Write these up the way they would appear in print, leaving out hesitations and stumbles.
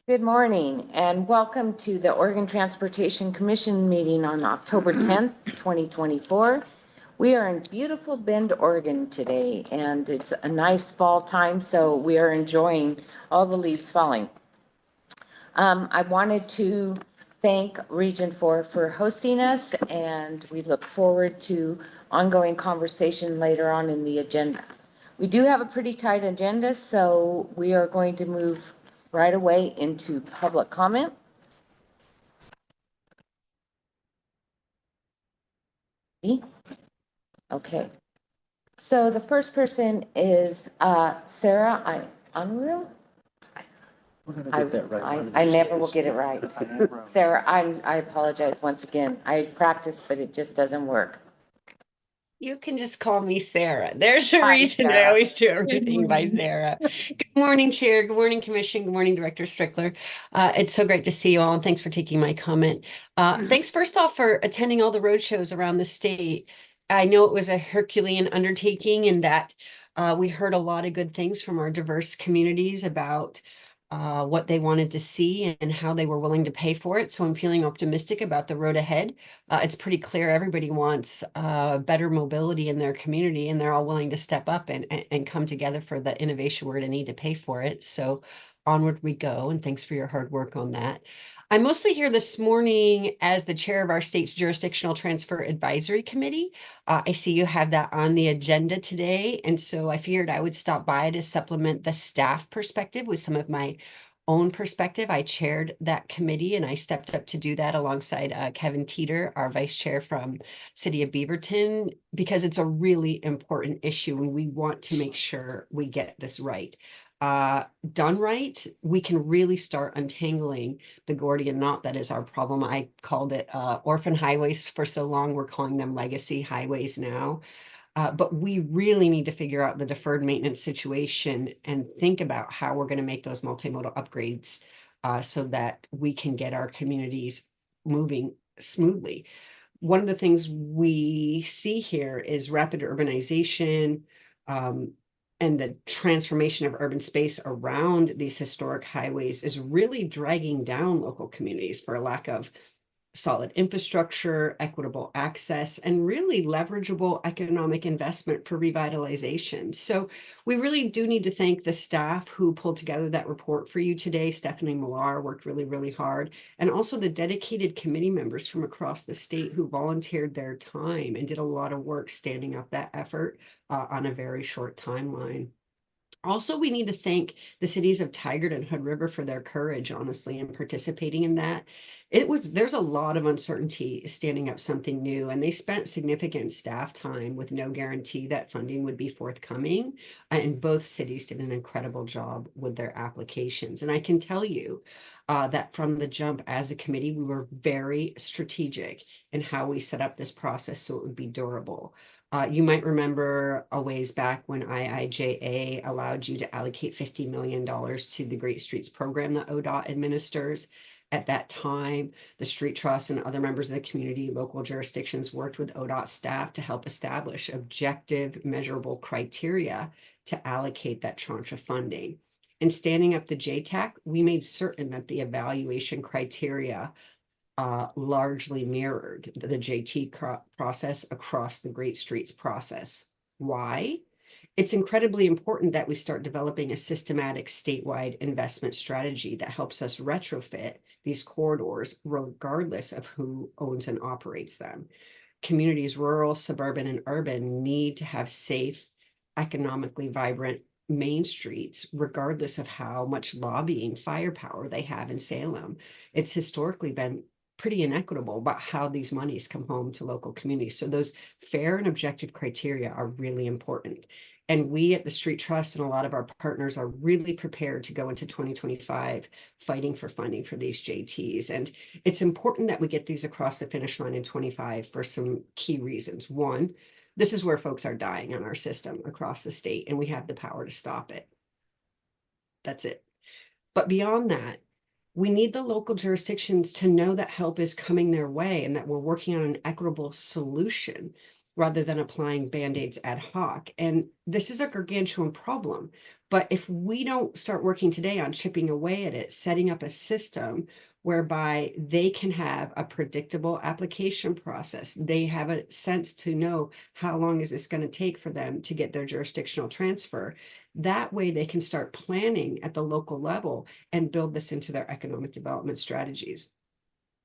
Good morning and welcome to the Oregon Transportation Commission meeting on October 10th, 2024. We are in beautiful Bend, Oregon today, and it's a nice fall time, so we are enjoying all the leaves falling. I wanted to thank Region 4 for hosting us, and we look forward to ongoing conversation later on in the agenda. We do have a pretty tight agenda, so we are going to move right away into public comment. Okay. So the first person is Sarah Unreal. We're gonna get that right. I never will get it right. Sarah, I apologize once again. I practice, but it just doesn't work. You can just call me Sarah. There's a Hi, reason Sarah. I always do everything by Sarah. Good morning, Chair. Good morning, Commission. Good morning, Director Strickler. It's so great to see you all, and thanks for taking my comment. Thanks first off for attending all the road shows around the state. I know it was a Herculean undertaking in that we heard a lot of good things from our diverse communities about what they wanted to see and how they were willing to pay for it. So I'm feeling optimistic about the road ahead. It's pretty clear everybody wants better mobility in their community, and they're all willing to step up and come together for the innovation we're going to need to pay for it. So onward we go, and thanks for your hard work on that. I'm mostly here this morning as the chair of our state's Jurisdictional Transfer Advisory Committee. I see you have that on the agenda today, and so I figured I would stop by to supplement the staff perspective with some of my own perspective. I chaired that committee and I stepped up to do that alongside Kevin Teeter, our vice chair from City of Beaverton, because it's a really important issue and we want to make sure we get this right. Done right, we can really start untangling the Gordian knot that is our problem. I called it orphan highways for so long. We're calling them legacy highways now. But we really need to figure out the deferred maintenance situation and think about how we're going to make those multimodal upgrades so that we can get our communities moving smoothly. One of the things we see here is rapid urbanization and the transformation of urban space around these historic highways is really dragging down local communities for a lack of solid infrastructure, equitable access, and really leverageable economic investment for revitalization. So we really do need to thank the staff who pulled together that report for you today. Stephanie Millar worked really, really hard, and also the dedicated committee members from across the state who volunteered their time and did a lot of work standing up that effort on a very short timeline. Also, we need to thank the cities of Tigard and Hood River for their courage, honestly, in participating in that. There's a lot of uncertainty standing up something new, and they spent significant staff time with no guarantee that funding would be forthcoming. And both cities did an incredible job with their applications. And I can tell you that from the jump as a committee, we were very strategic in how we set up this process so it would be durable. You might remember a ways back when IIJA allowed you to allocate $50 million to the Great Streets program that ODOT administers. At that time, the Street Trust and other members of the community, local jurisdictions worked with ODOT staff to help establish objective, measurable criteria to allocate that tranche of funding. In standing up the JTAC, we made certain that the evaluation criteria largely mirrored the JT process across the Great Streets process. Why? It's incredibly important that we start developing a systematic statewide investment strategy that helps us retrofit these corridors regardless of who owns and operates them. Communities, rural, suburban, and urban, need to have safe, economically vibrant main streets, regardless of how much lobbying firepower they have in Salem. It's historically been pretty inequitable about how these monies come home to local communities. So those fair and objective criteria are really important. And we at the Street Trust and a lot of our partners are really prepared to go into 2025 fighting for funding for these JTs. And it's important that we get these across the finish line in 25 for some key reasons. One, this is where folks are dying on our system across the state, and we have the power to stop it. That's it. But beyond that, we need the local jurisdictions to know that help is coming their way and that we're working on an equitable solution rather than applying band-aids ad hoc. And this is a gargantuan problem. But if we don't start working today on chipping away at it, setting up a system whereby they can have a predictable application process, they have a sense to know how long is this going to take for them to get their jurisdictional transfer. That way they can start planning at the local level and build this into their economic development strategies.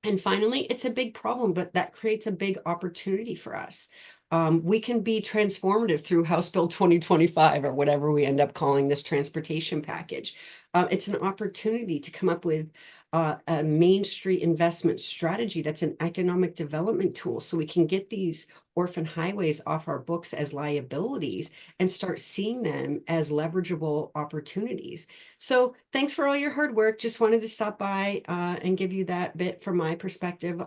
And finally, it's a big problem, but that creates a big opportunity for us. We can be transformative through House Bill 2025 or whatever we end up calling this transportation package. It's an opportunity to come up with a Main Street investment strategy that's an economic development tool so we can get these orphan highways off our books as liabilities and start seeing them as leverageable opportunities. So thanks for all your hard work. Just wanted to stop by and give you that bit from my perspective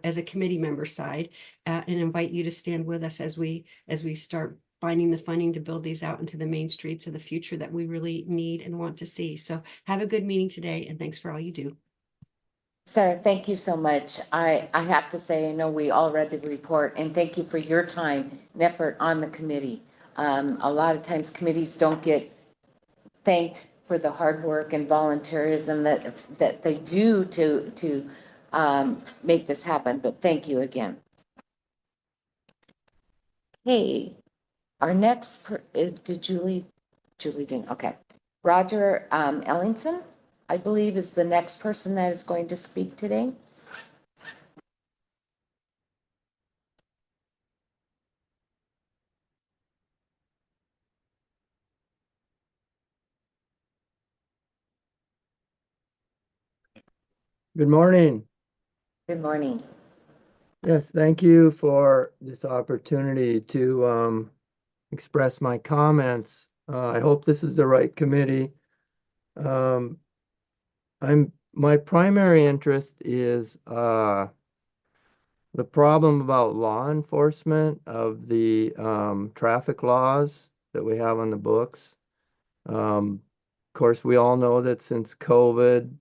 as a committee member side, and invite you to stand with us as we start finding the funding to build these out into the main streets of the future that we really need and want to see. So have a good meeting today, and thanks for all you do. Sarah, thank you so much. I have to say, I know we all read the report, and thank you for your time and effort on the committee. A lot of times committees don't get thanked for the hard work and volunteerism that they do to make this happen, but thank you again. Hey, our next is, did Julie didn't, okay. Roger Ellingson, I believe, is the next person that is going to speak today. Good morning. Good morning. Yes, thank you for this opportunity to express my comments. I hope this is the right committee. My primary interest is the problem about law enforcement of the traffic laws that we have on the books. Of course, we all know that since COVID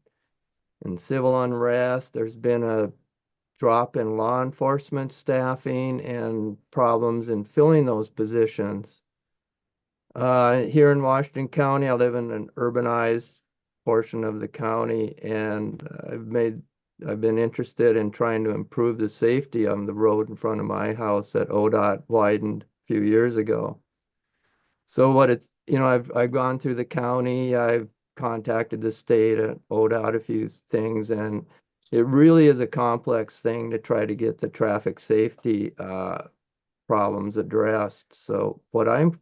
and civil unrest, there's been a drop in law enforcement staffing and problems in filling those positions. Here in Washington County, I live in an urbanized portion of the county, and I've been interested in trying to improve the safety on the road in front of my house that ODOT widened a few years ago. So I've gone through the county, I've contacted the state at ODOT a few things, and it really is a complex thing to try to get the traffic safety problems addressed. So I'm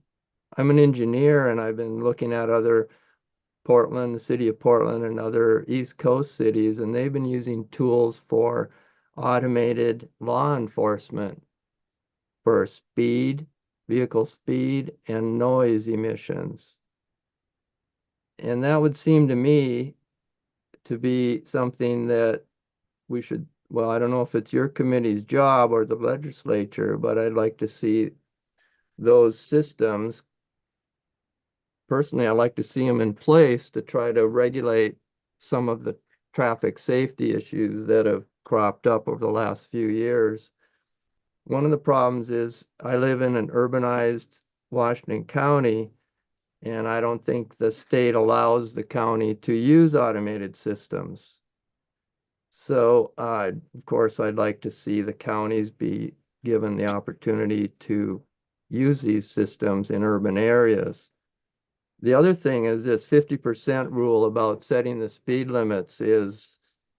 an engineer, and I've been looking at the city of Portland and other East Coast cities, and they've been using tools for automated law enforcement for vehicle speed, and noise emissions. And that would seem to me to be something that we should, well, I don't know if it's your committee's job or the legislature, but I'd like to see those systems. Personally, I'd like to see them in place to try to regulate some of the traffic safety issues that have cropped up over the last few years. One of the problems is I live in an urbanized Washington County, and I don't think the state allows the county to use automated systems. So, of course, I'd like to see the counties be given the opportunity to use these systems in urban areas. The other thing is this 50% rule about setting the speed limits is,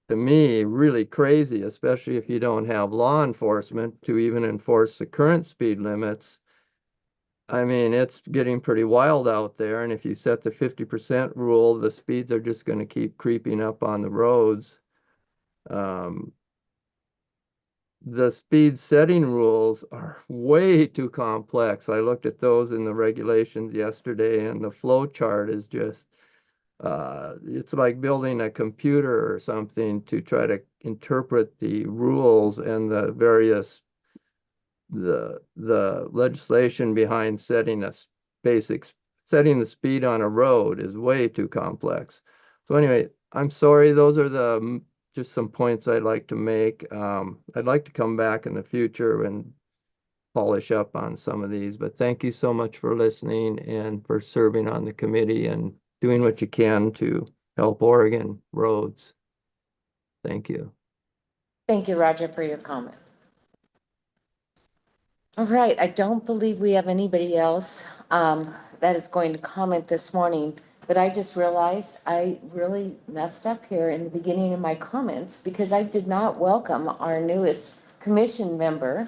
to me, really crazy, especially if you don't have law enforcement to even enforce the current speed limits. I mean, it's getting pretty wild out there, and if you set the 50% rule, the speeds are just going to keep creeping up on the roads. The speed setting rules are way too complex. I looked at those in the regulations yesterday, and the flow chart is just, it's like building a computer or something to try to interpret the rules and the various, the legislation behind setting setting the speed on a road is way too complex. So anyway, I'm sorry, those are just some points I'd like to make. I'd like to come back in the future and polish up on some of these. But thank you so much for listening and for serving on the committee and doing what you can to help Oregon roads. Thank you. Thank you, Roger, for your comment. All right, I don't believe we have anybody else that is going to comment this morning, but I just realized I really messed up here in the beginning of my comments because I did not welcome our newest commission member,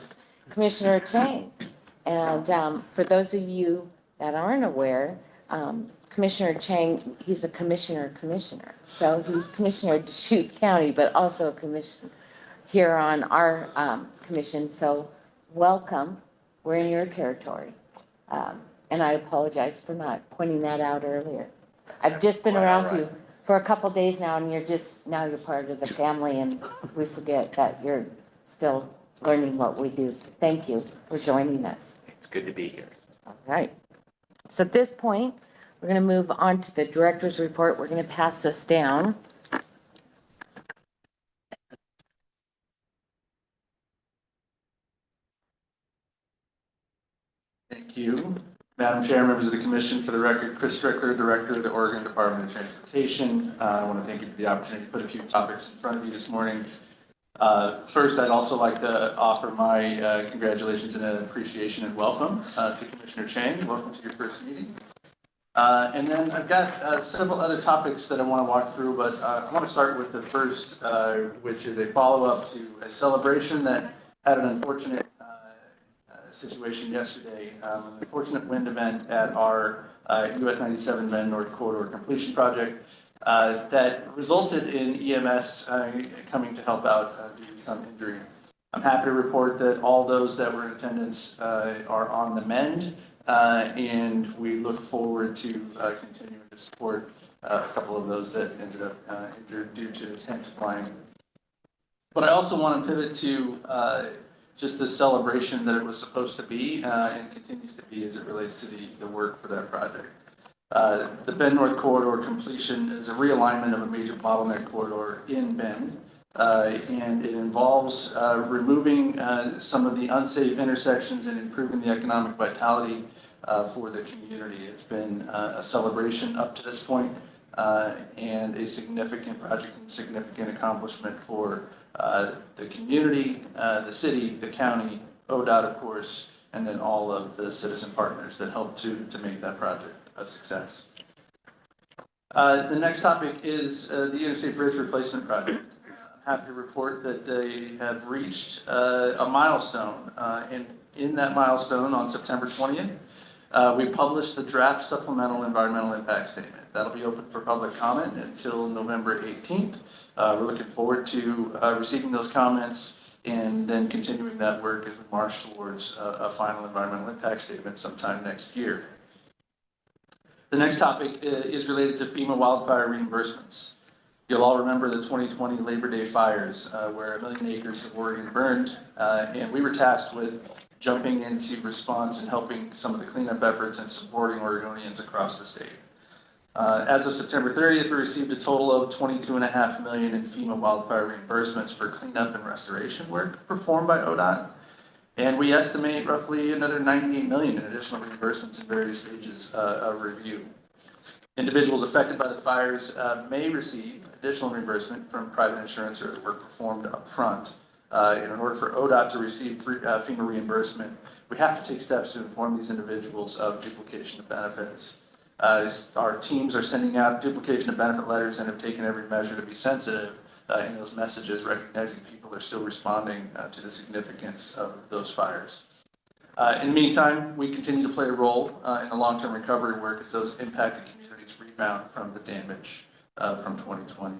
Commissioner Chang. And for those of you that aren't aware, Commissioner Chang, he's a commissioner. So he's commissioner of Deschutes County, but also a commissioner here on our commission. So welcome. We're in your territory. And I apologize for not pointing that out earlier. I've just been around you for a couple days now, and you're part of the family, and we forget that you're still learning what we do. So thank you for joining us. It's good to be here. All right. So at this point, we're going to move on to the director's report. We're going to pass this down. Thank you. Madam Chair, members of the Commission, for the record, Chris Strickler, Director of the Oregon Department of Transportation. I want to thank you for the opportunity to put a few topics in front of you this morning. First, I'd also like to offer my congratulations and an appreciation and welcome to Commissioner Chang. Welcome to your first meeting. And then I've got several other topics that I want to walk through, but I want to start with the first, which is a follow-up to a celebration that had an unfortunate situation yesterday, an unfortunate wind event at our US 97 Bend North Corridor completion project that resulted in EMS coming to help out due to some injury. I'm happy to report that all those that were in attendance are on the mend, and we look forward to continuing to support a couple of those that ended up injured due to tent flying. But I also want to pivot to just the celebration that it was supposed to be and continues to be as it relates to the work for that project. The Bend North Corridor completion is a realignment of a major bottleneck corridor in Bend, and it involves removing some of the unsafe intersections and improving the economic vitality for the community. It's been a celebration up to this point, and a significant project and significant accomplishment for the community, the city, the county, ODOT, of course, and then all of the citizen partners that helped to make that project a success. The next topic is the Interstate Bridge Replacement Project. I'm happy to report that they have reached a milestone, and in that milestone on September 20th, we published the draft supplemental environmental impact statement. That'll be open for public comment until November 18th. We're looking forward to receiving those comments and then continuing that work as we march towards a final environmental impact statement sometime next year. The next topic is related to FEMA wildfire reimbursements. You'll all remember the 2020 Labor Day fires where 1 million acres of Oregon burned, and we were tasked with jumping into response and helping some of the cleanup efforts and supporting Oregonians across the state. As of September 30th, we received a total of $22.5 million in FEMA wildfire reimbursements for cleanup and restoration work performed by ODOT. And we estimate roughly another $98 million in additional reimbursements in various stages of review. Individuals affected by the fires may receive additional reimbursement from private insurance or work performed up front. In order for ODOT to receive FEMA reimbursement, we have to take steps to inform these individuals of duplication of benefits. Our teams are sending out duplication of benefit letters and have taken every measure to be sensitive in those messages, recognizing people are still responding to the significance of those fires. In the meantime, we continue to play a role in the long-term recovery work as those impacted communities rebound from the damage from 2020.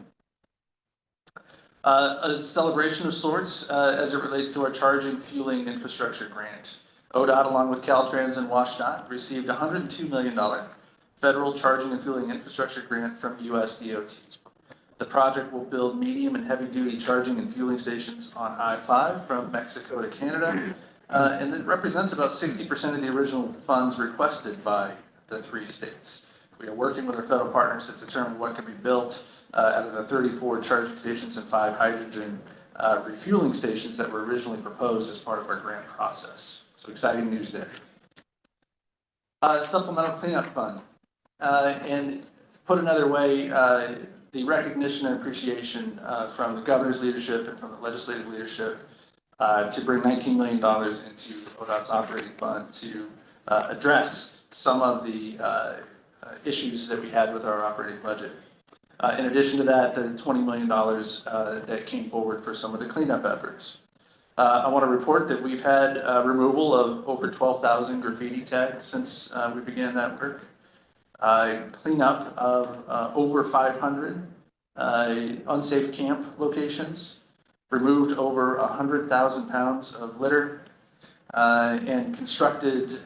A celebration of sorts as it relates to our charging fueling infrastructure grant. ODOT, along with Caltrans and WashDOT, received $102 million federal charging and fueling infrastructure grant from US DOT. The project will build medium and heavy duty charging and fueling stations on I-5 from Mexico to Canada, and it represents about 60% of the original funds requested by the 3 states. We are working with our federal partners to determine what can be built out of the 34 charging stations and 5 hydrogen refueling stations that were originally proposed as part of our grant process. So exciting news there. Supplemental cleanup fund. And put another way, the recognition and appreciation from the governor's leadership and from the legislative leadership to bring $19 million into ODOT's operating fund to address some of the issues that we had with our operating budget. In addition to that, the $20 million that came forward for some of the cleanup efforts. I want to report that we've had removal of over 12,000 graffiti tags since we began that work. Cleanup of over 500 unsafe camp locations, removed over 100,000 pounds of litter, and constructed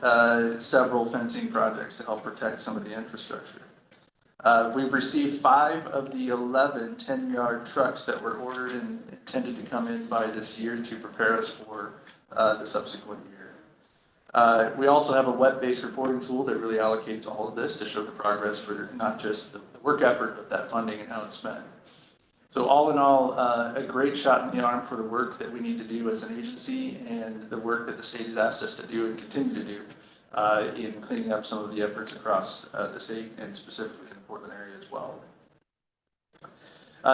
several fencing projects to help protect some of the infrastructure. We've received 5 of the 11 10-yard trucks that were ordered and intended to come in by this year to prepare us for the subsequent year. We also have a web-based reporting tool that really allocates all of this to show the progress for not just the work effort, but that funding and how it's spent. So all in all, a great shot in the arm for the work that we need to do as an agency and the work that the state has asked us to do and continue to do in cleaning up some of the efforts across the state and specifically in the Portland area as well.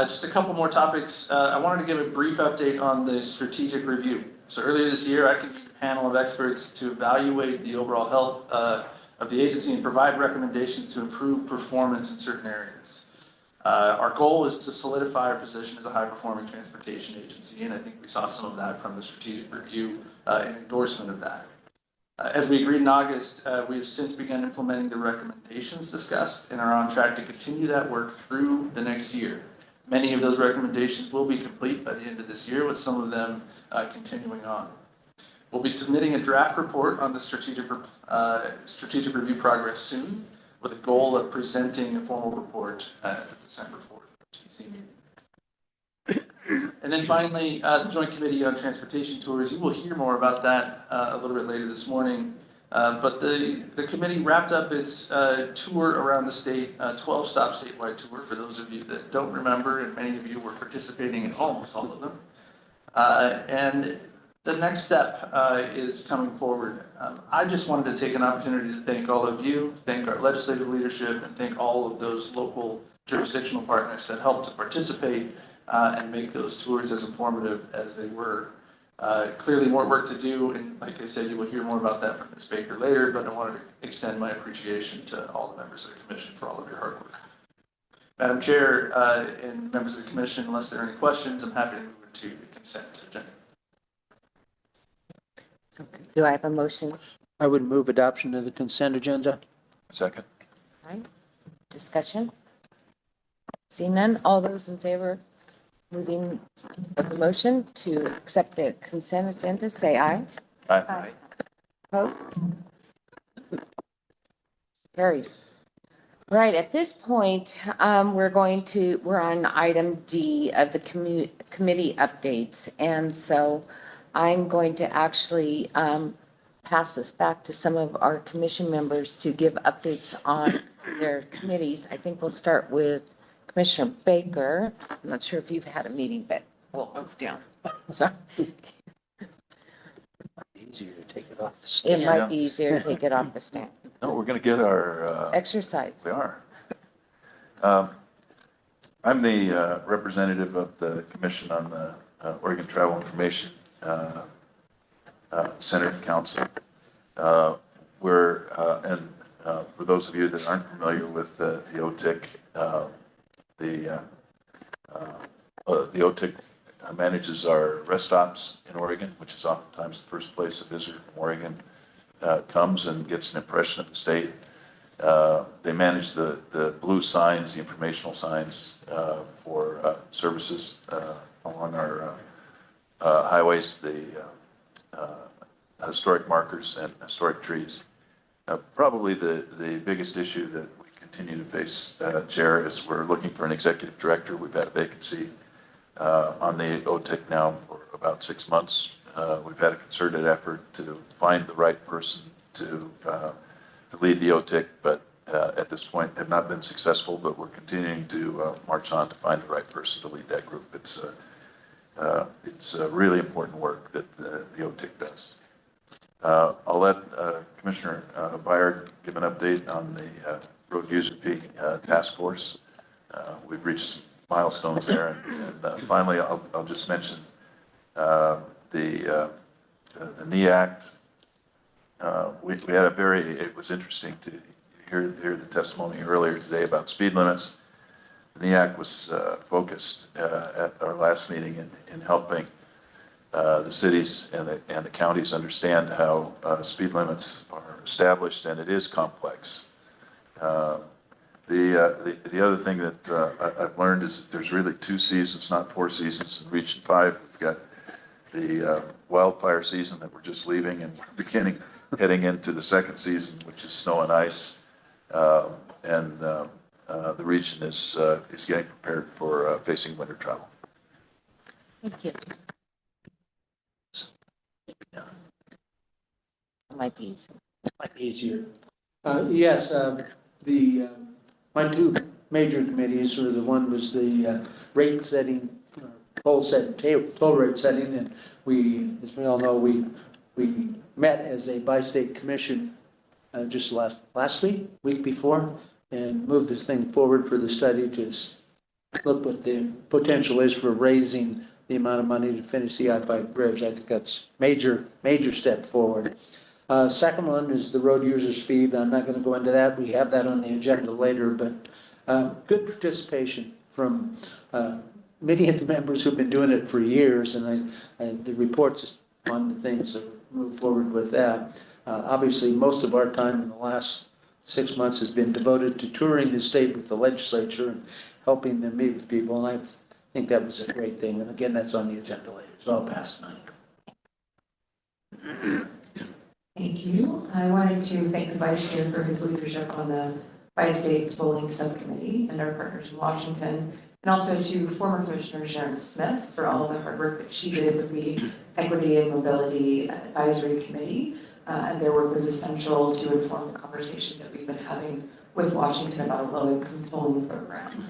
Just a couple more topics. I wanted to give a brief update on the strategic review. So earlier this year, I convened a panel of experts to evaluate the overall health of the agency and provide recommendations to improve performance in certain areas. Our goal is to solidify our position as a high-performing transportation agency, and I think we saw some of that from the strategic review and endorsement of that. As we agreed in August, we have since begun implementing the recommendations discussed and are on track to continue that work through the next year. Many of those recommendations will be complete by the end of this year, with some of them continuing on. We'll be submitting a draft report on the strategic review progress soon, with a goal of presenting a formal report at the December 4th OTC meeting. And then finally, the Joint Committee on Transportation Tours. You will hear more about that a little bit later this morning. But the committee wrapped up its tour around the state, 12-stop statewide tour, for those of you that don't remember, and many of you were participating in almost all of them. And the next step is coming forward. I just wanted to take an opportunity to thank all of you, thank our legislative leadership, and thank all of those local jurisdictional partners that helped to participate and make those tours as informative as they were. Clearly more work to do, and like I said, you will hear more about that from Ms. Baker later, but I wanted to extend my appreciation to all the members of the Commission for all of your hard work. Madam Chair and members of the Commission, unless there are any questions, I'm happy to move into the consent agenda. Do I have a motion? I would move adoption of the consent agenda. Second. All right. Discussion? Seeing none, all those in favor moving of the motion to accept the consent agenda, say aye. Aye. Opposed? Carries. Right, at this point, we're on item D of the committee updates. And so I'm going to actually pass this back to some of our commission members to give updates on their committees. I think we'll start with Commissioner Baker. I'm not sure if you've had a meeting, but we'll move down. So Easier to take it off the it stand. might be easier to take it off the stand. No, we're going to get our, Exercise. we are. I'm the representative of the Commission on the Oregon Travel Information Center Council. And for those of you that aren't familiar with the OTIC, the OTIC manages our rest stops in Oregon, which is oftentimes the first place a visitor from Oregon comes and gets an impression of the state. They manage the blue signs, the informational signs for services along our highways, the historic markers and historic trees. Probably the biggest issue that we continue to face, Chair, is we're looking for an executive director. We've had a vacancy on the OTIC now for about 6 months. We've had a concerted effort to find the right person to lead the OTIC, but at this point have not been successful, but we're continuing to march on to find the right person to lead that group. It's really important work that the OTIC does. I'll let Commissioner Byard give an update on the road user fee task force. We've reached some milestones there. And finally, I'll just mention the knee act. We had it was interesting to hear the testimony earlier today about speed limits. The NEAC was focused at our last meeting in helping the cities and the counties understand how speed limits are established, and it is complex. The other thing that I've learned is that there's really 2 seasons, not 4 seasons. In Region 5, we've got the wildfire season that we're just leaving, and we're heading into the 2nd season, which is snow and ice. The region is getting prepared for facing winter travel. Thank you. Might be easy. Might be easier. Yes, my 2 major committees were, the one was the rate setting, toll rate setting, and we, as we all know, we met as a bi-state commission just last week before, and moved this thing forward for the study to look what the potential is for raising the amount of money to finish the I-5 bridge. I think that's major step forward. Second one is the road users fee. I'm not going to go into that. We have that on the agenda later, but good participation from many of the members who've been doing it for years, and the reports on the things that move forward with that. Obviously, most of our time in the last 6 months has been devoted to touring the state with the legislature and helping them meet with people, and I think that was a great thing. And again, that's on the agenda later, so I'll pass tonight. Thank you. I wanted to thank the Vice Chair for his leadership on the Bi-State Tolling Subcommittee and our partners in Washington, and also to former Commissioner Sharon Smith for all of the hard work that she did with the Equity and Mobility Advisory Committee. And their work was essential to inform the conversations that we've been having with Washington about a low-income tolling program.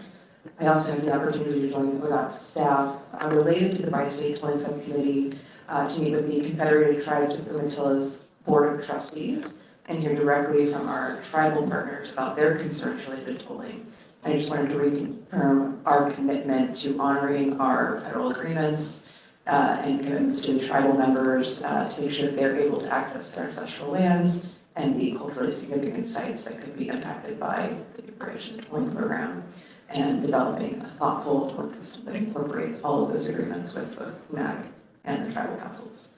I also had the opportunity to join ODOT staff related to the Bi-State Tolling Subcommittee to meet with the Confederated Tribes of Umatillas Board of Trustees and hear directly from our tribal partners about their concerns related to tolling. I just wanted to reconfirm our commitment to honoring our federal agreements and commitments to the tribal members to make sure that they're able to access their ancestral lands and the culturally significant sites that could be impacted by the new bridge and tolling program, and developing a thoughtful tolling system that incorporates all of those agreements with the MAG and the tribal councils.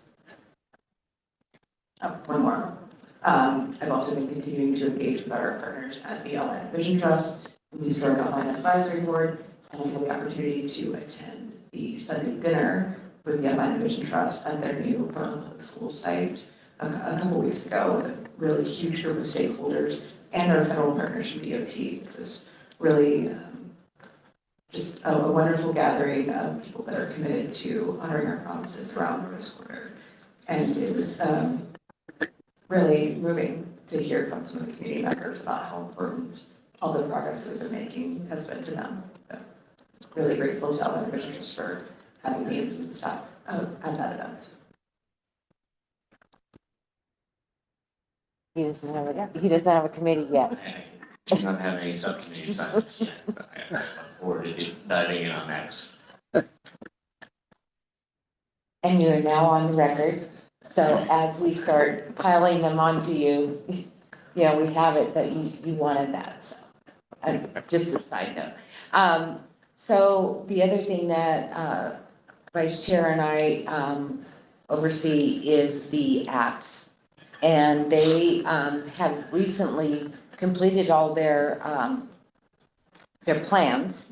One more. I've also been continuing to engage with our partners at the Allied Vision Trust and the Historic Outline Advisory Board, and I had the opportunity to attend the Sunday dinner with the Allied Vision Trust at their new Portland Public Schools site a couple weeks ago with a really huge group of stakeholders and our federal partners from DOT. It was really just a wonderful gathering of people that are committed to honoring our promises around the Rose Quarter. And it was really moving to hear from some of the community members about how important all the progress that we've been making has been to them. So, really grateful to Allied Vision Trust for having me and some staff at that event. He doesn't have a committee yet. I do not have any subcommittee assignments yet, but I look forward to diving in on that. And you are now on the record. So as we start piling them onto you, we have it that you wanted that. So just a side note. So the other thing that Vice Chair and I oversee is the apps. And they have recently completed all their plans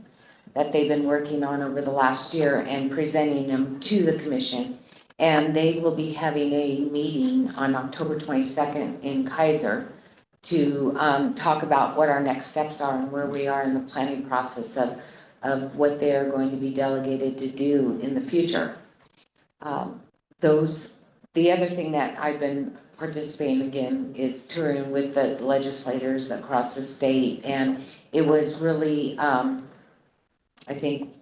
that they've been working on over the last year and presenting them to the commission. And they will be having a meeting on October 22nd in Kaiser to talk about what our next steps are and where we are in the planning process of what they are going to be delegated to do in the future. The other thing that I've been participating again is touring with the legislators across the state, and it was really, I think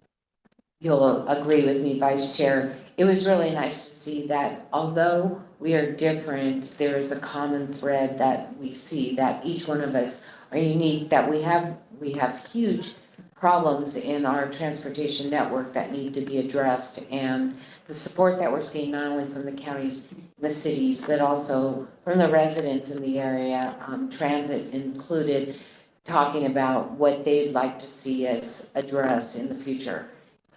you'll agree with me, Vice Chair, it was really nice to see that although we are different, there is a common thread that we see, that each one of us are unique, that we have huge problems in our transportation network that need to be addressed, and the support that we're seeing not only from the counties, the cities, but also from the residents in the area, transit included, talking about what they'd like to see us address in the future.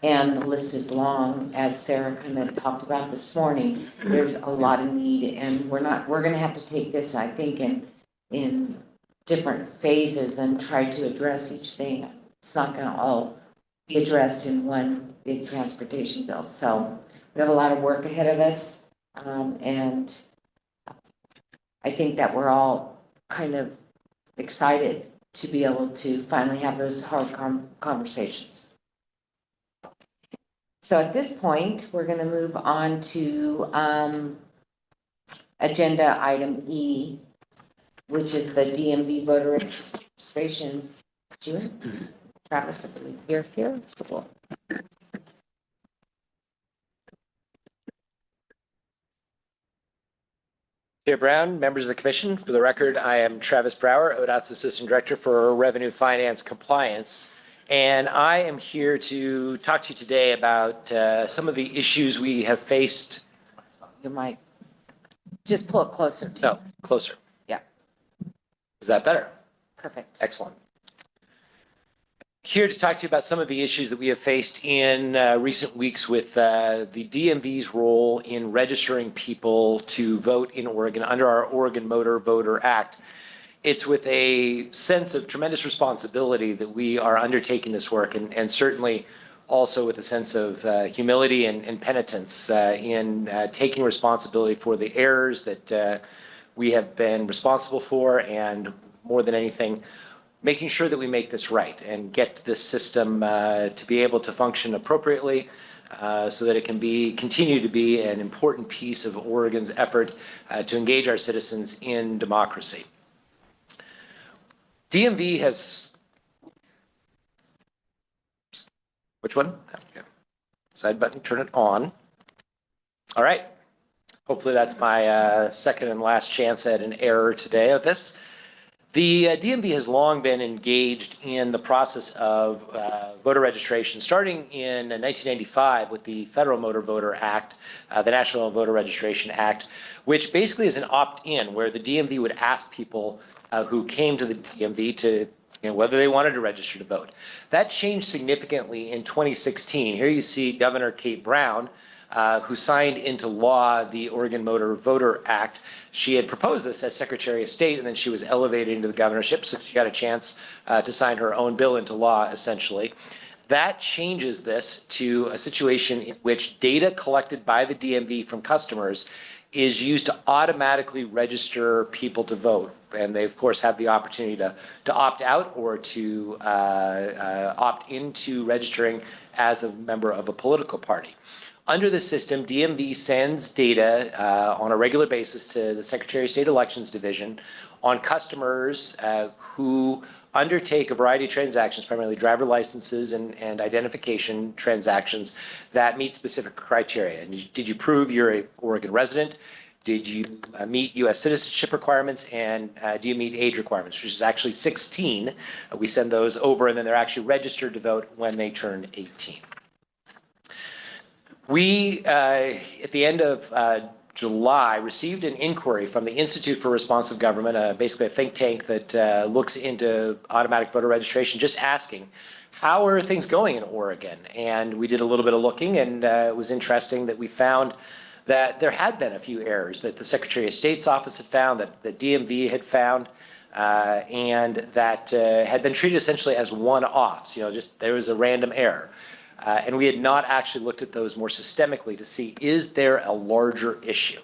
And the list is long, as Sarah kind of talked about this morning. There's a lot of need, and we're gonna have to take this, I think, in different phases and try to address each thing. It's not gonna all be addressed in one big transportation bill. So we have a lot of work ahead of us. And I think that we're all kind of excited to be able to finally have those hard conversations. So at this point, we're going to move on to agenda item E, which is the DMV voter registration. June? Travis, I believe you're here. Chair Brown, members of the commission, for the record, I am Travis Brower, ODOT's Assistant Director for Revenue Finance Compliance. And I am here to talk to you today about some of the issues we have faced. You might just pull it closer to No, closer. Yeah. Is that better? Perfect. Excellent. Here to talk to you about some of the issues that we have faced in recent weeks with the DMV's role in registering people to vote in Oregon under our Oregon Motor Voter Act. It's with a sense of tremendous responsibility that we are undertaking this work, and certainly also with a sense of humility and penitence in taking responsibility for the errors that we have been responsible for, and more than anything, making sure that we make this right and get this system to be able to function appropriately so that it can continue to be an important piece of Oregon's effort to engage our citizens in democracy. DMV has, which one? Okay. Side button, turn it on. All right. Hopefully that's my second and last chance at an error today of this. The DMV has long been engaged in the process of voter registration, starting in 1995 with the Federal Motor Voter Act, the National Voter Registration Act, which basically is an opt-in where the DMV would ask people who came to the DMV to, whether they wanted to register to vote. That changed significantly in 2016. Here you see Governor Kate Brown, who signed into law the Oregon Motor Voter Act. She had proposed this as Secretary of State, and then she was elevated into the governorship, so she got a chance to sign her own bill into law, essentially. That changes this to a situation in which data collected by the DMV from customers is used to automatically register people to vote. And they, of course, have the opportunity to opt out or to opt into registering as a member of a political party. Under the system, DMV sends data on a regular basis to the Secretary of State Elections Division on customers who undertake a variety of transactions, primarily driver licenses and identification transactions that meet specific criteria. And did you prove you're an Oregon resident? Did you meet U.S. citizenship requirements? And do you meet age requirements, which is actually 16? We send those over, and then they're actually registered to vote when they turn 18. We, at the end of July, received an inquiry from the Institute for Responsive Government, basically a think tank that looks into automatic voter registration, just asking, how are things going in Oregon? And we did a little bit of looking, and it was interesting that we found that there had been a few errors that the Secretary of State's office had found, that the DMV had found, and that had been treated essentially as one-offs. Just there was a random error. And we had not actually looked at those more systemically to see, is there a larger issue?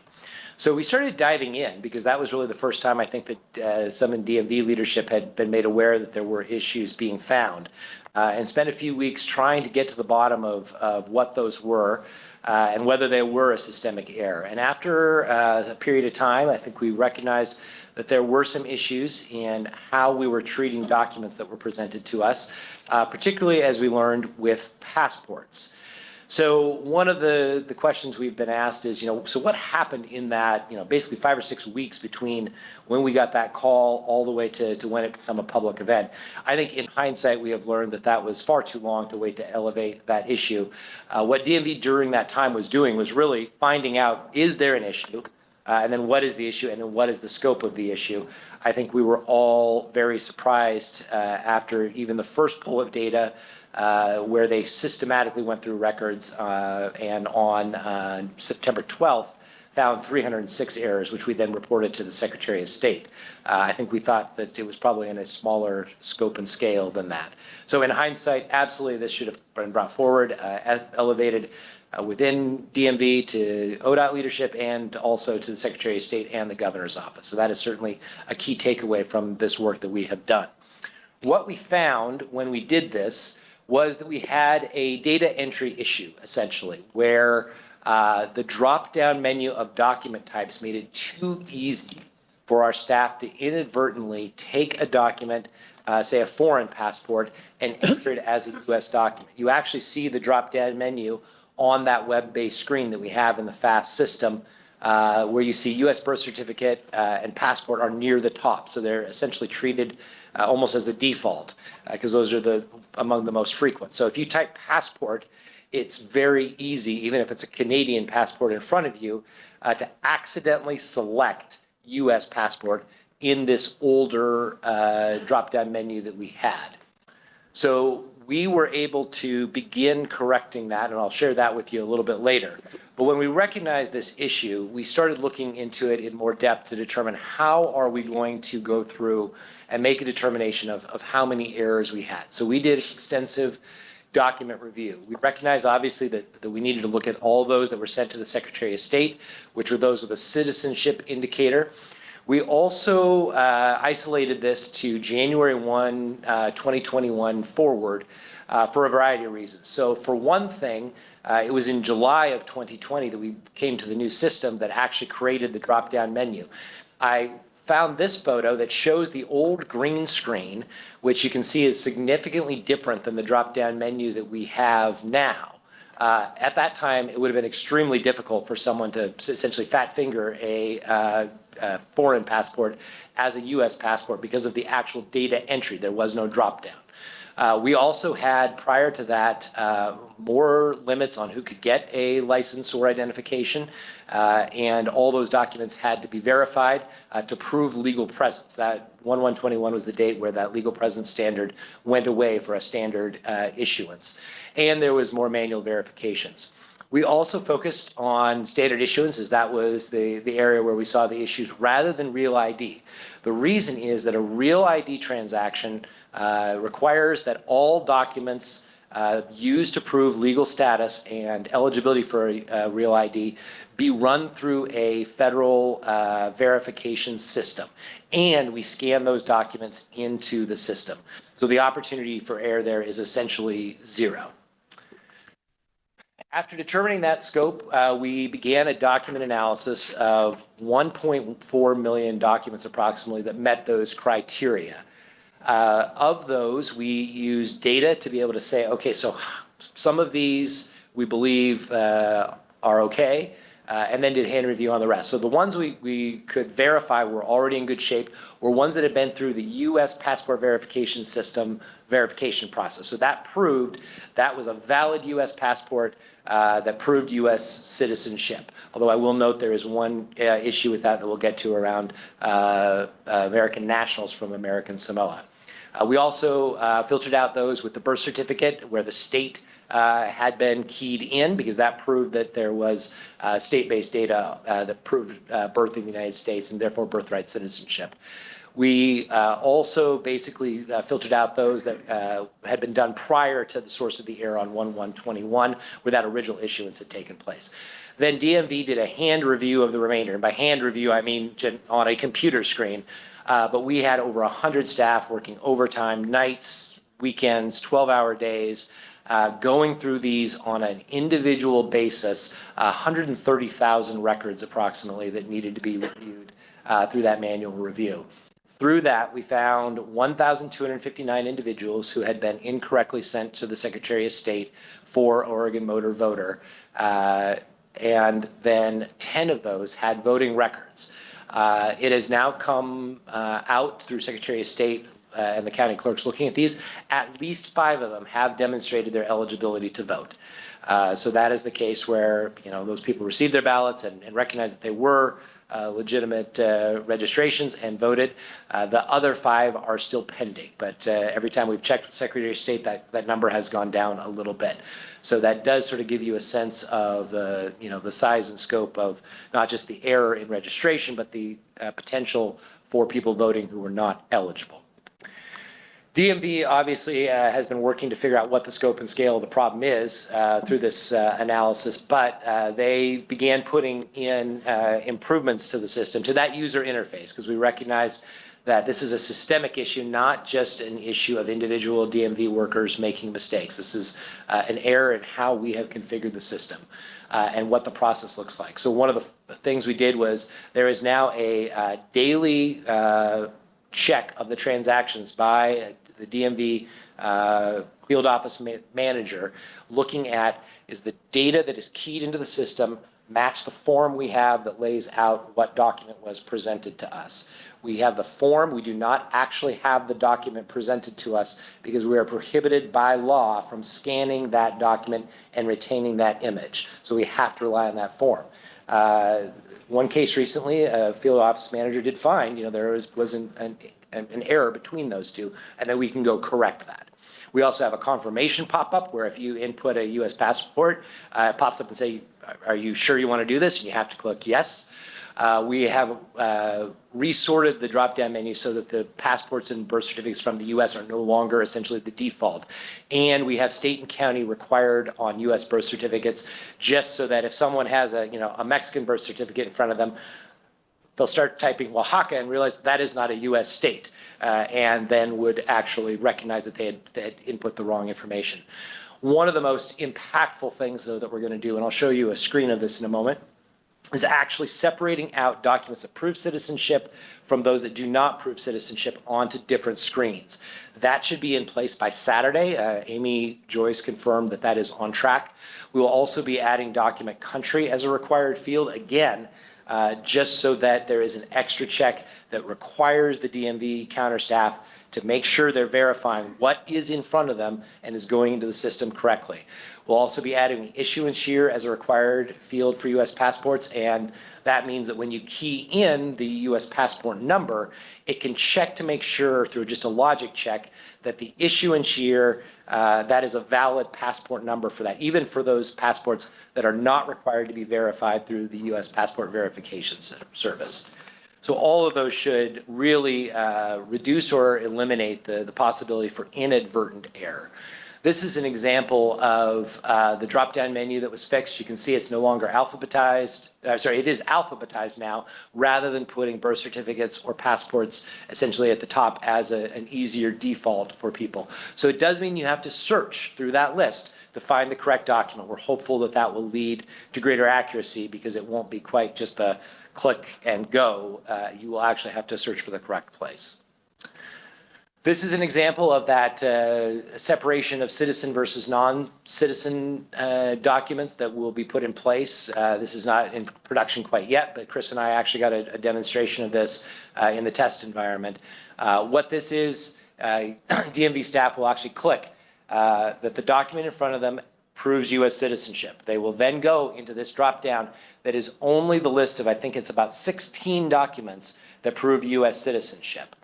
So we started diving in, because that was really the first time I think that some in DMV leadership had been made aware that there were issues being found, and spent a few weeks trying to get to the bottom of what those were and whether they were a systemic error. And after a period of time, I think we recognized that there were some issues in how we were treating documents that were presented to us, particularly as we learned with passports. So one of the questions we've been asked is, so what happened in that, basically 5 or 6 weeks between when we got that call all the way to when it became a public event? I think in hindsight, we have learned that was far too long to wait to elevate that issue. What DMV during that time was doing was really finding out, is there an issue? And then what is the issue? And then what is the scope of the issue? I think we were all very surprised after even the first pull of data where they systematically went through records and on September 12th found 306 errors, which we then reported to the Secretary of State. I think we thought that it was probably in a smaller scope and scale than that. So in hindsight, absolutely this should have been brought forward, elevated within DMV to ODOT leadership and also to the Secretary of State and the Governor's office. So that is certainly a key takeaway from this work that we have done. What we found when we did this was that we had a data entry issue, essentially, where the drop-down menu of document types made it too easy for our staff to inadvertently take a document, say a foreign passport, and enter it as a U.S. document. You actually see the drop-down menu on that web-based screen that we have in the FAST system, where you see U.S. birth certificate and passport are near the top. So they're essentially treated almost as the default, because those are among the most frequent. So if you type passport, it's very easy, even if it's a Canadian passport in front of you, to accidentally select U.S. passport in this older drop-down menu that we had. So we were able to begin correcting that, and I'll share that with you a little bit later. But when we recognized this issue, we started looking into it in more depth to determine how are we going to go through and make a determination of how many errors we had. So we did extensive document review. We recognized obviously that we needed to look at all those that were sent to the Secretary of State, which were those with a citizenship indicator. We also isolated this to January 1, 2021 forward for a variety of reasons. So for one thing, it was in July of 2020 that we came to the new system that actually created the drop-down menu. I found this photo that shows the old green screen, which you can see is significantly different than the drop-down menu that we have now. At that time, it would have been extremely difficult for someone to essentially fat finger a foreign passport as a U.S. passport because of the actual data entry. There was no drop down. We also had, prior to that, more limits on who could get a license or identification, and all those documents had to be verified to prove legal presence. That 1/1/21 was the date where that legal presence standard went away for a standard issuance, and there was more manual verifications. We also focused on standard issuances. That was the area where we saw the issues rather than real ID. The reason is that a real ID transaction requires that all documents used to prove legal status and eligibility for a real ID be run through a federal verification system. And we scan those documents into the system. So the opportunity for error there is essentially zero. After determining that scope, we began a document analysis of 1.4 million documents approximately that met those criteria. Of those, we used data to be able to say, okay, so some of these we believe are okay, and then did hand review on the rest. So the ones we could verify were already in good shape were ones that had been through the U.S. passport verification system verification process. So that proved that was a valid U.S. passport that proved U.S. citizenship. Although I will note there is one issue with that we'll get to around American nationals from American Samoa. We also filtered out those with the birth certificate where the state had been keyed in, because that proved that there was state-based data that proved birth in the United States and therefore birthright citizenship. We also basically filtered out those that had been done prior to the source of the error on 1/1/21, where that original issuance had taken place. Then DMV did a hand review of the remainder. And by hand review, I mean on a computer screen. But we had over 100 staff working overtime, nights, weekends, 12-hour days, going through these on an individual basis, 130,000 records approximately that needed to be reviewed through that manual review. Through that, we found 1,259 individuals who had been incorrectly sent to the Secretary of State for Oregon Motor Voter. And then 10 of those had voting records. It has now come out through Secretary of State and the county clerks looking at these. At least 5 of them have demonstrated their eligibility to vote. So that is the case where, you know, those people received their ballots and recognized that they were legitimate registrations and voted. The other 5 are still pending, but every time we've checked with Secretary of State, that number has gone down a little bit. So that does sort of give you a sense of the, you know, the size and scope of not just the error in registration, but the potential for people voting who were not eligible. DMV obviously has been working to figure out what the scope and scale of the problem is through this analysis, but they began putting in improvements to the system, to that user interface, because we recognized that this is a systemic issue, not just an issue of individual DMV workers making mistakes. This is an error in how we have configured the system and what the process looks like. So one of the things we did was there is now a daily check of the transactions by the DMV field office manager, looking at, is the data that is keyed into the system match the form we have that lays out what document was presented to us. We have the form. We do not actually have the document presented to us because we are prohibited by law from scanning that document and retaining that image. So we have to rely on that form. One case recently, a field office manager did find, you know, there was an error between those two, and then we can go correct that. We also have a confirmation pop-up where if you input a U.S. passport, it pops up and say, are you sure you want to do this? And you have to click yes. We have resorted the drop-down menu so that the passports and birth certificates from the U.S. are no longer essentially the default. And we have state and county required on U.S. birth certificates, just so that if someone has a Mexican birth certificate in front of them, they'll start typing Oaxaca and realize that is not a U.S. state, and then would actually recognize that they had input the wrong information. One of the most impactful things, though, that we're going to do, and I'll show you a screen of this in a moment, is actually separating out documents that prove citizenship from those that do not prove citizenship onto different screens. That should be in place by Saturday. Amy Joyce confirmed that that is on track. We will also be adding document country as a required field, again, just so that there is an extra check that requires the DMV counter staff to make sure they're verifying what is in front of them and is going into the system correctly. We'll also be adding the issuance year as a required field for U.S. passports, and that means that when you key in the U.S. passport number, it can check to make sure through just a logic check that the issuance year, that is a valid passport number for that, even for those passports that are not required to be verified through the U.S. Passport Verification Service. So all of those should really reduce or eliminate the possibility for inadvertent error. This is an example of the drop-down menu that was fixed. You can see it's no longer alphabetized. It is alphabetized now, rather than putting birth certificates or passports essentially at the top as an easier default for people. So it does mean you have to search through that list to find the correct document. We're hopeful that that will lead to greater accuracy because it won't be quite just the click and go. You will actually have to search for the correct place. This is an example of that separation of citizen versus non-citizen documents that will be put in place. This is not in production quite yet, but Chris and I actually got a demonstration of this in the test environment. What this is, DMV staff will actually click that the document in front of them proves U.S. citizenship. They will then go into this drop-down that is only the list of, I think it's about 16 documents that prove U.S. citizenship.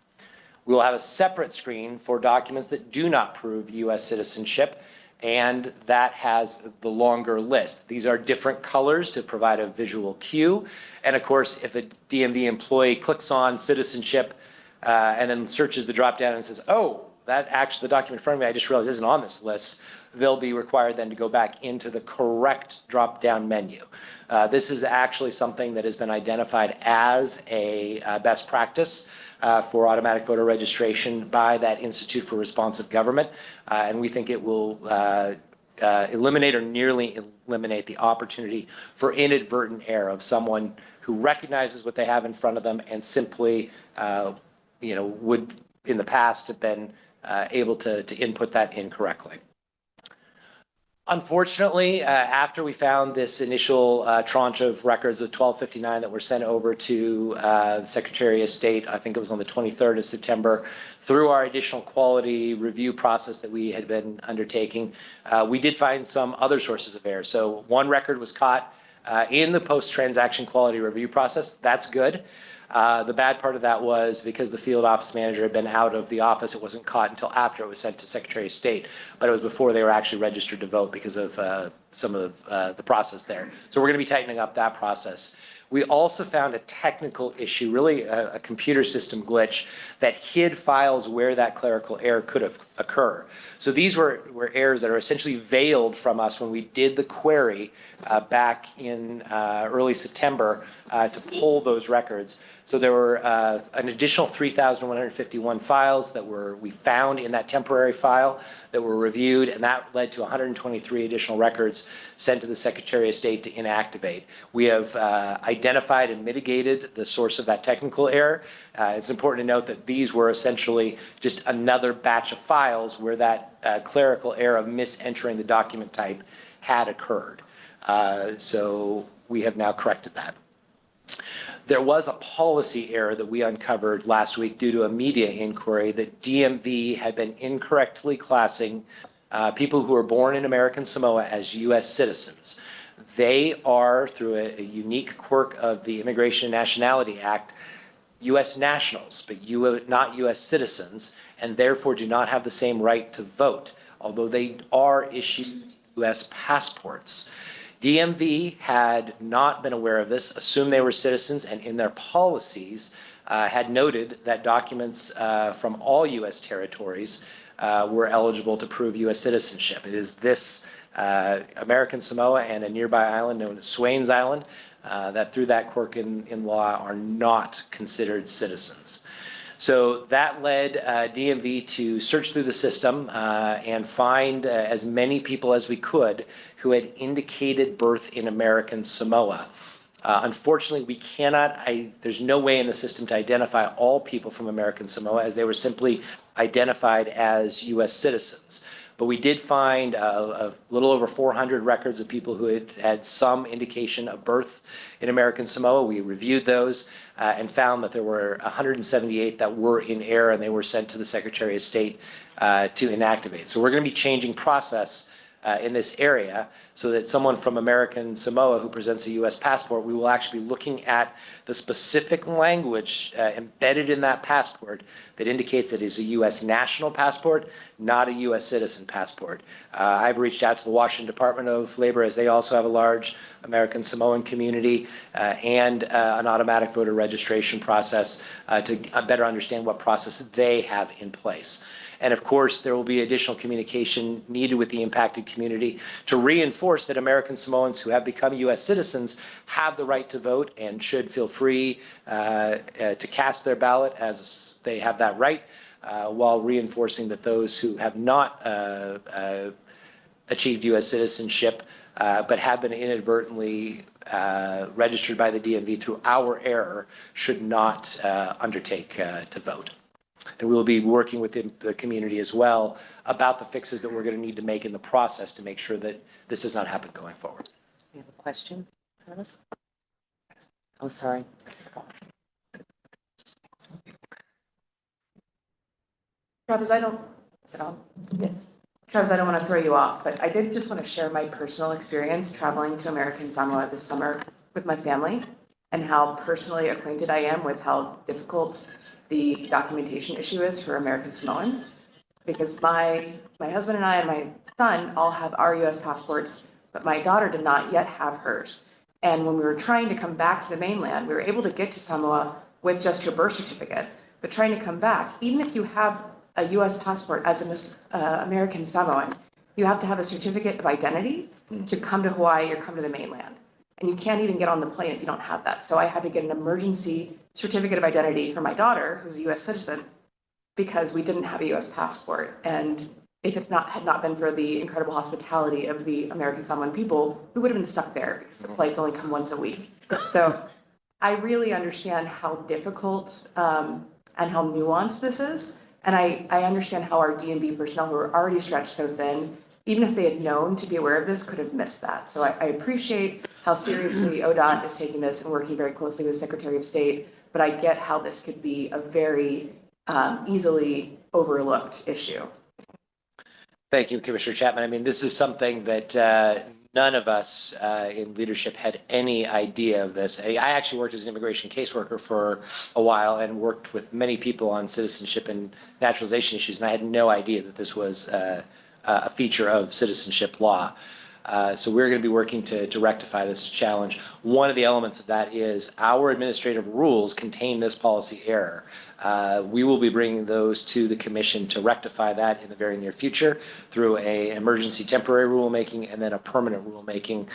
We will have a separate screen for documents that do not prove U.S. citizenship, and that has the longer list. These are different colors to provide a visual cue. And of course, if a DMV employee clicks on citizenship and then searches the drop-down and says, oh, that actually, the document in front of me, I just realized isn't on this list, they'll be required then to go back into the correct drop-down menu. This is actually something that has been identified as a best practice for automatic voter registration by that Institute for Responsive Government, and we think it will eliminate or nearly eliminate the opportunity for inadvertent error of someone who recognizes what they have in front of them and simply would in the past have been able to input that incorrectly. Unfortunately, after we found this initial tranche of records of 1259 that were sent over to the Secretary of State, I think it was on the 23rd of September, through our additional quality review process that we had been undertaking, we did find some other sources of error. So one record was caught in the post-transaction quality review process. That's good. The bad part of that was because the field office manager had been out of the office, it wasn't caught until after it was sent to Secretary of State, but it was before they were actually registered to vote because of some of the process there. So we're going to be tightening up that process. We also found a technical issue, really a computer system glitch that hid files where that clerical error could have occurred. So these were errors that are essentially veiled from us when we did the query back in early September to pull those records. So there were an additional 3,151 files that we found in that temporary file that were reviewed, and that led to 123 additional records sent to the Secretary of State to inactivate. We have identified and mitigated the source of that technical error. It's important to note that these were essentially just another batch of files where that clerical error of misentering the document type had occurred. So we have now corrected that. There was a policy error that we uncovered last week due to a media inquiry that DMV had been incorrectly classing people who are born in American Samoa as U.S. citizens. They are, through a unique quirk of the Immigration and Nationality Act, U.S. nationals, but not U.S. citizens, and therefore do not have the same right to vote, although they are issued U.S. passports. DMV had not been aware of this, assumed they were citizens, and in their policies had noted that documents from all U.S. territories were eligible to prove U.S. citizenship. It is this American Samoa and a nearby island known as Swains Island that through that quirk in law are not considered citizens. So that led DMV to search through the system and find as many people as we could who had indicated birth in American Samoa. Unfortunately, we cannot, there's no way in the system to identify all people from American Samoa as they were simply identified as U.S. citizens. But we did find a little over 400 records of people who had some indication of birth in American Samoa. We reviewed those and found that there were 178 that were in error, and they were sent to the Secretary of State to inactivate. So we're going to be changing process in this area so that someone from American Samoa who presents a U.S. passport, we will actually be looking at the specific language embedded in that passport that indicates it is a U.S. national passport, not a U.S. citizen passport. I've reached out to the Washington Department of Labor, as they also have a large American Samoan community and an automatic voter registration process to better understand what process they have in place. And of course, there will be additional communication needed with the impacted community to reinforce that American Samoans who have become U.S. citizens have the right to vote and should feel free to cast their ballot as they have that right, while reinforcing that those who have not achieved U.S. citizenship but have been inadvertently registered by the DMV through our error should not undertake to vote. And we'll be working with the community as well about the fixes that we're going to need to make in the process to make sure that this does not happen going forward. You have a question, Phyllis? Oh, sorry. Travis, I don't, is it on? Yes. Travis, I don't want to throw you off, but I did just want to share my personal experience traveling to American Samoa this summer with my family and how personally acquainted I am with how difficult the documentation issue is for American Samoans. Because my husband and I and my son all have our U.S. passports, but my daughter did not yet have hers. And when we were trying to come back to the mainland, we were able to get to Samoa with just her birth certificate. But trying to come back, even if you have a U.S. passport as an American Samoan, you have to have a certificate of identity to come to Hawaii or come to the mainland. And you can't even get on the plane if you don't have that. So I had to get an emergency certificate of identity for my daughter, who's a U.S. citizen, because we didn't have a U.S. passport. And if it had not been for the incredible hospitality of the American Samoan people, we would have been stuck there because the flights only come once a week. So I really understand how difficult and how nuanced this is. And I understand how our DMV personnel who are already stretched so thin, even if they had known to be aware of this, could have missed that. So I appreciate how seriously ODOT is taking this and working very closely with Secretary of State, but I get how this could be a very easily overlooked issue. Thank you, Commissioner Chapman. I mean, this is something that none of us in leadership had any idea of this. I actually worked as an immigration caseworker for a while and worked with many people on citizenship and naturalization issues, and I had no idea that this was a feature of citizenship law. So we're going to be working to rectify this challenge. One of the elements of that is our administrative rules contain this policy error. We will be bringing those to the commission to rectify that in the very near future through a emergency temporary rulemaking and then a permanent rulemaking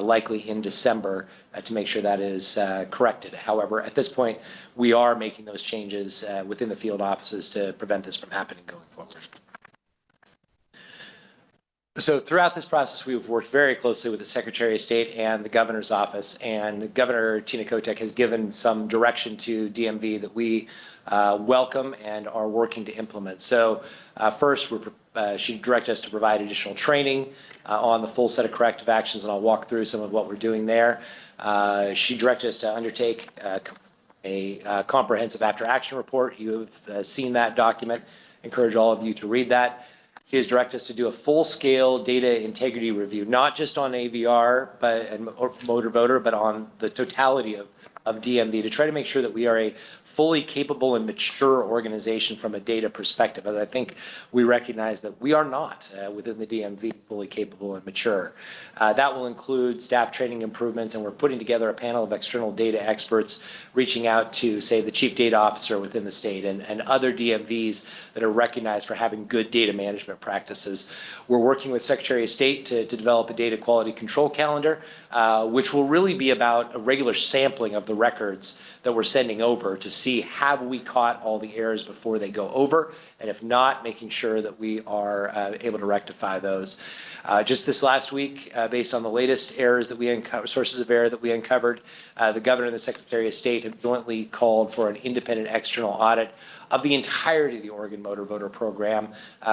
likely in December to make sure that is corrected. However, at this point, we are making those changes within the field offices to prevent this from happening going forward. So throughout this process, we've worked very closely with the Secretary of State and the Governor's office, and Governor Tina Kotek has given some direction to DMV that we welcome and are working to implement. So first, she directed us to provide additional training on the full set of corrective actions, and I'll walk through some of what we're doing there. She directed us to undertake a comprehensive after-action report. You have seen that document. Encourage all of you to read that. He has directed us to do a full-scale data integrity review, not just on AVR and motor voter, but on the totality of DMV to try to make sure that we are a fully capable and mature organization from a data perspective. As I think we recognize that we are not within the DMV fully capable and mature. That will include staff training improvements, and we're putting together a panel of external data experts reaching out to, say, the chief data officer within the state and other DMVs that are recognized for having good data management practices. We're working with Secretary of State to develop a data quality control calendar, which will really be about a regular sampling of the records that we're sending over to see have we caught all the errors before they go over, and if not, making sure that we are able to rectify those. Just this last week, based on the latest errors that we uncovered, sources of error that we uncovered, the Governor and the Secretary of State have jointly called for an independent external audit of the entirety of the Oregon Motor Voter Program,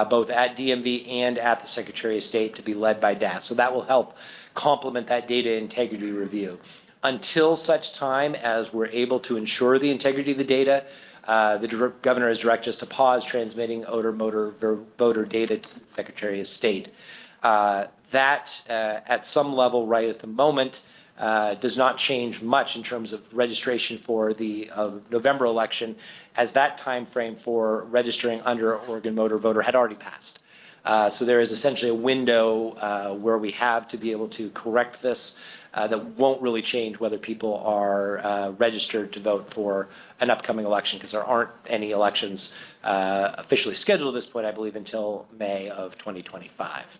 both at DMV and at the Secretary of State, to be led by DAS. So that will help complement that data integrity review. Until such time as we're able to ensure the integrity of the data, the Governor has directed us to pause transmitting motor voter data to the Secretary of State. That, at some level right at the moment, does not change much in terms of registration for the November election, as that time frame for registering under Oregon Motor Voter had already passed. So there is essentially a window where we have to be able to correct this that won't really change whether people are registered to vote for an upcoming election, because there aren't any elections officially scheduled at this point, I believe, until May of 2025.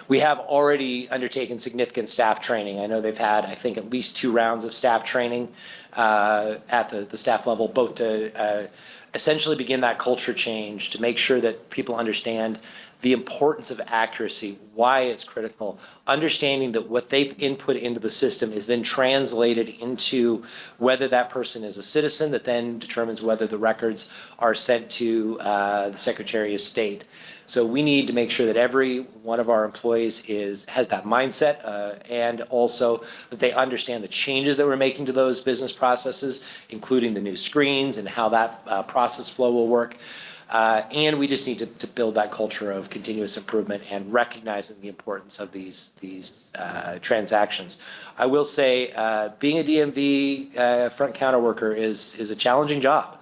We have already undertaken significant staff training. I know they've had, I think, at least 2 rounds of staff training at the staff level, both to essentially begin that culture change, to make sure that people understand the importance of accuracy, why it's critical, understanding that what they've input into the system is then translated into whether that person is a citizen, that then determines whether the records are sent to the Secretary of State. So we need to make sure that every one of our employees has that mindset, and also that they understand the changes that we're making to those business processes, including the new screens and how that process flow will work. And we just need to build that culture of continuous improvement and recognizing the importance of these transactions. I will say, being a DMV front counter worker is a challenging job.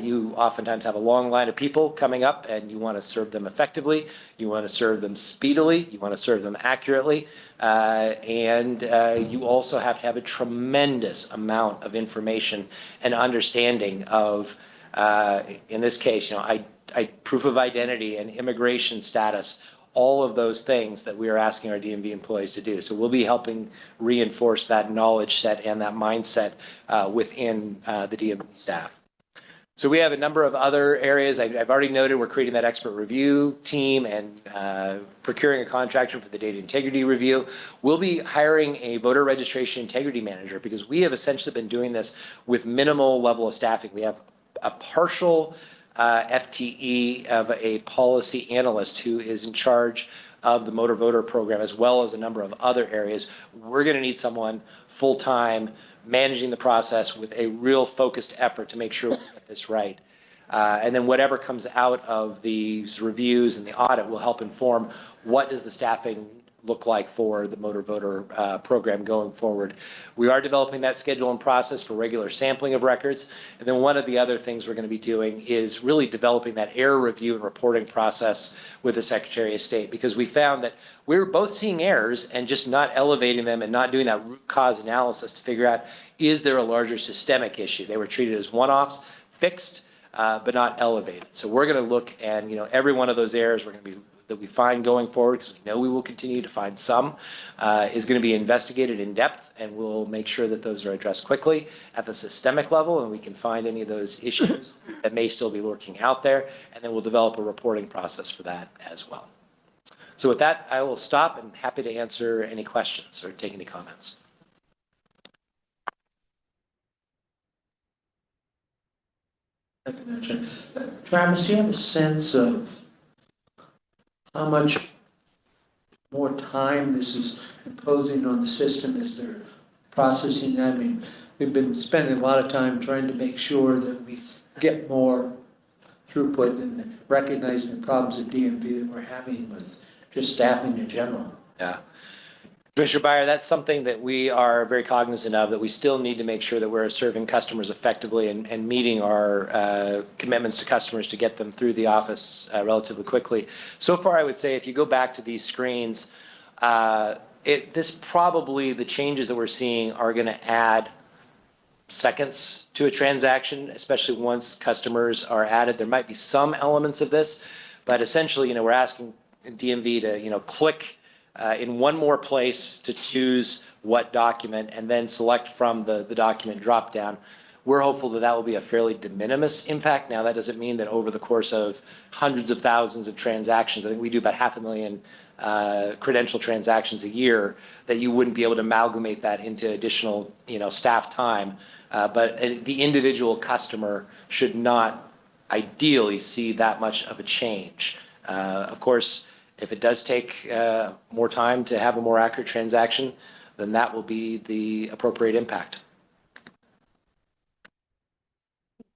You oftentimes have a long line of people coming up, and you want to serve them effectively. You want to serve them speedily. You want to serve them accurately. And you also have to have a tremendous amount of information and understanding of, in this case, proof of identity and immigration status, all of those things that we are asking our DMV employees to do. So we'll be helping reinforce that knowledge set and that mindset within the DMV staff. So we have a number of other areas. I've already noted we're creating that expert review team and procuring a contractor for the data integrity review. We'll be hiring a voter registration integrity manager, because we have essentially been doing this with minimal level of staffing. We have a partial FTE of a policy analyst who is in charge of the motor voter program, as well as a number of other areas. We're going to need someone full-time managing the process with a real focused effort to make sure we get this right. And then whatever comes out of these reviews and the audit will help inform what does the staffing look like for the motor voter program going forward. We are developing that schedule and process for regular sampling of records. And then one of the other things we're going to be doing is really developing that error review and reporting process with the Secretary of State, because we found that we were both seeing errors and just not elevating them and not doing that root cause analysis to figure out, is there a larger systemic issue? They were treated as one-offs, fixed, but not elevated. So we're going to look, and every one of those errors we're going to be that we find going forward, because we know we will continue to find some, is going to be investigated in depth, and we'll make sure that those are addressed quickly at the systemic level, and we can find any of those issues that may still be lurking out there, and then we'll develop a reporting process for that as well. So with that, I will stop and happy to answer any questions or take any comments. Travis, do you have a sense of how much more time this is imposing on the system as they're processing? I mean, we've been spending a lot of time trying to make sure that we get more throughput and recognizing the problems at DMV that we're having with just staffing in general. Yeah. Commissioner Byer, that's something that we are very cognizant of, that we still need to make sure that we're serving customers effectively and meeting our commitments to customers to get them through the office relatively quickly. So far, I would say if you go back to these screens, the changes that we're seeing are going to add seconds to a transaction, especially once customers are added. There might be some elements of this, but essentially, we're asking DMV to, click in one more place to choose what document and then select from the document drop down. We're hopeful that that will be a fairly de minimis impact. Now, that doesn't mean that over the course of hundreds of thousands of transactions, I think we do about 500,000 credential transactions a year, that you wouldn't be able to amalgamate that into additional, staff time. But the individual customer should not ideally see that much of a change. Of course, if it does take more time to have a more accurate transaction, then that will be the appropriate impact.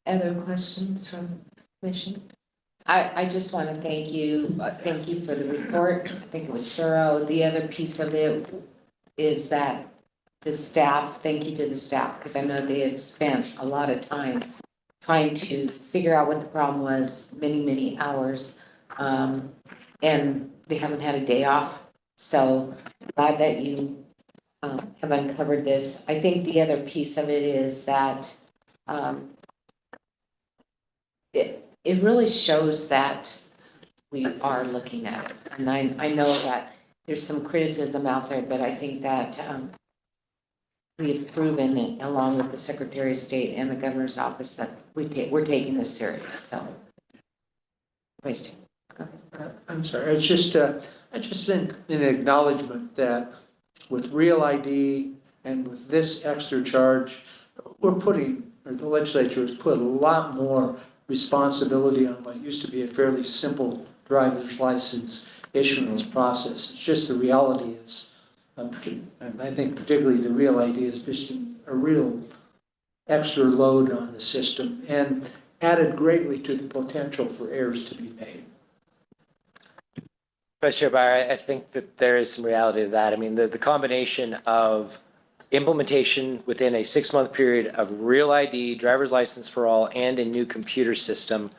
Other questions from the commission? I just want to thank you for the report. I think it was thorough. The other piece of it is that the staff, thank you to the staff, because I know they have spent a lot of time trying to figure out what the problem was, many hours. And they haven't had a day off. So glad that you have uncovered this. I think the other piece of it is that it really shows that we are looking at it. And I know that there's some criticism out there, but I think that we've proven it, along with the Secretary of State and the Governor's Office, that we're taking this serious. So, question. I'm sorry, I just think an acknowledgement that with Real ID and with this extra charge, the legislature has put a lot more responsibility on what used to be a fairly simple driver's license issuance process. It's just the reality is, I think particularly the Real ID is just a real extra load on the system and added greatly to the potential for errors to be made. Commissioner Byer, I think that there is some reality to that. I mean, the combination of implementation within a 6-month period of Real ID, driver's license for all, and a new computer system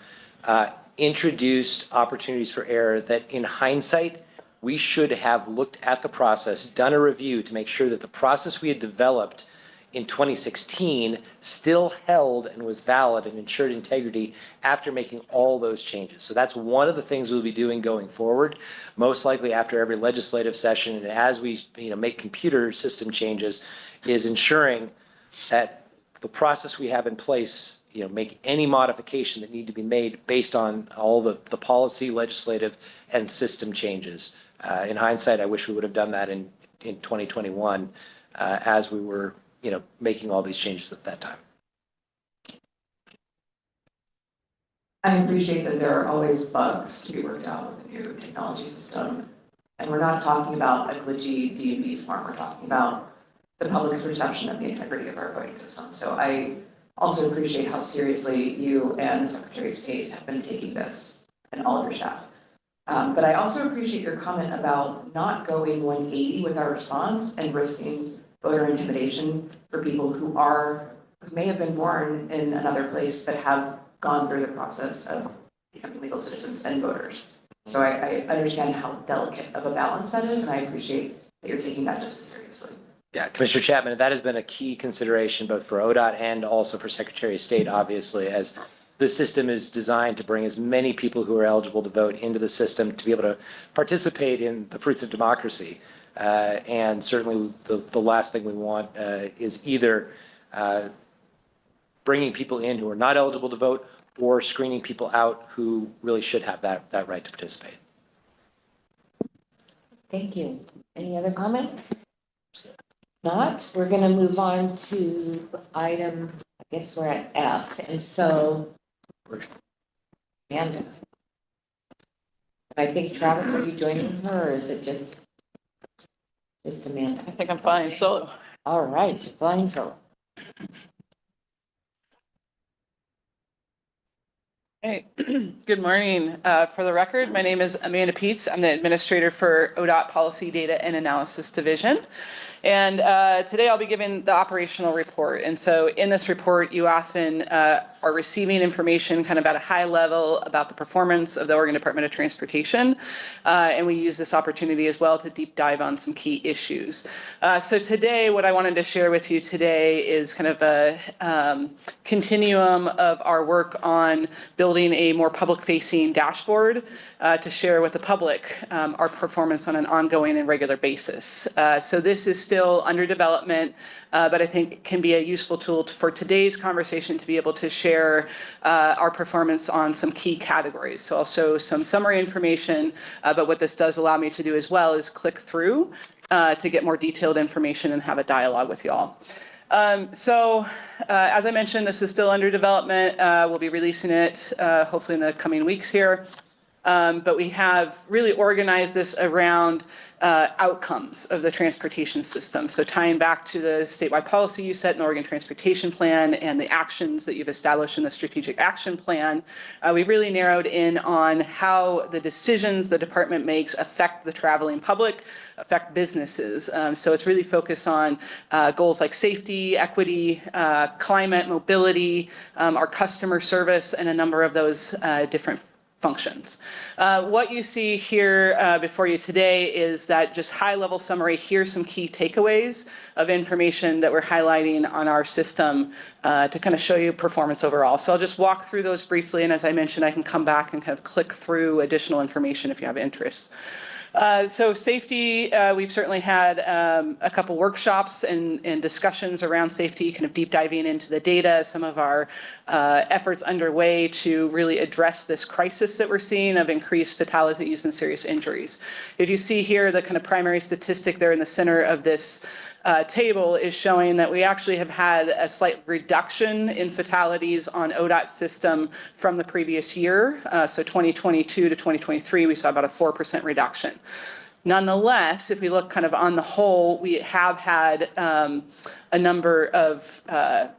introduced opportunities for error that, in hindsight, we should have looked at the process, done a review to make sure that the process we had developed in 2016 still held and was valid and ensured integrity after making all those changes. So that's one of the things we'll be doing going forward, most likely after every legislative session, and as we make computer system changes, is ensuring that the process we have in place, make any modification that need to be made based on all the policy, legislative, and system changes. In hindsight, I wish we would have done that in 2021 as we were making all these changes at that time. I appreciate that there are always bugs to be worked out with a new technology system. And we're not talking about a glitchy D&B form. We're talking about the public's perception of the integrity of our voting system. So I also appreciate how seriously you and the Secretary of State have been taking this and all of your staff. But I also appreciate your comment about not going 180 with our response and risking voter intimidation for people who may have been born in another place but have gone through the process of becoming legal citizens and voters. So I understand how delicate of a balance that is, and I appreciate that you're taking that just as seriously. Yeah, Commissioner Chapman, that has been a key consideration both for ODOT and also for Secretary of State, obviously, as the system is designed to bring as many people who are eligible to vote into the system to be able to participate in the fruits of democracy. And certainly the last thing we want is either bringing people in who are not eligible to vote or screening people out who really should have that right to participate. Thank you. Any other comment? Not, we're going to move on to item, I guess we're at F. And so, Amanda. I think Travis, are you joining her or is it just Amanda? I think I'm flying solo. All right, flying solo. Hey, good morning. For the record, my name is Amanda Peets. I'm the administrator for ODOT Policy Data and Analysis Division. And today I'll be giving the operational report. And so in this report, you often are receiving information kind of at a high level about the performance of the Oregon Department of Transportation. And we use this opportunity as well to deep dive on some key issues. So today, what I wanted to share with you today is kind of a continuum of our work on building a more public-facing dashboard to share with the public our performance on an ongoing and regular basis. So this is still under development, but I think it can be a useful tool for today's conversation to be able to share our performance on some key categories. So I'll show some summary information, but what this does allow me to do as well is click through to get more detailed information and have a dialogue with you all. As I mentioned, this is still under development. We'll be releasing it hopefully in the coming weeks here. But we have really organized this around outcomes of the transportation system. So tying back to the statewide policy you set in the Oregon Transportation Plan and the actions that you've established in the Strategic Action Plan, we really narrowed in on how the decisions the department makes affect the traveling public, affect businesses. So it's really focused on goals like safety, equity, climate, mobility, our customer service, and a number of those different functions. What you see here before you today is that just high-level summary. Here's some key takeaways of information that we're highlighting on our system to kind of show you performance overall. So I'll just walk through those briefly, and as I mentioned, I can come back and kind of click through additional information if you have interest. So safety, we've certainly had a couple workshops and discussions around safety, kind of deep diving into the data, some of our efforts underway to really address this crisis that we're seeing of increased fatalities and serious injuries. If you see here, the kind of primary statistic there in the center of this table is showing that we actually have had a slight reduction in fatalities on ODOT system from the previous year. So 2022 to 2023, we saw about a 4% reduction. Nonetheless, if we look kind of on the whole, we have had a number of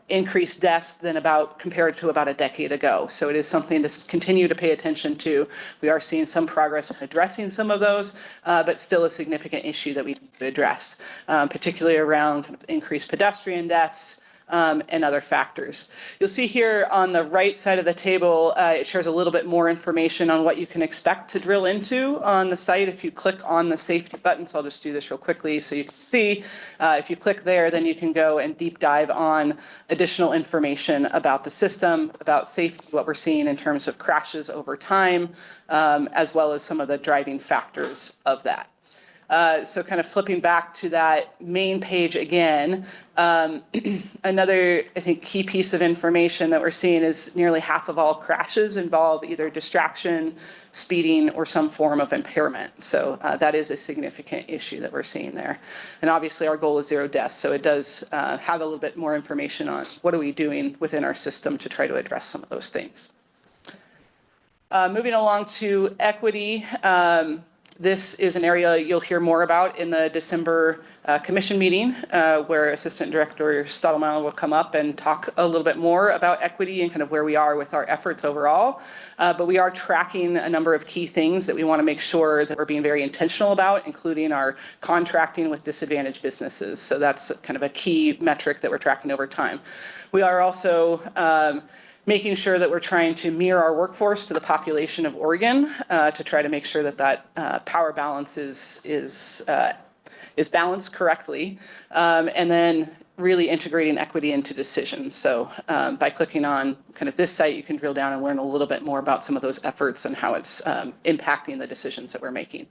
increased deaths than compared to about a decade ago. So it is something to continue to pay attention to. We are seeing some progress in addressing some of those, but still a significant issue that we need to address, particularly around kind of increased pedestrian deaths, and other factors. You'll see here on the right side of the table, it shares a little bit more information on what you can expect to drill into on the site if you click on the safety button. So I'll just do this real quickly so you can see. If you click there, then you can go and deep dive on additional information about the system, about safety, what we're seeing in terms of crashes over time, as well as some of the driving factors of that. So kind of flipping back to that main page again, another, I think, key piece of information that we're seeing is nearly half of all crashes involve either distraction, speeding, or some form of impairment. So that is a significant issue that we're seeing there. And obviously our goal is 0 deaths, so it does have a little bit more information on what are we doing within our system to try to address some of those things. Moving along to equity, this is an area you'll hear more about in the December commission meeting, where Assistant Director Stottlemyre will come up and talk a little bit more about equity and kind of where we are with our efforts overall. But we are tracking a number of key things that we want to make sure that we're being very intentional about, including our contracting with disadvantaged businesses. So that's kind of a key metric that we're tracking over time. We are also making sure that we're trying to mirror our workforce to the population of Oregon to try to make sure that that power balance is balanced correctly, and then really integrating equity into decisions. So by clicking on kind of this site, you can drill down and learn a little bit more about some of those efforts and how it's impacting the decisions that we're making.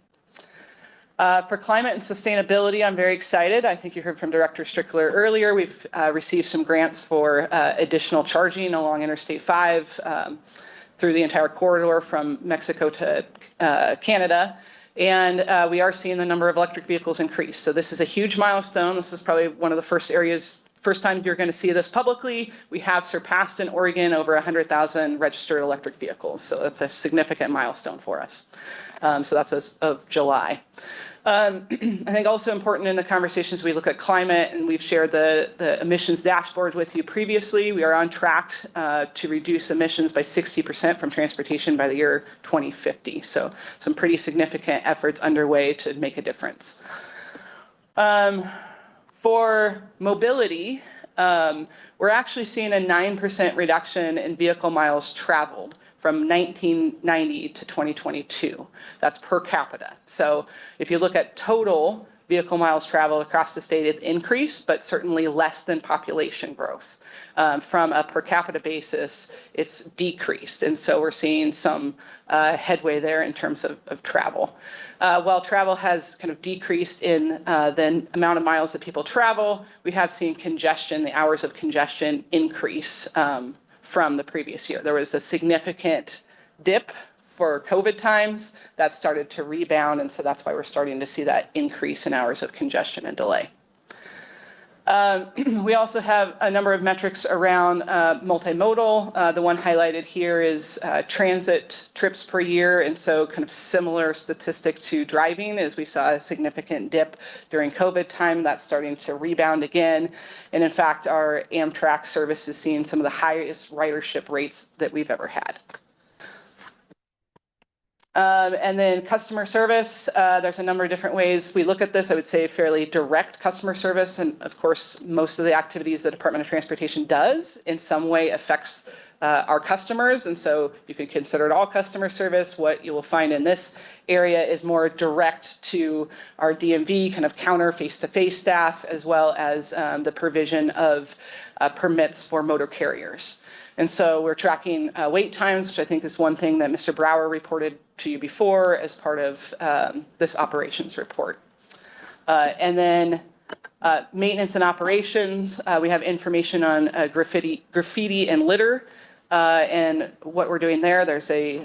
For climate and sustainability, I'm very excited. I think you heard from Director Strickler earlier. We've received some grants for additional charging along Interstate 5 through the entire corridor from Mexico to Canada. And we are seeing the number of electric vehicles increase. So this is a huge milestone. This is probably one of the first times you're going to see this publicly. We have surpassed in Oregon over 100,000 registered electric vehicles. So that's a significant milestone for us. So that's as of July. I think also important in the conversations, we look at climate, and we've shared the emissions dashboard with you previously. We are on track to reduce emissions by 60% from transportation by the year 2050. So some pretty significant efforts underway to make a difference. For mobility, we're actually seeing a 9% reduction in vehicle miles traveled from 1990 to 2022. That's per capita. So if you look at total vehicle miles traveled across the state, it's increased, but certainly less than population growth. From a per capita basis, it's decreased. And so we're seeing some headway there in terms of travel. While travel has kind of decreased in the amount of miles that people travel, we have seen congestion, the hours of congestion increase from the previous year. There was a significant dip for COVID times that started to rebound, and so that's why we're starting to see that increase in hours of congestion and delay. We also have a number of metrics around multimodal. The one highlighted here is transit trips per year, and so kind of similar statistic to driving, as we saw a significant dip during COVID time. That's starting to rebound again, and in fact, our Amtrak service is seeing some of the highest ridership rates that we've ever had. And then customer service, there's a number of different ways we look at this. I would say fairly direct customer service. And of course, most of the activities the Department of Transportation does in some way affects our customers. And so you can consider it all customer service. What you will find in this area is more direct to our DMV kind of counter face-to-face staff, as well as the provision of permits for motor carriers. And so we're tracking wait times, which I think is one thing that Mr. Brower reported to you before as part of this operations report. And then maintenance and operations, we have information on graffiti and litter. And what we're doing there, there's a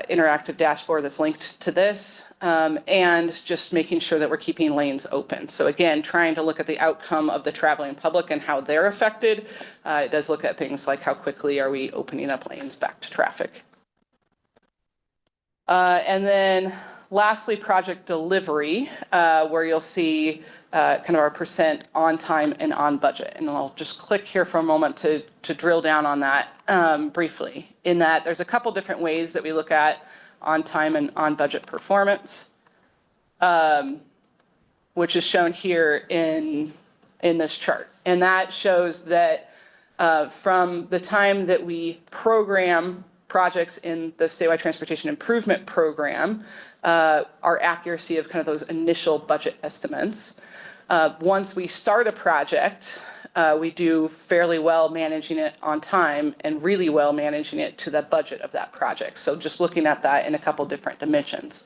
interactive dashboard that's linked to this, and just making sure that we're keeping lanes open. So again, trying to look at the outcome of the traveling public and how they're affected. It does look at things like how quickly are we opening up lanes back to traffic. And then lastly, project delivery, where you'll see kind of our percent on time and on budget. And I'll just click here for a moment to drill down on that briefly, in that there's a couple different ways that we look at on time and on budget performance, which is shown here in this chart. And that shows that from the time that we program projects in the statewide transportation improvement program, our accuracy of kind of those initial budget estimates. Once we start a project, we do fairly well managing it on time and really well managing it to the budget of that project. So just looking at that in a couple different dimensions.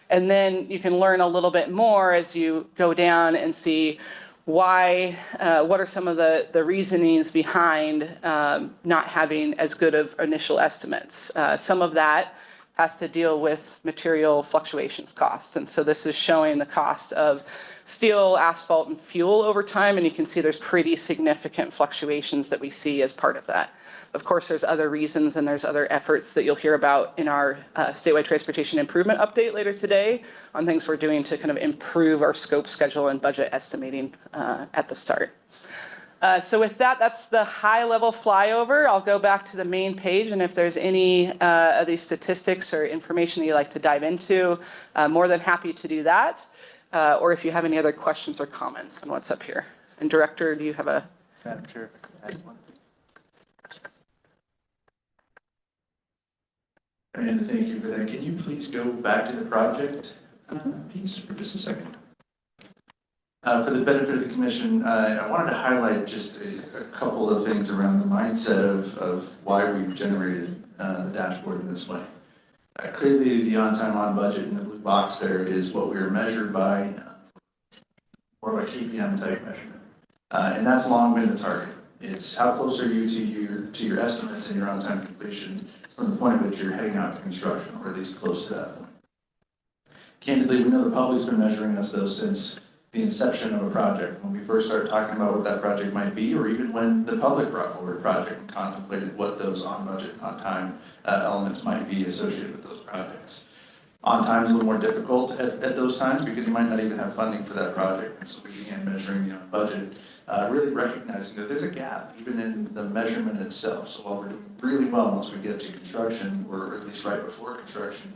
And then you can learn a little bit more as you go down and see why, what are some of the reasonings behind not having as good of initial estimates. Some of that has to deal with material fluctuations costs. And so this is showing the cost of steel, asphalt, and fuel over time. And you can see there's pretty significant fluctuations that we see as part of that. Of course, there's other reasons and there's other efforts that you'll hear about in our statewide transportation improvement update later today on things we're doing to kind of improve our scope, schedule, and budget estimating at the start. So with that, that's the high level flyover. I'll go back to the main page, and if there's any of these statistics or information that you'd like to dive into, more than happy to do that. Or if you have any other questions or comments on what's up here. And Director, do you have a? Madam Chair, I have one. And thank you for that. Can you please go back to the project piece for just a second? For the benefit of the commission, I wanted to highlight just a couple of things around the mindset of why we've generated the dashboard in this way. Clearly, the on-time, on-budget in the blue box there is what we are measured by, more of a KPM type measurement. And that's long been the target. It's how close are you to your estimates and your on-time completion from the point at which you're heading out to construction, or at least close to that point. Candidly, we know the public's been measuring us though since the inception of a project, when we first started talking about what that project might be, or even when the public brought forward a project and contemplated what those on budget and on time elements might be associated with those projects. On time is a little more difficult at those times because you might not even have funding for that project. And so we began measuring the on budget, really recognizing that there's a gap even in the measurement itself. So while we're doing really well once we get to construction, or at least right before construction,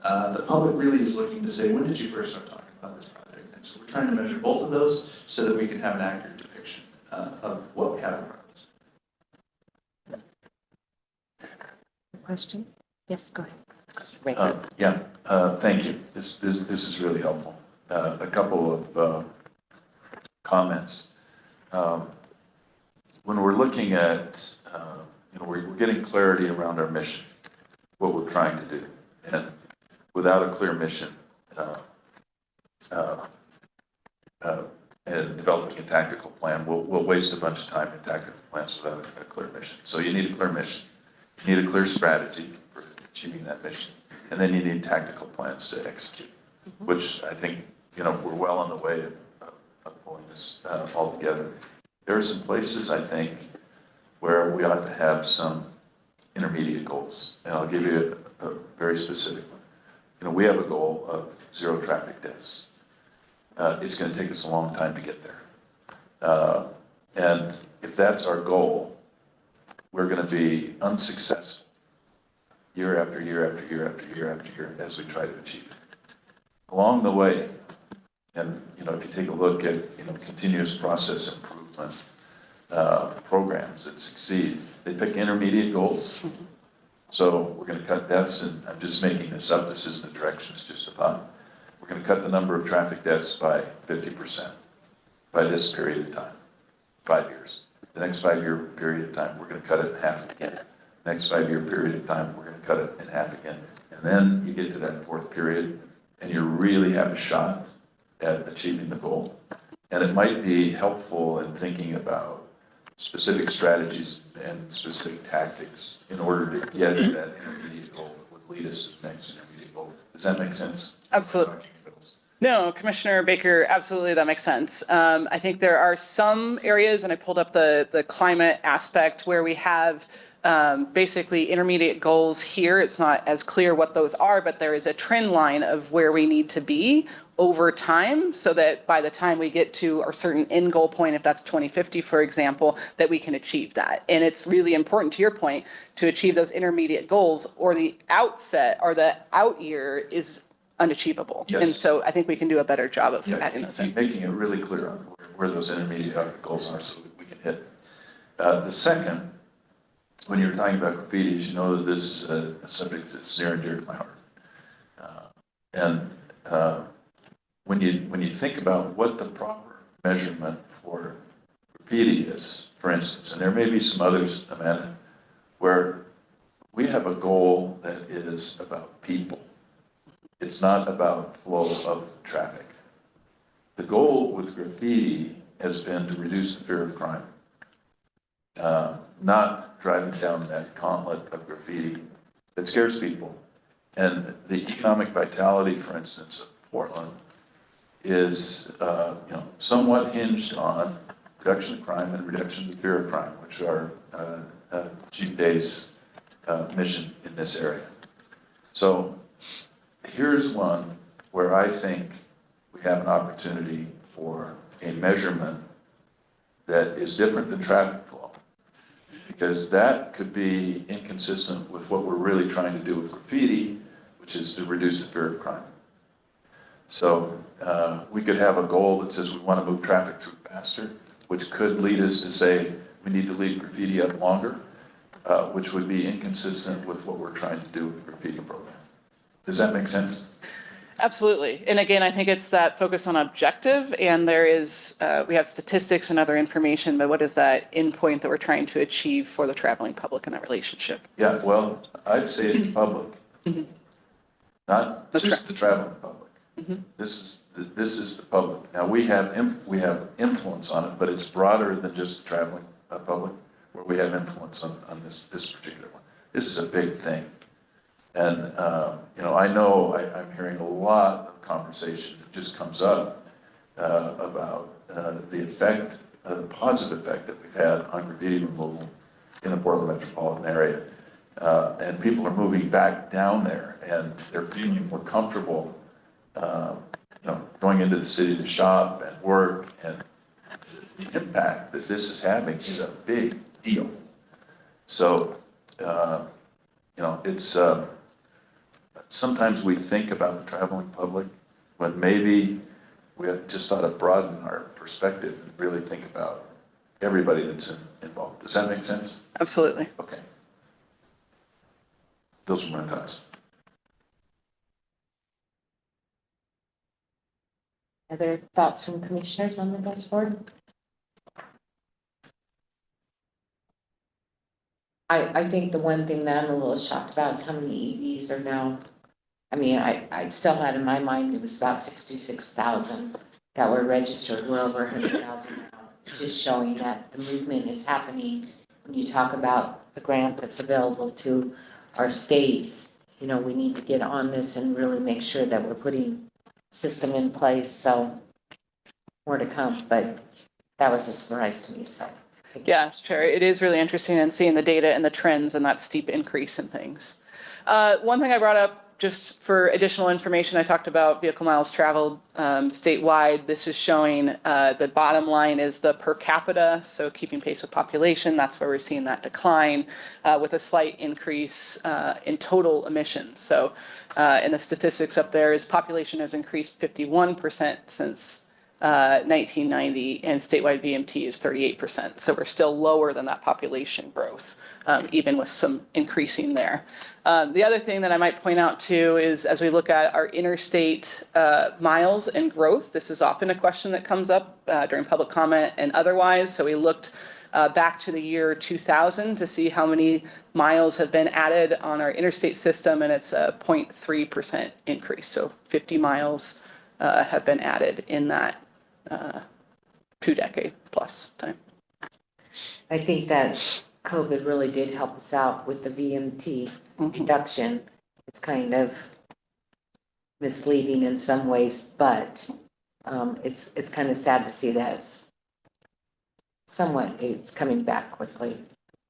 the public really is looking to say, when did you first start talking about this project? And so we're trying to measure both of those so that we can have an accurate depiction of what we have in front of us. Question? Yes, go ahead. Thank you. This is really helpful. A couple of comments. When we're looking at, we're getting clarity around our mission, what we're trying to do. And without a clear mission, and developing a tactical plan, we'll waste a bunch of time in tactical plans without a clear mission. So you need a clear mission. You need a clear strategy for achieving that mission. And then you need tactical plans to execute, which I think, we're well on the way of pulling this all together. There are some places, I think, where we ought to have some intermediate goals. And I'll give you a very specific one. We have a goal of 0 traffic deaths. It's going to take us a long time to get there. And if that's our goal, we're going to be unsuccessful year after year after year after year after year as we try to achieve it. Along the way, and if you take a look at continuous process improvement programs that succeed, they pick intermediate goals. So we're going to cut deaths, and I'm just making this up. This isn't a direction, it's just a thought. We're going to cut the number of traffic deaths by 50% by this period of time, 5 years. The next 5-year period of time, we're going to cut it in half again. Next 5-year period of time, we're going to cut it in half again. And then you get to that 4th period, and you really have a shot at achieving the goal. And it might be helpful in thinking about specific strategies and specific tactics in order to get to that intermediate goal that would lead us to the next intermediate goal. Does that make sense? Absolutely. No, Commissioner Baker, absolutely, that makes sense. I think there are some areas, and I pulled up the climate aspect, where we have basically intermediate goals here. It's not as clear what those are, but there is a trend line of where we need to be over time so that by the time we get to our certain end goal point, if that's 2050, for example, that we can achieve that. And it's really important, to your point, to achieve those intermediate goals, or the outset or the out year is unachievable. Yes. And so I think we can do a better job of adding those in. Making it really clear on where those intermediate goals are so that we can hit. The second, when you're talking about graffiti, you know that this is a subject that's near and dear to my heart. When you think about what the proper measurement for graffiti is, for instance, and there may be some others, Amanda, where we have a goal that is about people. It's not about flow of traffic. The goal with graffiti has been to reduce the fear of crime, not driving down that gauntlet of graffiti that scares people And the economic vitality, for instance, of Portland is, somewhat hinged on reduction of crime and reduction of the fear of crime, which are Chief Day's mission in this area. So here's one where I think we have an opportunity for a measurement that is different than traffic flow, because that could be inconsistent with what we're really trying to do with graffiti, which is to reduce the fear of crime. So we could have a goal that says we want to move traffic through faster, which could lead us to say we need to leave graffiti up longer, which would be inconsistent with what we're trying to do with the graffiti program. Does that make sense? Absolutely. And again, I think it's that focus on objective, and there is, we have statistics and other information, but what is that endpoint that we're trying to achieve for the traveling public in that relationship? Yeah, well, I'd say it's public, not just the traveling public. This is the public. Now, we have influence on it, but it's broader than just the traveling public, where we have influence on this particular one. This is a big thing. And, I know I'm hearing a lot of conversation that just comes up about the effect, the positive effect that we've had on graffiti removal in the Portland metropolitan area. And people are moving back down there, and they're feeling more comfortable, going into the city to shop and work. And the impact that this is having is a big deal. So, it's, sometimes we think about the traveling public, but maybe we just ought to broaden our perspective and really think about everybody that's involved. Does that make sense? Absolutely. Okay. Those are my thoughts. Other thoughts from commissioners on the dashboard? I think the one thing that I'm a little shocked about is how many EVs are now. I mean, I still had in my mind it was about 66,000 that were registered. We're over 100,000 now. It's just showing that the movement is happening. When you talk about the grant that's available to our states, we need to get on this and really make sure that we're putting system in place. So more to come, but that was a surprise to me. So. Yeah, sure. It is really interesting and seeing the data and the trends and that steep increase in things. One thing I brought up just for additional information, I talked about vehicle miles traveled statewide. This is showing the bottom line is the per capita, so keeping pace with population. That's where we're seeing that decline with a slight increase in total emissions. So in the statistics up there is population has increased 51% since 1990, and statewide VMT is 38%. So we're still lower than that population growth, even with some increasing there. The other thing that I might point out too is as we look at our interstate miles and growth, this is often a question that comes up during public comment and otherwise. So we looked back to the year 2000 to see how many miles have been added on our interstate system, and it's a 0.3% increase. So 50 miles have been added in that 2-decade plus time. I think that COVID really did help us out with the VMT reduction. It's kind of misleading in some ways, but it's kind of sad to see that it's coming back quickly.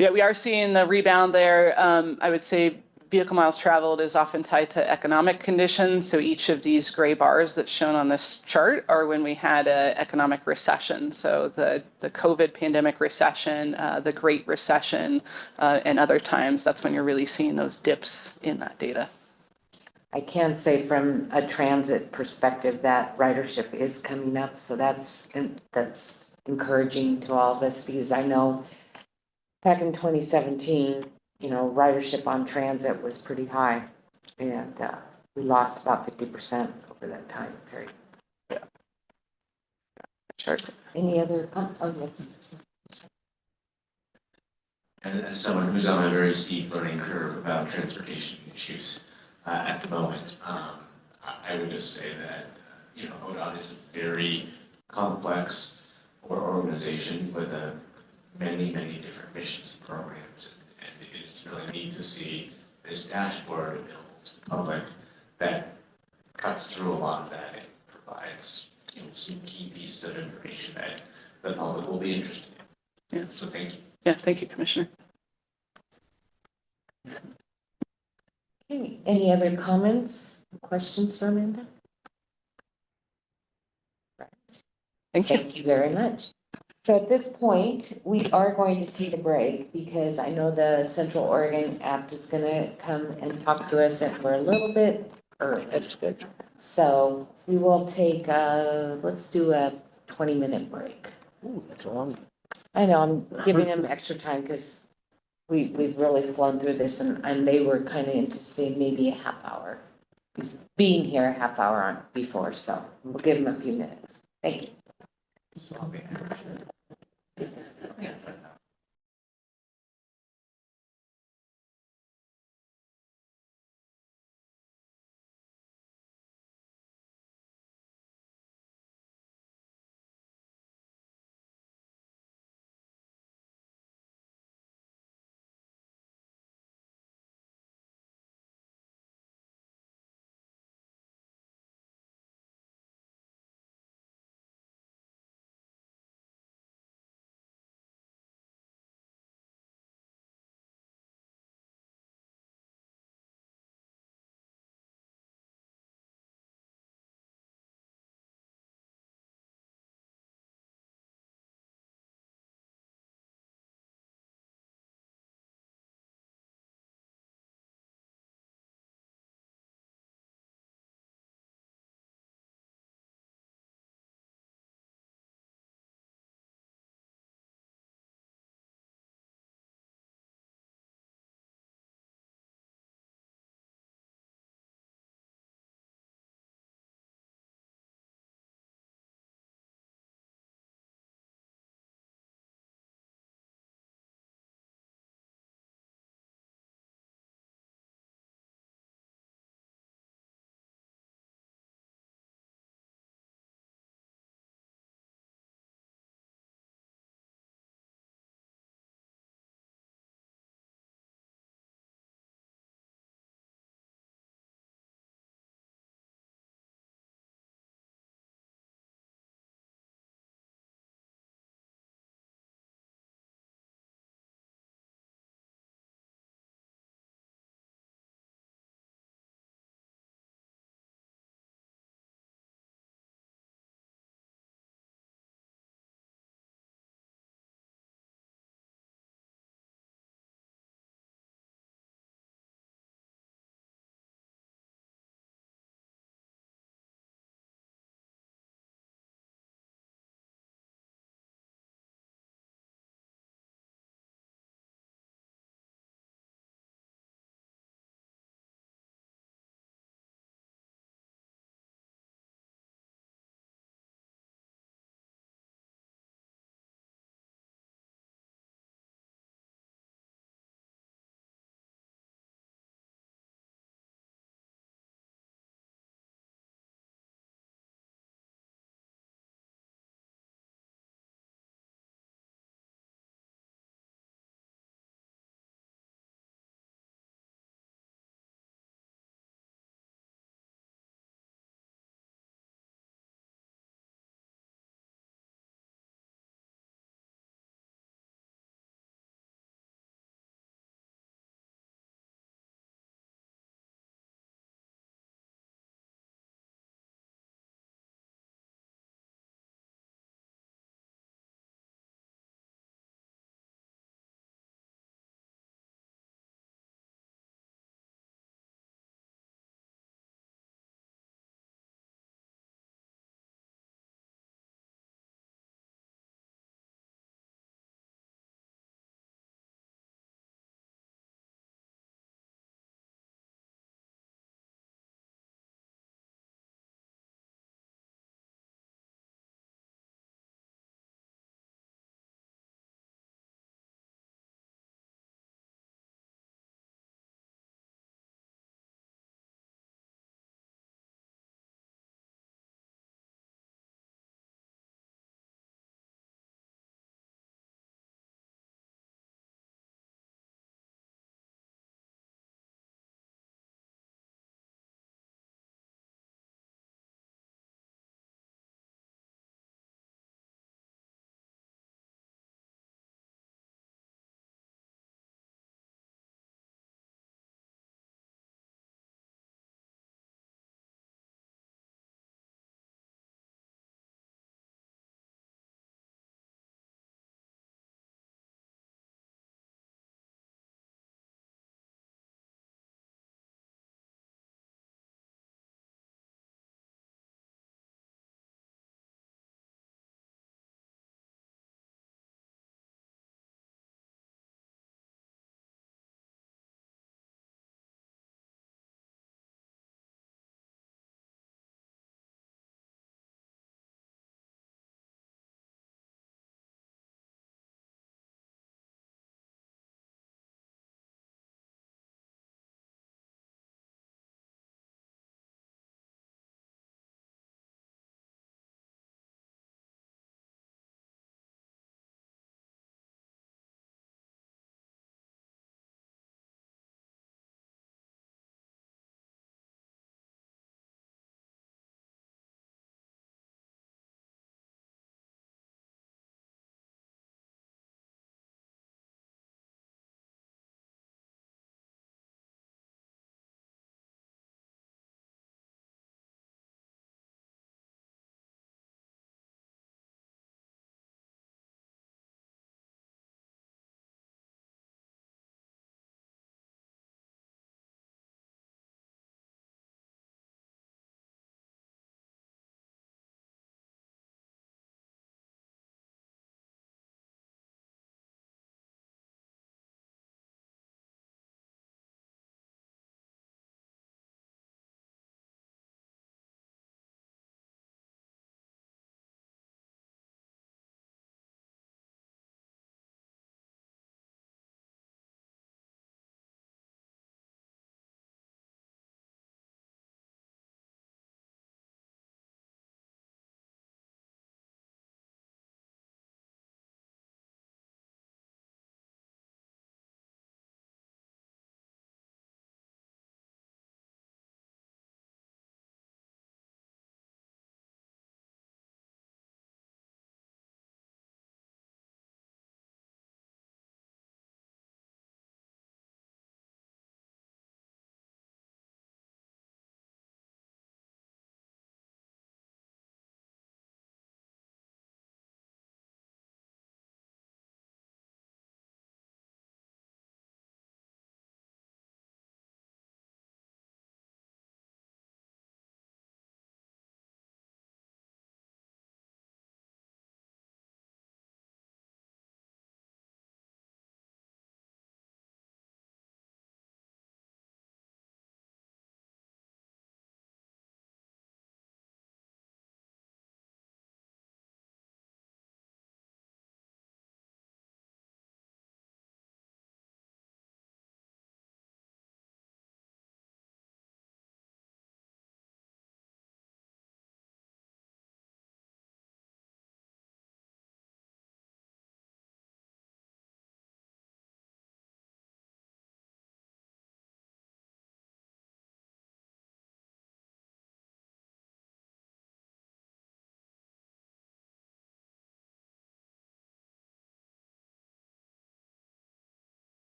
Yeah, we are seeing the rebound there. I would say vehicle miles traveled is often tied to economic conditions. So each of these gray bars that's shown on this chart are when we had an economic recession. So the COVID pandemic recession, the Great Recession, and other times, that's when you're really seeing those dips in that data. I can say from a transit perspective that ridership is coming up. So that's encouraging to all of us, because I know back in 2017, ridership on transit was pretty high, and we lost about 50% over that time period. Yeah. Sure. Any other comments? And as someone who's on a very steep learning curve about transportation issues at the moment, I would just say that, ODOT is a very complex organization with many, many different missions and programs. And it is really neat to see this dashboard available to the public that cuts through a lot of that and provides, some key pieces of information that the public will be interested in. Yeah. So thank you. Yeah, thank you, Commissioner. Okay, any other comments, questions for Amanda? Thank you. Thank you very much. So at this point, we are going to take a break because I know the Central Oregon Act is gonna come and talk to us and we're a little bit early. That's good. So we will take, let's do a 20-minute break. Ooh, that's a long. I know, I'm giving them extra time because we've really flown through this and they were kind of anticipating maybe a half hour. Being here a half hour on before, so we'll give them a few minutes. Thank you. So, yeah.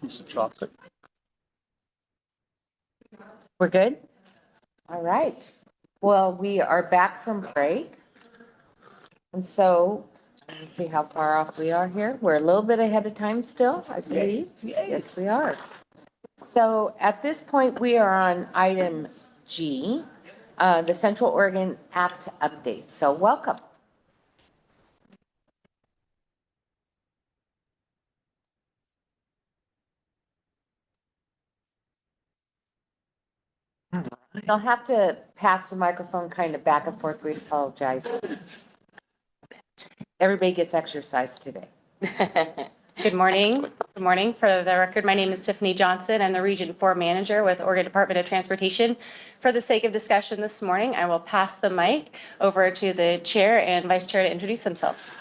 Piece of chocolate. We're good? All right. Well, we are back from break. And so, let's see how far off we are here. We're a little bit ahead of time still, I believe. Yes, we are. So at this point, we are on item G, the Central Oregon Act update. So welcome. You'll have to pass the microphone kind of back and forth. We apologize. Everybody gets exercise today. Good morning. Good morning. For the record, my name is Tiffany Johnson. I'm the Region 4 Manager with Oregon Department of Transportation. For the sake of discussion this morning, I will pass the mic over to the Chair and Vice Chair to introduce themselves.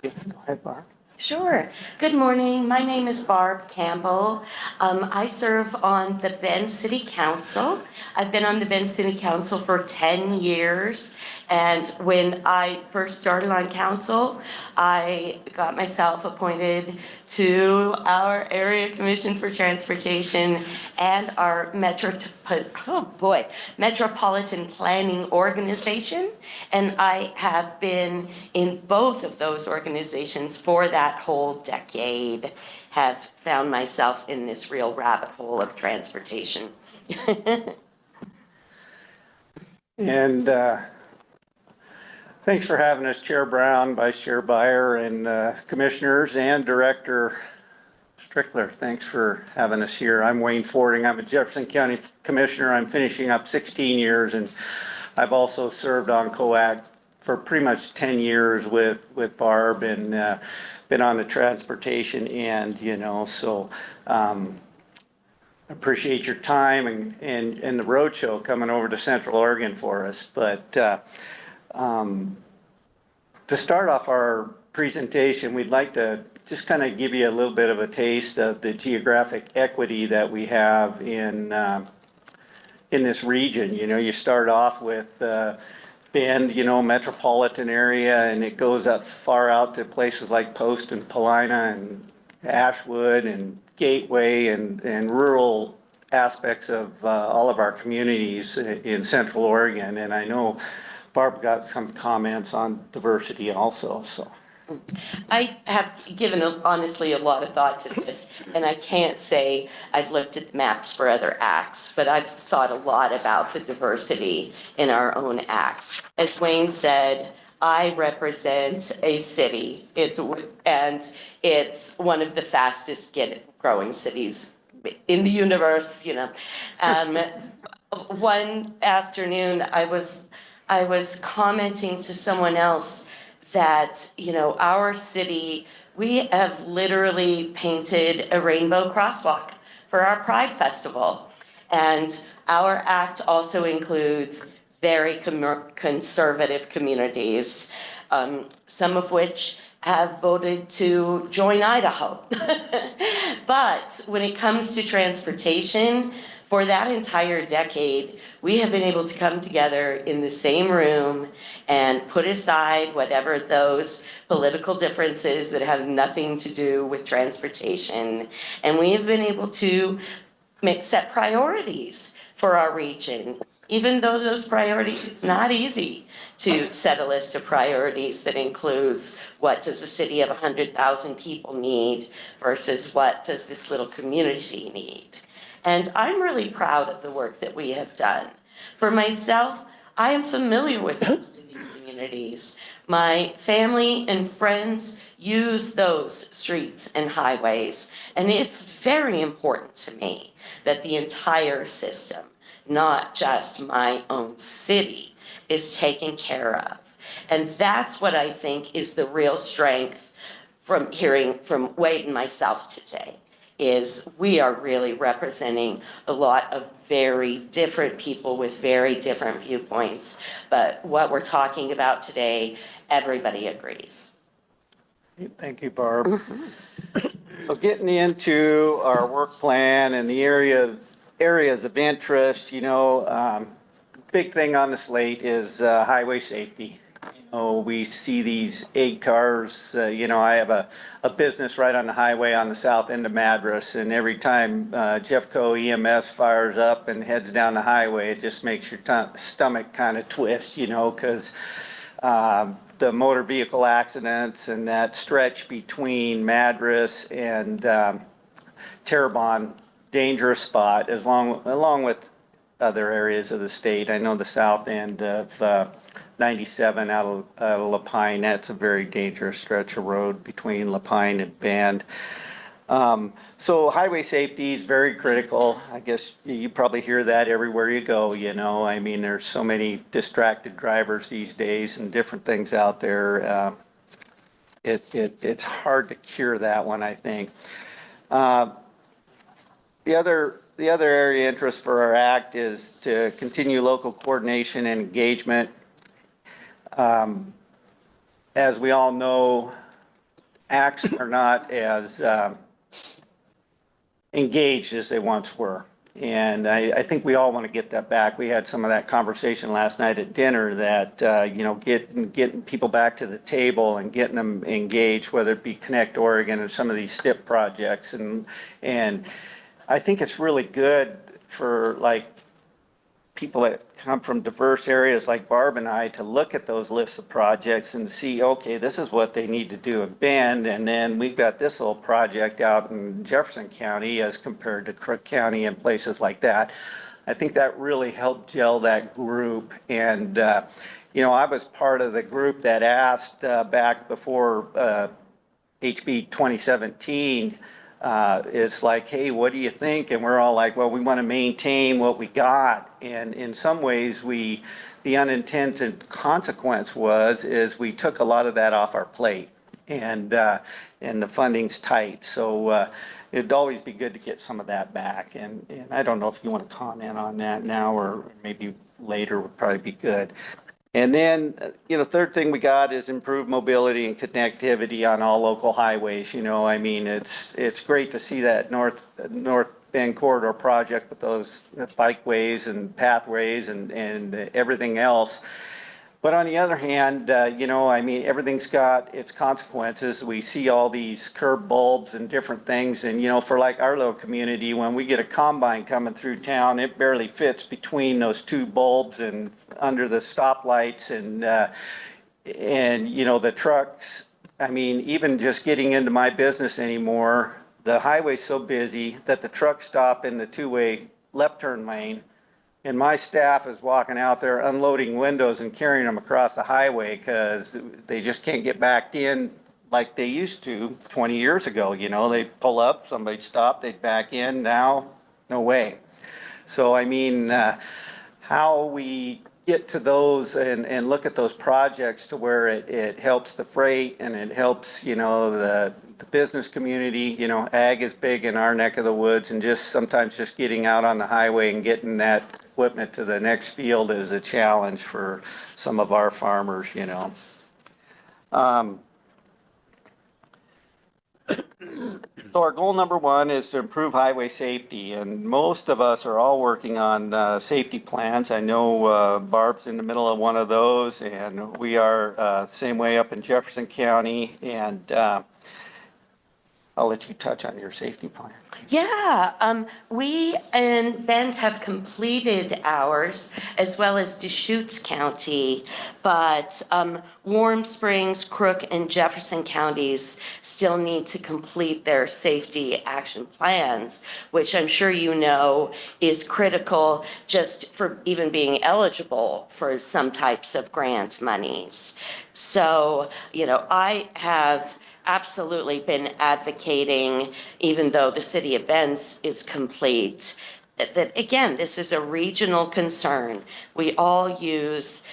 Go ahead, Barb. Sure. Good morning. My name is Barb Campbell. I serve on the Bend City Council. I've been on the Bend City Council for 10 years. And when I first started on council, I got myself appointed to our Area Commission for Transportation and our Metropolitan Planning Organization. And I have been in both of those organizations for that whole decade, have found myself in this real rabbit hole of transportation. And thanks for having us, Chair Brown, Vice Chair Byer, and Commissioners and Director Strickler. Thanks for having us here. I'm Wayne Fording. I'm a Jefferson County Commissioner. I'm finishing up 16 years, and I've also served on COAC for pretty much 10 years with Barb, and been on the transportation end, so appreciate your time and the roadshow coming over to Central Oregon for us. But to start off our presentation, we'd like to just kind of give you a little bit of a taste of the geographic equity that we have in this region. You start off with Bend, metropolitan area, and it goes up far out to places like Post and Paulina and Ashwood and Gateway and rural aspects of all of our communities in Central Oregon. And I know Barb got some comments on diversity also, so. I have given, honestly, a lot of thought to this, and I can't say I've looked at the maps for other acts, but I've thought a lot about the diversity in our own act. As Wayne said, I represent a city, and it's one of the fastest growing cities in the universe, One afternoon, I was commenting to someone else that, our city, we have literally painted a rainbow crosswalk for our Pride Festival. And our act also includes very conservative communities, some of which have voted to join Idaho. But when it comes to transportation, for that entire decade, we have been able to come together in the same room and put aside whatever those political differences that have nothing to do with transportation. And we have been able to set priorities for our region. Even though those priorities, it's not easy to set a list of priorities that includes what does a city of 100,000 people need versus what does this little community need. And I'm really proud of the work that we have done. For myself, I am familiar with most of these communities. My family and friends use those streets and highways, and it's very important to me that the entire system, not just my own city, is taken care of. And that's what I think is the real strength from hearing from Wade and myself today, is we are really representing a lot of very different people with very different viewpoints. But what we're talking about today, everybody agrees. Thank you, Barb. So getting into our work plan and the areas of interest, big thing on the slate is highway safety. We see these 8 cars, I have a business right on the highway on the south end of Madras, and every time Jeffco EMS fires up and heads down the highway, it just makes your stomach kind of twist, because the motor vehicle accidents and that stretch between Madras and Terrebonne, dangerous spot, along with other areas of the state. I know the south end of 97 out of Lapine, that's a very dangerous stretch of road between Lapine and Bend. So highway safety is very critical. I guess you probably hear that everywhere you go, I mean, there's so many distracted drivers these days and different things out there. It's hard to cure that one, I think. The other area of interest for our act is to continue local coordination and engagement. As we all know, acts are not as engaged as they once were. And I think we all want to get that back. We had some of that conversation last night at dinner that, getting people back to the table and getting them engaged, whether it be Connect Oregon or some of these Stip projects. And I think it's really good for people that come from diverse areas like Barb and I to look at those lists of projects and see, okay, this is what they need to do at Bend, and then we've got this little project out in Jefferson County as compared to Crook County and places like that. I think that really helped gel that group. And, I was part of the group that asked back before HB 2017, it's like, hey, what do you think? And we're all like, well, we want to maintain what we got. And in some ways, the unintended consequence is we took a lot of that off our plate, and the funding's tight. So it'd always be good to get some of that back. And I don't know if you want to comment on that now or maybe later would probably be good. And then, third thing we got is improved mobility and connectivity on all local highways. I mean, it's great to see that North Bend Corridor project with those bikeways and pathways and everything else. But on the other hand, I mean, everything's got its consequences. We see all these curb bulbs and different things. And, for our little community, when we get a combine coming through town, it barely fits between those 2 bulbs and under the stoplights and the trucks. I mean, even just getting into my business anymore, the highway's so busy that the trucks stop in the 2-way left turn lane. And my staff is walking out there unloading windows and carrying them across the highway because they just can't get back in like they used to 20 years ago. They'd pull up, somebody'd stop, they'd back in. Now, no way. So, I mean, how we get to those and look at those projects to where it helps the freight and it helps, the business community. Ag is big in our neck of the woods, and sometimes just getting out on the highway and getting that equipment to the next field is a challenge for some of our farmers, So our goal number 1 is to improve highway safety, and most of us are all working on safety plans. I know Barb's in the middle of one of those, and we are same way up in Jefferson County, and I'll let you touch on your safety plan. Yeah, we in Bend have completed ours, as well as Deschutes County, but Warm Springs, Crook, and Jefferson counties still need to complete their safety action plans, which I'm sure is critical just for even being eligible for some types of grant monies. So, I have absolutely been advocating, even though the city of Bend is complete, that again, this is a regional concern. We all use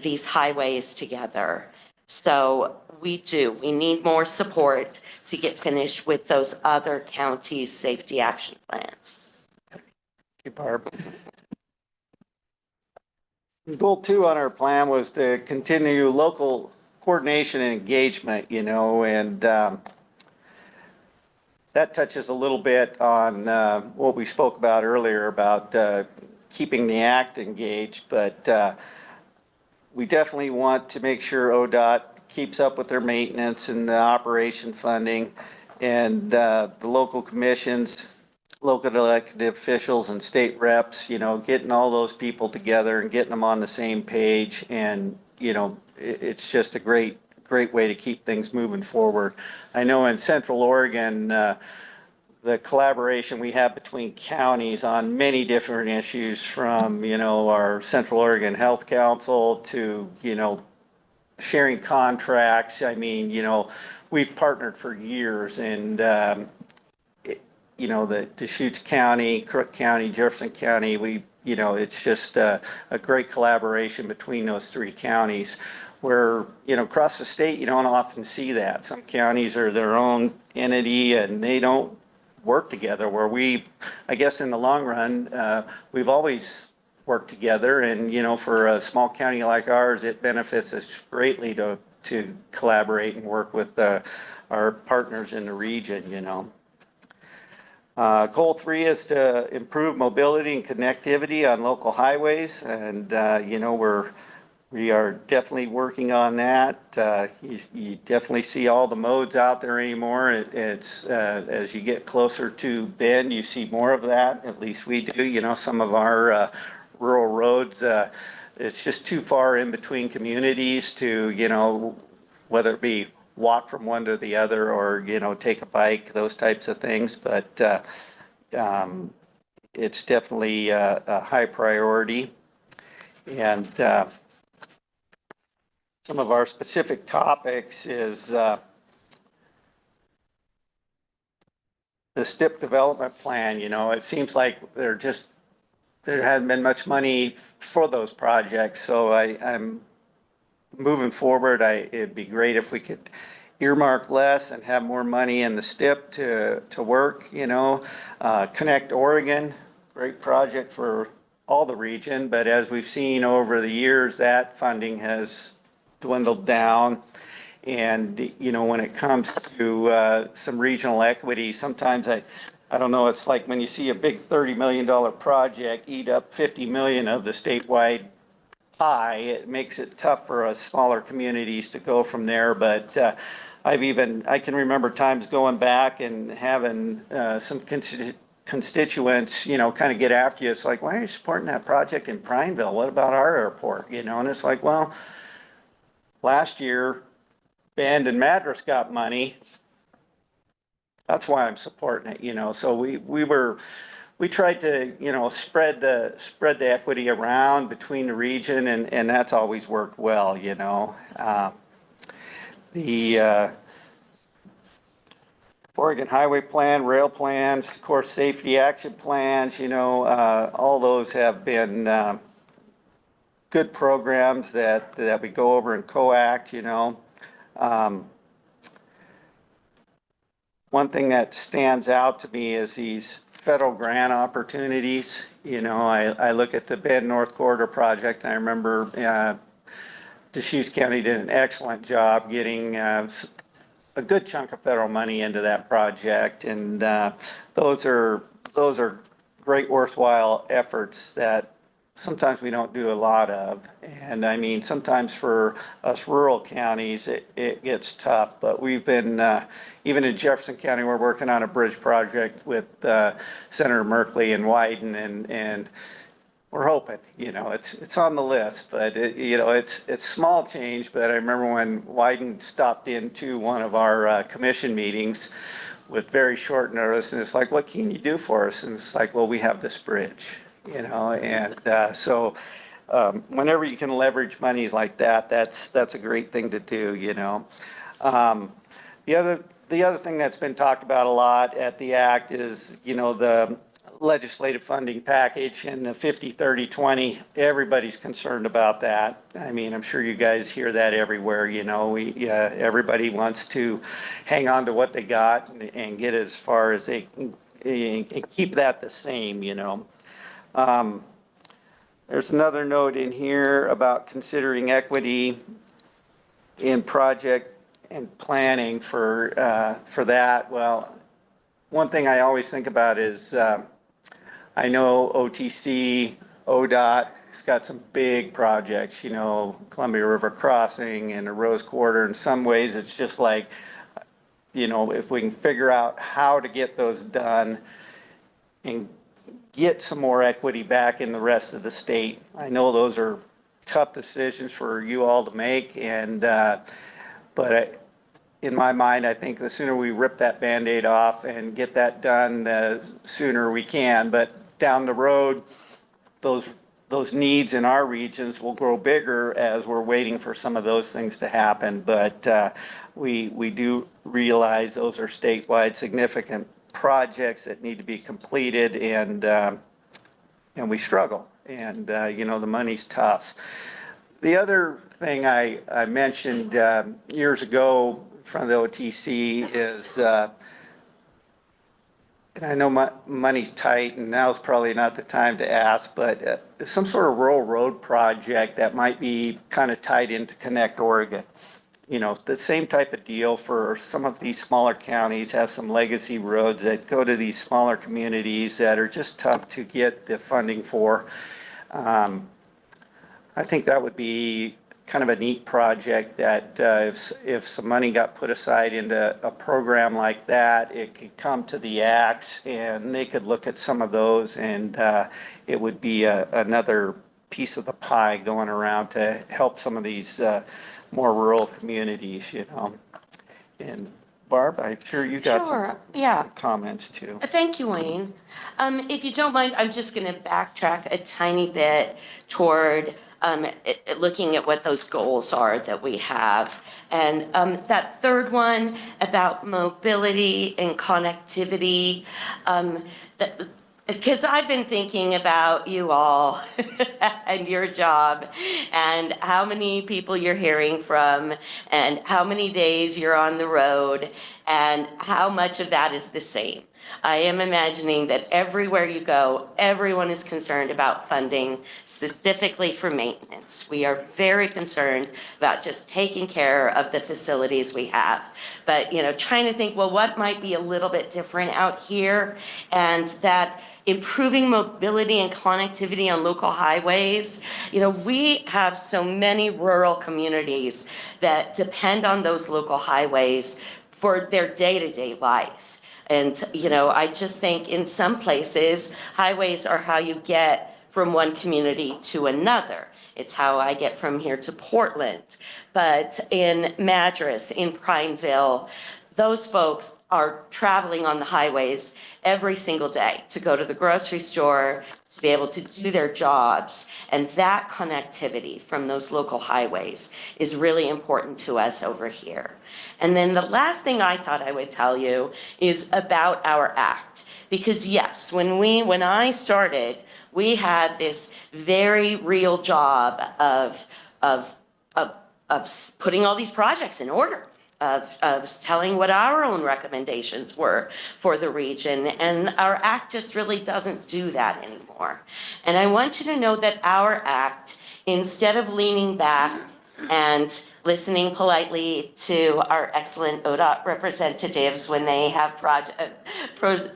these highways together. So we need more support to get finished with those other counties' safety action plans. Thank you, Barb. Goal 2 on our plan was to continue local coordination and engagement, and that touches a little bit on what we spoke about earlier about keeping the act engaged. But we definitely want to make sure ODOT keeps up with their maintenance and the operation funding, and the local commissions, local elected officials and state reps, getting all those people together and getting them on the same page. And, it's just a great way to keep things moving forward. I know in Central Oregon, the collaboration we have between counties on many different issues, from, our Central Oregon Health Council to, sharing contracts. I mean, we've partnered for years, and, the Deschutes County, Crook County, Jefferson County, it's just a great collaboration between those three counties, where, across the state, you don't often see that. Some counties are their own entity and they don't work together, where I guess in the long run, we've always worked together. And, for a small county like ours, it benefits us greatly to collaborate and work with our partners in the region. Goal 3 is to improve mobility and connectivity on local highways. And, we are definitely working on that. You definitely see all the modes out there anymore. It's as you get closer to Bend, you see more of that. At least we do. Some of our rural roads, it's just too far in between communities to, whether it be walk from one to the other or, take a bike, those types of things. But it's definitely a high priority. And some of our specific topics is the Stip development plan. It seems like there hasn't been much money for those projects. So I'm moving forward. It'd be great if we could earmark less and have more money in the Stip to work. Connect Oregon, great project for all the region. But as we've seen over the years, that funding has dwindled down. And, when it comes to some regional equity, sometimes I don't know, it's like when you see a big $30 million project eat up 50 million of the statewide pie, it makes it tough for us smaller communities to go from there. But I can remember times going back and having some constituents, kind of get after you. It's like, why are you supporting that project in Prineville? What about our airport? And it's like, well, last year, Bend and Madras got money. That's why I'm supporting it. So we tried to, spread the equity around between the region, and that's always worked well. The Oregon Highway Plan, rail plans, of course, safety action plans, all those have been good programs that we go over and co-act. One thing that stands out to me is these federal grant opportunities. I look at the Bend North Corridor project, and I remember Deschutes County did an excellent job getting a good chunk of federal money into that project. And those are great, worthwhile efforts that sometimes we don't do a lot of. And I mean, sometimes for us rural counties, it gets tough. But we've been, even in Jefferson County, we're working on a bridge project with Senator Merkley and Wyden, and we're hoping, it's on the list. But it's small change. But I remember when Wyden stopped into one of our commission meetings with very short notice, and it's like, what can you do for us? And it's like, well, we have this bridge. And so whenever you can leverage monies like that, that's a great thing to do. The other thing that's been talked about a lot at the Act is, the legislative funding package and the 50-30-20. Everybody's concerned about that. I mean, I'm sure you guys hear that everywhere. Everybody wants to hang on to what they got and get it as far as they can, and keep that the same. There's another note in here about considering equity in project and planning for that. Well, one thing I always think about is I know OTC, ODOT, has got some big projects, you know, Columbia River Crossing and the Rose Quarter. In some ways, it's just like, you know, if we can figure out how to get those done and get some more equity back in the rest of the state. I know those are tough decisions for you all to make, and in my mind, I think the sooner we rip that Band-Aid off and get that done, the sooner we can. But down the road, those needs in our regions will grow bigger as we're waiting for some of those things to happen. But we do realize those are statewide significant projects that need to be completed, and we struggle. And you know, the money's tough. The other thing I mentioned years ago in front of the OTC is, and I know money's tight, and now's probably not the time to ask, but some sort of rural road project that might be kind of tied into Connect Oregon. You know, the same type of deal for some of these smaller counties, have some legacy roads that go to these smaller communities that are just tough to get the funding for. I think that would be kind of a neat project that if some money got put aside into a program like that, it could come to the acts and they could look at some of those, and it would be another piece of the pie going around to help some of these more rural communities, you know. And Barb, I'm sure you got some comments too. Thank you, Wayne. If you don't mind, I'm just going to backtrack a tiny bit toward looking at what those goals are that we have. And that third one about mobility and connectivity, because I've been thinking about you all and your job and how many people you're hearing from and how many days you're on the road and how much of that is the same. I am imagining that everywhere you go, everyone is concerned about funding specifically for maintenance. We are very concerned about just taking care of the facilities we have. But, you know, trying to think, well, what might be a little bit different out here, and that improving mobility and connectivity on local highways. You know, we have so many rural communities that depend on those local highways for their day-to-day life. And, you know, I just think in some places, highways are how you get from one community to another. It's how I get from here to Portland. But in Madras, in Prineville, those folks are traveling on the highways every single day to go to the grocery store, to be able to do their jobs. And that connectivity from those local highways is really important to us over here. And then the last thing I thought I would tell you is about our act. Because yes, when I started, we had this very real job of putting all these projects in order. Of telling what our own recommendations were for the region. And our act just really doesn't do that anymore. And I want you to know that our act, instead of leaning back and listening politely to our excellent ODOT representatives when they have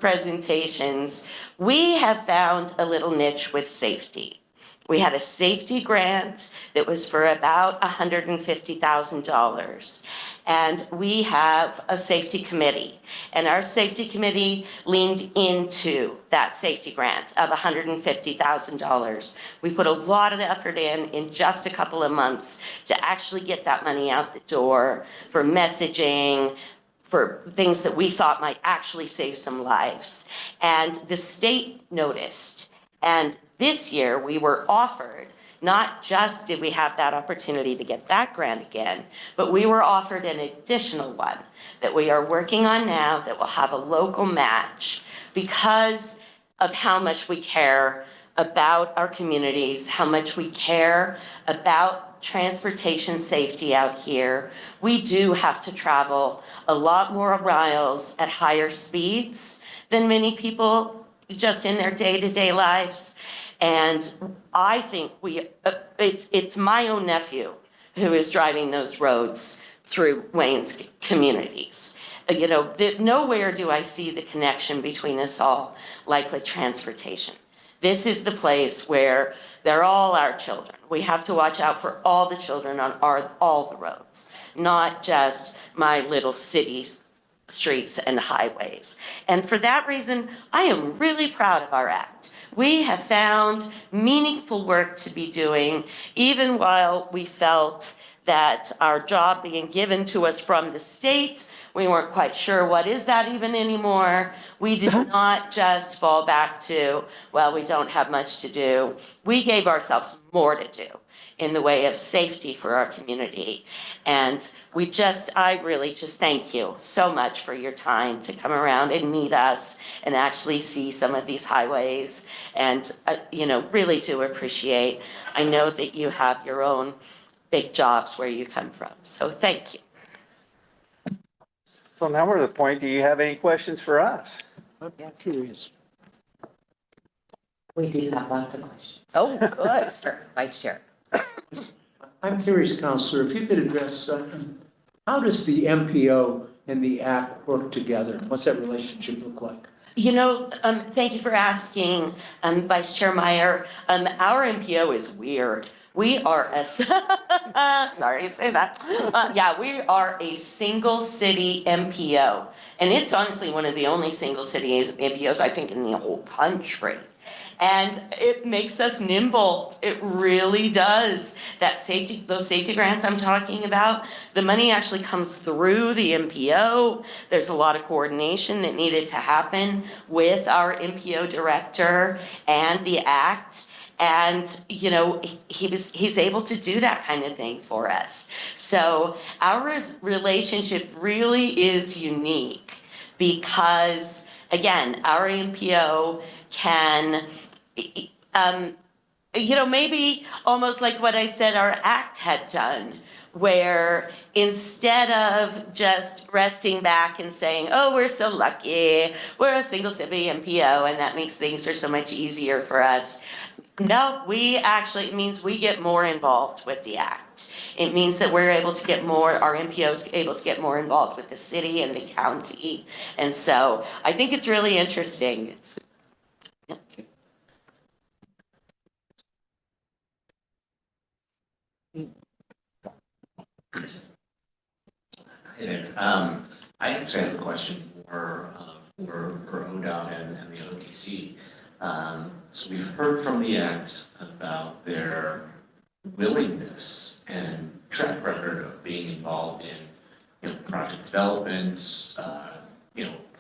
presentations, we have found a little niche with safety. We had a safety grant that was for about $150,000. And we have a safety committee. And our safety committee leaned into that safety grant of $150,000. We put a lot of effort in just a couple of months to actually get that money out the door for messaging, for things that we thought might actually save some lives. And the state noticed. And this year we were offered, not just did we have that opportunity to get that grant again, but we were offered an additional one that we are working on now that will have a local match because of how much we care about our communities, how much we care about transportation safety out here. We do have to travel a lot more miles at higher speeds than many people just in their day-to-day lives. And I think it's my own nephew who is driving those roads through Wayne's communities. You know, nowhere do I see the connection between us all like with transportation. This is the place where they're all our children. We have to watch out for all the children on all the roads, not just my little city's streets and highways. And for that reason, I am really proud of our act. We have found meaningful work to be doing, even while we felt that our job being given to us from the state, we weren't quite sure what is that even anymore. We did not just fall back to, well, we don't have much to do. We gave ourselves more to do in the way of safety for our community. And I really just thank you so much for your time to come around and meet us and actually see some of these highways. And, really do appreciate. I know that you have your own big jobs where you come from. So thank you. So now we're at the point, do you have any questions for us? I'm curious. We do have lots of questions. Oh, good, sir, Vice Chair. I'm curious, Counselor, if you could address, how does the MPO and the Act work together? What's that relationship look like? Thank you for asking, Vice Chair Meyer. Our MPO is weird. We are sorry to say that. We are a single city MPO. And it's honestly one of the only single city MPOs, I think, in the whole country. And it makes us nimble. It really does. Those safety grants I'm talking about, the money actually comes through the MPO. There's a lot of coordination that needed to happen with our MPO director and the ACT. And, he's able to do that kind of thing for us. So our relationship really is unique because, again, our MPO can, maybe almost like what I said our ACT had done, where instead of just resting back and saying, oh, we're so lucky, we're a single city MPO, and that makes things are so much easier for us. No, it means we get more involved with the ACT. It means that our MPO is able to get more involved with the city and the county. And so I think it's really interesting. Hey there. I actually have a question for ODOT and the OTC. So we've heard from the ACT about their willingness and track record of being involved in project development,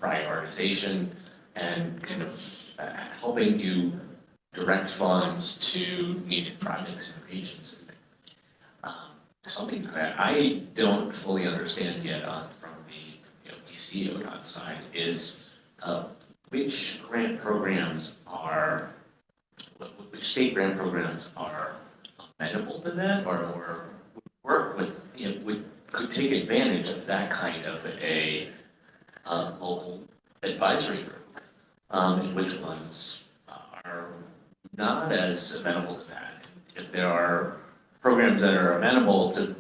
prioritization, and kind of helping to direct funds to needed projects in regions. Something that I don't fully understand yet from the DC ODOT side is which state grant programs are amenable to that or work with, could take advantage of that kind of a local advisory group, and which ones are not as amenable to that. If there are programs that are amenable to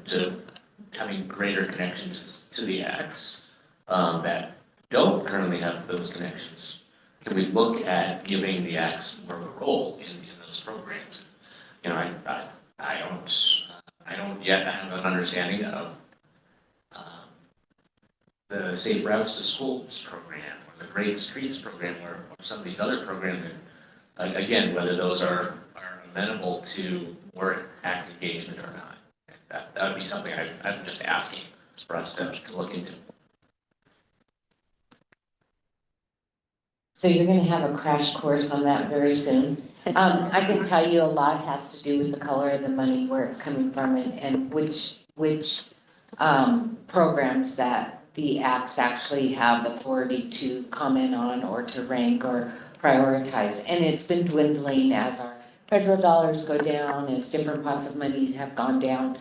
having greater connections to the ACTs that don't currently have those connections, can we look at giving the ACTs more of a role in those programs? I don't yet have an understanding of the Safe Routes to Schools program or the Great Streets program or some of these other programs. And again, whether those are amenable to more ACT engagement or not. That would be something I'm just asking for us to look into. So you're going to have a crash course on that very soon. I can tell you a lot has to do with the color of the money, where it's coming from, and which programs that the ACTs actually have authority to comment on or to rank or prioritize. And it's been dwindling as our federal dollars go down, as different pots of money have gone down.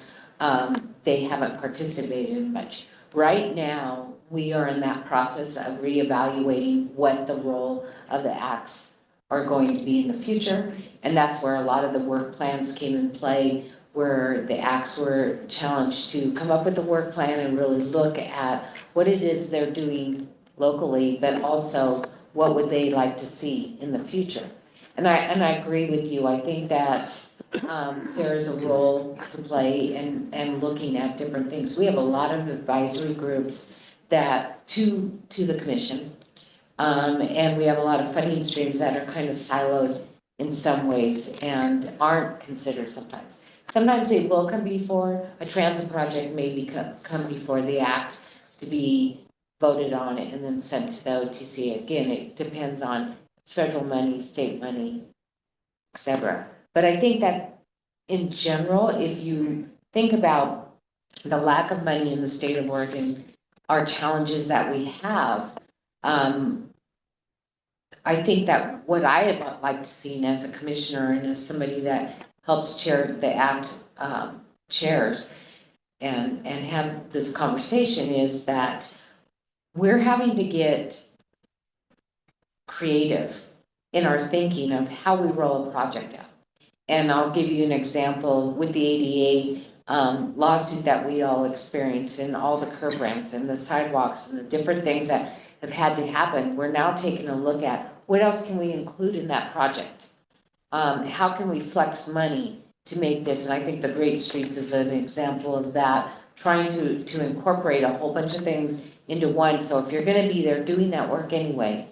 They haven't participated much. Right now, we are in that process of reevaluating what the role of the ACTs are going to be in the future. And that's where a lot of the work plans came in play, where the ACTs were challenged to come up with a work plan and really look at what it is they're doing locally, but also what would they like to see in the future. And I agree with you. I think that there is a role to play and looking at different things. We have a lot of advisory groups that to the commission. And we have a lot of funding streams that are kind of siloed in some ways and aren't considered sometimes. Sometimes they will come before, a transit project may come before the act to be voted on and then sent to the OTC. Again, it depends on federal money, state money, et cetera. But I think that in general, if you think about the lack of money in the state of Oregon, our challenges that we have, I think that what I would like to see as a commissioner and as somebody that helps chair the act chairs and have this conversation is that we're having to get creative in our thinking of how we roll a project out. And I'll give you an example with the ADA lawsuit that we all experienced and all the curb ramps and the sidewalks and the different things that have had to happen. We're now taking a look at what else can we include in that project? How can we flex money to make this? And I think the Great Streets is an example of that, trying to incorporate a whole bunch of things into one. So if you're gonna be there doing that work anyway,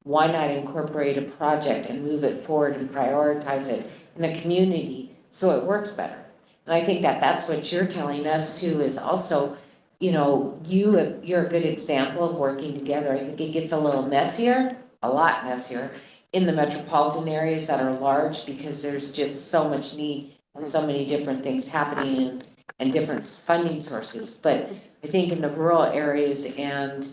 why not incorporate a project and move it forward and prioritize it in a community so it works better? And I think that that's what you're telling us too, is also, you know, you're a good example of working together. I think it gets a little messier, a lot messier, in the metropolitan areas that are large because there's just so much need and so many different things happening and different funding sources. But I think in the rural areas and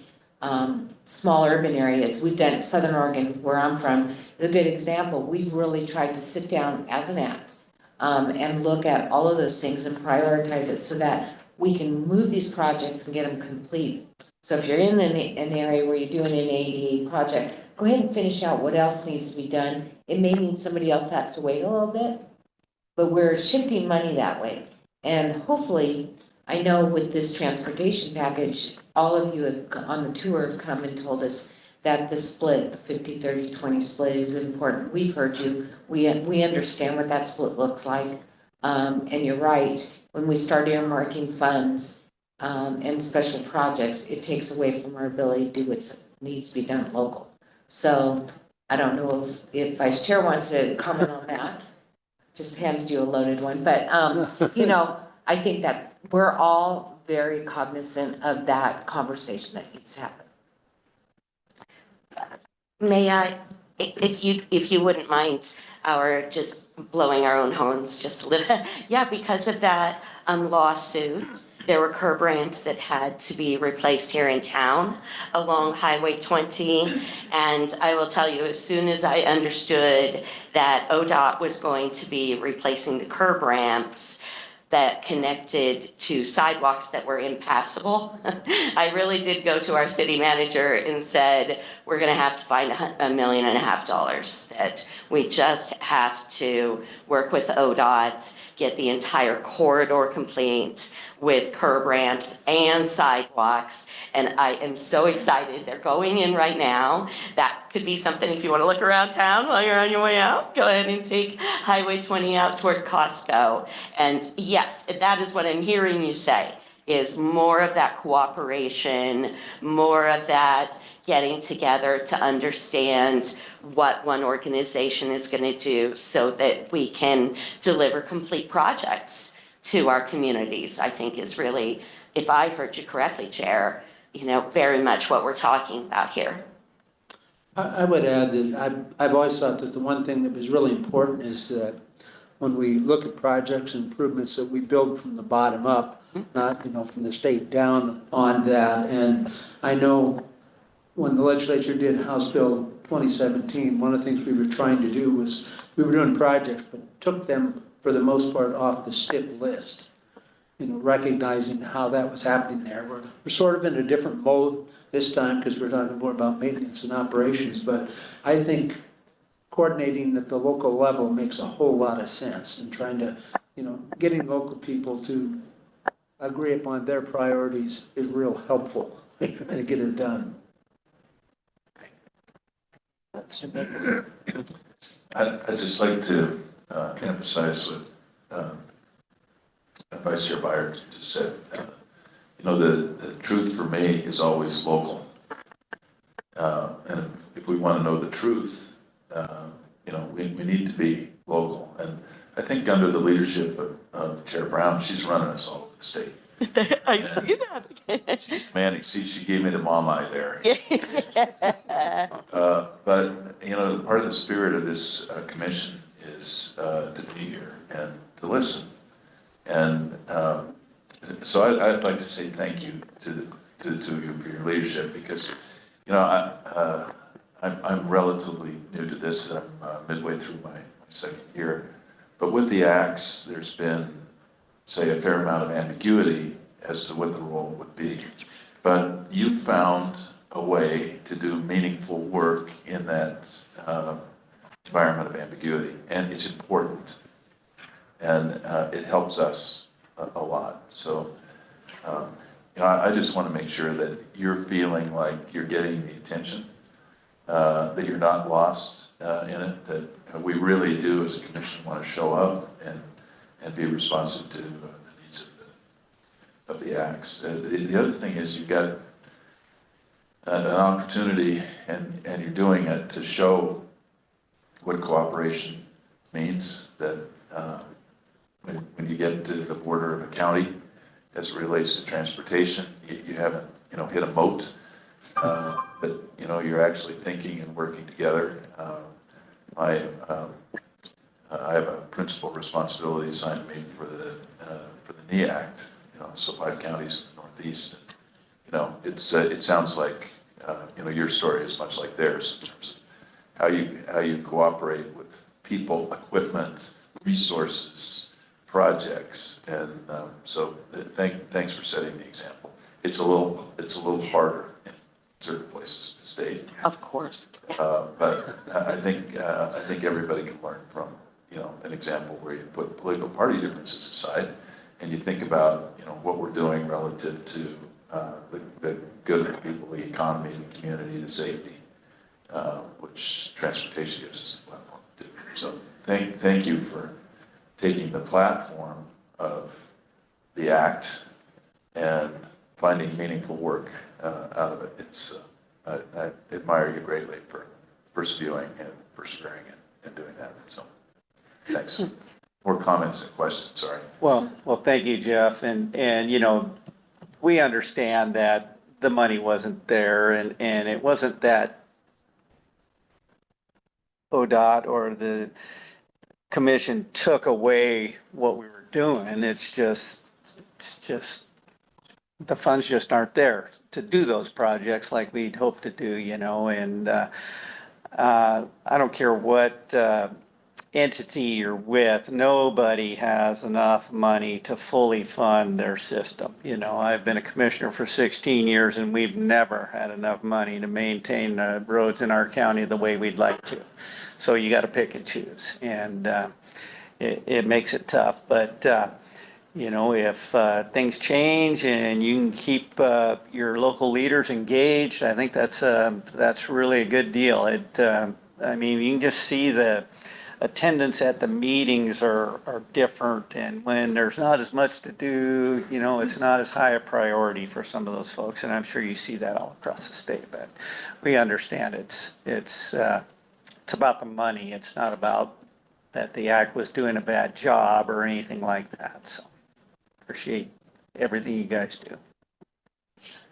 small urban areas, we've done, Southern Oregon, where I'm from, is a good example. We've really tried to sit down as an act and look at all of those things and prioritize it so that we can move these projects and get them complete. So if you're in an area where you're doing an ADA project, go ahead and finish out what else needs to be done. It may mean somebody else has to wait a little bit, but we're shifting money that way. And hopefully, I know with this transportation package, all of you have on the tour have come and told us that the split, the 50, 30, 20 split is important. We've heard you. We understand what that split looks like. And you're right. When we start earmarking funds and special projects, it takes away from our ability to do what needs to be done local. So I don't know if Vice Chair wants to comment on that. Just handed you a loaded one, but you know, I think that we're all very cognizant of that conversation that needs to happen. May I, if you wouldn't mind, our just blowing our own horns just a little. Yeah, because of that lawsuit, there were curb ramps that had to be replaced here in town along Highway 20. And I will tell you, as soon as I understood that ODOT was going to be replacing the curb ramps that connected to sidewalks that were impassable, I really did go to our city manager and said, we're gonna have to find $1.5 million that we just have to work with ODOT, get the entire corridor complete with curb ramps and sidewalks. And I am so excited. They're going in right now. That could be something if you want to look around town while you're on your way out. Go ahead and take Highway 20 out toward Costco. And yes, that is what I'm hearing you say, is more of that cooperation, more of that getting together to understand what one organization is going to do so that we can deliver complete projects to our communities, I think is really, if I heard you correctly, Chair, you know, very much what we're talking about here. I would add that I've always thought that the one thing that was really important is that when we look at projects and improvements that we build from the bottom up, not, you know, from the state down on that. And I know when the legislature did House Bill 2017, one of the things we were trying to do was we were doing projects, but took them for the most part off the Stip list, you know, recognizing how that was happening there. We're sort of in a different mode this time because we're talking more about maintenance and operations, but I think coordinating at the local level makes a whole lot of sense, and trying to, you know, getting local people to agree upon their priorities is real helpful trying to get it done. I'd just like to emphasize what Vice Chair Byard just said. The truth for me is always local. And if we want to know the truth, we need to be local. And I think under the leadership of Chair Brown, she's running us all over the state. I see that. She's manning. See, she gave me the mom eye there. But, part of the spirit of this commission is to be here and to listen. And so I'd like to say thank you to the two of you for your leadership, because, I'm relatively new to this. I'm midway through my second year. But with the acts, there's been, say, a fair amount of ambiguity as to what the role would be. But you found a way to do meaningful work in that environment of ambiguity, and it's important, and it helps us a lot. So, I just want to make sure that you're feeling like you're getting the attention, that you're not lost in it, that we really do as a commission want to show up and be responsive to the needs of the acts. The other thing is you've got an opportunity, and you're doing it to show what cooperation means, that when you get to the border of a county as it relates to transportation, you haven't hit a moat, but you're actually thinking and working together. I have a principal responsibility assigned to me for the NE Act, so 5 counties in the Northeast. It sounds like your story is much like theirs in terms of how you cooperate with people, equipment, resources, projects, and so thanks for setting the example. It's a little harder in certain places to state. Of course. But I think everybody can learn from an example where you put political party differences aside and you think about what we're doing relative to the good of the people, the economy, the community, the safety, which transportation gives us the platform to do. So thank you for taking the platform of the act and finding meaningful work out of it. I admire you greatly for persevering and and doing that. So thanks. More comments and questions, sorry. Well, thank you, Jeff. And we understand that the money wasn't there, and it wasn't that ODOT or the commission took away what we were doing. It's just the funds just aren't there to do those projects like we'd hoped to do, and I don't care what entity you're with, nobody has enough money to fully fund their system. I've been a commissioner for 16 years and we've never had enough money to maintain the roads in our county the way we'd like to. So you got to pick and choose, and it makes it tough. But if things change and you can keep your local leaders engaged, I think that's really a good deal. You can just see the attendance at the meetings are different, and when there's not as much to do, it's not as high a priority for some of those folks, and I'm sure you see that all across the state. But we understand it's about the money. It's not about that the act was doing a bad job or anything like that. So appreciate everything you guys do.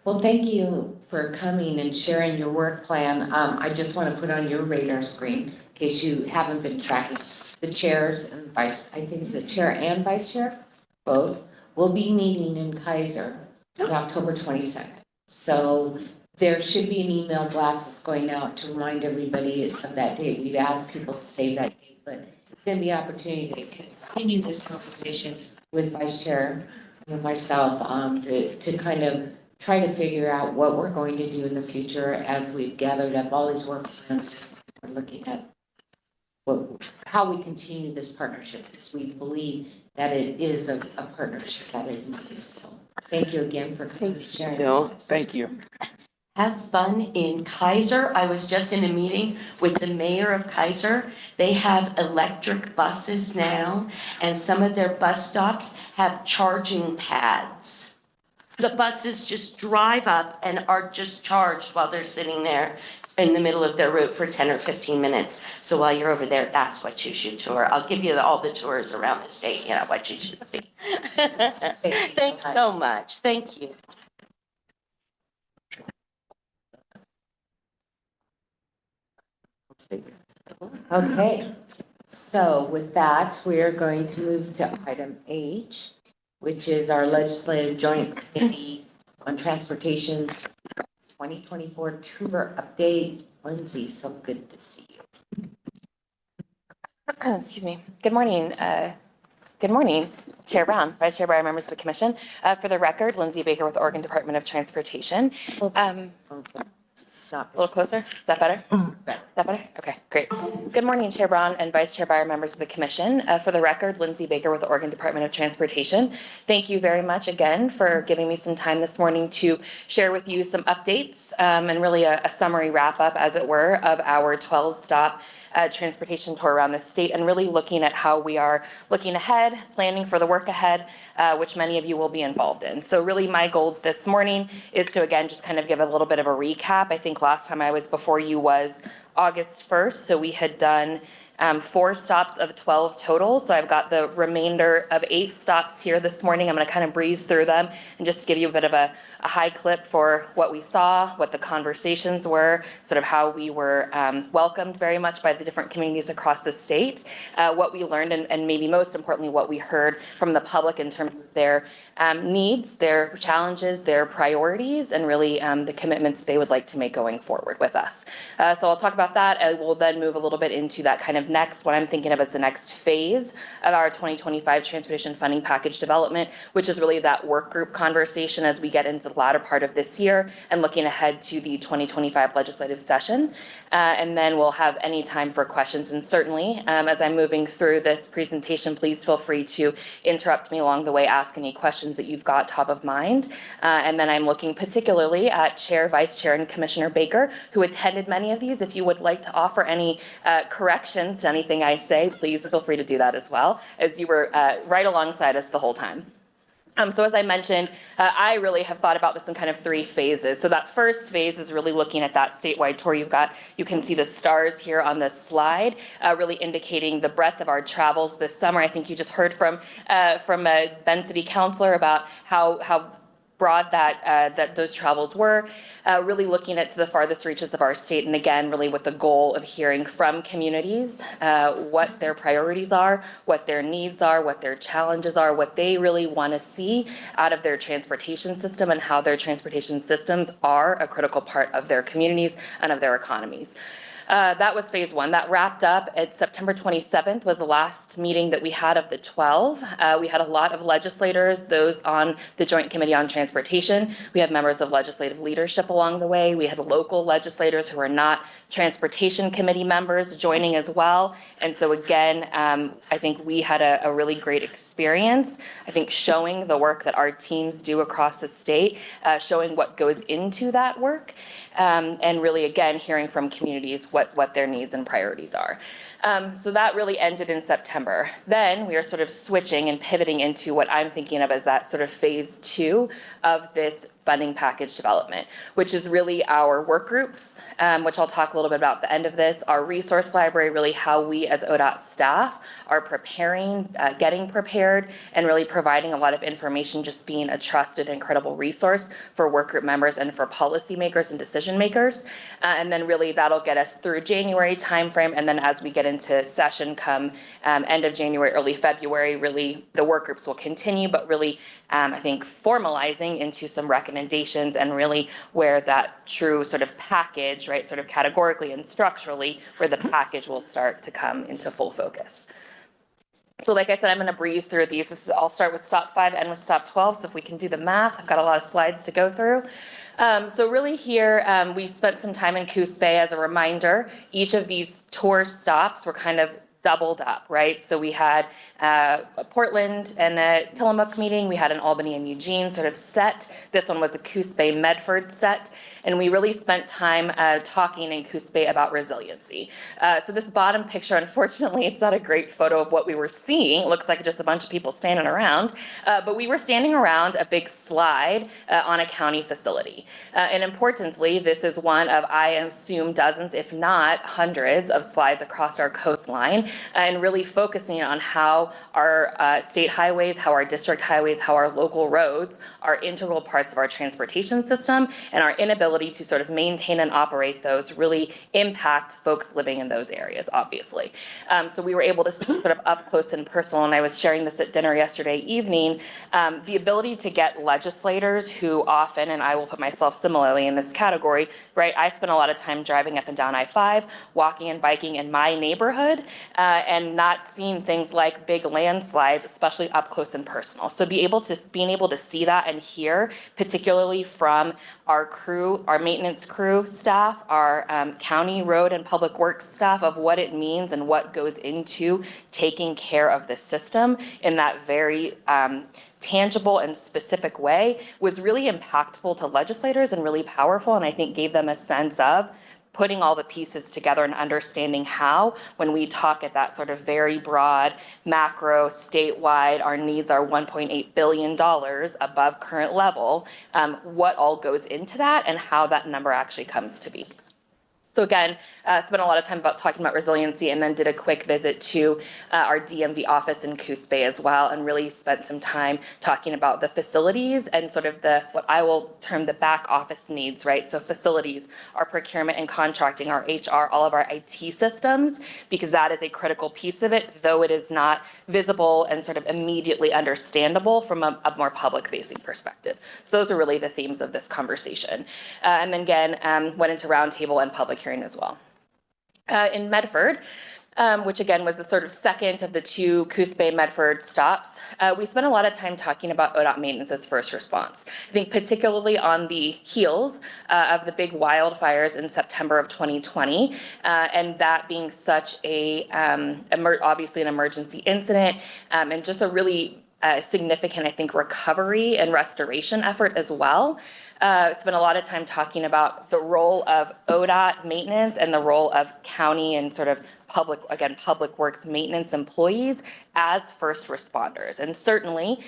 Well, thank you for coming and sharing your work plan. I just want to put on your radar screen, in case you haven't been tracking, the chairs and I think it's the chair and vice chair, both, will be meeting in Kaiser on October 22nd. So there should be an email blast that's going out to remind everybody of that date. We've asked people to save that date, but it's going to be an opportunity to continue this conversation with Vice Chair and myself to kind of try to figure out what we're going to do in the future as we've gathered up all these work plans. We're looking at how we continue this partnership, because we believe that it is a partnership that is needed. So thank you again for coming and sharing. No. Thank you. Have fun in Kaiser. I was just in a meeting with the mayor of Kaiser. They have electric buses now, and some of their bus stops have charging pads. The buses just drive up and are just charged while they're sitting there in the middle of their route for 10 or 15 minutes. So while you're over there, that's what you should tour. I'll give you all the tours around the state, you know, what you should see. Thanks so much. Thank you. Okay, so with that, we are going to move to item H, which is our legislative joint committee on transportation 2024 tour update. Lindsay, so good to see you. Excuse me. Good morning. Good morning, Chair Brown, Vice Chair Breyer, members of the commission. For the record, Lindsay Baker with Oregon Department of Transportation. A little closer. Is that better? Is that better? Okay, great. Good morning, Chair Brown and Vice Chair Breyer, members of the commission. For the record, Lindsay Baker with the Oregon Department of Transportation. Thank you very much again for giving me some time this morning to share with you some updates and really a summary wrap up, as it were, of our 12-stop transportation tour around the state, and really looking at how we are looking ahead, planning for the work ahead, which many of you will be involved in. So really my goal this morning is to, again, just kind of give a little bit of a recap. I think last time I was before you was August 1st, so we had done 4 stops of 12 total. So I've got the remainder of 8 stops here this morning. I'm going to kind of breeze through them and just give you a bit of a high clip for what we saw, what the conversations were, sort of how we were welcomed very much by the different communities across the state, what we learned, and maybe most importantly, what we heard from the public in terms of their needs, their challenges, their priorities, and really the commitments they would like to make going forward with us. So I'll talk about that. I will then move a little bit into that kind of next, what I'm thinking of as the next phase of our 2025 transportation funding package development, which is really that work group conversation as we get into the latter part of this year and looking ahead to the 2025 legislative session. And then we'll have any time for questions. And certainly, as I'm moving through this presentation, please feel free to interrupt me along the way, ask any questions that you've got top of mind. And then I'm looking particularly at Chair, Vice Chair, and Commissioner Baker, who attended many of these. If you would like to offer any corrections to anything I say, please feel free to do that as well, as you were right alongside us the whole time. So as I mentioned, I really have thought about this in kind of 3 phases. So that first phase is really looking at that statewide tour. You can see the stars here on this slide, really indicating the breadth of our travels this summer. I think you just heard from a Bend City Councilor about how broad that those travels were, really looking at to the farthest reaches of our state, and again, really with the goal of hearing from communities what their priorities are, what their needs are, what their challenges are, what they really want to see out of their transportation system, and how their transportation systems are a critical part of their communities and of their economies. That was phase 1. That wrapped up at September 27th was the last meeting that we had of the 12. We had a lot of legislators, those on the Joint Committee on Transportation. We had members of legislative leadership along the way. We had local legislators who are not Transportation Committee members joining as well. And so again, I think we had a really great experience. I think showing the work that our teams do across the state, showing what goes into that work, and really, again, hearing from communities what their needs and priorities are. So that really ended in September. Then we are sort of switching and pivoting into what I'm thinking of as that sort of phase 2 of this funding package development, which is really our work groups, which I'll talk a little bit about at the end of this, our resource library, really how we as ODOT staff are preparing, getting prepared, and really providing a lot of information, just being a trusted and credible resource for work group members and for policymakers and decision makers. And then really that'll get us through January timeframe. And then as we get into session come end of January, early February, really the work groups will continue, but really I think formalizing into some recommendations, and really where that true sort of package, right, sort of categorically and structurally, where the package will start to come into full focus. So like I said, I'm going to breeze through these. I'll start with stop 5 and with stop 12. So if we can do the math, I've got a lot of slides to go through. So really here, we spent some time in Coos Bay. As a reminder, each of these tour stops were kind of doubled up, right? So we had a Portland and a Tillamook meeting. We had an Albany and Eugene sort of set. This one was a Coos Bay Medford set. And we really spent time talking in Coos Bay about resiliency. So this bottom picture, unfortunately, it's not a great photo of what we were seeing. It looks like just a bunch of people standing around. But we were standing around a big slide on a county facility. And importantly, this is one of, I assume, dozens, if not hundreds of slides across our coastline, and really focusing on how our state highways, how our district highways, how our local roads are integral parts of our transportation system, and our inability to sort of maintain and operate those really impact folks living in those areas, obviously. So we were able to see sort of up close and personal, and I was sharing this at dinner yesterday evening, the ability to get legislators who often, and I will put myself similarly in this category, right? I spend a lot of time driving up and down I-5, walking and biking in my neighborhood, and not seeing things like big landslides, especially up close and personal. So being able to see that and hear, particularly from our crew, our maintenance crew staff, our county road and public works staff, of what it means and what goes into taking care of the system in that very tangible and specific way, was really impactful to legislators and really powerful, and I think gave them a sense of putting all the pieces together and understanding how, when we talk at that sort of very broad, macro, statewide, our needs are $1.8 billion above current level, what all goes into that and how that number actually comes to be. So again, spent a lot of time talking about resiliency, and then did a quick visit to our DMV office in Coos Bay as well, and really spent some time talking about the facilities and sort of what I will term the back office needs, right? So facilities, our procurement and contracting, our HR, all of our IT systems, because that is a critical piece of it, though it is not visible and sort of immediately understandable from a more public-facing perspective. So those are really the themes of this conversation. And then again, went into roundtable and public hearing as well. In Medford, which again was the sort of second of the two Coos Bay Medford stops, we spent a lot of time talking about ODOT maintenance as first response. I think particularly on the heels of the big wildfires in September of 2020, and that being such a, obviously an emergency incident, and just a really significant, I think, recovery and restoration effort as well. Spent a lot of time talking about the role of ODOT maintenance and the role of county and sort of public works maintenance employees as first responders. And certainly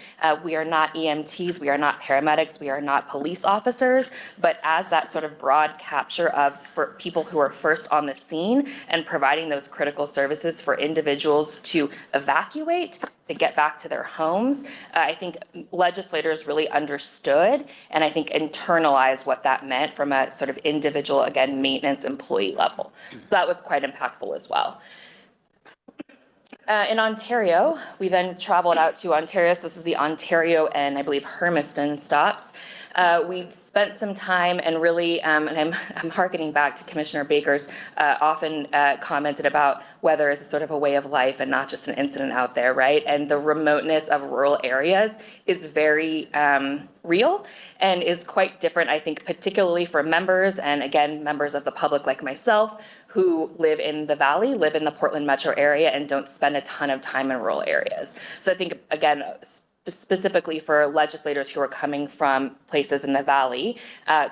we are not EMTs, we are not paramedics, we are not police officers, but as that sort of broad capture of for people who are first on the scene and providing those critical services for individuals to evacuate, to get back to their homes, I think legislators really understood and I think internalized what that meant from a sort of individual, again, maintenance employee level. So that was quite impactful as well. In Ontario, we then traveled out to Ontario. So this is the Ontario and I believe Hermiston stops. We spent some time and really, and I'm hearkening back to Commissioner Baker's often commented about weather as a sort of a way of life and not just an incident out there, right? And the remoteness of rural areas is very real and is quite different, I think, particularly for members and again, members of the public like myself who live in the Valley, live in the Portland metro area and don't spend a ton of time in rural areas. So I think, again, specifically for legislators who are coming from places in the Valley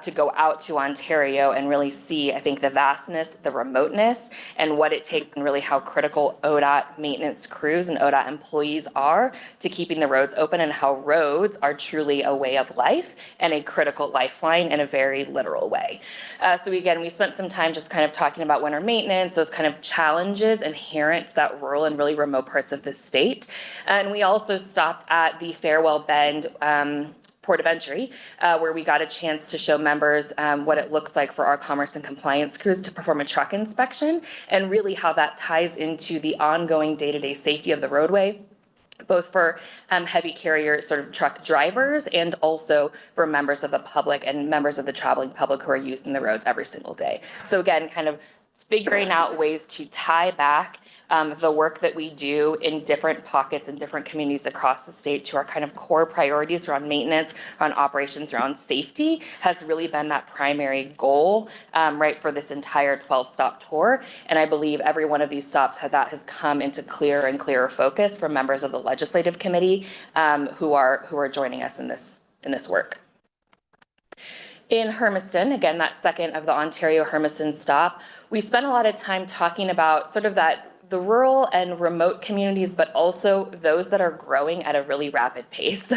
to go out to Ontario and really see, I think, the vastness, the remoteness, and what it takes and really how critical ODOT maintenance crews and ODOT employees are to keeping the roads open and how roads are truly a way of life and a critical lifeline in a very literal way. So again, we spent some time just kind of talking about winter maintenance, those kind of challenges inherent to that rural and really remote parts of the state. And we also stopped at the Farewell Bend port of entry, where we got a chance to show members what it looks like for our commerce and compliance crews to perform a truck inspection and really how that ties into the ongoing day-to-day safety of the roadway, both for heavy carrier sort of truck drivers and also for members of the public and members of the traveling public who are using the roads every single day. So again, kind of figuring out ways to tie back the work that we do in different pockets and different communities across the state to our kind of core priorities around maintenance, around operations, around safety has really been that primary goal, right, for this entire 12-stop tour. And I believe every one of these stops has come into clearer and clearer focus from members of the legislative committee who are joining us in this work. In Hermiston, again, that second of the Ontario Hermiston stop, we spent a lot of time talking about sort of the rural and remote communities, but also those that are growing at a really rapid pace.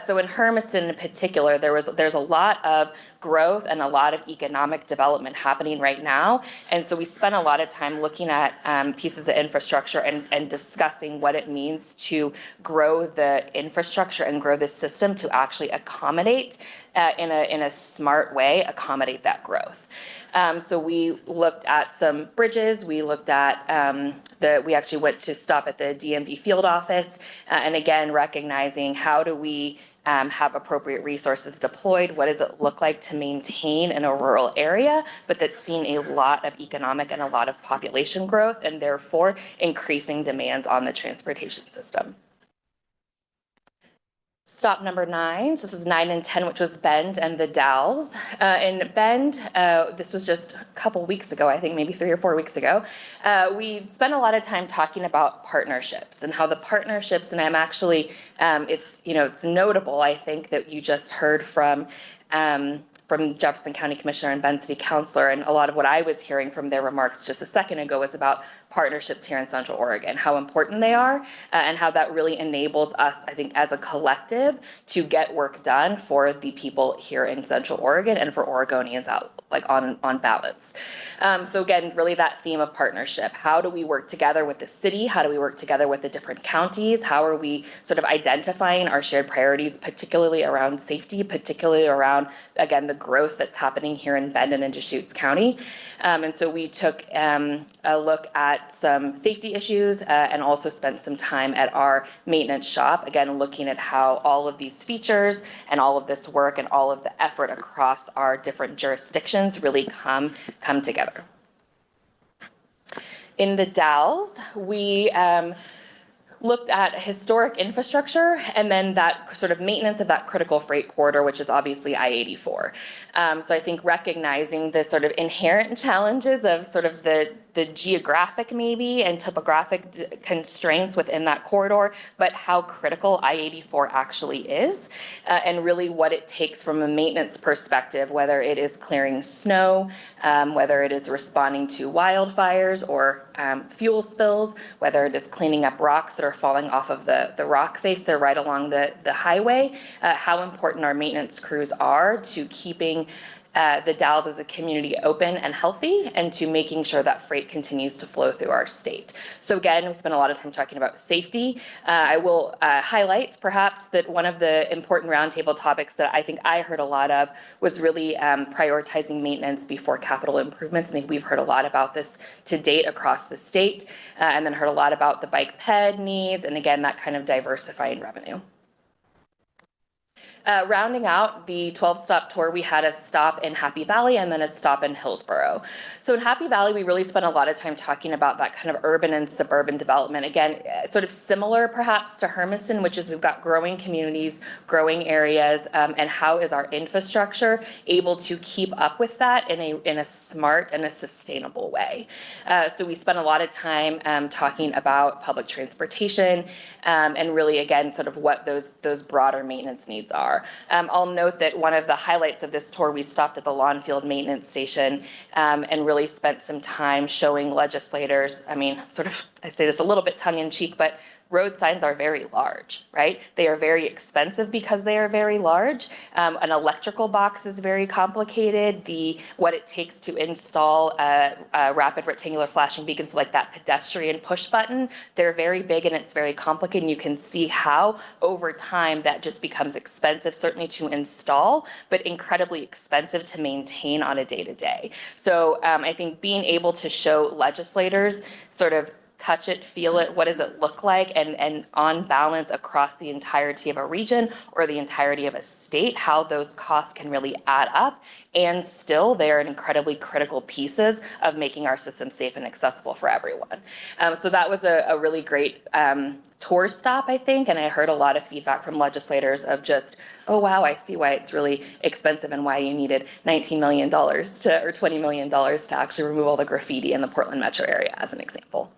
So in Hermiston in particular, there's a lot of growth and a lot of economic development happening right now. And so we spent a lot of time looking at pieces of infrastructure and discussing what it means to grow the infrastructure and grow the system to actually accommodate in a smart way, accommodate that growth. So we looked at some bridges. We looked at we actually went to stop at the DMV field office, and again, recognizing how do we have appropriate resources deployed? What does it look like to maintain in a rural area, but that's seen a lot of economic and a lot of population growth, and therefore increasing demands on the transportation system. Stop number 9, so this is 9 and 10, which was Bend and the Dalles. In Bend, this was just a couple weeks ago, I think maybe 3 or 4 weeks ago, we spent a lot of time talking about partnerships and how the partnerships, and I'm actually, it's notable, I think, that you just heard from Jefferson County Commissioner and Bend City Councilor, and a lot of what I was hearing from their remarks just a second ago was about partnerships here in Central Oregon, how important they are, and how that really enables us, I think, as a collective to get work done for the people here in Central Oregon and for Oregonians out, like on balance. So again, really that theme of partnership. How do we work together with the city? How do we work together with the different counties? How are we sort of identifying our shared priorities, particularly around safety, particularly around, again, the growth that's happening here in Bend and in Deschutes County? And so we took a look at some safety issues and also spent some time at our maintenance shop, again, looking at how all of these features and all of this work and all of the effort across our different jurisdictions really come together. In the Dalles, we looked at historic infrastructure and then that sort of maintenance of that critical freight corridor, which is obviously I-84. So I think recognizing the sort of inherent challenges of sort of the geographic maybe and topographic constraints within that corridor, but how critical I-84 actually is, and really what it takes from a maintenance perspective, whether it is clearing snow, whether it is responding to wildfires or fuel spills, whether it is cleaning up rocks that are falling off of the rock face there right along the highway, how important our maintenance crews are to keeping the Dalles as a community open and healthy, and to making sure that freight continues to flow through our state. So again, we spent a lot of time talking about safety. I will highlight perhaps that one of the important roundtable topics that I think I heard a lot of was really prioritizing maintenance before capital improvements. I think we've heard a lot about this to date across the state, and then heard a lot about the bike ped needs, and again, that kind of diversifying revenue. Rounding out the 12-stop tour, we had a stop in Happy Valley and then a stop in Hillsborough. So in Happy Valley, we really spent a lot of time talking about that kind of urban and suburban development. Again, sort of similar perhaps to Hermiston, which is we've got growing communities, growing areas, and how is our infrastructure able to keep up with that in a smart and a sustainable way. So we spent a lot of time talking about public transportation and really, again, sort of what those broader maintenance needs are. I'll note that one of the highlights of this tour, we stopped at the Lawnfield Maintenance Station and really spent some time showing legislators, I mean, sort of, I say this a little bit tongue in cheek, but road signs are very large, right? They are very expensive because they are very large. An electrical box is very complicated. What it takes to install a rapid rectangular flashing beacon, so like that pedestrian push button, they're very big and it's very complicated. And you can see how over time that just becomes expensive, certainly to install, but incredibly expensive to maintain on a day-to-day. So I think being able to show legislators sort of touch it, feel it, what does it look like, and on balance across the entirety of a region or the entirety of a state, how those costs can really add up, and still they're incredibly critical pieces of making our system safe and accessible for everyone. So that was a really great tour stop, I think, and I heard a lot of feedback from legislators of just, oh wow, I see why it's really expensive and why you needed $19 million or $20 million to actually remove all the graffiti in the Portland metro area, as an example.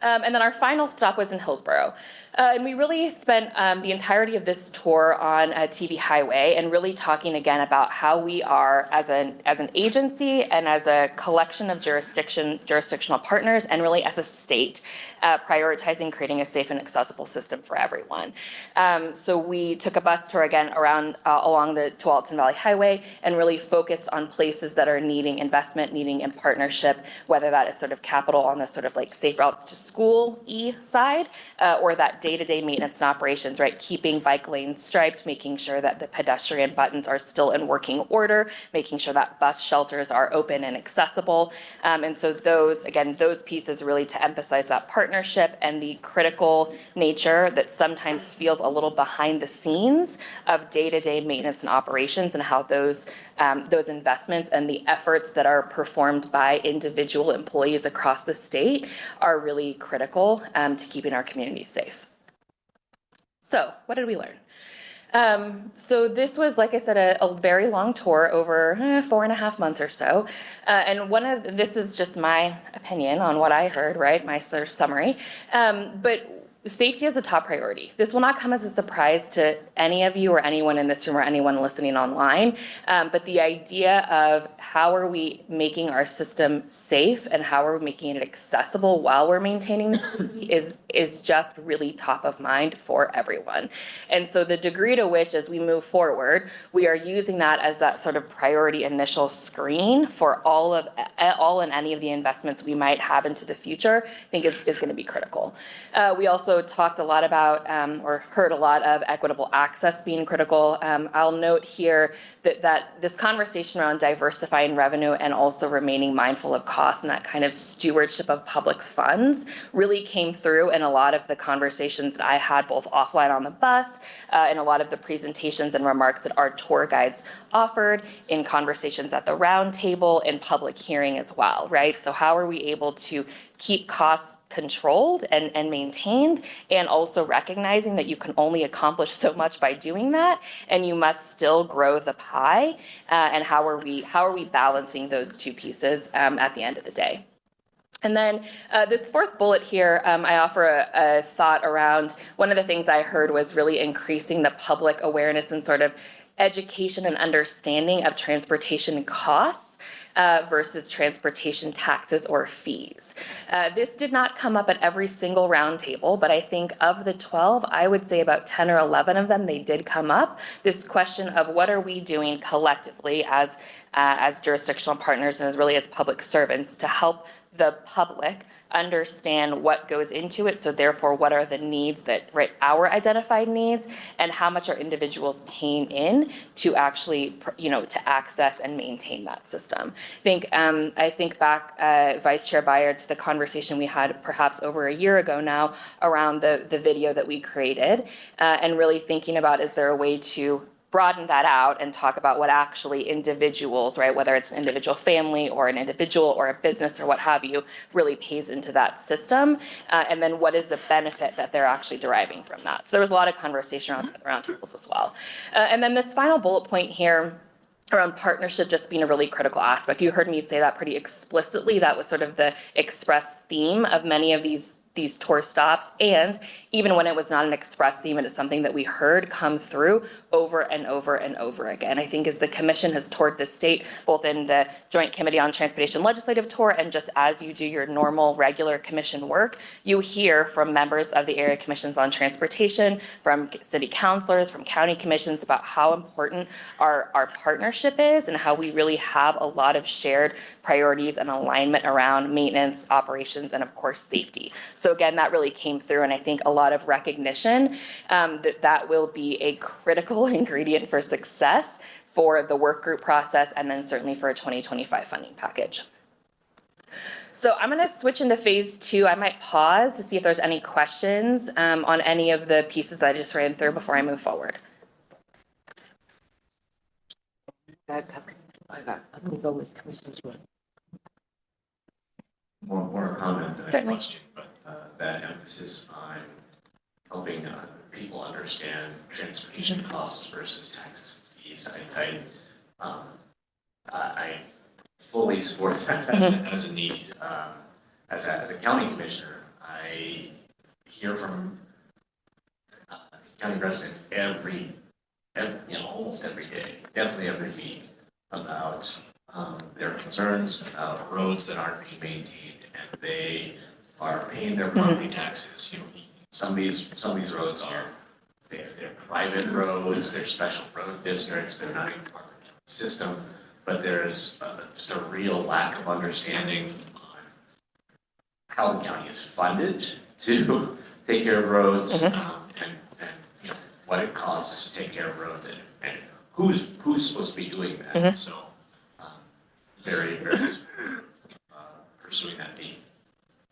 And then our final stop was in Hillsborough. And we really spent the entirety of this tour on TV Highway and really talking again about how we are as an agency and as a collection of jurisdictional partners and really as a state prioritizing creating a safe and accessible system for everyone. So we took a bus tour again around along the Tualatin Valley Highway and really focused on places that are needing investment, needing in partnership, whether that is sort of capital on the sort of like safe routes to school side or that day-to-day maintenance and operations, right? Keeping bike lanes striped, making sure that the pedestrian buttons are still in working order, making sure that bus shelters are open and accessible. And so those pieces really to emphasize that partnership and the critical nature that sometimes feels a little behind the scenes of day-to-day maintenance and operations and how those investments and the efforts that are performed by individual employees across the state are really critical to keeping our communities safe. So what did we learn? So this was, like I said, a very long tour over 4.5 months or so. And this is just my opinion on what I heard, right? My sort of summary. But safety is a top priority. This will not come as a surprise to any of you or anyone in this room or anyone listening online. But the idea of how are we making our system safe and how are we making it accessible while we're maintaining is just really top of mind for everyone. And so the degree to which as we move forward, we are using that as that sort of priority initial screen for all and any of the investments we might have into the future, I think is going to be critical. We also talked a lot about or heard a lot of equitable access being critical. I'll note here that this conversation around diversifying revenue and also remaining mindful of cost and that kind of stewardship of public funds really came through in a lot of the conversations that I had both offline on the bus and a lot of the presentations and remarks that our tour guides offered in conversations at the round table in public hearing as well, right? So how are we able to keep costs controlled and maintained, and also recognizing that you can only accomplish so much by doing that, and you must still grow the pie, and how are we balancing those two pieces at the end of the day? And then this fourth bullet here, I offer a thought around one of the things I heard was really increasing the public awareness and sort of education and understanding of transportation costs versus transportation taxes or fees. This did not come up at every single roundtable, but I think of the 12, I would say about 10 or 11 of them, they did come up. This question of what are we doing collectively as jurisdictional partners and as public servants to help the public understand what goes into it. So therefore, what are the needs that, right, our identified needs, and how much are individuals paying in to actually, to access and maintain that system. I think back, Vice Chair Byer, to the conversation we had perhaps over a year ago now around the video that we created, and really thinking about, is there a way to broaden that out and talk about what actually individuals, right, whether it's an individual family or an individual or a business or what have you, really pays into that system, and then what is the benefit that they're actually deriving from that. So there was a lot of conversation around roundtables as well. And then this final bullet point here around partnership just being a really critical aspect. You heard me say that pretty explicitly. That was sort of the express theme of many of these tour stops, and even when it was not an express theme, it is something that we heard come through over and over and over again. I think as the commission has toured the state, both in the Joint Committee on Transportation Legislative Tour and just as you do your normal regular commission work, you hear from members of the area commissions on transportation, from city councilors, from county commissions about how important our partnership is and how we really have a lot of shared priorities and alignment around maintenance, operations, and of course, safety. So again, that really came through, and I think a lot of recognition that will be a critical ingredient for success for the work group process, and then certainly for a 2025 funding package. So I'm going to switch into phase 2. I might pause to see if there's any questions on any of the pieces that I just ran through before I move forward. I'm gonna go with Commissioner Wood. More comment than a Certainly. question, but that emphasis on helping people understand transportation costs versus taxes and fees. I fully support that as a need. As a county commissioner, I hear from county residents almost every day, definitely every week, about their concerns about roads that aren't being maintained, and they are paying their property taxes. Some of these roads are they're private roads, they're special road districts, they're not even part of the system, but there's just a real lack of understanding on how the county is funded to take care of roads, and what it costs to take care of roads, and who's supposed to be doing that. So very pursuing that need.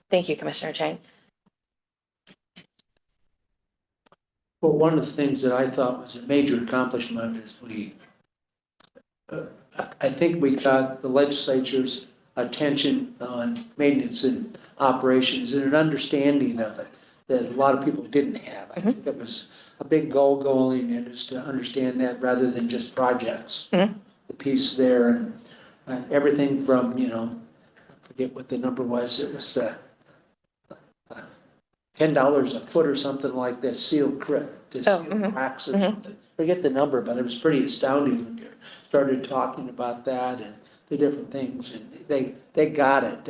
Thank you, Commissioner Chang. Well, one of the things that I thought was a major accomplishment is I think we got the legislature's attention on maintenance and operations and an understanding of it that a lot of people didn't have. I think that was a big goal going in, is to understand that rather than just projects. The piece there, and everything from, I forget what the number was, it was $10 a foot or something like that, sealed cracks or something. Forget the number, but it was pretty astounding when you started talking about that and the different things, and they got it.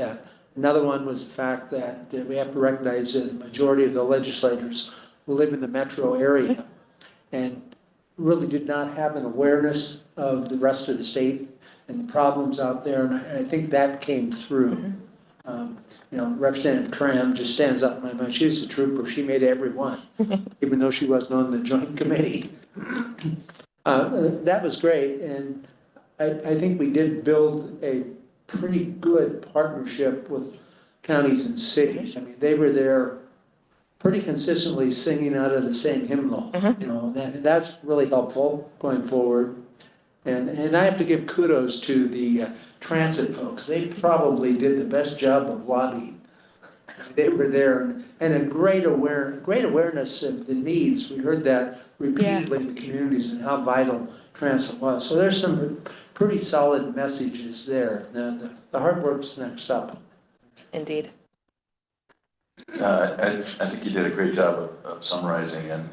Another one was the fact that we have to recognize that the majority of the legislators who live in the metro area and really did not have an awareness of the rest of the state and the problems out there, and I think that came through. Representative Tram just stands up in my mind. She was a trooper. She made every one, even though she wasn't on the joint committee. That was great, and I think we did build a pretty good partnership with counties and cities. I mean, they were there pretty consistently singing out of the same hymnal. That's really helpful going forward. And I have to give kudos to the transit folks. They probably did the best job of lobbying. They were there, and a great awareness of the needs. We heard that repeatedly in the communities and how vital transit was. So there's some pretty solid messages there. The hard work's next up. Indeed. I think you did a great job of summarizing, and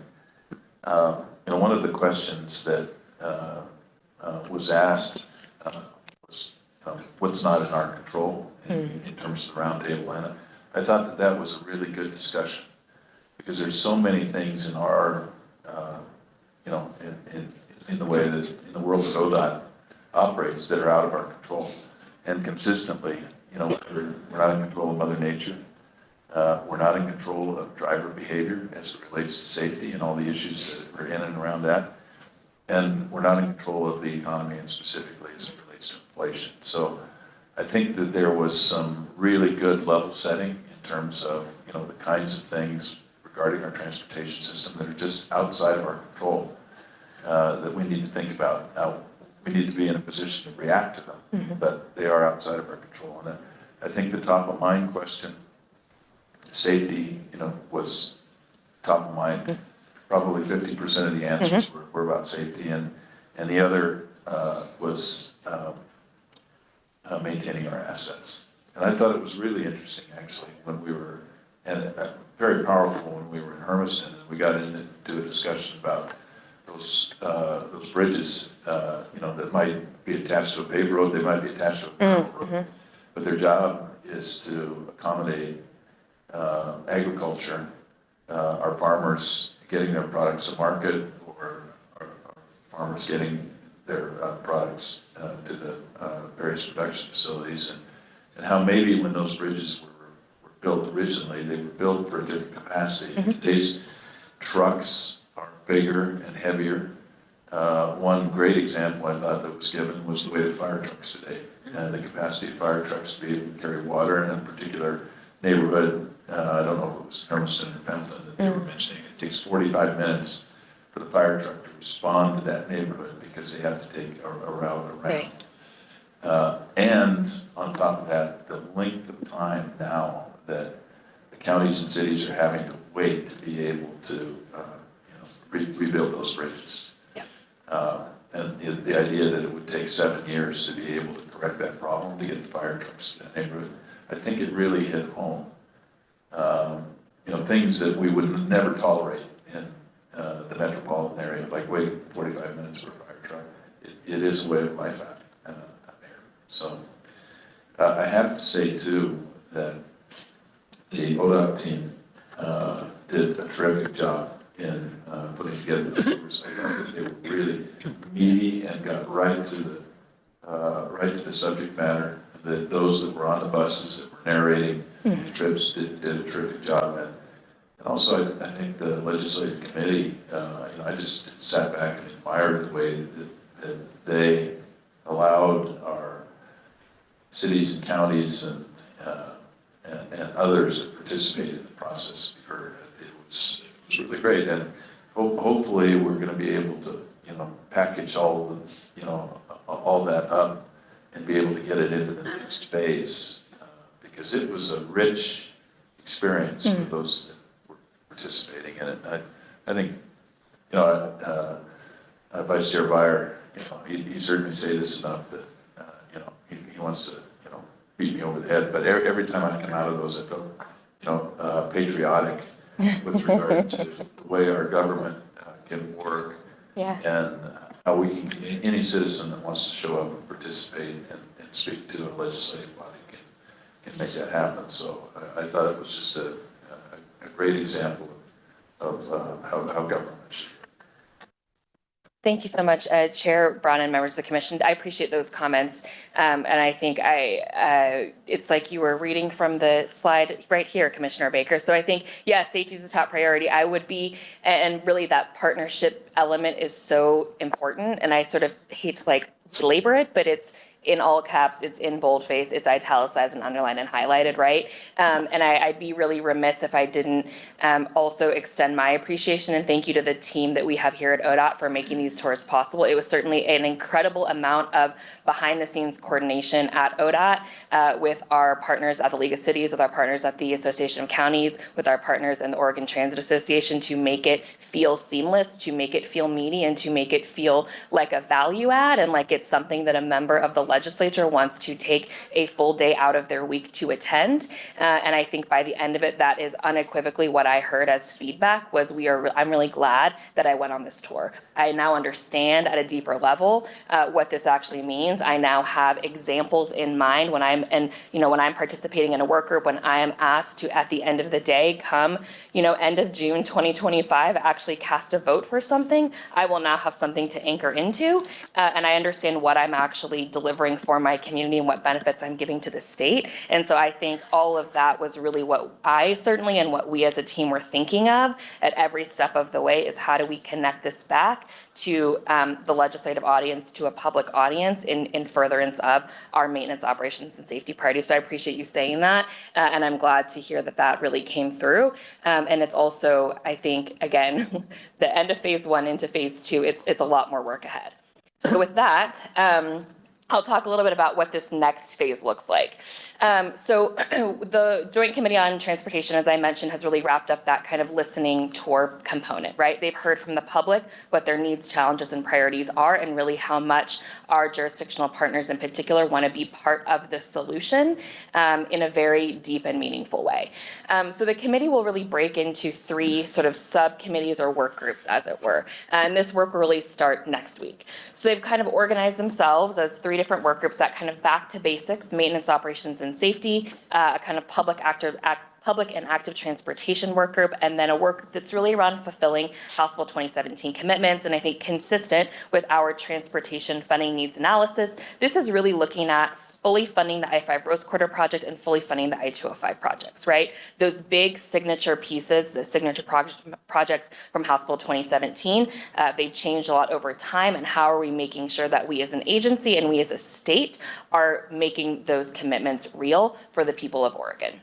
one of the questions that was asked was what's not in our control in terms of the roundtable, and I thought that was a really good discussion, because there's so many things in our in the way that in the world that ODOT operates that are out of our control, and consistently, we're not in control of Mother Nature. We're not in control of driver behavior as it relates to safety and all the issues that are in and around that. And we're not in control of the economy, and specifically as it relates to inflation. So I think that there was some really good level setting in terms of, the kinds of things regarding our transportation system that are just outside of our control, that we need to think about. Now, we need to be in a position to react to them, but they are outside of our control. And I think the top of mind question, safety, was top of mind. Probably 50% of the answers were about safety, and the other was maintaining our assets. And I thought it was really interesting, actually, when we were, and very powerful when we were in Hermiston, and we got into a discussion about those bridges, that might be attached to a paved road, they might be attached to a gravel road, but their job is to accommodate agriculture, our farmers getting their products to market, or farmers getting their products to the various production facilities, and how maybe when those bridges were built originally, they were built for a different capacity. Today's trucks are bigger and heavier, One great example I thought that was given was the weight of fire trucks today, and the capacity of fire trucks to be able to carry water in a particular neighborhood. I don't know if it was Hermiston or Pendleton that they were mentioning. It takes 45 minutes for the fire truck to respond to that neighborhood because they have to take a route around. Right. And on top of that, the length of time now that the counties and cities are having to wait to be able to rebuild those bridges. And the idea that it would take 7 years to be able to correct that problem, to get the fire trucks to that neighborhood, I think it really hit home. Things that we would never tolerate in the metropolitan area, like waiting 45 minutes for a fire truck. It is a way of life out there. So I have to say too that the ODOT team did a terrific job in putting together the oversight. They were really meaty and got right to the subject matter. Those that were on the buses that were narrating the trips did a terrific job. And also, I think the legislative committee, I just sat back and admired the way that they allowed our cities and counties and others that participated in the process to be heard. It was really great, and hopefully we're going to be able to package all that up and be able to get it into the next phase, because it was a rich experience for those that were participating in it. I think Vice Chair Byer, he's heard me say this enough that he wants to beat me over the head, but every time I come out of those, I feel patriotic with regard to the way our government can work, and how we can, any citizen that wants to show up and participate and speak to a legislative body can make that happen. So I thought it was just a great example of how government should work. Thank you so much, Chair Braun and members of the commission. I appreciate those comments. And I think it's like you were reading from the slide right here, Commissioner Baker. So I think, safety is the top priority. I would be, and really that partnership element is so important. And I sort of hate to belabor it, but it's in all caps, it's in boldface, it's italicized and underlined and highlighted, right? And I'd be really remiss if I didn't also extend my appreciation and thank you to the team that we have here at ODOT for making these tours possible. It was certainly an incredible amount of behind the scenes coordination at ODOT with our partners at the League of Cities, with our partners at the Association of Counties, with our partners in the Oregon Transit Association to make it feel seamless, to make it feel meaty, and to make it feel like a value add and like it's something that a member of the legislature wants to take a full day out of their week to attend. And I think by the end of it, that is unequivocally what I heard as feedback was I'm really glad that I went on this tour. I now understand at a deeper level what this actually means. I now have examples in mind when I'm participating in a work group, when I am asked to, at the end of the day, come, end of June 2025, actually cast a vote for something. I will now have something to anchor into, and I understand what I'm actually delivering for my community and what benefits I'm giving to the state. And so I think all of that was really what I certainly and what we as a team were thinking of at every step of the way, is how do we connect this back to the legislative audience, to a public audience in furtherance of our maintenance, operations, and safety priorities. So I appreciate you saying that, and I'm glad to hear that that really came through. And it's also, I think, again, the end of phase 1 into phase 2, it's a lot more work ahead. So with that, I'll talk a little bit about what this next phase looks like. So the Joint Committee on Transportation, as I mentioned, has really wrapped up that kind of listening tour component, right? They've heard from the public what their needs, challenges, and priorities are, and really how much our jurisdictional partners in particular want to be part of the solution in a very deep and meaningful way. So the committee will really break into 3 sort of subcommittees or work groups, as it were. And this work will really start next week. So they've kind of organized themselves as 3 different work groups that kind of back to basics, maintenance, operations, and safety, a kind of public public and active transportation work group, and then a work group that's really around fulfilling House Bill 2017 commitments. And I think consistent with our transportation funding needs analysis, this is really looking at fully funding the I-5 Rose Quarter project and fully funding the I-205 projects, right? Those big signature pieces, the signature projects from House Bill 2017, they've changed a lot over time. And how are we making sure that we as an agency and we as a state are making those commitments real for the people of Oregon?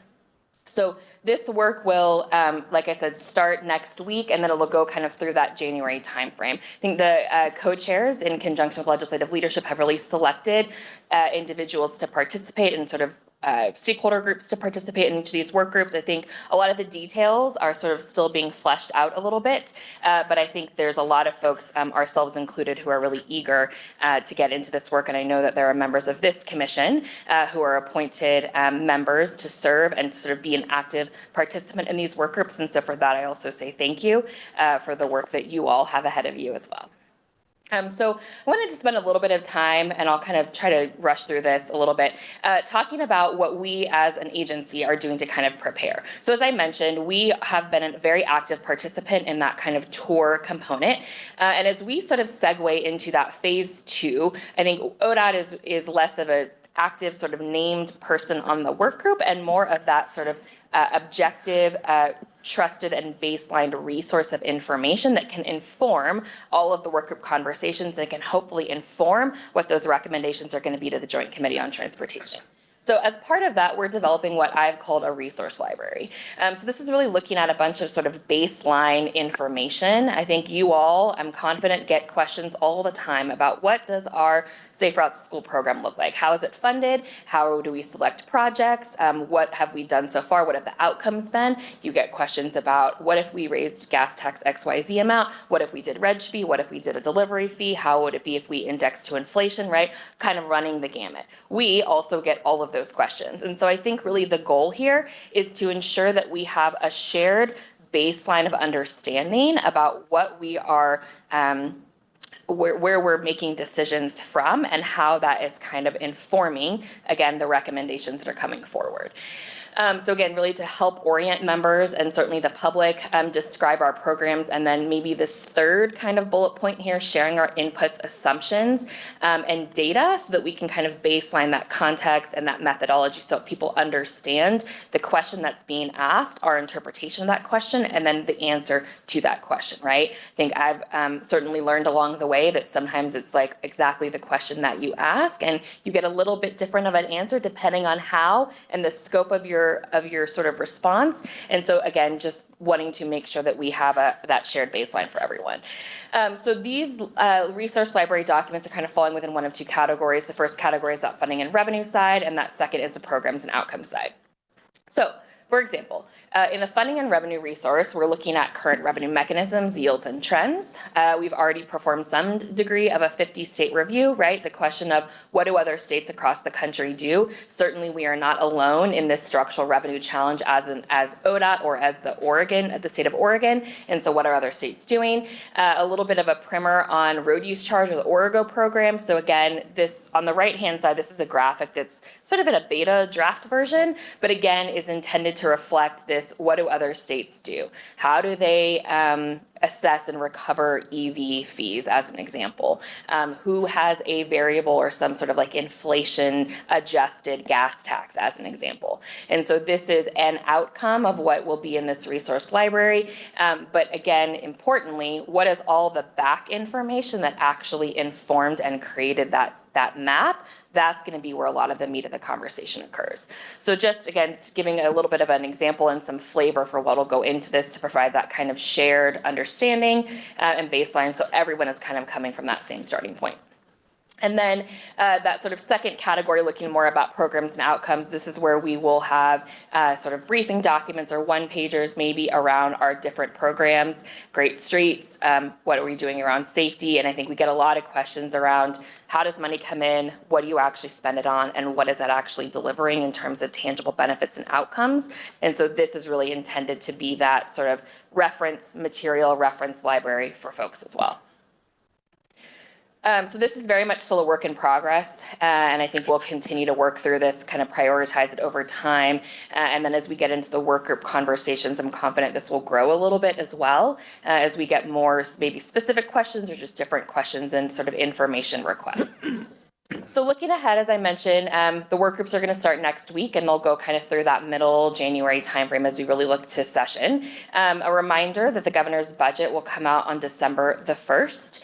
So this work will, like I said, start next week, and then it'll go kind of through that January timeframe. I think the co-chairs, in conjunction with legislative leadership, have really selected individuals to participate and sort of stakeholder groups to participate in each of these work groups. I think a lot of the details are sort of still being fleshed out a little bit, but I think there's a lot of folks, ourselves included, who are really eager to get into this work. And I know that there are members of this commission who are appointed members to serve and sort of be an active participant in these work groups. And so for that, I also say thank you for the work that you all have ahead of you as well. So I wanted to spend a little bit of time, and I'll kind of try to rush through this a little bit, talking about what we as an agency are doing to kind of prepare. So as I mentioned, we have been a very active participant in that kind of tour component. And as we sort of segue into that phase 2, I think ODOT is less of an active sort of named person on the work group and more of that sort of objective, trusted and baselined resource of information that can inform all of the work group conversations and can hopefully inform what those recommendations are going to be to the Joint Committee on Transportation. So as part of that, we're developing what I've called a resource library. So this is really looking at a bunch of sort of baseline information. I think you all, I'm confident, get questions all the time about what does our Safe Routes to School program look like? How is it funded? How do we select projects? What have we done so far? What have the outcomes been? You get questions about what if we raised gas tax XYZ amount? What if we did reg fee? What if we did a delivery fee? How would it be if we indexed to inflation, right? Kind of running the gamut. We also get all of those questions. And so I think really the goal here is to ensure that we have a shared baseline of understanding about what we are where we're making decisions from and how that is kind of informing, again, the recommendations that are coming forward. So again, really to help orient members and certainly the public describe our programs, and then maybe this third kind of bullet point here, sharing our inputs, assumptions, and data so that we can kind of baseline that context and that methodology so people understand the question that's being asked, our interpretation of that question, and then the answer to that question, right? I think I've certainly learned along the way that sometimes it's like exactly the question that you ask, and you get a little bit different of an answer depending on how and the scope of your sort of response. And so again, just wanting to make sure that we have that shared baseline for everyone. So these resource library documents are kind of falling within one of two categories. The first category is that funding and revenue side, and that second is the programs and outcomes side. So for example, in the funding and revenue resource, we're looking at current revenue mechanisms, yields, and trends. We've already performed some degree of a 50-state review, right? The question of what do other states across the country do? Certainly, we are not alone in this structural revenue challenge as ODOT or as the state of Oregon. And so what are other states doing? A little bit of a primer on road use charge or the Origo program. So again, this on the right-hand side, this is a graphic that's sort of in a beta draft version, but again, is intended to reflect this, what do other states do? How do they assess and recover EV fees, as an example? Who has a variable or some sort of like inflation adjusted gas tax, as an example? And so this is an outcome of what will be in this resource library. But again, importantly, what is all the back information that actually informed and created that map? That's going to be where a lot of the meat of the conversation occurs. So just again, giving a little bit of an example and some flavor for what will go into this to provide that kind of shared understanding and baseline, so everyone is kind of coming from that same starting point. And then that sort of second category, looking more about programs and outcomes, this is where we will have sort of briefing documents or one-pagers maybe around our different programs, Great Streets, what are we doing around safety? And I think we get a lot of questions around how does money come in, what do you actually spend it on, and what is that actually delivering in terms of tangible benefits and outcomes? And so this is really intended to be that sort of reference material, reference library for folks as well. So this is very much still a work in progress, and I think we'll continue to work through this, kind of prioritize it over time. And then as we get into the work group conversations, I'm confident this will grow a little bit as well, as we get more maybe specific questions or just different questions and sort of information requests. So looking ahead, as I mentioned, the work groups are going to start next week, and they'll go kind of through that middle January timeframe as we really look to session. A reminder that the governor's budget will come out on December the 1st.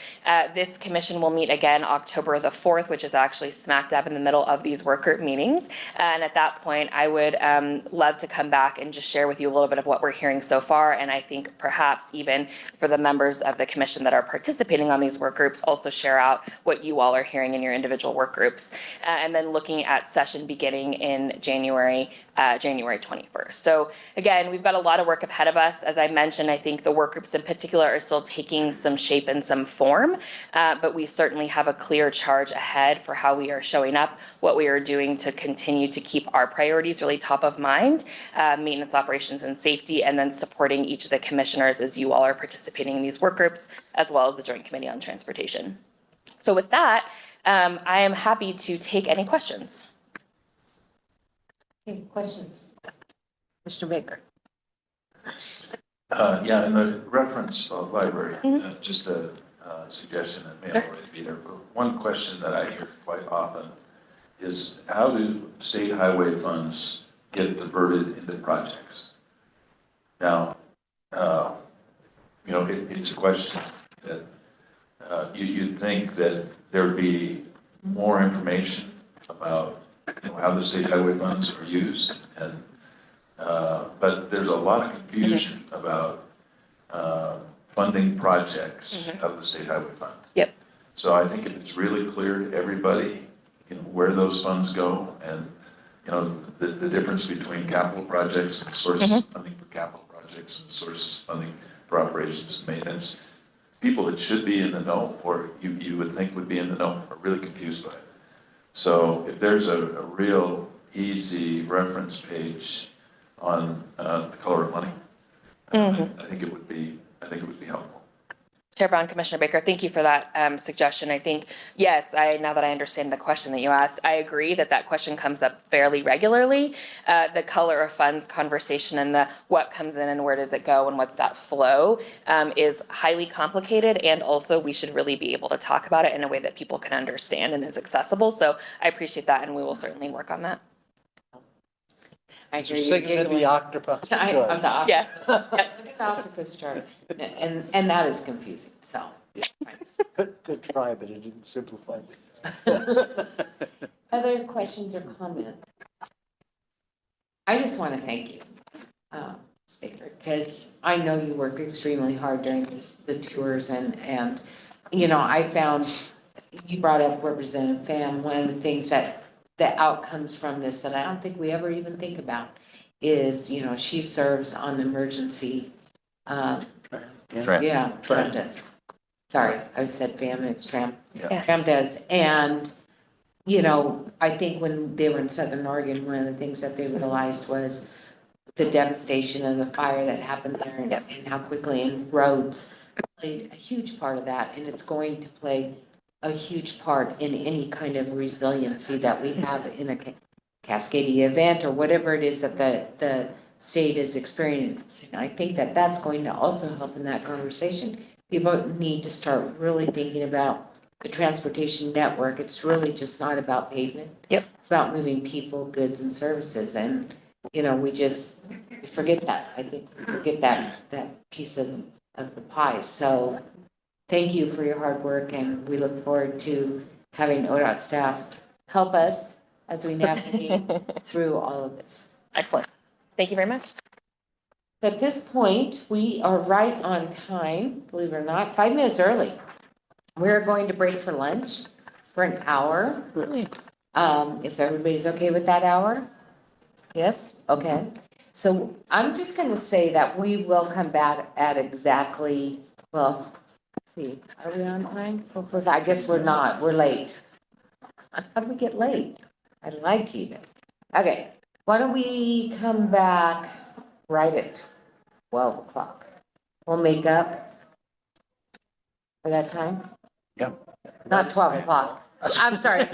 This commission will meet again October the 4th, which is actually smack dab in the middle of these work group meetings. And at that point, I would love to come back and just share with you a little bit of what we're hearing so far. And I think perhaps even for the members of the commission that are participating on these work groups, also share out what you all are hearing in your individual work groups. And then looking at session beginning in January 21st. So again, we've got a lot of work ahead of us. As I mentioned, I think the work groups in particular are still taking some shape and some form, but we certainly have a clear charge ahead for how we are showing up, what we are doing to continue to keep our priorities really top of mind, maintenance, operations, and safety, and then supporting each of the commissioners as you all are participating in these work groups, as well as the Joint Committee on Transportation. So with that, I am happy to take any questions. Any questions? Mr. Baker? Yeah, in the reference library, just a suggestion that may already be there, but one question that I hear quite often is how do state highway funds get diverted into projects? Now, it's a question that you'd think that there'd be more information about how the state highway funds are used, and but there's a lot of confusion about funding projects out of the state highway fund. Yep. So I think if it's really clear to everybody, where those funds go, and the difference between capital projects and sources of funding for capital projects and sources of funding for operations and maintenance, people that should be in the know, or you would think would be in the know, are really confused by it. So if there's a real easy reference page on the color of money, I think it would be helpful. Chair Brown, Commissioner Baker, thank you for that suggestion. I think, yes, now that I understand the question that you asked, I agree that question comes up fairly regularly. The color of funds conversation and the what comes in and where does it go and what's that flow is highly complicated, and also we should really be able to talk about it in a way that people can understand and is accessible. So I appreciate that, and we will certainly work on that. I hear you Singing in the octopus. Yeah. Look at the octopus chart, and that is confusing, so. Good try, but it didn't simplify it. Other questions or comments? I just want to thank you, Speaker, because I know you work extremely hard during the tours, and I found, you brought up Representative Pham, one of the things that the outcomes from this that I don't think we ever even think about is, she serves on the emergency. Tram. Yeah, Tram does. Sorry, I said Pham, it's Tram. Yeah. Tram does. And, I think when they were in Southern Oregon, one of the things that they realized was the devastation of the fire that happened there and how quickly, and roads played a huge part of that. And it's going to play a huge part in any kind of resiliency that we have in a cascading event or whatever it is that the state is experiencing. I think that that's going to also help in that conversation. People need to start really thinking about the transportation network. It's really just not about pavement. Yep. It's about moving people, goods, and services. And, we forget that. I think we forget that piece of the pie. So thank you for your hard work, and we look forward to having ODOT staff help us as we navigate through all of this. Excellent. Thank you very much. At this point, we are right on time, believe it or not, 5 minutes early. We're going to break for lunch for an hour. Really? If everybody's okay with that hour? Yes? Okay. So I'm just going to say that we will come back at exactly, let's see, are we on time? I guess we're not. We're late. How did we get late? I lied to you guys. Okay. Why don't we come back right at 12 o'clock? We'll make up for that time. Yeah. Not 12 o'clock. I'm sorry,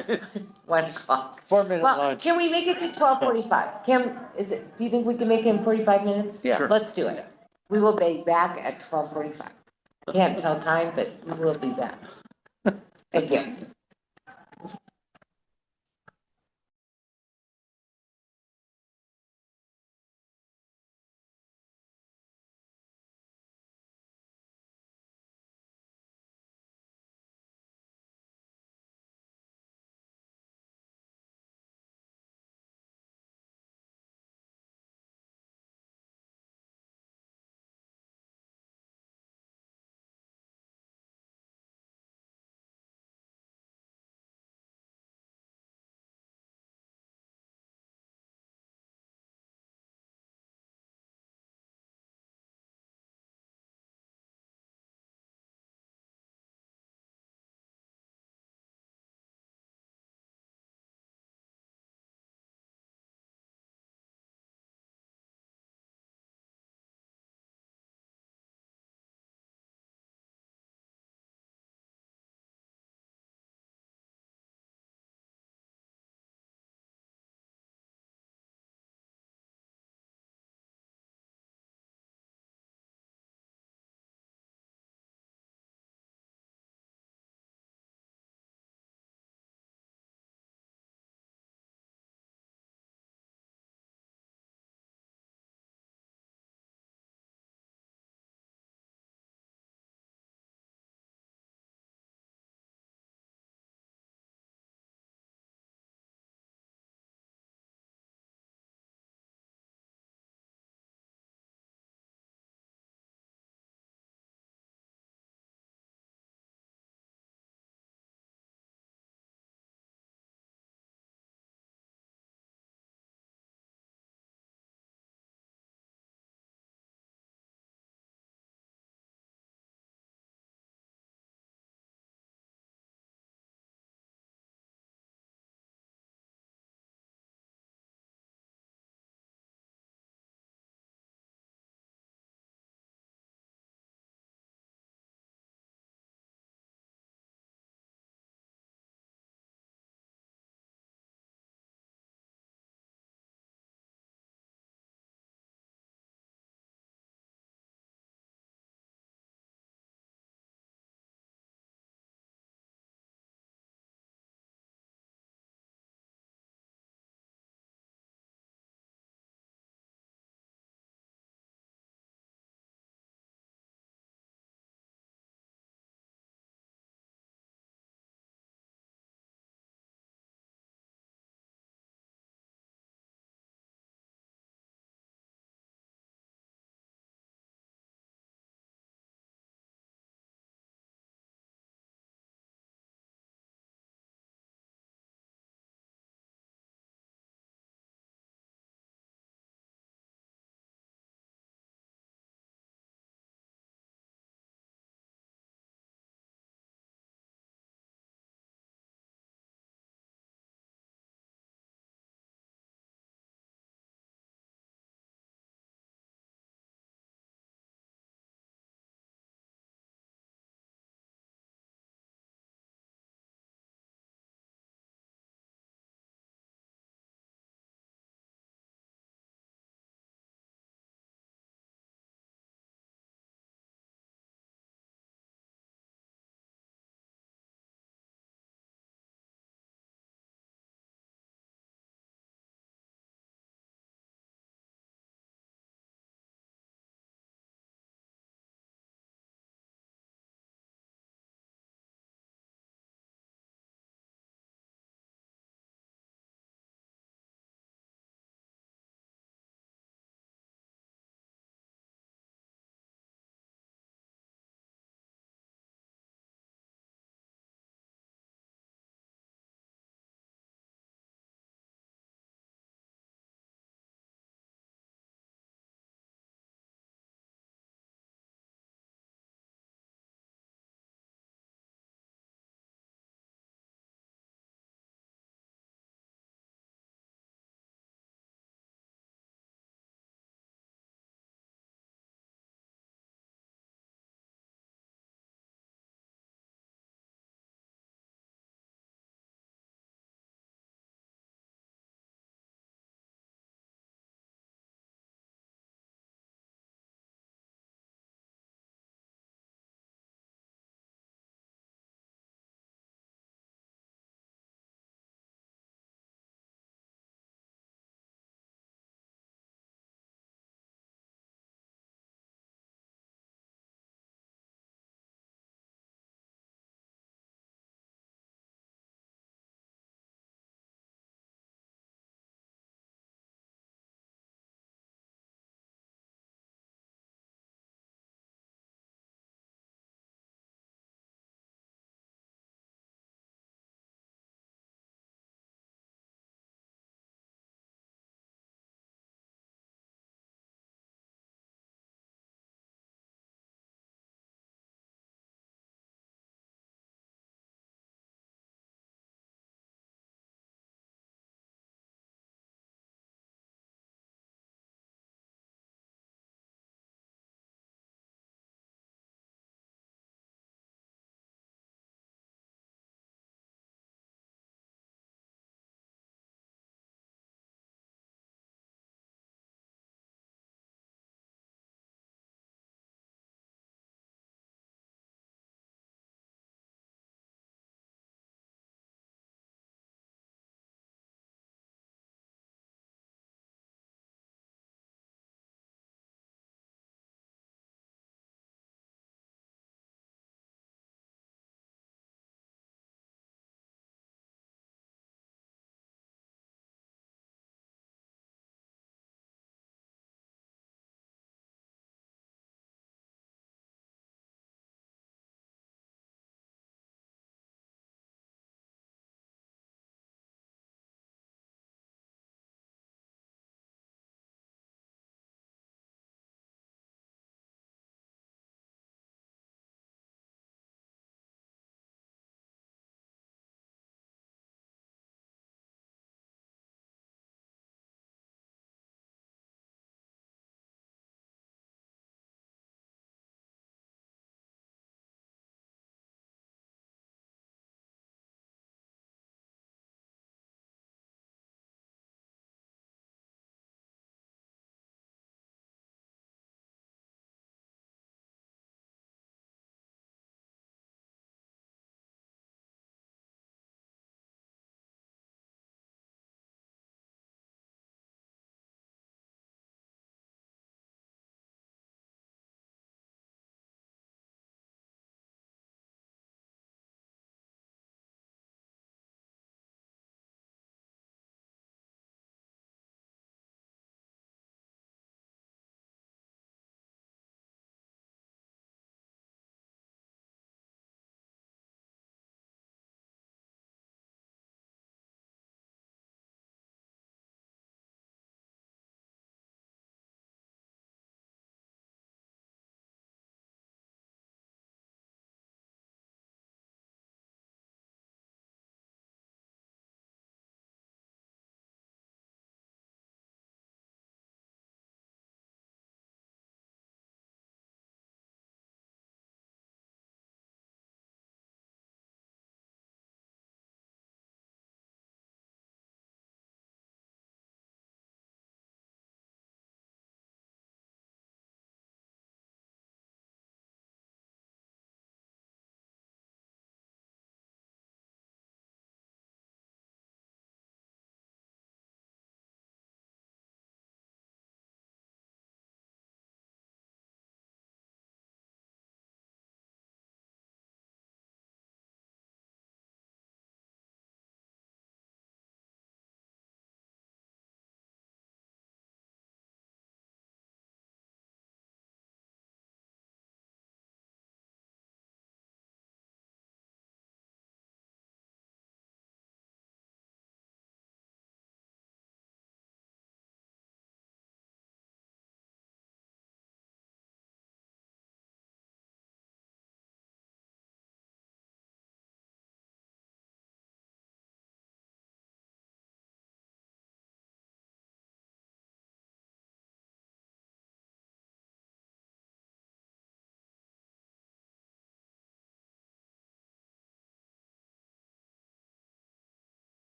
1 o'clock. 4-minute Well, lunch. can we make it to 12:45? Kim, do you think we can make it in 45 minutes? Yeah. Sure. Let's do it. We will be back at 12:45. Can't tell time, but we will be back. Thank you.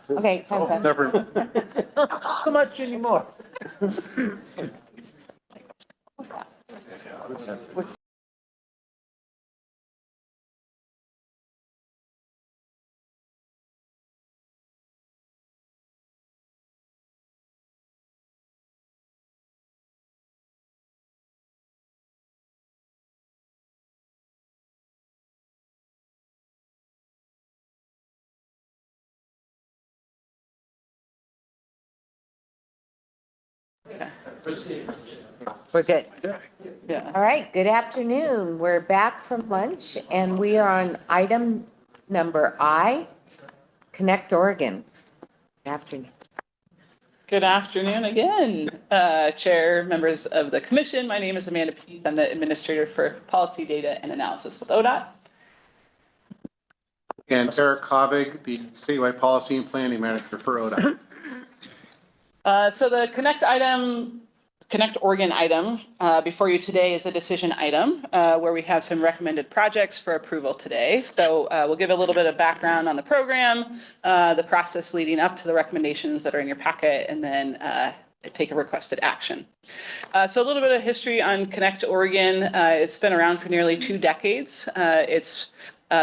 Okay, time's up. Never, not so much anymore. We're good. Yeah. All right, good afternoon. We're back from lunch and we are on item number I, Connect Oregon. Good afternoon. Good afternoon again, Chair, members of the commission. My name is Amanda Pease. I'm the Administrator for Policy Data and Analysis with ODOT. And Eric Hovig, the Citywide Policy and Planning Manager for ODOT. So the Connect Oregon item before you today is a decision item where we have some recommended projects for approval today. So we'll give a little bit of background on the program, the process leading up to the recommendations that are in your packet, and then take a requested action. So a little bit of history on Connect Oregon. It's been around for nearly 2 decades. It's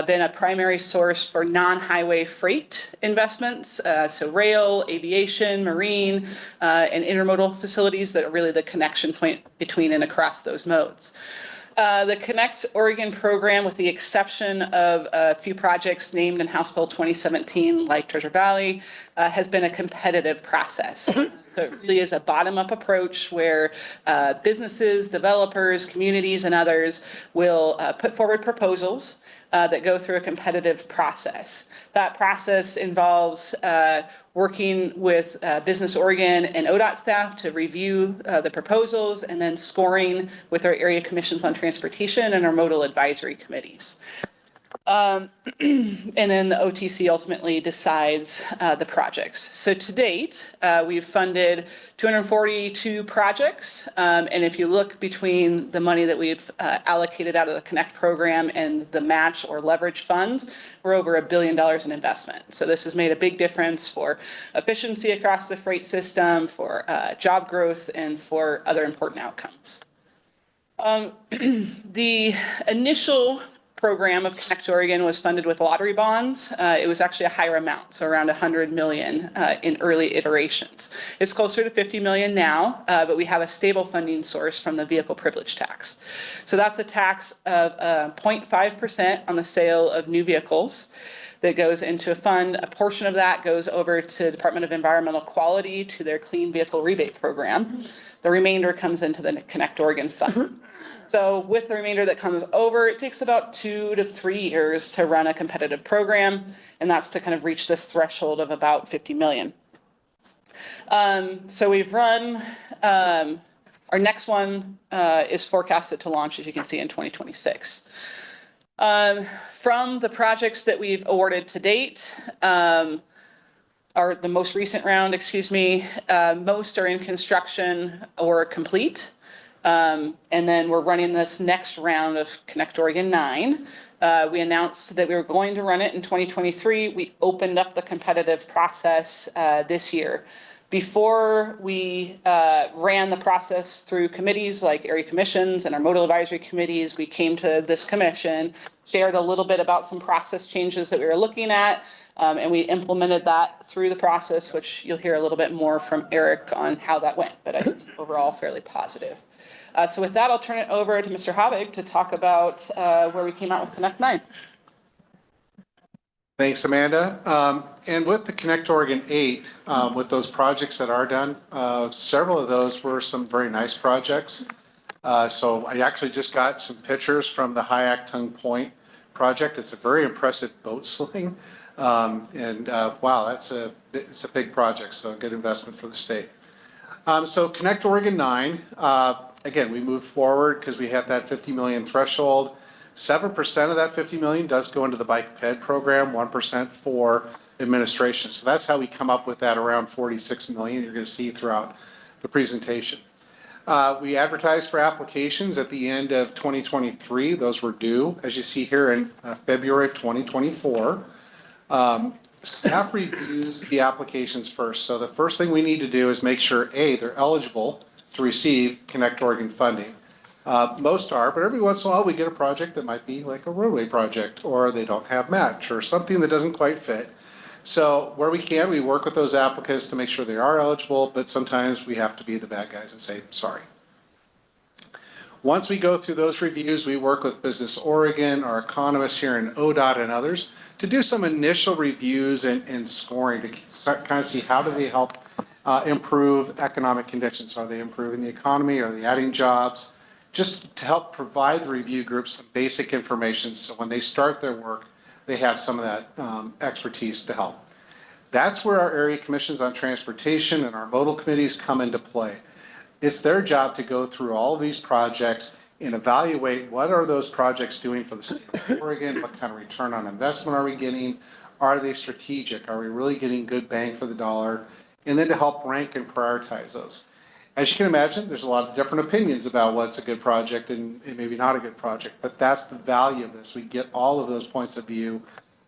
been a primary source for non-highway freight investments, so rail, aviation, marine, and intermodal facilities that are really the connection point between and across those modes. The Connect Oregon program, with the exception of a few projects named in House Bill 2017, like Treasure Valley, has been a competitive process. So it really is a bottom-up approach where businesses, developers, communities, and others will put forward proposals that go through a competitive process. That process involves working with Business Oregon and ODOT staff to review the proposals and then scoring with our area commissions on transportation and our modal advisory committees. And then the OTC ultimately decides the projects. So to date, we've funded 242 projects. And if you look between the money that we've allocated out of the Connect program and the match or leverage funds, we're over $1 billion in investment. So this has made a big difference for efficiency across the freight system, for job growth, and for other important outcomes. The initial program of Connect Oregon was funded with lottery bonds. It was actually a higher amount, so around 100 million in early iterations. It's closer to 50 million now, but we have a stable funding source from the vehicle privilege tax. So that's a tax of 0.5% on the sale of new vehicles that goes into a fund. A portion of that goes over to Department of Environmental Quality to their Clean Vehicle Rebate Program. The remainder comes into the Connect Oregon Fund. So with the remainder that comes over, it takes about 2 to 3 years to run a competitive program, and that's to kind of reach this threshold of about 50 million. So we've run, our next one is forecasted to launch, as you can see, in 2026. From the projects that we've awarded to date, or the most recent round, most are in construction or complete. And then we're running this next round of Connect Oregon 9. We announced that we were going to run it in 2023. We opened up the competitive process this year. Before we ran the process through committees like area commissions and our modal advisory committees, we came to this commission, shared a little bit about some process changes that we were looking at, and we implemented that through the process, which you'll hear a little bit more from Eric on how that went, but I think overall fairly positive. So with that, I'll turn it over to Mr. Hovig to talk about where we came out with Connect 9. Thanks, Amanda. And with the Connect Oregon 8, with those projects that are done, several of those were some very nice projects. So I actually just got some pictures from the Hayaktung Point project. It's a very impressive boat sling. Wow, it's a big project, so a good investment for the state. So Connect Oregon 9, again, we moved forward because we had that 50 million threshold. 7% of that 50 million does go into the bike ped program, 1% for administration. So that's how we come up with that around 46 million you're going to see throughout the presentation. We advertised for applications at the end of 2023. Those were due, as you see here, in February of 2024. staff reviews the applications first. So the first thing we need to do is make sure, A, they're eligible to receive Connect Oregon funding. Most are, but every once in a while we get a project that might be like a roadway project, or they don't have match, or something that doesn't quite fit. So where we can, we work with those applicants to make sure they are eligible, but sometimes we have to be the bad guys and say, sorry. Once we go through those reviews, we work with Business Oregon, our economists here in ODOT and others to do some initial reviews and scoring to kind of see how do they help improve economic conditions. Are they improving the economy? Are they adding jobs? Just to help provide the review groups some basic information so when they start their work, they have some of that expertise to help. That's where our area commissions on transportation and our modal committees come into play. It's their job to go through all of these projects and evaluate what are those projects doing for the state of Oregon, what kind of return on investment are we getting, are they strategic, are we really getting good bang for the dollar, and then to help rank and prioritize those. As you can imagine, there's a lot of different opinions about what's a good project and maybe not a good project, but that's the value of this. We get all of those points of view,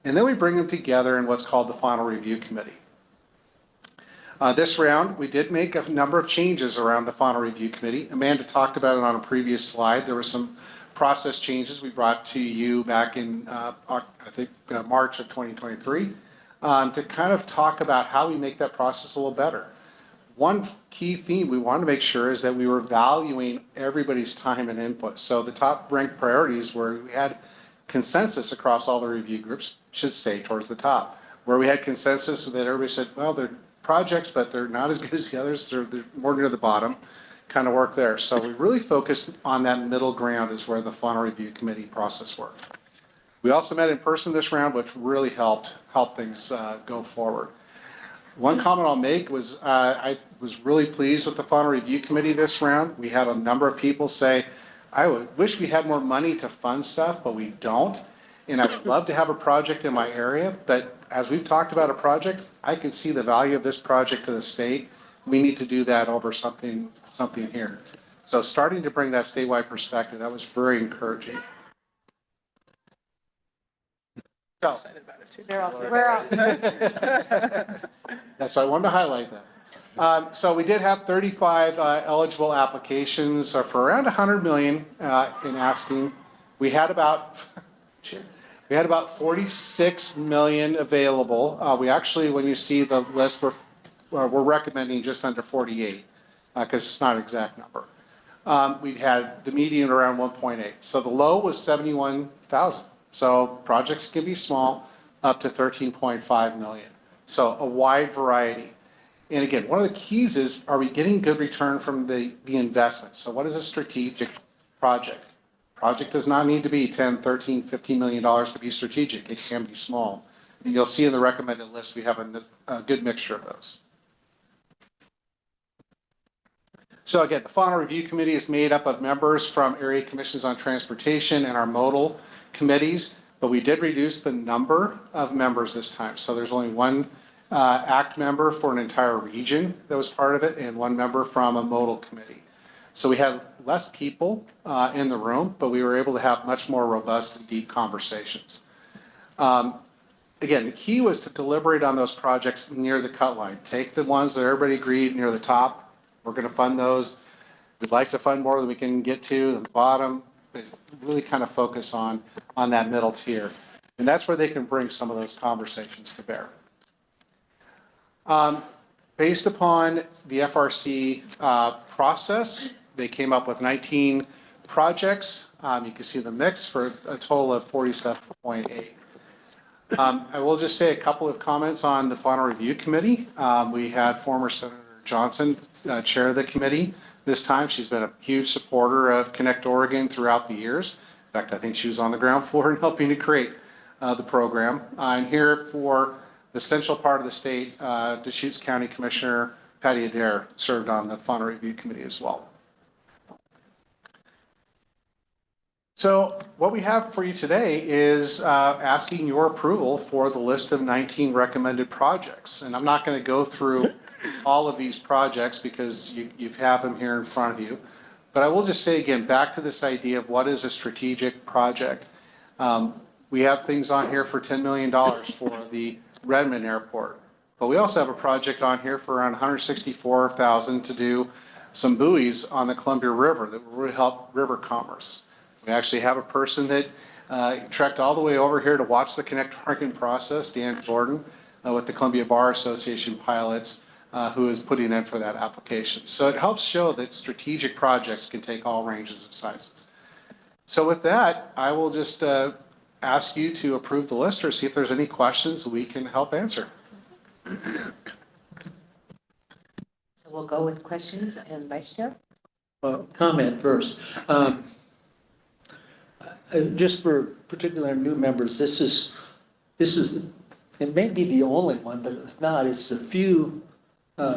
and then we bring them together in what's called the final review committee. This round, we did make a number of changes around the final review committee. Amanda talked about it on a previous slide. There were some process changes we brought to you back in, I think, March of 2023 to kind of talk about how we make that process a little better. One key theme we wanted to make sure is that we were valuing everybody's time and input. So the top ranked priorities where we had consensus across all the review groups should stay towards the top. Where we had consensus that everybody said, well, they're projects, but they're not as good as the others, they're more near the bottom, kind of work there. So we really focused on that middle ground is where the final review committee process worked. We also met in person this round, which really helped things go forward. One comment I'll make was I was really pleased with the final review committee this round. We had a number of people say, I wish we had more money to fund stuff, but we don't. And I would love to have a project in my area, but as we've talked about a project, I can see the value of this project to the state. We need to do that over something here. So starting to bring that statewide perspective, that was very encouraging. So, Excited about it too. that's why I wanted to highlight that. So we did have 35 eligible applications for around 100 million in asking. We had about 46 million available. We actually, when you see the list, we're recommending just under 48 because it's not an exact number. We had the median around 1.8. So the low was 71,000. So projects can be small up to 13.5 million. So a wide variety. And again, one of the keys is, are we getting good return from the investment? So what is a strategic project? Project does not need to be 10, 13, $15 million to be strategic. It can be small. And you'll see in the recommended list, we have a good mixture of those. So again, the final review committee is made up of members from area commissions on transportation and our modal committees, but we did reduce the number of members this time. So there's only one ACT member for an entire region that was part of it and one member from a modal committee. So we had less people in the room, but we were able to have much more robust and deep conversations. Again, the key was to deliberate on those projects near the cut line. Take the ones that everybody agreed near the top. We're going to fund those. We'd like to fund more than we can get to the bottom, but really kind of focus on that middle tier. And that's where they can bring some of those conversations to bear. Based upon the FRC process, they came up with 19 projects. You can see the mix for a total of 47.8. I will just say a couple of comments on the final review committee. We had former Senator Johnson chair the committee this time. She's been a huge supporter of Connect Oregon throughout the years. In fact, I think she was on the ground floor in helping to create the program. And here for the central part of the state, Deschutes County Commissioner Patty Adair served on the final review committee as well. So what we have for you today is asking your approval for the list of 19 recommended projects. And I'm not going to go through all of these projects because you have them here in front of you. But I will just say again, back to this idea of what is a strategic project. We have things on here for $10 million for the Redmond Airport. But we also have a project on here for around 164,000 to do some buoys on the Columbia River that will really help river commerce. We actually have a person that trekked all the way over here to watch the Connect Oregon process, Dan Jordan, with the Columbia Bar Association pilots, who is putting in for that application. So it helps show that strategic projects can take all ranges of sizes. So with that, I will just ask you to approve the list or see if there's any questions we can help answer. So we'll go with questions and Vice Chair. Well, comment first. Just for particular new members, this is, it may be the only one, but if not, it's the few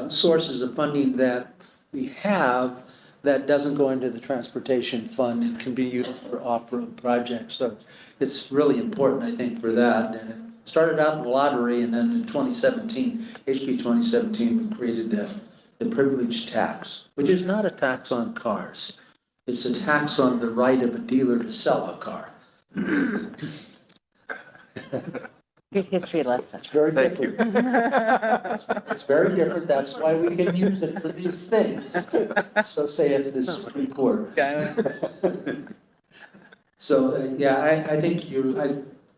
sources of funding that we have that doesn't go into the transportation fund and can be used for off-road projects. So it's really important, I think, for that. And it started out in the lottery, and then in 2017, HB 2017, we created the privilege tax, which is not a tax on cars. It's a tax on the right of a dealer to sell a car. Good history lesson. It's very different. It's very different. That's why we can use it for these things. So saith the Supreme Court. So, yeah, I think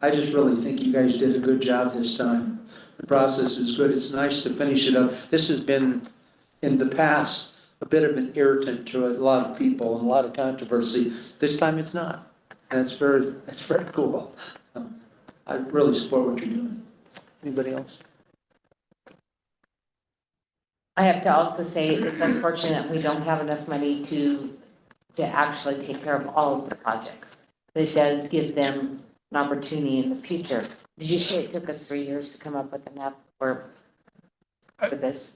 I just really think you guys did a good job this time. The process is good. It's nice to finish it up. This has been, in the past, a bit of an irritant to a lot of people and a lot of controversy. This time it's not. And that's very cool. I really support what you're doing. Anybody else? I have to also say it's unfortunate we don't have enough money to actually take care of all of the projects. This does give them an opportunity in the future. Did you say it took us 3 years to come up with enough for this?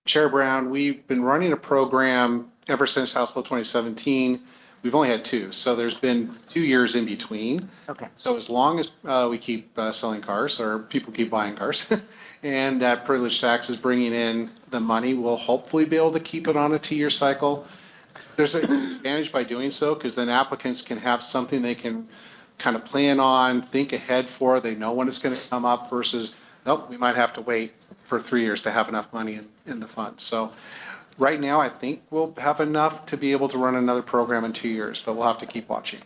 Chair Brown, we've been running a program ever since House Bill 2017. We've only had 2, so there's been 2 years in between. Okay. So as long as we keep selling cars, or people keep buying cars, and that privilege tax is bringing in the money, we'll hopefully be able to keep it on a 2-year cycle. There's an advantage by doing so, because then applicants can have something they can kind of plan on, think ahead for. They know when it's going to come up versus, nope, we might have to wait for 3 years to have enough money in the fund. So right now, I think we'll have enough to be able to run another program in 2 years, but we'll have to keep watching.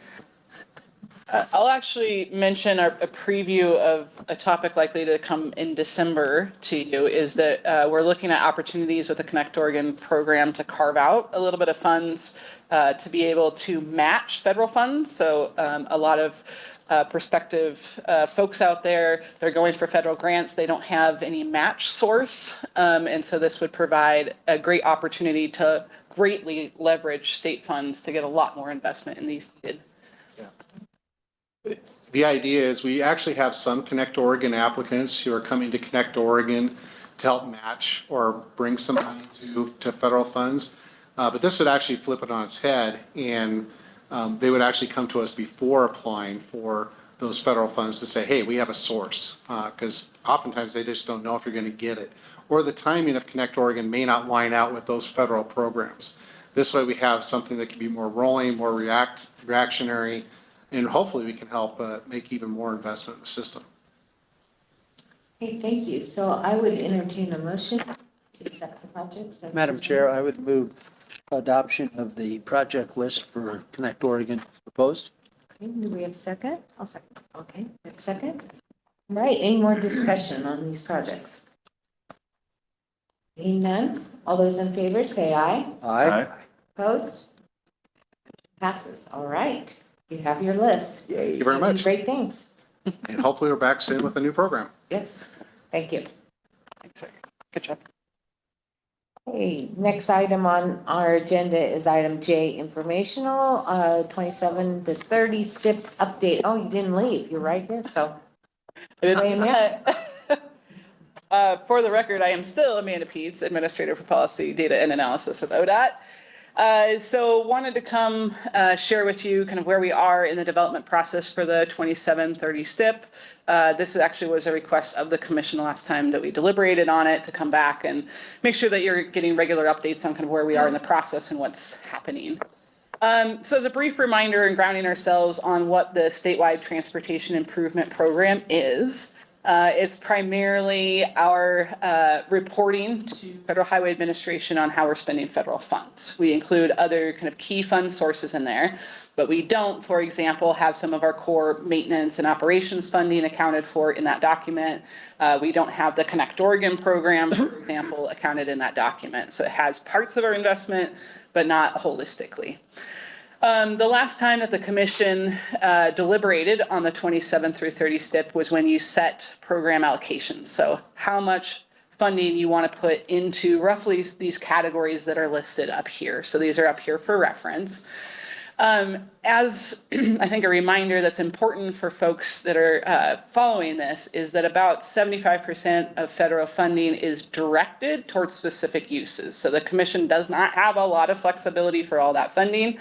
I'll actually mention a preview of a topic likely to come in December to you is that we're looking at opportunities with the Connect Oregon program to carve out a little bit of funds to be able to match federal funds. So a lot of prospective folks out there, they're going for federal grants. They don't have any match source. And so this would provide a great opportunity to greatly leverage state funds to get a lot more investment in these needed. The idea is we actually have some Connect Oregon applicants who are coming to Connect Oregon to help match or bring some money to federal funds. But this would actually flip it on its head, and they would actually come to us before applying for those federal funds to say, hey, we have a source, because oftentimes they just don't know if you're going to get it. Or the timing of Connect Oregon may not line out with those federal programs. This way we have something that can be more rolling, more reactionary, and hopefully we can help make even more investment in the system. Hey, thank you. So I would entertain a motion to accept the projects. Madam Chair, I would move adoption of the project list for Connect Oregon proposed. Okay, do we have a second? I'll second. Okay, have a second. All right, any more discussion on these projects? Seeing none, all those in favor say aye. Aye. Opposed? Passes. All right, you have your list. Thank you very You do much. great things. And hopefully we're back soon with a new program. Yes, thank you. Thanks, Rick. Good job. Okay, next item on our agenda is item J, informational, 27 to 30 Stip update. Oh, you didn't leave. You're right here, so. Wait a minute. For the record, I am still Amanda Peets, Administrator for Policy, Data, and Analysis with ODOT. So wanted to come share with you kind of where we are in the development process for the 2730 Stip. This actually was a request of the commission last time that we deliberated on it to come back and make sure that you're getting regular updates on kind of where we are in the process and what's happening. So as a brief reminder and grounding ourselves on what the statewide transportation improvement program is, It's primarily our reporting to Federal Highway Administration on how we're spending federal funds. We include other kind of key fund sources in there, but we don't, for example, have some of our core maintenance and operations funding accounted for in that document. We don't have the Connect Oregon program, for example, accounted in that document. So it has parts of our investment, but not holistically. The last time that the commission deliberated on the 27 through 30 STIP was when you set program allocations. So how much funding you want to put into roughly these categories that are listed up here. So these are up here for reference. As I think a reminder that's important for folks that are following this is that about 75% of federal funding is directed towards specific uses. So the commission does not have a lot of flexibility for all that funding.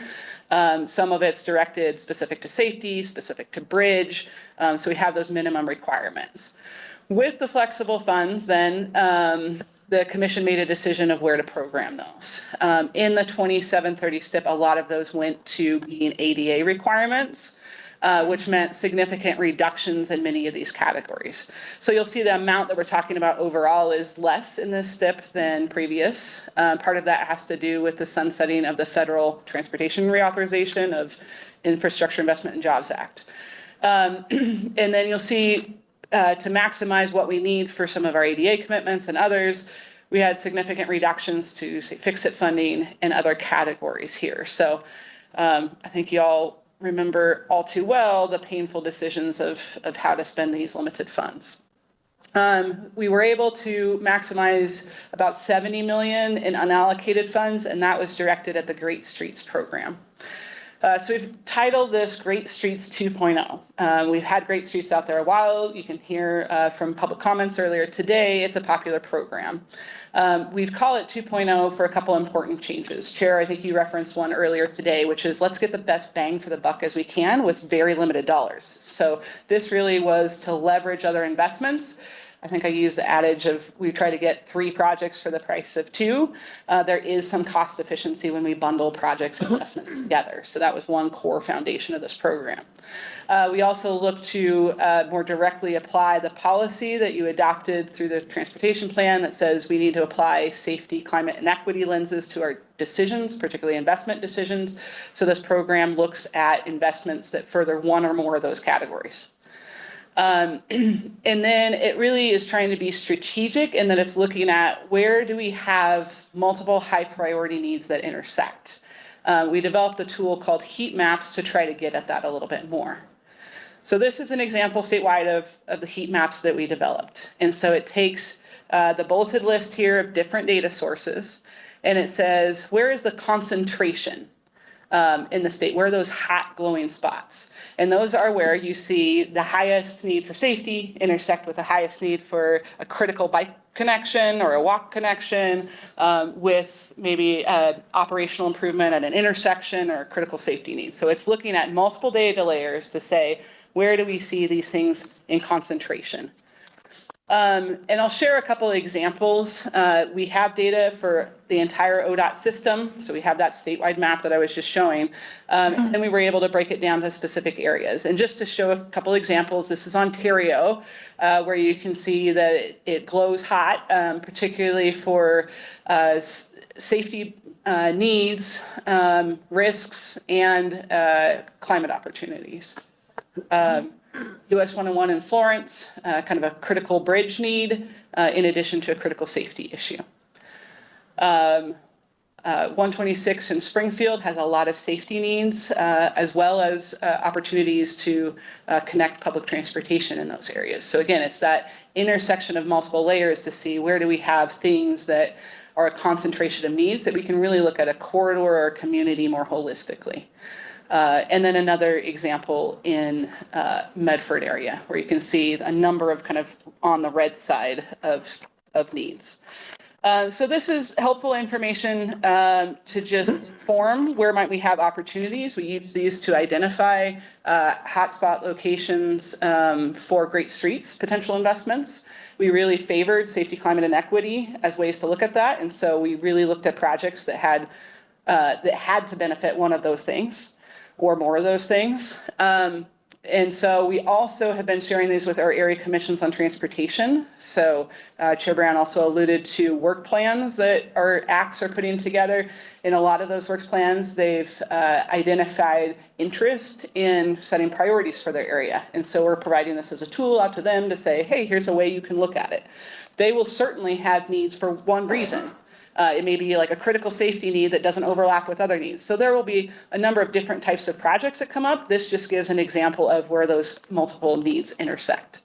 Some of it's directed specific to safety, specific to bridge. So we have those minimum requirements. With the flexible funds, then the commission made a decision of where to program those. In the 2730 STIP, a lot of those went to being ADA requirements, which meant significant reductions in many of these categories. So you'll see the amount that we're talking about overall is less in this STIP than previous. Part of that has to do with the sunsetting of the Federal Transportation Reauthorization of Infrastructure Investment and Jobs Act. And then you'll see to maximize what we need for some of our ADA commitments and others, we had significant reductions to, say, fix-it funding and other categories here. So I think you all remember all too well the painful decisions of how to spend these limited funds. We were able to maximize about 70 million in unallocated funds, and that was directed at the Great Streets program. So we've titled this Great Streets 2.0. We've had Great Streets out there a while. You can hear from public comments earlier today. It's a popular program. We've called it 2.0 for a couple important changes. Chair, I think you referenced one earlier today, which is let's get the best bang for the buck as we can with very limited dollars. So this really was to leverage other investments. I think I use the adage of we try to get 3 projects for the price of 2. There is some cost efficiency when we bundle projects and investments together. So that was one core foundation of this program. We also look to more directly apply the policy that you adopted through the transportation plan that says we need to apply safety, climate, and equity lenses to our decisions, particularly investment decisions. So this program looks at investments that further one or more of those categories. And then it really is trying to be strategic in that it's looking at where do we have multiple high priority needs that intersect. We developed a tool called heat maps to try to get at that a little bit more. So this is an example statewide of the heat maps that we developed. And so it takes the bulleted list here of different data sources, and it says, where is the concentration in the state? Where are those hot glowing spots? And those are where you see the highest need for safety intersect with the highest need for a critical bike connection or a walk connection with maybe operational improvement at an intersection or critical safety needs. So it's looking at multiple data layers to say, where do we see these things in concentration? And I'll share a couple of examples. We have data for the entire ODOT system. So we have that statewide map that I was just showing. And then we were able to break it down to specific areas. And just to show a couple of examples, this is Ontario, where you can see that it glows hot, particularly for safety needs, risks, and climate opportunities. US 101 in Florence, kind of a critical bridge need, in addition to a critical safety issue. 126 in Springfield has a lot of safety needs, as well as opportunities to connect public transportation in those areas. So again, it's that intersection of multiple layers to see where do we have things that are a concentration of needs that we can really look at a corridor or a community more holistically. And then another example in Medford area, where you can see a number of kind of on the red side of needs. So this is helpful information to just inform where might we have opportunities. We use these to identify hotspot locations for Great Streets potential investments. We really favored safety, climate, and equity as ways to look at that. And so we really looked at projects that had to benefit one of those things or more of those things. And so we also have been sharing these with our area commissions on transportation. So Chair Brown also alluded to work plans that our ACTs are putting together. In a lot of those work plans, they've identified interest in setting priorities for their area. And so we're providing this as a tool out to them to say, hey, here's a way you can look at it. They will certainly have needs for one reason. It may be like a critical safety need that doesn't overlap with other needs. So there will be a number of different types of projects that come up. This just gives an example of where those multiple needs intersect.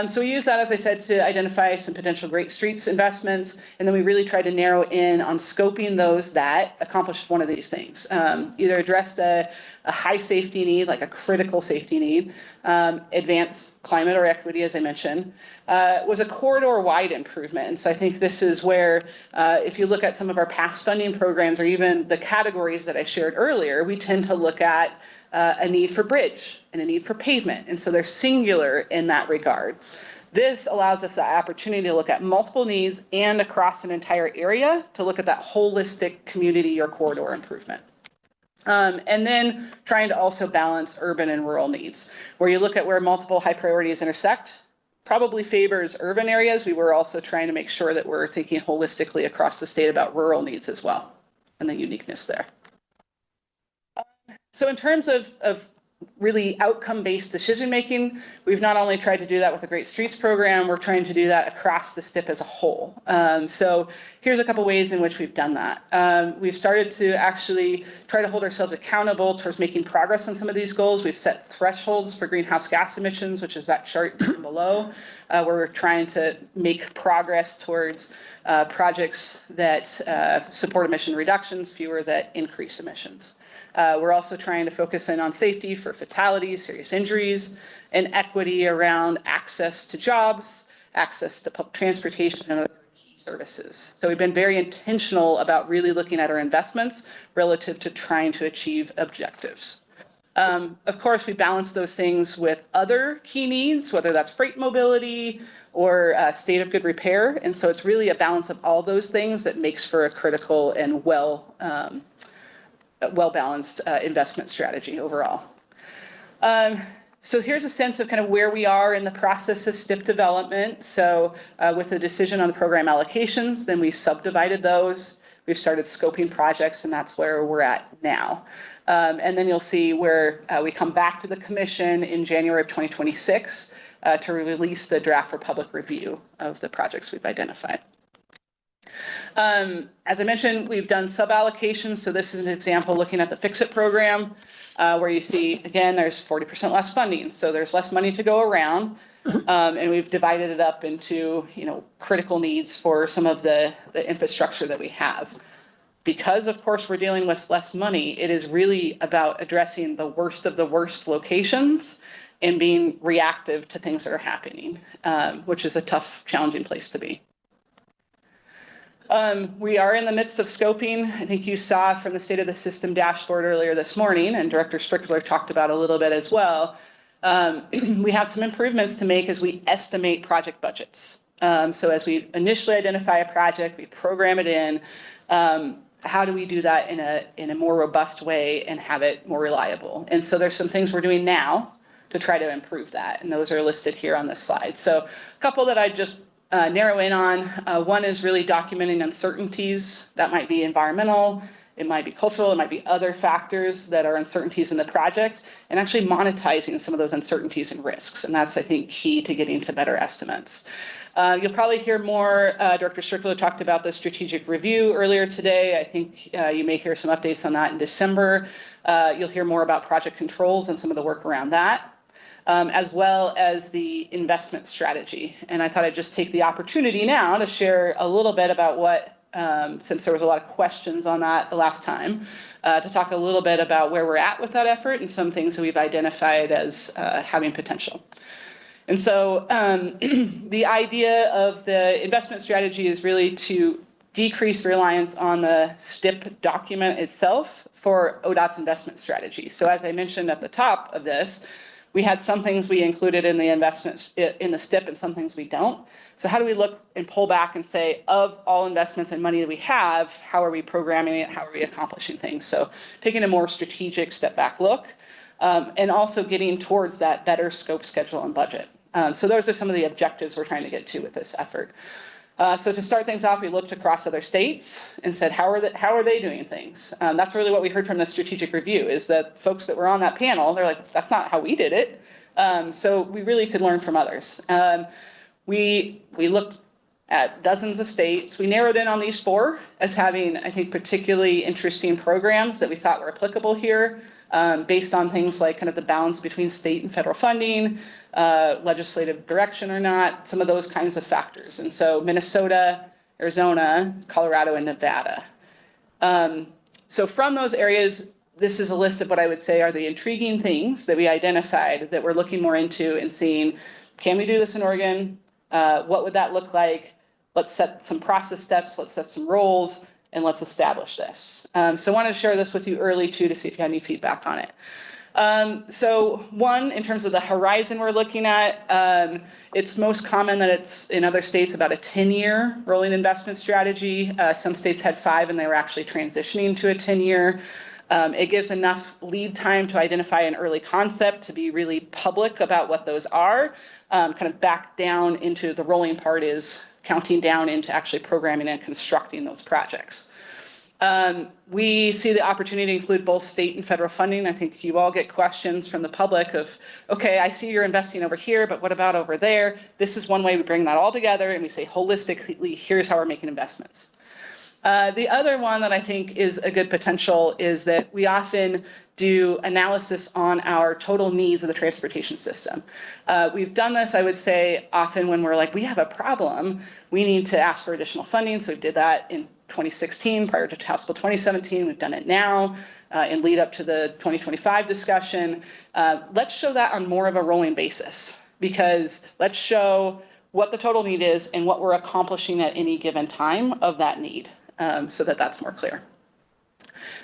So we use that, as I said, to identify some potential Great Streets investments, and then we really try to narrow in on scoping those that accomplish one of these things. Either addressed a high safety need, like a critical safety need, advanced climate or equity, as I mentioned, was a corridor-wide improvement. And so I think this is where, if you look at some of our past funding programs or even the categories that I shared earlier, we tend to look at a need for bridge and a need for pavement. And so they're singular in that regard. This allows us the opportunity to look at multiple needs and across an entire area to look at that holistic community or corridor improvement. And then trying to also balance urban and rural needs, where you look at where multiple high priorities intersect, probably favors urban areas. We were also trying to make sure that we're thinking holistically across the state about rural needs as well, and the uniqueness there. So in terms of really outcome-based decision-making, we've not only tried to do that with the Great Streets program, we're trying to do that across the Stip as a whole. So here's a couple ways in which we've done that. We've started to actually try to hold ourselves accountable towards making progress on some of these goals. We've set thresholds for greenhouse gas emissions, which is that chart below, where we're trying to make progress towards projects that support emission reductions, fewer that increase emissions. We're also trying to focus in on safety for fatalities, serious injuries, and equity around access to jobs, access to public transportation, and other key services. So we've been very intentional about really looking at our investments relative to trying to achieve objectives. Of course, we balance those things with other key needs, whether that's freight mobility or state of good repair. And so it's really a balance of all those things that makes for a critical and well-balanced investment strategy overall. So here's a sense of kind of where we are in the process of Stip development. So with the decision on the program allocations, then we subdivided those. We've started scoping projects, and that's where we're at now. And then you'll see where we come back to the commission in January of 2026 to release the draft for public review of the projects we've identified. As I mentioned, we've done sub-allocations. So this is an example looking at the Fix-It program, where you see, again, there's 40% less funding. So there's less money to go around. And we've divided it up into, critical needs for some of the infrastructure that we have. Because, of course, we're dealing with less money, it is really about addressing the worst of the worst locations and being reactive to things that are happening, which is a tough, challenging place to be. We are in the midst of scoping. I think you saw from the State of the System dashboard earlier this morning, and Director Strickler talked about a little bit as well. We have some improvements to make as we estimate project budgets. So as we initially identify a project, we program it in. How do we do that in a more robust way and have it more reliable? And so there's some things we're doing now to try to improve that, and those are listed here on this slide. So a couple that I just narrow in on. One is really documenting uncertainties. That might be environmental, it might be cultural, it might be other factors that are uncertainties in the project, and actually monetizing some of those uncertainties and risks. And that's, I think, key to getting to better estimates. You'll probably hear more. Director Strickler talked about the strategic review earlier today. I think you may hear some updates on that in December. You'll hear more about project controls and some of the work around that. As well as the investment strategy. And I thought I'd just take the opportunity now to share a little bit about what, since there was a lot of questions on that the last time, to talk a little bit about where we're at with that effort and some things that we've identified as having potential. And so the idea of the investment strategy is really to decrease reliance on the Stip document itself for ODOT's investment strategy. So as I mentioned at the top of this, we had some things we included in the investments in the Stip and some things we don't. So how do we look and pull back and say, of all investments and money that we have, how are we programming it? How are we accomplishing things? So taking a more strategic step back look. and also getting towards that better scope, schedule, and budget. So those are some of the objectives we're trying to get to with this effort. So to start things off, we looked across other states and said, how are they doing things? That's really what we heard from the strategic review, is that folks that were on that panel, they're like, that's not how we did it. So we really could learn from others. We looked at dozens of states. We narrowed in on these 4 as having, I think, particularly interesting programs that we thought were applicable here, based on things like kind of the balance between state and federal funding, legislative direction or not, some of those kinds of factors. And so Minnesota, Arizona, Colorado, and Nevada. So from those areas, this is a list of what I would say are the intriguing things that we identified that we're looking more into and seeing, can we do this in Oregon? What would that look like? Let's set some process steps, let's set some roles, and let's establish this. So I wanted to share this with you early too, to see if you had any feedback on it. So one, in terms of the horizon we're looking at, it's most common that it's in other states about a 10-year rolling investment strategy. Some states had 5 and they were actually transitioning to a 10-year. It gives enough lead time to identify an early concept, to be really public about what those are, kind of back down into the rolling part is counting down into actually programming and constructing those projects. We see the opportunity to include both state and federal funding. I think you all get questions from the public of, okay, I see you're investing over here, but what about over there? This is one way we bring that all together and we say holistically, here's how we're making investments. The other one that I think is a good potential is that we often do analysis on our total needs of the transportation system. We've done this, I would say, often when we're like, we have a problem, we need to ask for additional funding. So we did that in 2016 prior to House Bill 2017. We've done it now in lead up to the 2025 discussion. Let's show that on more of a rolling basis, because let's show what the total need is and what we're accomplishing at any given time of that need. So that that's more clear.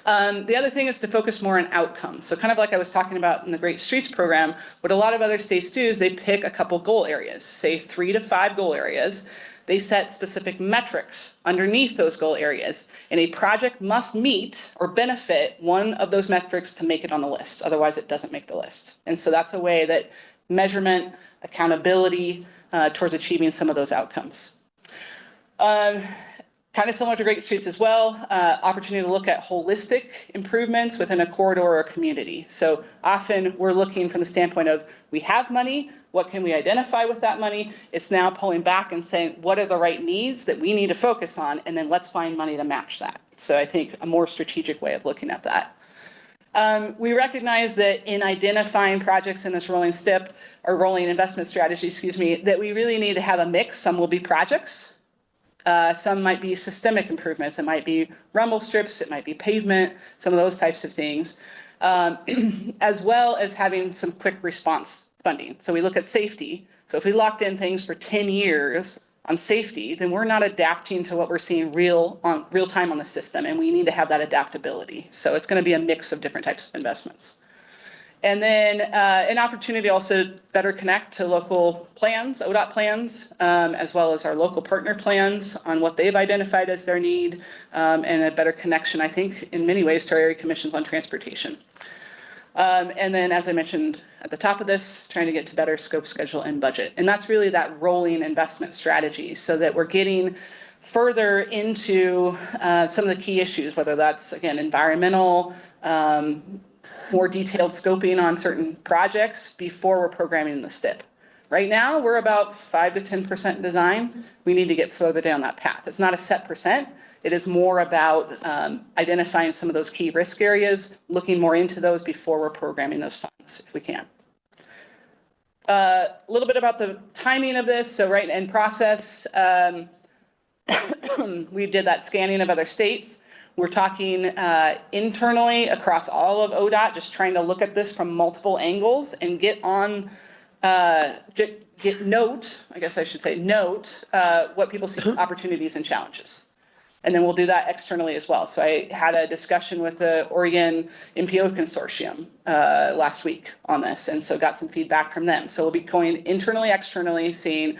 The other thing is to focus more on outcomes. So kind of like I was talking about in the Great Streets program, what a lot of other states do is they pick a couple goal areas, say 3 to 5 goal areas. They set specific metrics underneath those goal areas, and a project must meet or benefit one of those metrics to make it on the list. Otherwise, it doesn't make the list. And so that's a way that measurement, accountability towards achieving some of those outcomes. Kind of similar to Great Streets as well, opportunity to look at holistic improvements within a corridor or a community. So often we're looking from the standpoint of, we have money, what can we identify with that money? It's now pulling back and saying, what are the right needs that we need to focus on? And then let's find money to match that. So I think a more strategic way of looking at that. We recognize that in identifying projects in this rolling Stip, or rolling investment strategy, excuse me, that we really need to have a mix. Some will be projects. Some might be systemic improvements. It might be rumble strips. It might be pavement, some of those types of things, as well as having some quick response funding. So we look at safety. So if we locked in things for 10 years on safety, then we're not adapting to what we're seeing real time on the system, and we need to have that adaptability. So it's going to be a mix of different types of investments. And then an opportunity also to better connect to local plans, ODOT plans, as well as our local partner plans on what they've identified as their need, and a better connection, I think, in many ways to our area commissions on transportation. And then, as I mentioned at the top of this, trying to get to better scope, schedule, and budget. And that's really that rolling investment strategy, so that we're getting further into some of the key issues, whether that's, again, environmental, more detailed scoping on certain projects before we're programming the Stip. Right now, we're about 5 to 10% design. We need to get further down that path. It's not a set percent. It is more about identifying some of those key risk areas, looking more into those before we're programming those funds, if we can. A little bit about the timing of this. So right in process, we did that scanning of other states. We're talking internally across all of ODOT, just trying to look at this from multiple angles and get note what people see opportunities and challenges. And then we'll do that externally as well. So I had a discussion with the Oregon MPO Consortium last week on this, and so got some feedback from them. So we'll be going internally, externally, seeing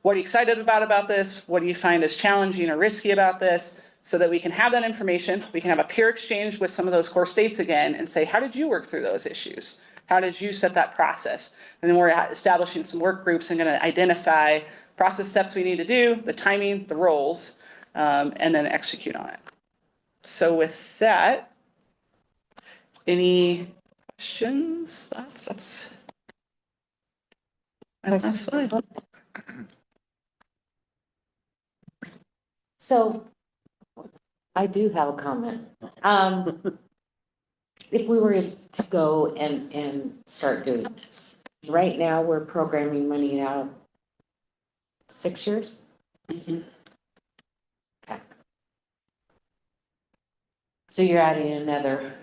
what are you excited about this? What do you find as challenging or risky about this? So that we can have that information, we can have a peer exchange with some of those core states again and say, how did you work through those issues? How did you set that process? And then we're establishing some work groups and going to identify process steps we need to do, the timing, the roles, and then execute on it. So with that, any questions? That's my last slide. So I do have a comment. If we were to go and start doing this, right now, we're programming money out 6 years? Okay. So you're adding another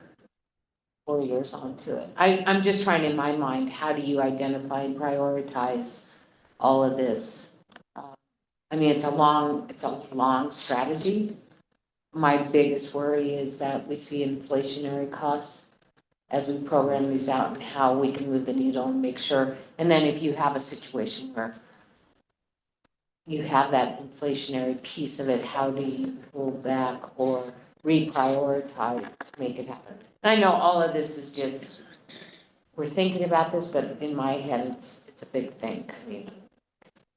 4 years onto it. I'm just trying in my mind, how do you identify and prioritize all of this? I mean, it's a long strategy. My biggest worry is that we see inflationary costs as we program these out and how we can move the needle and make sure. And then if you have a situation where you have that inflationary piece of it, how do you pull back or reprioritize to make it happen? And I know all of this is just, we're thinking about this, but in my head, it's a big thing. I mean,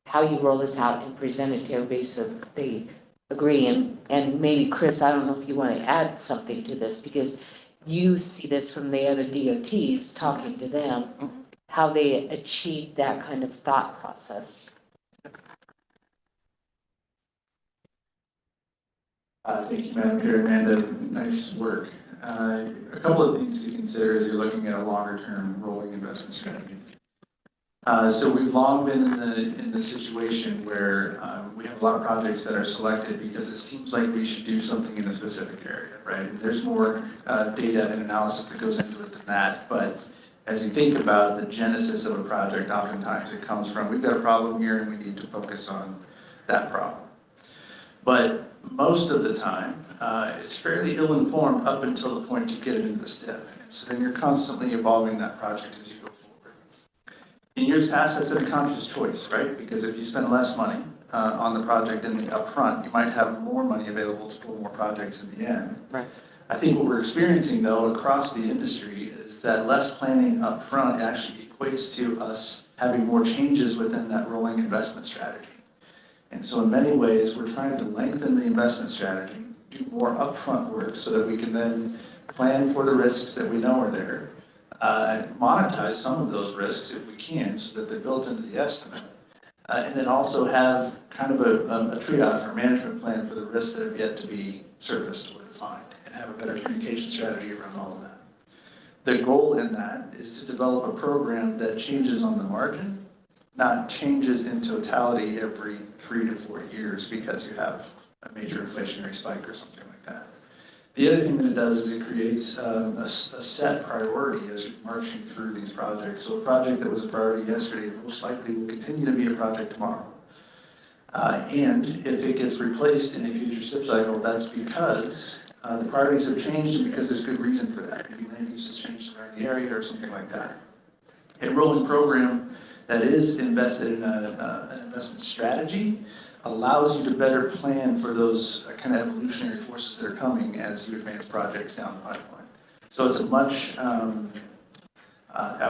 how you roll this out and present it to everybody so that they agree. And maybe, Chris, I don't know if you want to add something to this, because you see this from the other DOTs, talking to them, how they achieve that kind of thought process. Thank you, Madam Chair. Amanda, nice work. A couple of things to consider as you're looking at a longer-term rolling investment strategy. So we've long been in the situation where we have a lot of projects that are selected because it seems like we should do something in a specific area, right? And there's more data and analysis that goes into it than that. But as you think about the genesis of a project, oftentimes it comes from, we've got a problem here and we need to focus on that problem. But most of the time, it's fairly ill-informed up until the point you get it into the step. And so then you're constantly evolving that project as you go forward. In years past, that's been a conscious choice, right? Because if you spend less money on the project in the upfront, you might have more money available to pull more projects in the end. Right. I think what we're experiencing, though, across the industry is that less planning upfront actually equates to us having more changes within that rolling investment strategy. And so in many ways, we're trying to lengthen the investment strategy, do more upfront work so that we can then plan for the risks that we know are there, monetize some of those risks if we can so that they're built into the estimate, and then also have kind of a triage or management plan for the risks that have yet to be surfaced or defined, and have a better communication strategy around all of that. The goal in that is to develop a program that changes on the margin, not changes in totality every 3 to 4 years because you have a major inflationary spike or something like that. The other thing that it does is it creates a set priority as you're marching through these projects. So a project that was a priority yesterday most likely will continue to be a project tomorrow. And if it gets replaced in a future SIP cycle, that's because the priorities have changed and because there's good reason for that. Maybe land use has changed around the area or something like that. A rolling program that is invested in an investment strategy allows you to better plan for those kind of evolutionary forces that are coming as you advance projects down the pipeline. So it's a much, I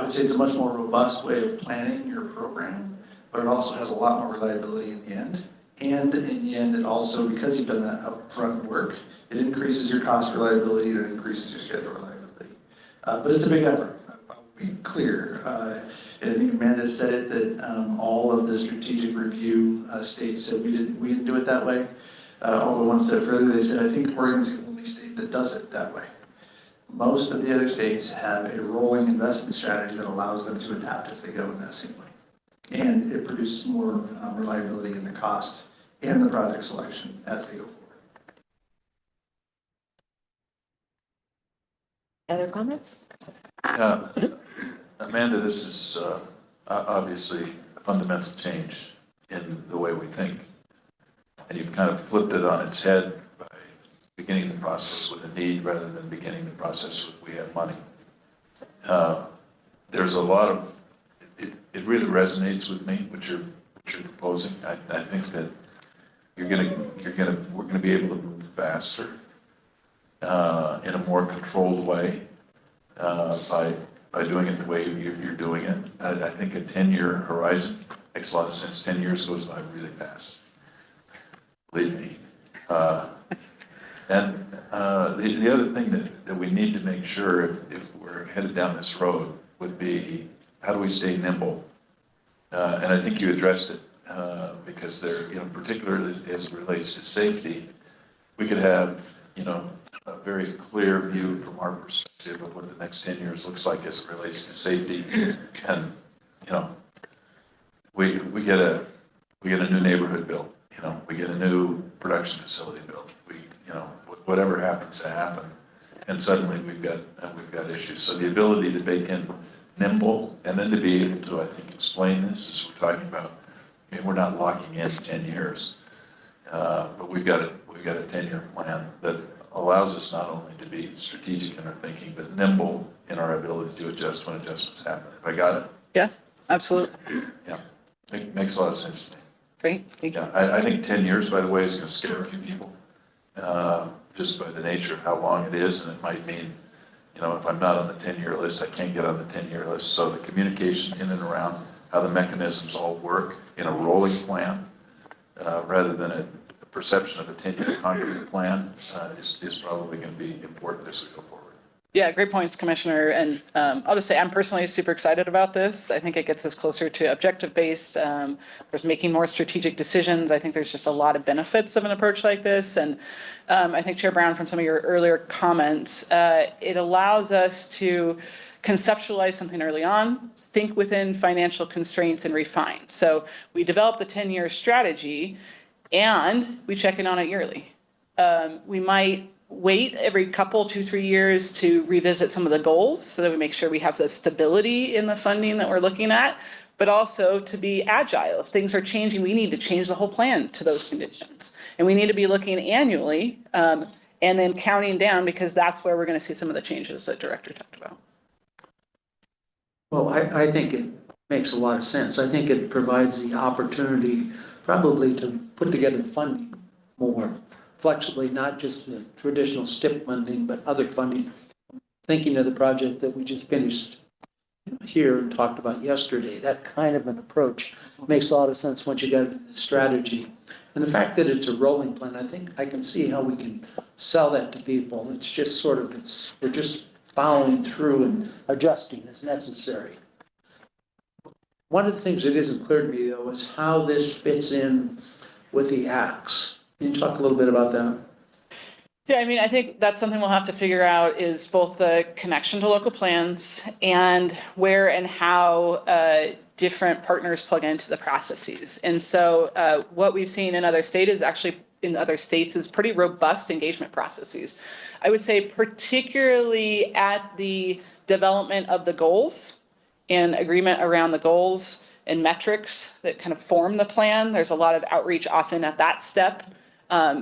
would say it's a much more robust way of planning your program, but it also has a lot more reliability in the end. And in the end, it also, because you've done that upfront work, it increases your cost reliability and it increases your schedule reliability. But it's a big effort. Be clear. And I think Amanda said it that all of the strategic review states said we didn't do it that way. I'll go one step further. They said I think Oregon's the only state that does it that way. Most of the other states have a rolling investment strategy that allows them to adapt if they go in that same way, and it produces more reliability in the cost and the project selection as they go forward. Other comments? Amanda, this is obviously a fundamental change in the way we think. And you've kind of flipped it on its head by beginning the process with a need rather than beginning the process with we have money. There's a lot of, it really resonates with me, what you're proposing. I think that we're gonna be able to move faster in a more controlled way by by doing it the way you're doing it. I think a 10-year horizon makes a lot of sense. 10 years goes by really fast. Believe me. The other thing that we need to make sure if we're headed down this road would be, how do we stay nimble? And I think you addressed it because there, particularly as it relates to safety, we could have, a very clear view from our perspective of what the next 10 years looks like as it relates to safety. And, we get a new neighborhood built, we get a new production facility built. Whatever happens to happen, and suddenly we've got issues. So the ability to bake in nimble, and then to be able to, I think, explain this as we're talking about. We're not locking in 10 years, but we've got a 10-year plan that allows us not only to be strategic in our thinking, but nimble in our ability to adjust when adjustments happen. Have I got it? Yeah, absolutely. Yeah, makes a lot of sense to me. Great, thank you. Yeah, I think 10 years, by the way, is going to scare a few people, just by the nature of how long it is, and it might mean, if I'm not on the 10-year list, I can't get on the 10-year list. So the communication in and around how the mechanisms all work in a rolling plan, rather than a perception of a 10-year concrete plan, is probably going to be important as we go forward. Yeah, great points, Commissioner. And I'll just say I'm personally super excited about this. I think it gets us closer to objective-based. There's making more strategic decisions. I think there's just a lot of benefits of an approach like this. And I think, Chair Brown, from some of your earlier comments, it allows us to conceptualize something early on, think within financial constraints, and refine. So we develop the 10-year strategy, and we check in on it yearly. We might wait every couple, 2-3 years to revisit some of the goals so that we make sure we have the stability in the funding that we're looking at, but also to be agile. If things are changing, we need to change the whole plan to those conditions. And we need to be looking annually and then counting down, because that's where we're going to see some of the changes that Director talked about. Well, I think it makes a lot of sense. I think it provides the opportunity probably to put together funding more flexibly, not just the traditional Stip funding, but other funding. Thinking of the project that we just finished here and talked about yesterday, that kind of an approach makes a lot of sense once you get into the strategy. And the fact that it's a rolling plan, I think I can see how we can sell that to people. It's just sort of, we're just following through and adjusting as necessary. One of the things that isn't clear to me, though, is how this fits in with the acts. Can you talk a little bit about that? Yeah, I mean, I think that's something we'll have to figure out, is both the connection to local plans and where and how different partners plug into the processes. And so what we've seen in other states is pretty robust engagement processes. I would say particularly at the development of the goals and agreement around the goals and metrics that kind of form the plan. There's a lot of outreach often at that step,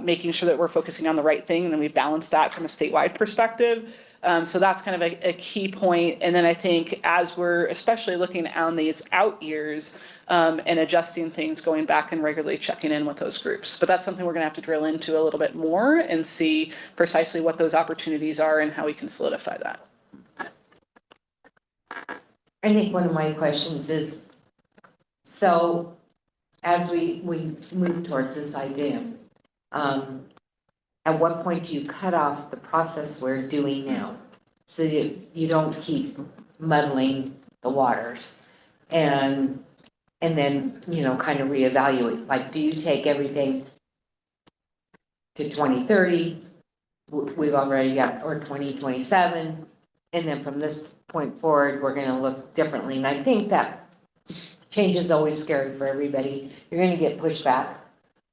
making sure that we're focusing on the right thing, and then we balance that from a statewide perspective. So that's kind of a key point. And then I think as we're especially looking on these out years and adjusting things, going back and regularly checking in with those groups. But that's something we're going to have to drill into a little bit more and see precisely what those opportunities are and how we can solidify that. I think one of my questions is, so as we move towards this idea, at what point do you cut off the process we're doing now so you don't keep muddling the waters and then, kind of reevaluate? Like, do you take everything to 2030? We've already got, or 2027, and then from this point forward, we're going to look differently. And I think that change is always scary for everybody. You're going to get pushback.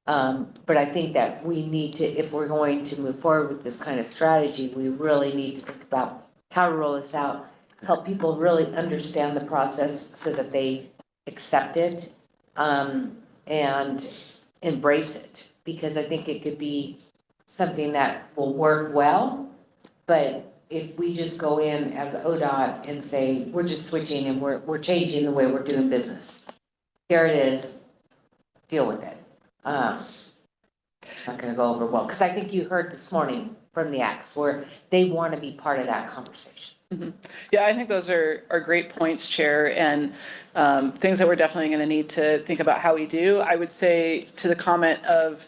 But I think that we need to, if we're going to move forward with this kind of strategy, we really need to think about how to roll this out, help people really understand the process so that they accept it and embrace it. Because I think it could be something that will work well, but if we just go in as ODOT and say, we're just switching and we're changing the way we're doing business. Here it is, deal with it. It's not going to go over well, because I think you heard this morning from the ACTS where they want to be part of that conversation. Yeah, I think those are great points, Chair, and things that we're definitely going to need to think about how we do. I would say to the comment of,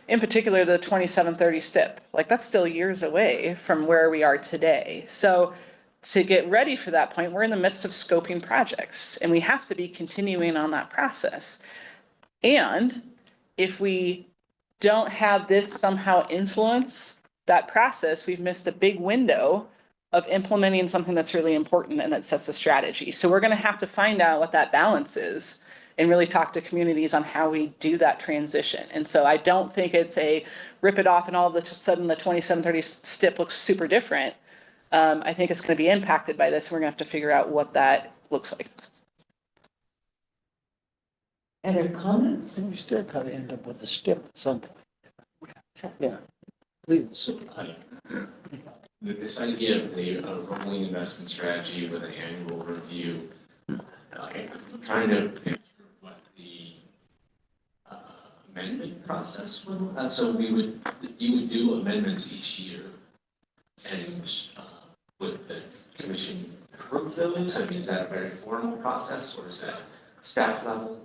in particular, the 2730 STIP, like that's still years away from where we are today. So to get ready for that point, we're in the midst of scoping projects, and we have to be continuing on that process. And if we don't have this somehow influence that process, we've missed a big window of implementing something that's really important and that sets a strategy. So we're going to have to find out what that balance is and really talk to communities on how we do that transition. And so I don't think it's a rip it off and all of a sudden the 2730 STIP looks super different. I think it's going to be impacted by this. And we're going to have to figure out what that looks like. Other comments? And we still kind of end up with a STIP at some point. Yeah, please. This idea of the rolling investment strategy with an annual review, I'm trying to picture what the amendment process would. So you would do amendments each year, and would the commission approve those? I mean, is that a very formal process, or is that staff level?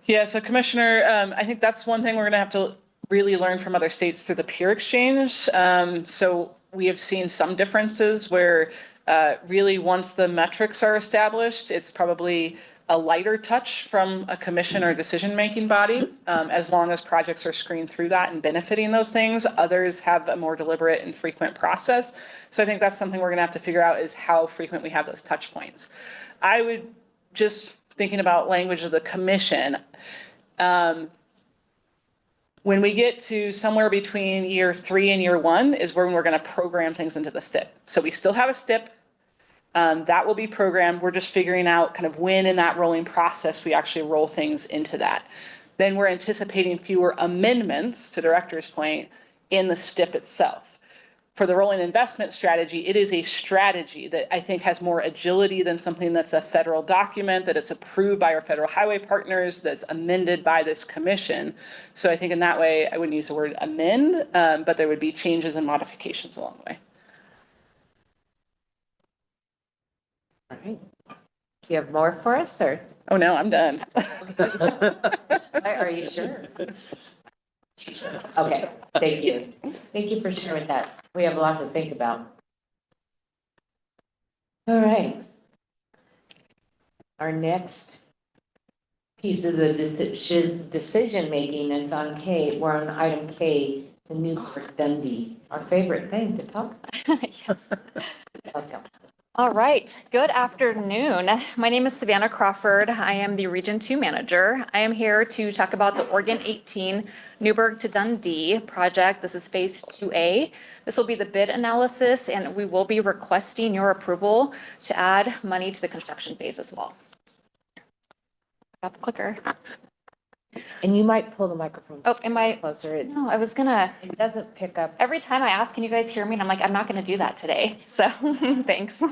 Yeah, so Commissioner, I think that's one thing we're going to have to really learn from other states through the peer exchange. So we have seen some differences where really once the metrics are established, it's probably a lighter touch from a commission or decision-making body, as long as projects are screened through that and benefiting those things. Others have a more deliberate and frequent process. So I think that's something we're going to have to figure out, is how frequent we have those touch points. I would just, thinking about language of the commission, when we get to somewhere between year 3 and year 1 is when we're going to program things into the STIP. So we still have a STIP that will be programmed. We're just figuring out kind of when in that rolling process we actually roll things into that. Then we're anticipating fewer amendments, to Director's point, in the STIP itself. For the rolling investment strategy, it is a strategy that I think has more agility than something that's a federal document, that it's approved by our federal highway partners, that's amended by this commission. So I think in that way, I wouldn't use the word amend, but there would be changes and modifications along the way. All right. Do you have more for us, or? Oh, no, I'm done. Are you sure? Okay, thank you. Thank you for sharing that. We have a lot to think about. All right. Our next piece is a decision making. It's on K. We're on item K, the Newport Dundee, our favorite thing to talk about. Welcome. All right, good afternoon. My name is Savannah Crawford. I am the Region 2 manager. I am here to talk about the Oregon 18 Newburgh to Dundee project. This is phase 2A. This will be the bid analysis, and we will be requesting your approval to add money to the construction phase as well. Got the clicker. And you might pull the microphone. Oh, am I closer? No, I was gonna. It doesn't pick up. Every time I ask, can you guys hear me? And I'm like, I'm not gonna do that today. So thanks.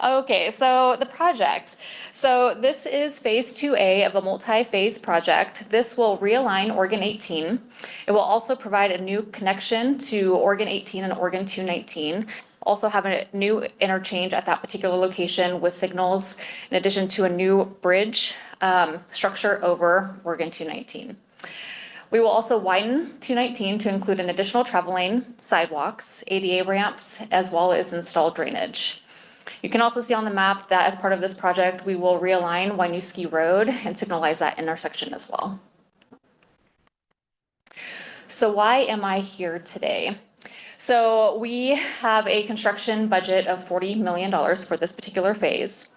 Okay, so the project. So this is phase 2A of a multi-phase project. This will realign Oregon 18. It will also provide a new connection to Oregon 18 and Oregon 219. Also have a new interchange at that particular location with signals, in addition to a new bridge structure over Oregon 219. We will also widen 219 to include an additional travel lane, sidewalks, ADA ramps, as well as install drainage. You can also see on the map that as part of this project, we will realign Winooski Road and signalize that intersection as well. So why am I here today? So we have a construction budget of $40 million for this particular phase.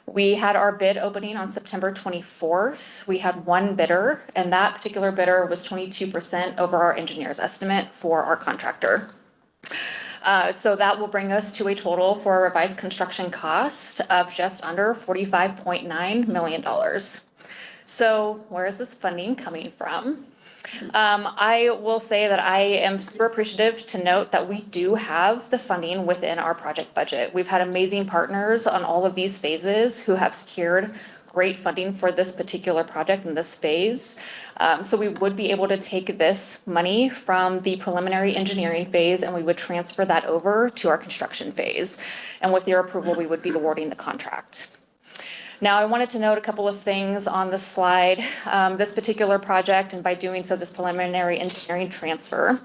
We had our bid opening on September 24th. We had one bidder, and that particular bidder was 22% over our engineer's estimate for our contractor. So that will bring us to a total for a revised construction cost of just under $45.9 million. So where is this funding coming from? I will say that I am super appreciative to note that we do have the funding within our project budget. We've had amazing partners on all of these phases who have secured great funding for this particular project in this phase. So we would be able to take this money from the preliminary engineering phase and we would transfer that over to our construction phase. And with your approval, we would be awarding the contract. Now, I wanted to note a couple of things on this slide. This particular project, and by doing so, this preliminary engineering transfer,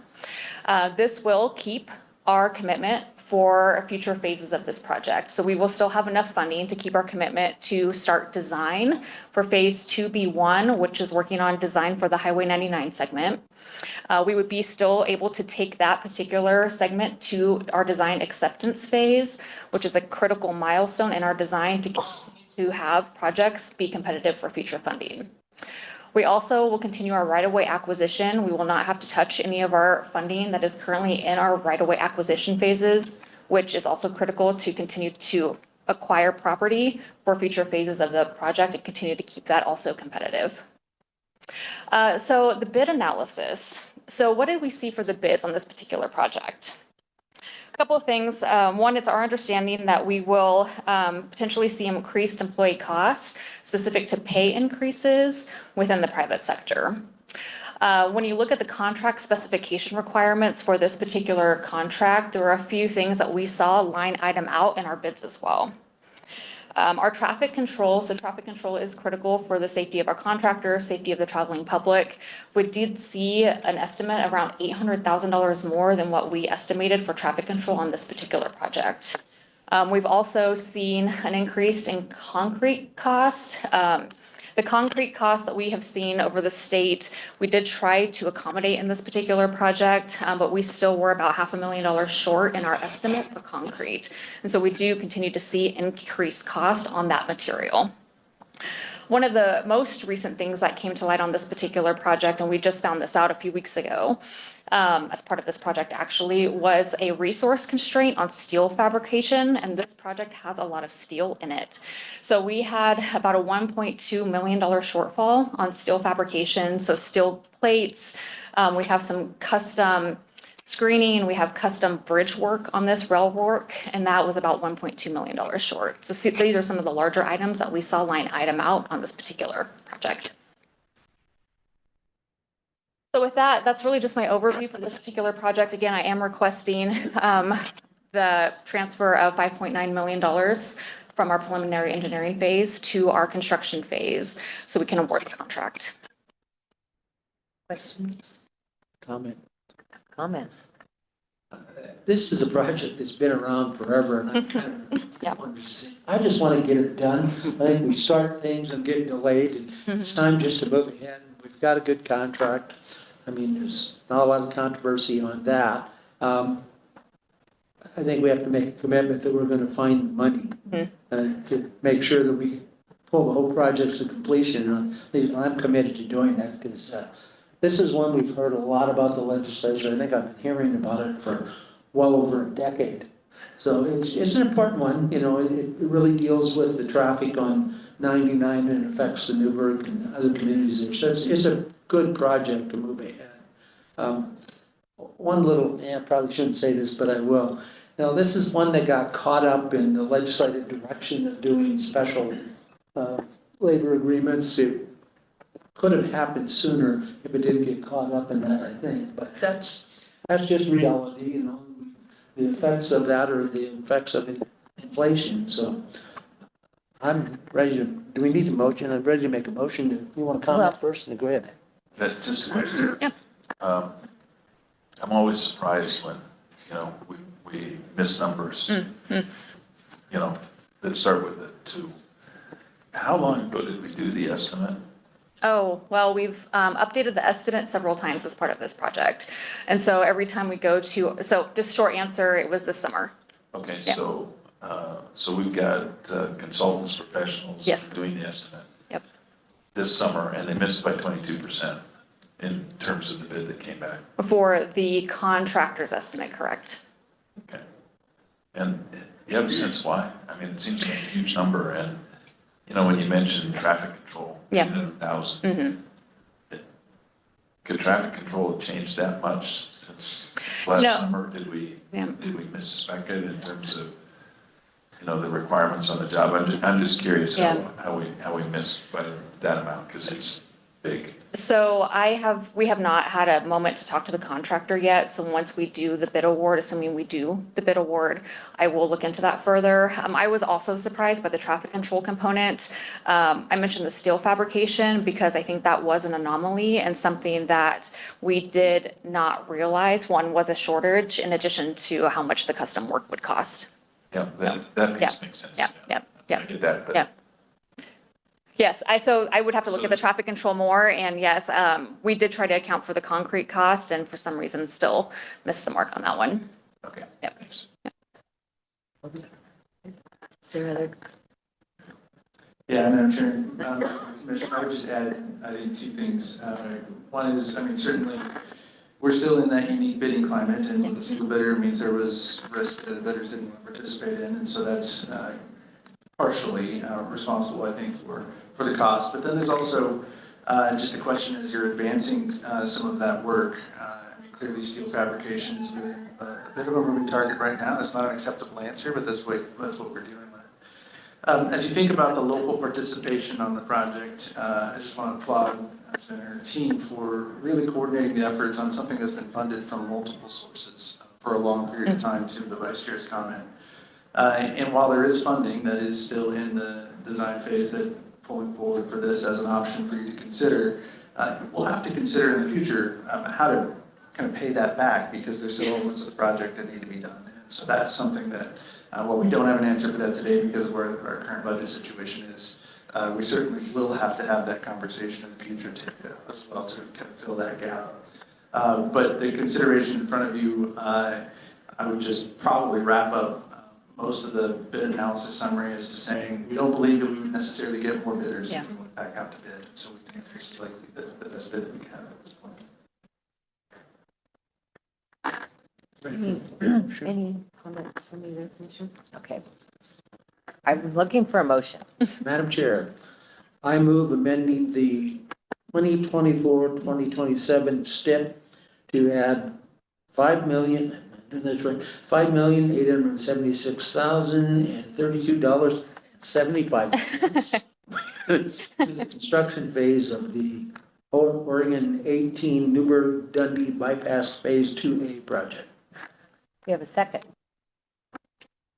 this will keep our commitment for future phases of this project. So we will still have enough funding to keep our commitment to start design for phase 2B1, which is working on design for the Highway 99 segment. We would be still able to take that particular segment to our design acceptance phase, which is a critical milestone in our design to have projects be competitive for future funding. We also will continue our right-of-way acquisition. We will not have to touch any of our funding that is currently in our right-of-way acquisition phases, which is also critical to continue to acquire property for future phases of the project and continue to keep that also competitive. So the bid analysis. So what did we see for the bids on this particular project? A couple of things. One, it's our understanding that we will potentially see increased employee costs specific to pay increases within the private sector. When you look at the contract specification requirements for this particular contract, there are a few things that we saw line item out in our bids as well. Our traffic control, so traffic control is critical for the safety of our contractors, safety of the traveling public. We did see an estimate around $800,000 more than what we estimated for traffic control on this particular project. We've also seen an increase in concrete cost. The concrete cost that we have seen over the state, we did try to accommodate in this particular project, but we still were about $500,000 short in our estimate for concrete. And so we do continue to see increased cost on that material. One of the most recent things that came to light on this particular project, and we just found this out a few weeks ago, as part of this project actually, was a resource constraint on steel fabrication, and this project has a lot of steel in it. So we had about a $1.2 million shortfall on steel fabrication, so steel plates. We have some custom screening, we have custom bridge work on this rail work, and that was about $1.2 million short. So see, these are some of the larger items that we saw line item out on this particular project. So with that, that's really just my overview for this particular project. Again, I am requesting the transfer of $5.9 million from our preliminary engineering phase to our construction phase so we can award the contract. Questions? Comment. Comment. This is a project that's been around forever, and I kind of, I just want to get it done. I think we start things and get delayed, and it's time just to move ahead. We've got a good contract. I mean, there's not a lot of controversy on that. I think we have to make a commitment that we're going to find money to make sure that we pull the whole project to completion. I'm committed to doing that because this is one we've heard a lot about the legislature. I think I've been hearing about it for well over a decade. So it's an important one. You know, it really deals with the traffic on 99 and affects the Newburgh and other communities there. So it's a good project to move ahead. One little, I probably shouldn't say this, but I will. Now, this is one that got caught up in the legislative direction of doing special labor agreements. It could have happened sooner if it didn't get caught up in that, I think. But that's just reality, you know. The effects of that are the effects of inflation. So I'm ready to, do we need a motion? I'm ready to make a motion. Do you want to comment first? And go ahead. Just a question. Yeah. I'm always surprised when, you know, we miss numbers, you know, that start with a 2. How long ago did we do the estimate? Oh, well, we've updated the estimate several times as part of this project. And so every time we go to, so just short answer, it was this summer. Okay, Yeah. so we've got consultants, professionals doing the estimate. Yep. This summer, and they missed by 22% in terms of the bid that came back. For the contractor's estimate, correct? Okay. And you have a sense why? I mean, it seems like a huge number, and you know, when you mentioned traffic control, 1,000. Could traffic control have changed that much since last summer? Did we misspec it in terms of the requirements on the job. I'm just curious Yeah. how we miss by that amount, because it's big. So we have not had a moment to talk to the contractor yet. So once we do the bid award, assuming we do the bid award, I will look into that further. I was also surprised by the traffic control component. I mentioned the steel fabrication because I think that was an anomaly and something that we did not realize. One was a shortage in addition to how much the custom work would cost. Yeah, that Yeah. makes sense. Yeah. I did that, but. Yeah. Yes, so I would have to look at the traffic control more, and yes, we did try to account for the concrete cost, and for some reason still missed the mark on that one. Okay. Yep. Thanks. Is there other? Yeah, Madam Chair, Commissioner, I would just add, I think, two things. One is, certainly, we're still in that unique bidding climate, and the single bidder means there was risk that the bidders didn't participate in, and so that's partially responsible, I think, for the cost. But then there's also just the question as you're advancing some of that work. Clearly, steel fabrication is really a bit of a moving target right now. That's not an acceptable answer, but that's what we're dealing with. As you think about the local participation on the project, I just want to applaud Senator team for really coordinating the efforts on something that's been funded from multiple sources for a long period of time, to the Vice Chair's comment. And while there is funding that is still in the design phase, that pulling forward for this as an option for you to consider, we'll have to consider in the future how to kind of pay that back, because there's still elements of the project that need to be done. And so that's something that, while we don't have an answer for that today because of where our current budget situation is, we certainly will have to have that conversation in the future as well to kind of fill that gap. But the consideration in front of you, I would just probably wrap up most of the bid analysis summary as to saying we don't believe that we would necessarily get more bidders if we went back out to bid. So we think this is likely the best bid that we can have at this point. Any comments from either commissioner? Okay. I'm looking for a motion. Madam Chair, I move amending the 2024-2027 Stip to add $5,876,032.75 to the construction phase of the Oregon 18 Newburgh Dundee Bypass Phase 2A project. We have a second.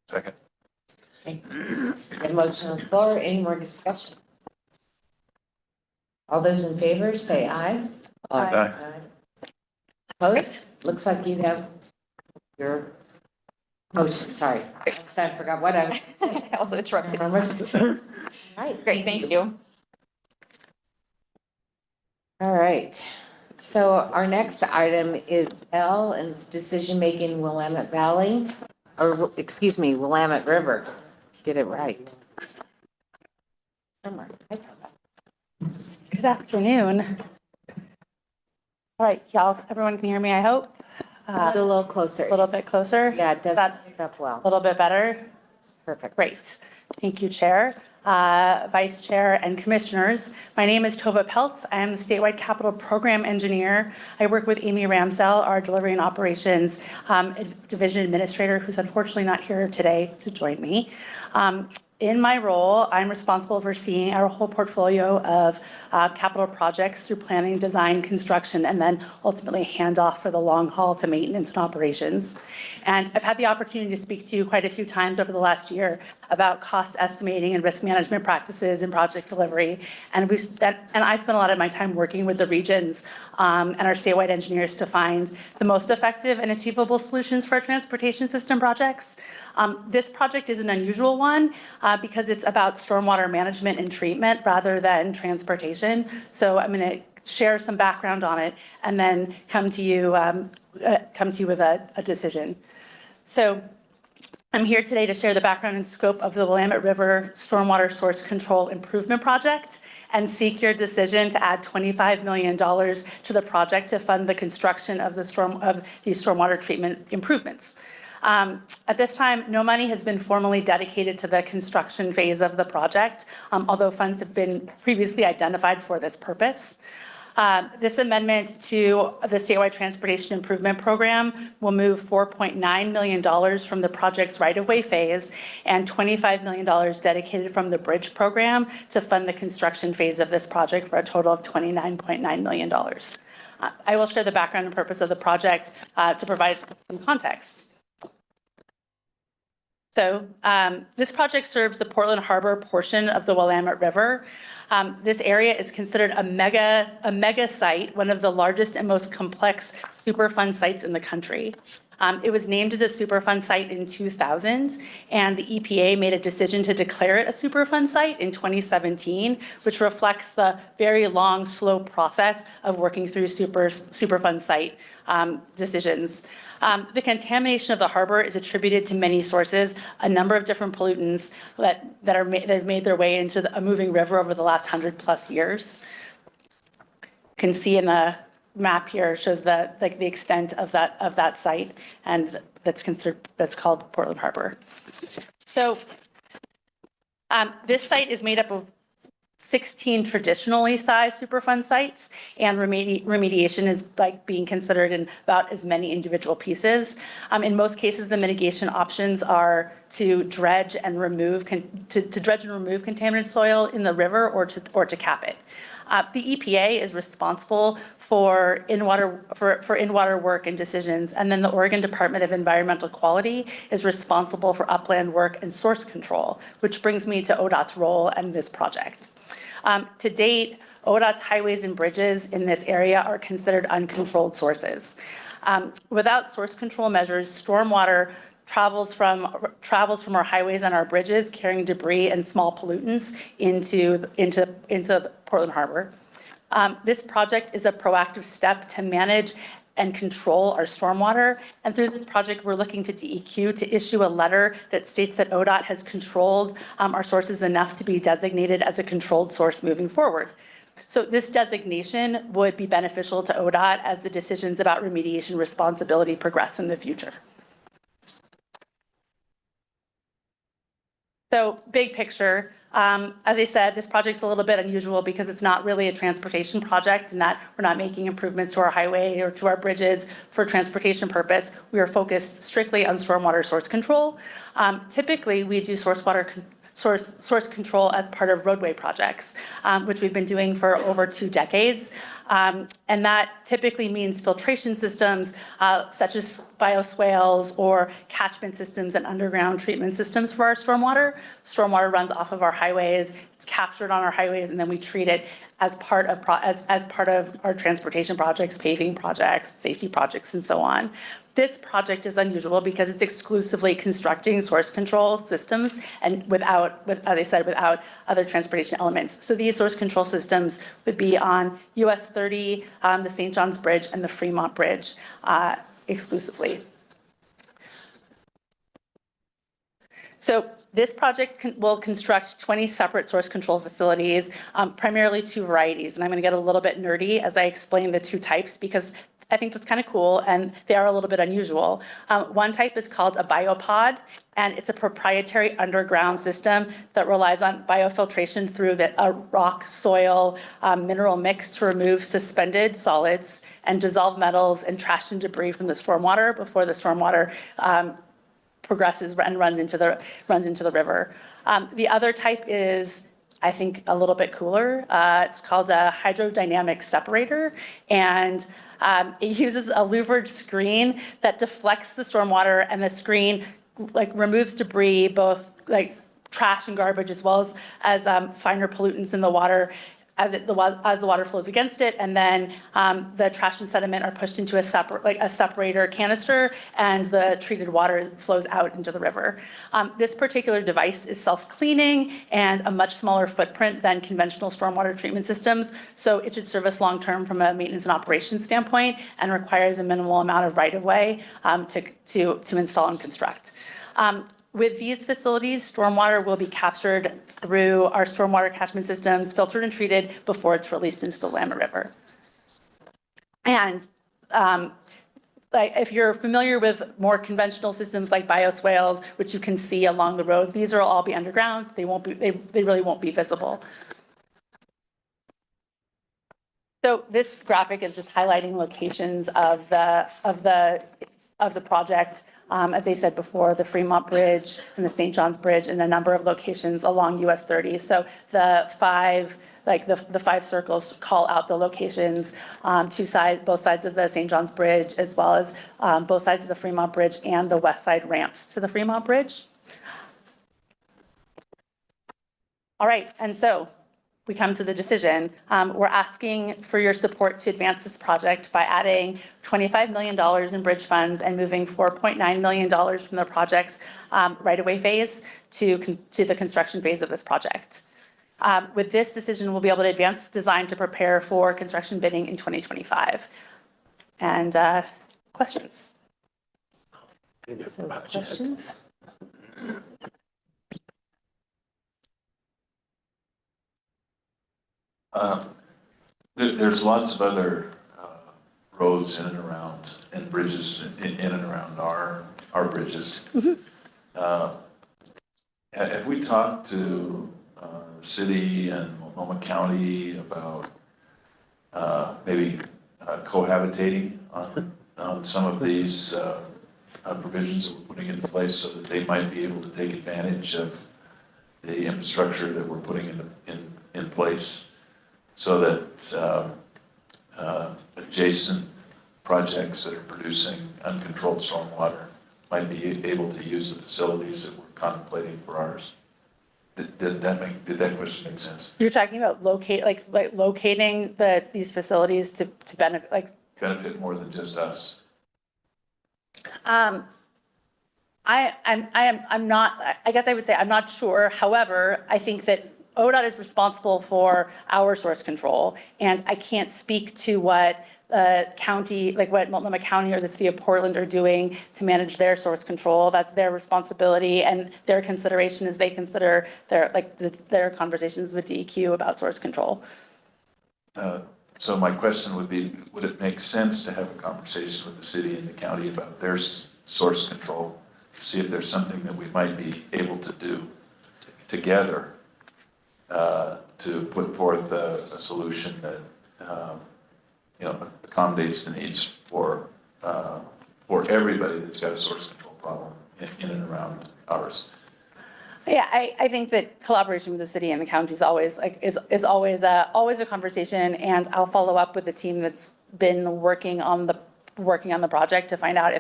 Second. Okay. A motion on the floor. Any more discussion? All those in favor, say aye. Aye. Opposed? Looks like you have your motion, sorry. I forgot what I was. I also interrupted. All right. Great, thank you. All right. So our next item is L, and it's decision-making in Willamette Valley, or excuse me, Willamette River. Get it right. Summer. Good afternoon. All right, y'all, everyone can hear me, I hope? A little closer. A little bit closer? Yeah, it does That pick up well. a little bit better? Perfect. Great. Thank you, Chair, Vice Chair, and Commissioners. My name is Tova Peltz. I am the Statewide Capital Program Engineer. I work with Amy Ramsell, our Delivery and Operations Division Administrator, who's unfortunately not here today to join me. In my role, I'm responsible for overseeing our whole portfolio of capital projects through planning, design, construction, and then ultimately handoff for the long haul to maintenance and operations. And I've had the opportunity to speak to you quite a few times over the last year about cost estimating and risk management practices in project delivery. And I spent a lot of my time working with the regions and our statewide engineers to find the most effective and achievable solutions for transportation system projects. This project is an unusual one because it's about stormwater management and treatment rather than transportation. So I'm going to share some background on it and then come to you with a decision. So I'm here today to share the background and scope of the Willamette River Stormwater Source Control Improvement Project and seek your decision to add $25 million to the project to fund the construction of these stormwater treatment improvements. At this time, no money has been formally dedicated to the construction phase of the project, although funds have been previously identified for this purpose. This amendment to the statewide transportation improvement program will move $4.9 million from the project's right-of-way phase and $25 million dedicated from the bridge program to fund the construction phase of this project for a total of $29.9 million. I will share the background and purpose of the project to provide some context. So this project serves the Portland Harbor portion of the Willamette River. This area is considered a mega site, one of the largest and most complex Superfund sites in the country. It was named as a Superfund site in 2000, and the EPA made a decision to declare it a Superfund site in 2017, which reflects the very long, slow process of working through Superfund site decisions. The contamination of the harbor is attributed to many sources, a number of different pollutants that have made their way into a moving river over the last 100+ years. You can see in the map here shows the extent of that site, and that's called Portland Harbor. So this site is made up of 16 traditionally sized Superfund sites, and remediation is being considered in about as many individual pieces. In most cases, the mitigation options are to dredge and remove contaminated soil in the river or to cap it. The EPA is responsible for in-water work and decisions, and then the Oregon Department of Environmental Quality is responsible for upland work and source control, which brings me to ODOT's role in this project. To date, ODOT's highways and bridges in this area are considered uncontrolled sources. Without source control measures, stormwater travels from our highways and our bridges, carrying debris and small pollutants into Portland Harbor. This project is a proactive step to manage and control our stormwater. And through this project, we're looking to DEQ to issue a letter that states that ODOT has controlled our sources enough to be designated as a controlled source moving forward. So this designation would be beneficial to ODOT as the decisions about remediation responsibility progress in the future. So big picture, as I said, this project's a little bit unusual because it's not really a transportation project, and that we're not making improvements to our highway or to our bridges for transportation purpose. We are focused strictly on stormwater source control. Typically, we do source control as part of roadway projects, which we've been doing for over 2 decades. And that typically means filtration systems such as bioswales or catchment systems and underground treatment systems for our stormwater. Stormwater runs off of our highways, it's captured on our highways, and then we treat it as part of our transportation projects, paving projects, safety projects, and so on. This project is unusual because it's exclusively constructing source control systems and as I said, without other transportation elements. So these source control systems would be on US 30, the St. John's Bridge, and the Fremont Bridge exclusively. So this project will construct 20 separate source control facilities, primarily 2 varieties. And I'm going to get a little bit nerdy as I explain the 2 types because I think that's kind of cool, and they are a little bit unusual. One type is called a biopod, and it's a proprietary underground system that relies on biofiltration through a rock, soil, mineral mix to remove suspended solids and dissolved metals and trash and debris from the stormwater before the stormwater progresses and runs into the river. The other type is, I think, a little bit cooler. It's called a hydrodynamic separator, and it uses a louvered screen that deflects the stormwater, and the screen removes debris, both trash and garbage, as well as finer pollutants in the water as the water flows against it, and then the trash and sediment are pushed into a separator canister, and the treated water flows out into the river. This particular device is self-cleaning and a much smaller footprint than conventional stormwater treatment systems, so it should serve us long-term from a maintenance and operations standpoint, and requires a minimal amount of right-of-way to install and construct. With these facilities, stormwater will be captured through our stormwater catchment systems, filtered and treated before it's released into the Willamette River. And if you're familiar with more conventional systems like bioswales, which you can see along the road, these will all be underground. They really won't be visible. So this graphic is just highlighting locations of the project. As I said before, the Fremont Bridge and the St. John's Bridge and a number of locations along US 30. So the five circles call out the locations, both sides of the St. John's Bridge, as well as both sides of the Fremont Bridge and the west side ramps to the Fremont Bridge. All right, and so we come to the decision. We're asking for your support to advance this project by adding $25 million in bridge funds and moving $4.9 million from the project's right-of-way phase to the construction phase of this project. With this decision, we'll be able to advance design to prepare for construction bidding in 2025. And questions? So questions? There's lots of other roads in and around, and bridges in and around our bridges. Have we talked to the city and Multnomah County about maybe cohabitating on some of these provisions that we're putting into place so that they might be able to take advantage of the infrastructure that we're putting in place, so that adjacent projects that are producing uncontrolled stormwater might be able to use the facilities that we're contemplating for ours? Did that question make sense? You're talking about locating these facilities to benefit, benefit more than just us. I'm not, I guess I would say I'm not sure. However, I think that ODOT is responsible for our source control, and I can't speak to what county, what Multnomah County or the city of Portland are doing to manage their source control. That's their responsibility and their consideration as they consider their conversations with DEQ about source control. So my question would be, would it make sense to have a conversation with the city and the county about their source control, to see if there's something that we might be able to do together to put forth a solution that accommodates the needs for everybody that's got a source control problem in and around ours? Yeah, I think that collaboration with the city and the county is always always a conversation, and I'll follow up with the team that's been working on the project to find out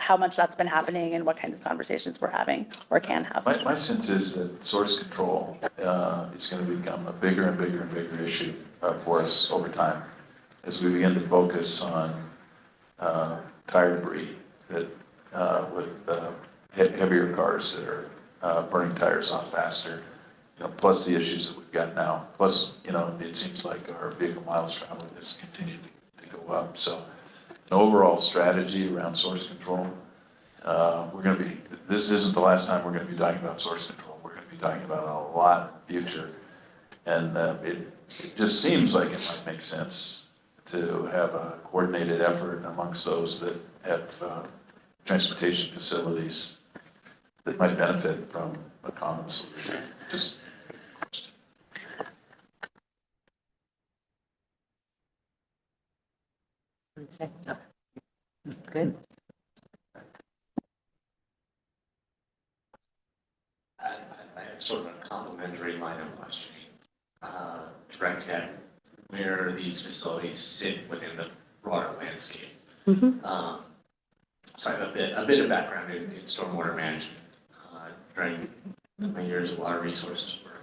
how much that's been happening and what kinds of conversations we're having or can have. My sense is that source control is going to become a bigger and bigger and bigger issue for us over time as we begin to focus on tire debris with heavier cars that are burning tires off faster, plus the issues that we've got now. Plus, it seems like our vehicle miles traveled has continued to go up. So an overall strategy around source control, this isn't the last time we're going to be talking about source control. We're going to be talking about it a lot in the future. And it just seems like it might make sense to have a coordinated effort amongst those that have transportation facilities that might benefit from a common solution. Just good. I have sort of a complementary line of questioning directed at where these facilities sit within the broader landscape. So I have a bit of background in stormwater management during my years of water resources work.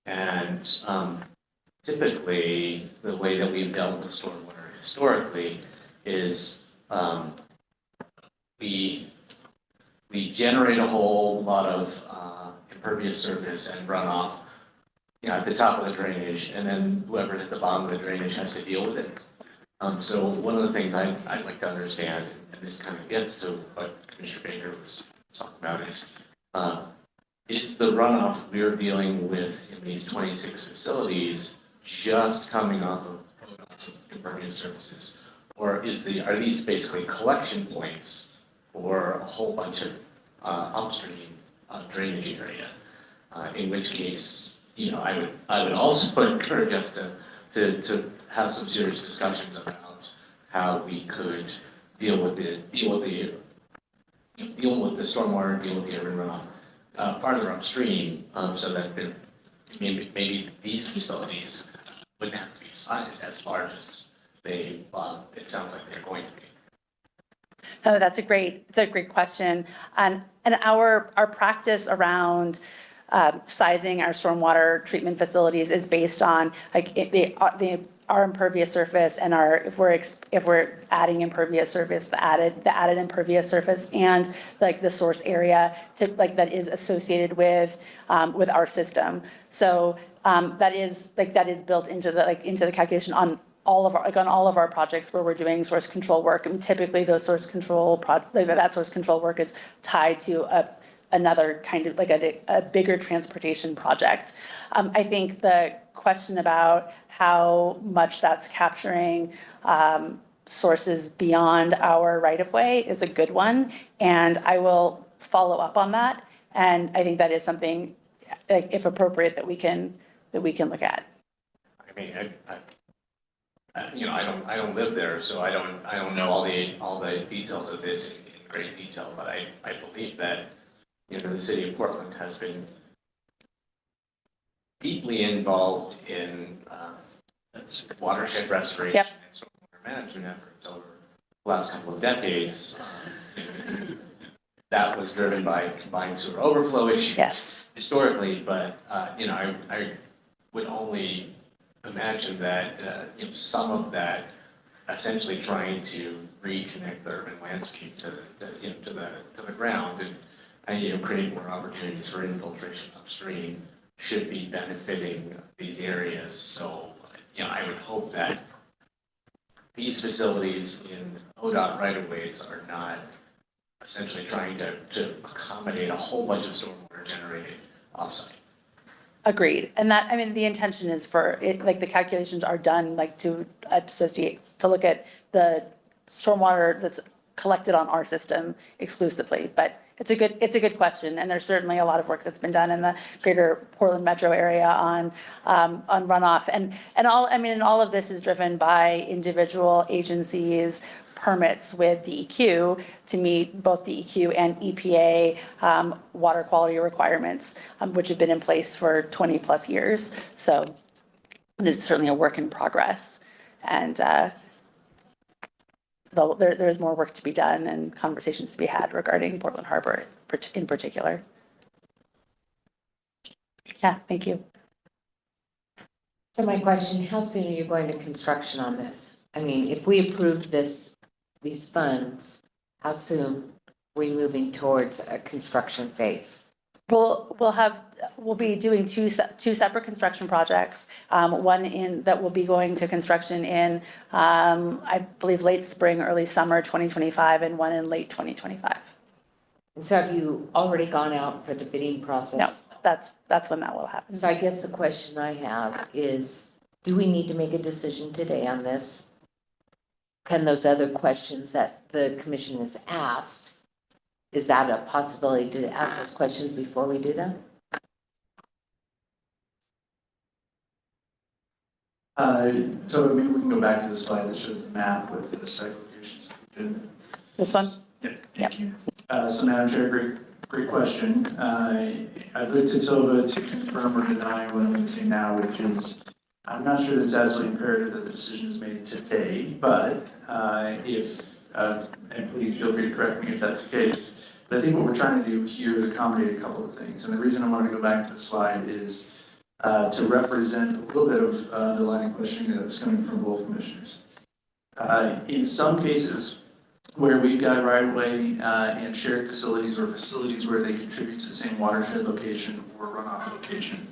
And typically, the way that we've dealt with stormwater historically is we generate a whole lot of impervious surface and runoff at the top of the drainage, and then whoever's at the bottom of the drainage has to deal with it. So one of the things I'd like to understand, and this kind of gets to what Commissioner Baker was talking about, is the runoff we're dealing with in these 26 facilities just coming off of impervious surfaces? Or are these basically collection points for a whole bunch of upstream drainage area? In which case, I would also encourage us to have some serious discussions about how we could deal with the stormwater, deal with the urban runoff farther upstream, so that maybe these facilities wouldn't have to be sized as large as it sounds like they're going to be. Oh, that's a great question. And our practice around sizing our stormwater treatment facilities is based on like our impervious surface and if we're adding impervious surface, the added impervious surface and like the source area to like that is associated with our system. So that is built into the calculation on all of our projects where we're doing source control work, and typically those source control that source control work is tied to another kind of like a bigger transportation project. I think the question about how much that's capturing sources beyond our right of way is a good one, and I will follow up on that. And I think that is something, if appropriate, that we can look at. I mean, I don't live there, so I don't know all the details of this in great detail, but I believe that the city of Portland has been deeply involved in watershed restoration and stormwater management efforts over the last couple of decades. That was driven by combined sewer overflow issues historically, but I would only imagine that some of that essentially trying to reconnect the urban landscape to the ground and create more opportunities for infiltration upstream should be benefiting these areas. So I would hope that these facilities in ODOT right-of-ways are not essentially trying to accommodate a whole bunch of stormwater generated offsite. Agreed. And that, I mean, the intention is for it, like the calculations are done like to look at the stormwater that's collected on our system exclusively. But it's a good question, and there's certainly a lot of work that's been done in the greater Portland metro area on runoff, and all of this is driven by individual agencies' permits with DEQ to meet both DEQ and EPA water quality requirements, which have been in place for 20 plus years. So it is certainly a work in progress, and there's more work to be done and conversations to be had regarding Portland Harbor in particular. Yeah, thank you. So my question, how soon are you going to construction on this? I mean, if we approve these funds, how soon are we moving towards a construction phase? We'll be doing two separate construction projects. One that will be going to construction in, I believe, late spring, early summer 2025, and one in late 2025. And so have you already gone out for the bidding process? No, that's when that will happen. So I guess the question I have is, do we need to make a decision today on this? Can those other questions that the commission has asked, is that a possibility to ask those questions before we do them? So maybe we can go back to the slide that shows the map with the site locations. This one? Yeah, thank you. So Madam Chair, great question. I looked at Tova to confirm or deny what I'm going to say now, which is I'm not sure that it's absolutely imperative that the decision is made today, but and please feel free to correct me if that's the case. But I think what we're trying to do here is accommodate a couple of things. And the reason I wanted to go back to the slide is to represent a little bit of the line of questioning that was coming from both commissioners. In some cases, where we've got right-of-way and shared facilities or facilities where they contribute to the same watershed location or runoff location,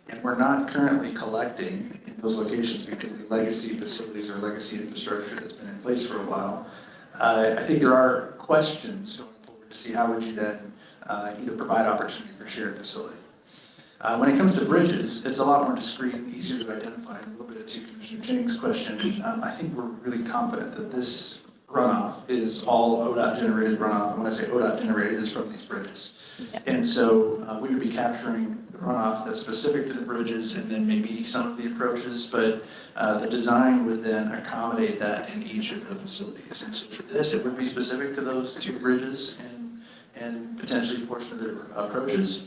and we're not currently collecting in those locations because of legacy facilities or legacy infrastructure that's been in place for a while, I think there are questions going forward to see how would you then either provide opportunity for shared facility. When it comes to bridges, it's a lot more discrete and easier to identify. A little bit to Commissioner Chang's question, I think we're really confident that this runoff is all ODOT generated runoff. And when I say ODOT generated, it's from these bridges. And so we would be capturing the runoff that's specific to the bridges and then maybe some of the approaches, but the design would then accommodate that in each of the facilities. And so for this, it would be specific to those two bridges and potentially a portion of the approaches.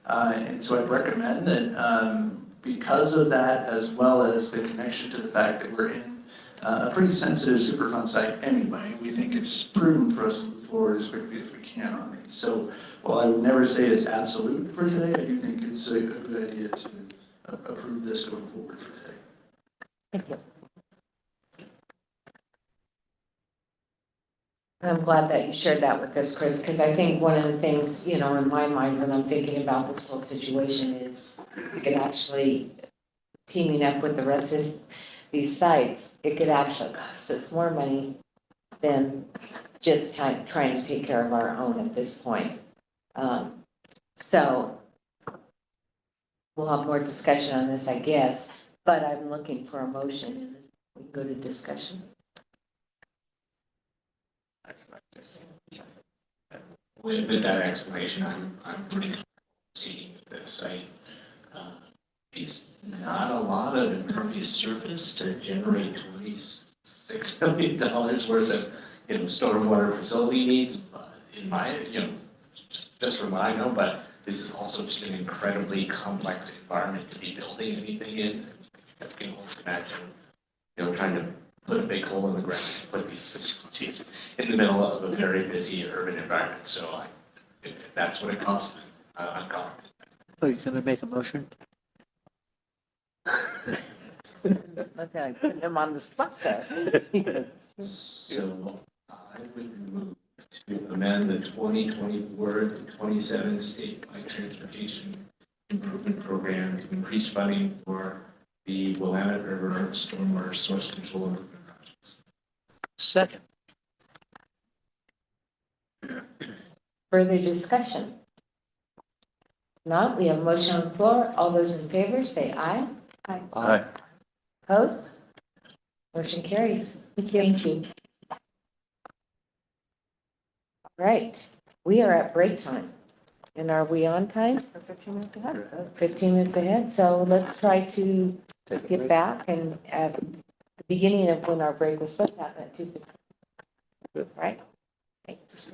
And so I'd recommend that because of that, as well as the connection to the fact that we're in a pretty sensitive Superfund site anyway, we think it's prudent for us to move forward as quickly as we can on these. So while I would never say it's absolute for today, I do think it's a good idea to approve this going forward for today. Thank you. I'm glad that you shared that with us, Chris, because I think one of the things, in my mind when I'm thinking about this whole situation is we could actually, teaming up with the rest of these sites, it could actually cost us more money than just trying to take care of our own at this point. So we'll have more discussion on this, I guess, but I'm looking for a motion and we can go to discussion. With that explanation, I'm pretty proceeding with this. It's not a lot of impervious surface to generate $26 million worth of, stormwater facility needs, but in my, just from what I know, but this is also just an incredibly complex environment to be building anything in. You can almost imagine, trying to put a big hole in the ground to put these facilities in the middle of a very busy urban environment. So if that's what it costs, I'm confident. Oh, you're going to make a motion? Okay, putting him on the spot there. So I would move to amend the 2024 to 27 statewide transportation improvement program to increase funding for the Willamette River stormwater source control improvement projects. Second. Further discussion? Not, we have a motion on the floor. All those in favor say aye. Aye. Aye. Opposed? Motion carries. Thank you. All right, we are at break time. And are we on time? We're 15 minutes ahead. 15 minutes ahead, so let's try to get back and at the beginning of when our break was supposed to happen at 2:50. Right? Thanks.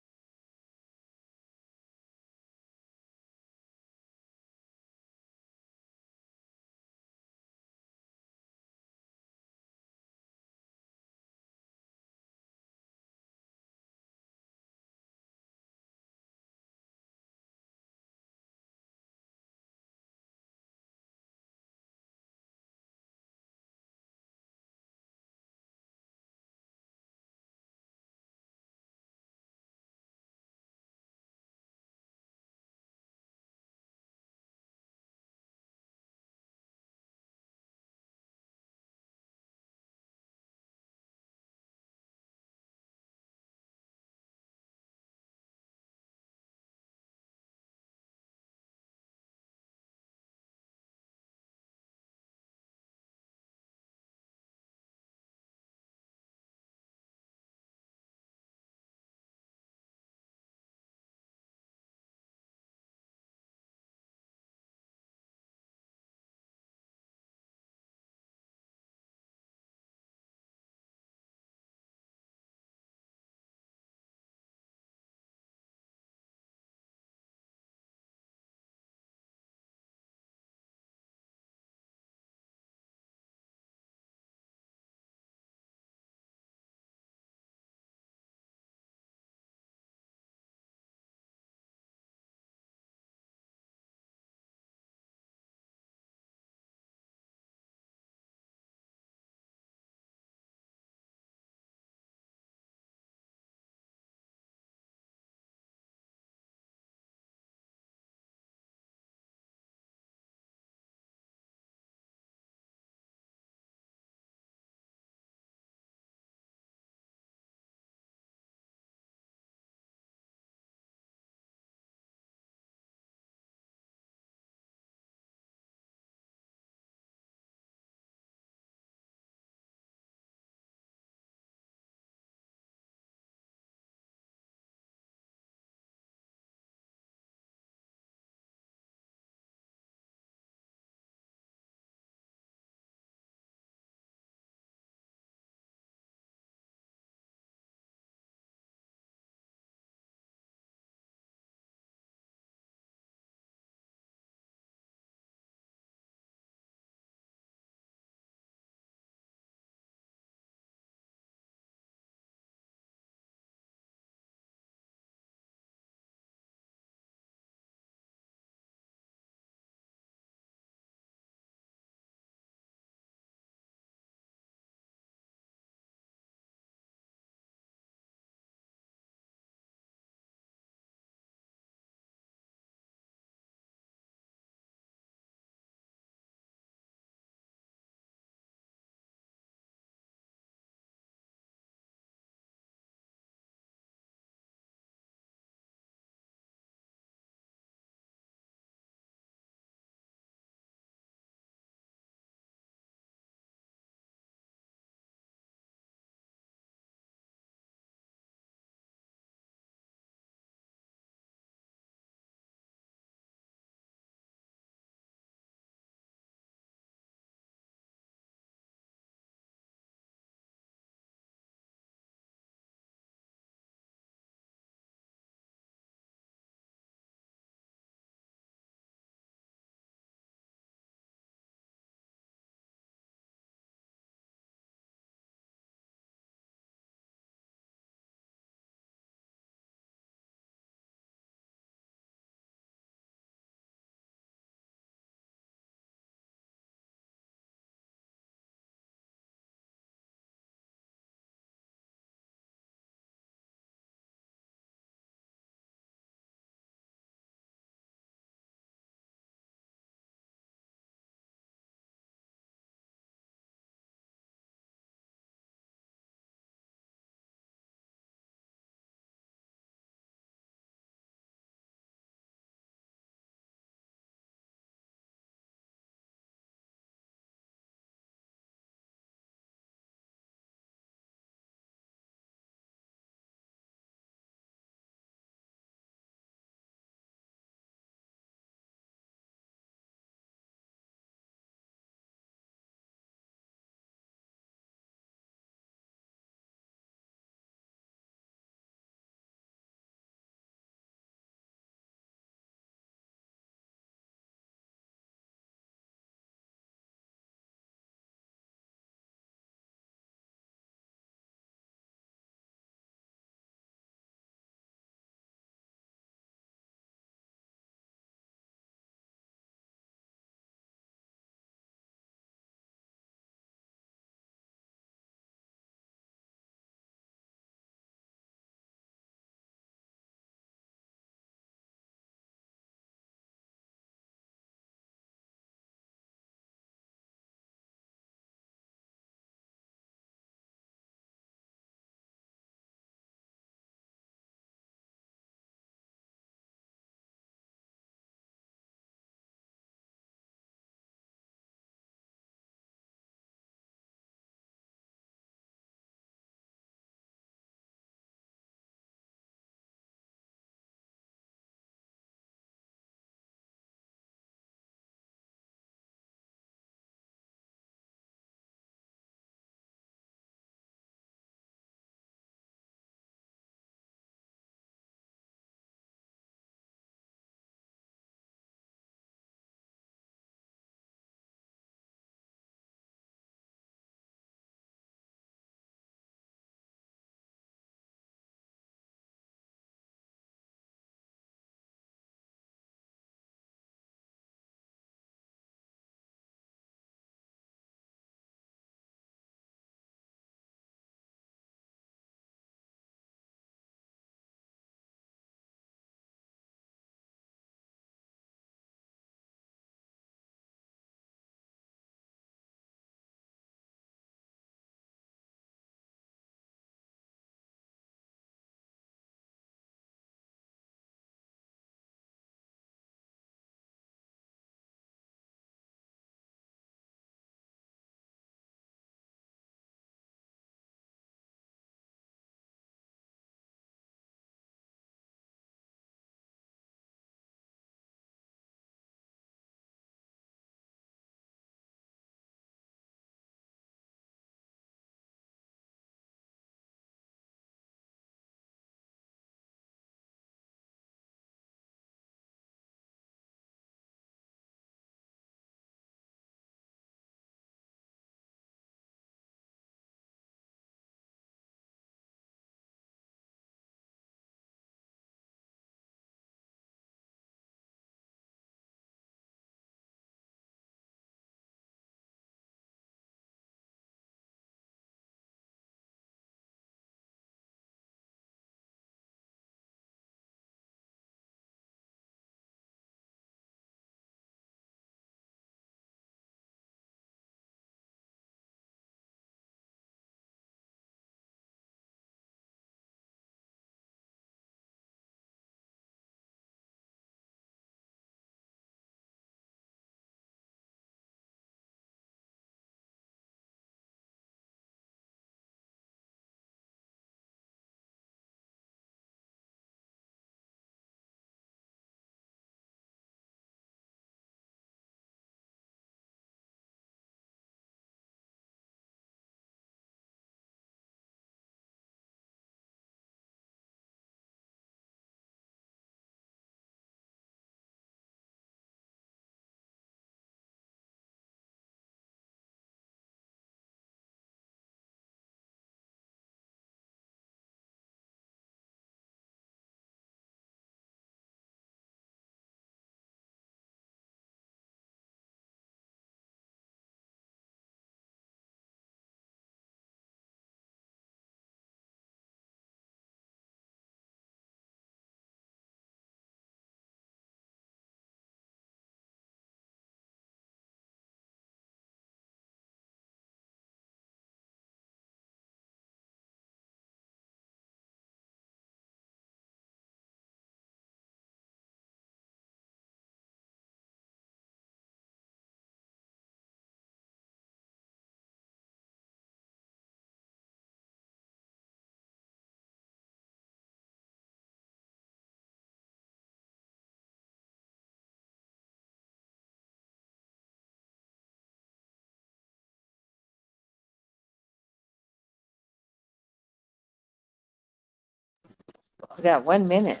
We got 1 minute.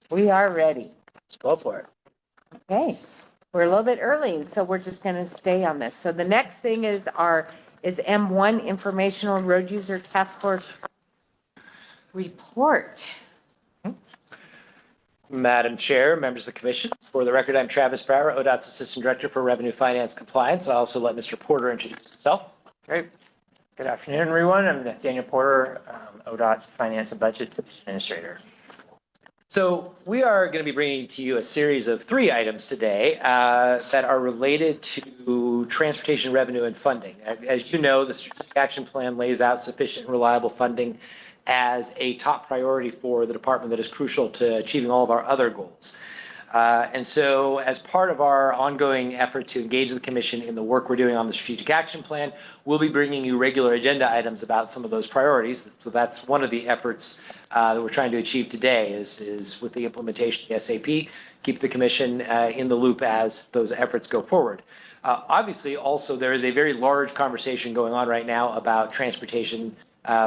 We are ready. Let's go for it. Okay, we're a little bit early, and so we're just gonna stay on this. So the next thing is M1 Informational Road User Task Force report. Madam Chair, members of the commission, for the record, I'm Travis Brower, ODOT's Assistant Director for Revenue Finance Compliance. I'll also let Mr. Porter introduce himself. Great. Good afternoon, everyone. I'm Daniel Porter, ODOT's Finance and Budget Administrator. So we are going to be bringing to you a series of 3 items today that are related to transportation revenue and funding. As you know, the Strategic Action Plan lays out sufficient and reliable funding as a top priority for the department that is crucial to achieving all of our other goals. And so as part of our ongoing effort to engage the commission in the work we're doing on the Strategic Action Plan, we'll be bringing you regular agenda items about some of those priorities. So that's one of the efforts that we're trying to achieve today is with the implementation of the SAP, keep the commission in the loop as those efforts go forward. Obviously, also, there is a very large conversation going on right now about transportation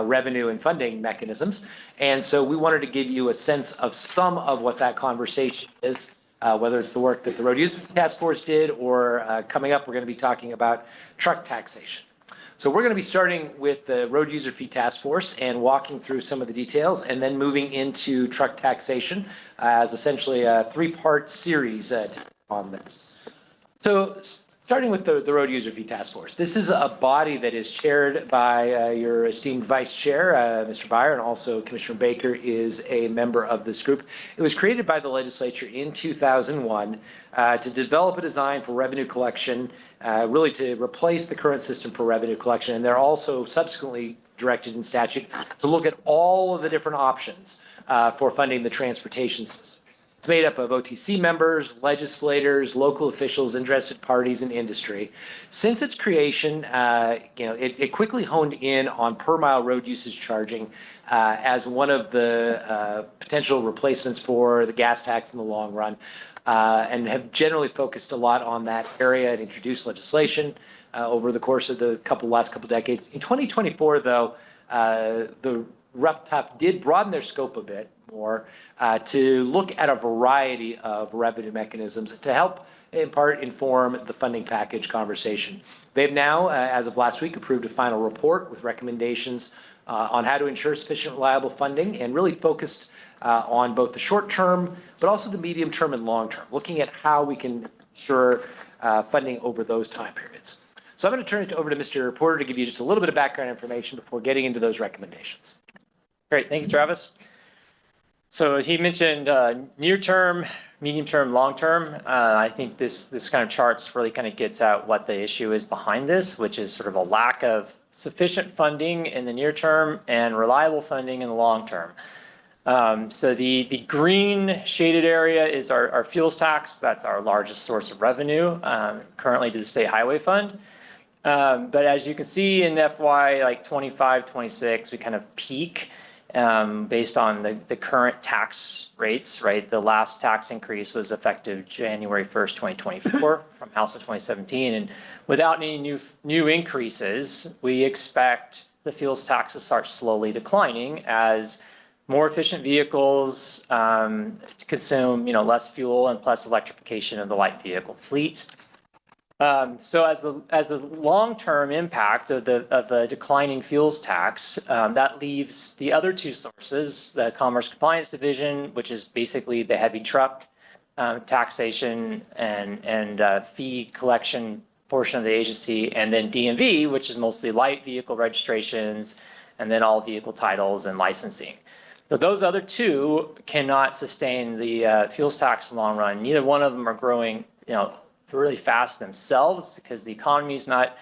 revenue and funding mechanisms. And so we wanted to give you a sense of some of what that conversation is, whether it's the work that the Road User Task Force did or coming up, we're going to be talking about truck taxation. So we're going to be starting with the Road User Fee Task Force and walking through some of the details and then moving into truck taxation as essentially a 3-part series on this. So starting with the Road User Fee Task Force. This is a body that is chaired by your esteemed Vice Chair, Mr. Byer, and also Commissioner Baker is a member of this group. It was created by the legislature in 2001 to develop a design for revenue collection, really to replace the current system for revenue collection. And they're also subsequently directed in statute to look at all of the different options for funding the transportation system. It's made up of OTC members, legislators, local officials, interested parties, and industry. Since its creation, it quickly honed in on per mile road usage charging as one of the potential replacements for the gas tax in the long run, and have generally focused a lot on that area and introduced legislation over the course of the last couple decades. In 2024, though, the Rough Tough did broaden their scope a bit more to look at a variety of revenue mechanisms to help, in part, inform the funding package conversation. They've now, as of last week, approved a final report with recommendations on how to ensure sufficient, reliable funding, and really focused on both the short term, but also the medium term and long term, looking at how we can ensure funding over those time periods. So I'm going to turn it over to Mr. Porter to give you just a little bit of background information before getting into those recommendations. Great. Thank you, Travis. So he mentioned near term, medium term, long term. I think this kind of charts really kind of gets at what the issue is behind this, which is sort of a lack of sufficient funding in the near term and reliable funding in the long term. So the green shaded area is our fuels tax. That's our largest source of revenue currently to the State Highway Fund. But as you can see in FY like 25, 26, we kind of peak based on the current tax rates, right? The last tax increase was effective January 1st, 2024 from House Bill 2017. And without any new increases, we expect the fuels tax to start slowly declining as more efficient vehicles consume, less fuel and plus electrification of the light vehicle fleet. So as a long-term impact of the declining fuels tax, that leaves the other 2 sources, the Commerce Compliance Division, which is basically the heavy truck taxation and fee collection portion of the agency, and then DMV, which is mostly light vehicle registrations, and then all vehicle titles and licensing. So those other 2 cannot sustain the fuels tax in the long run. Neither one of them are growing, really fast themselves because the economy is not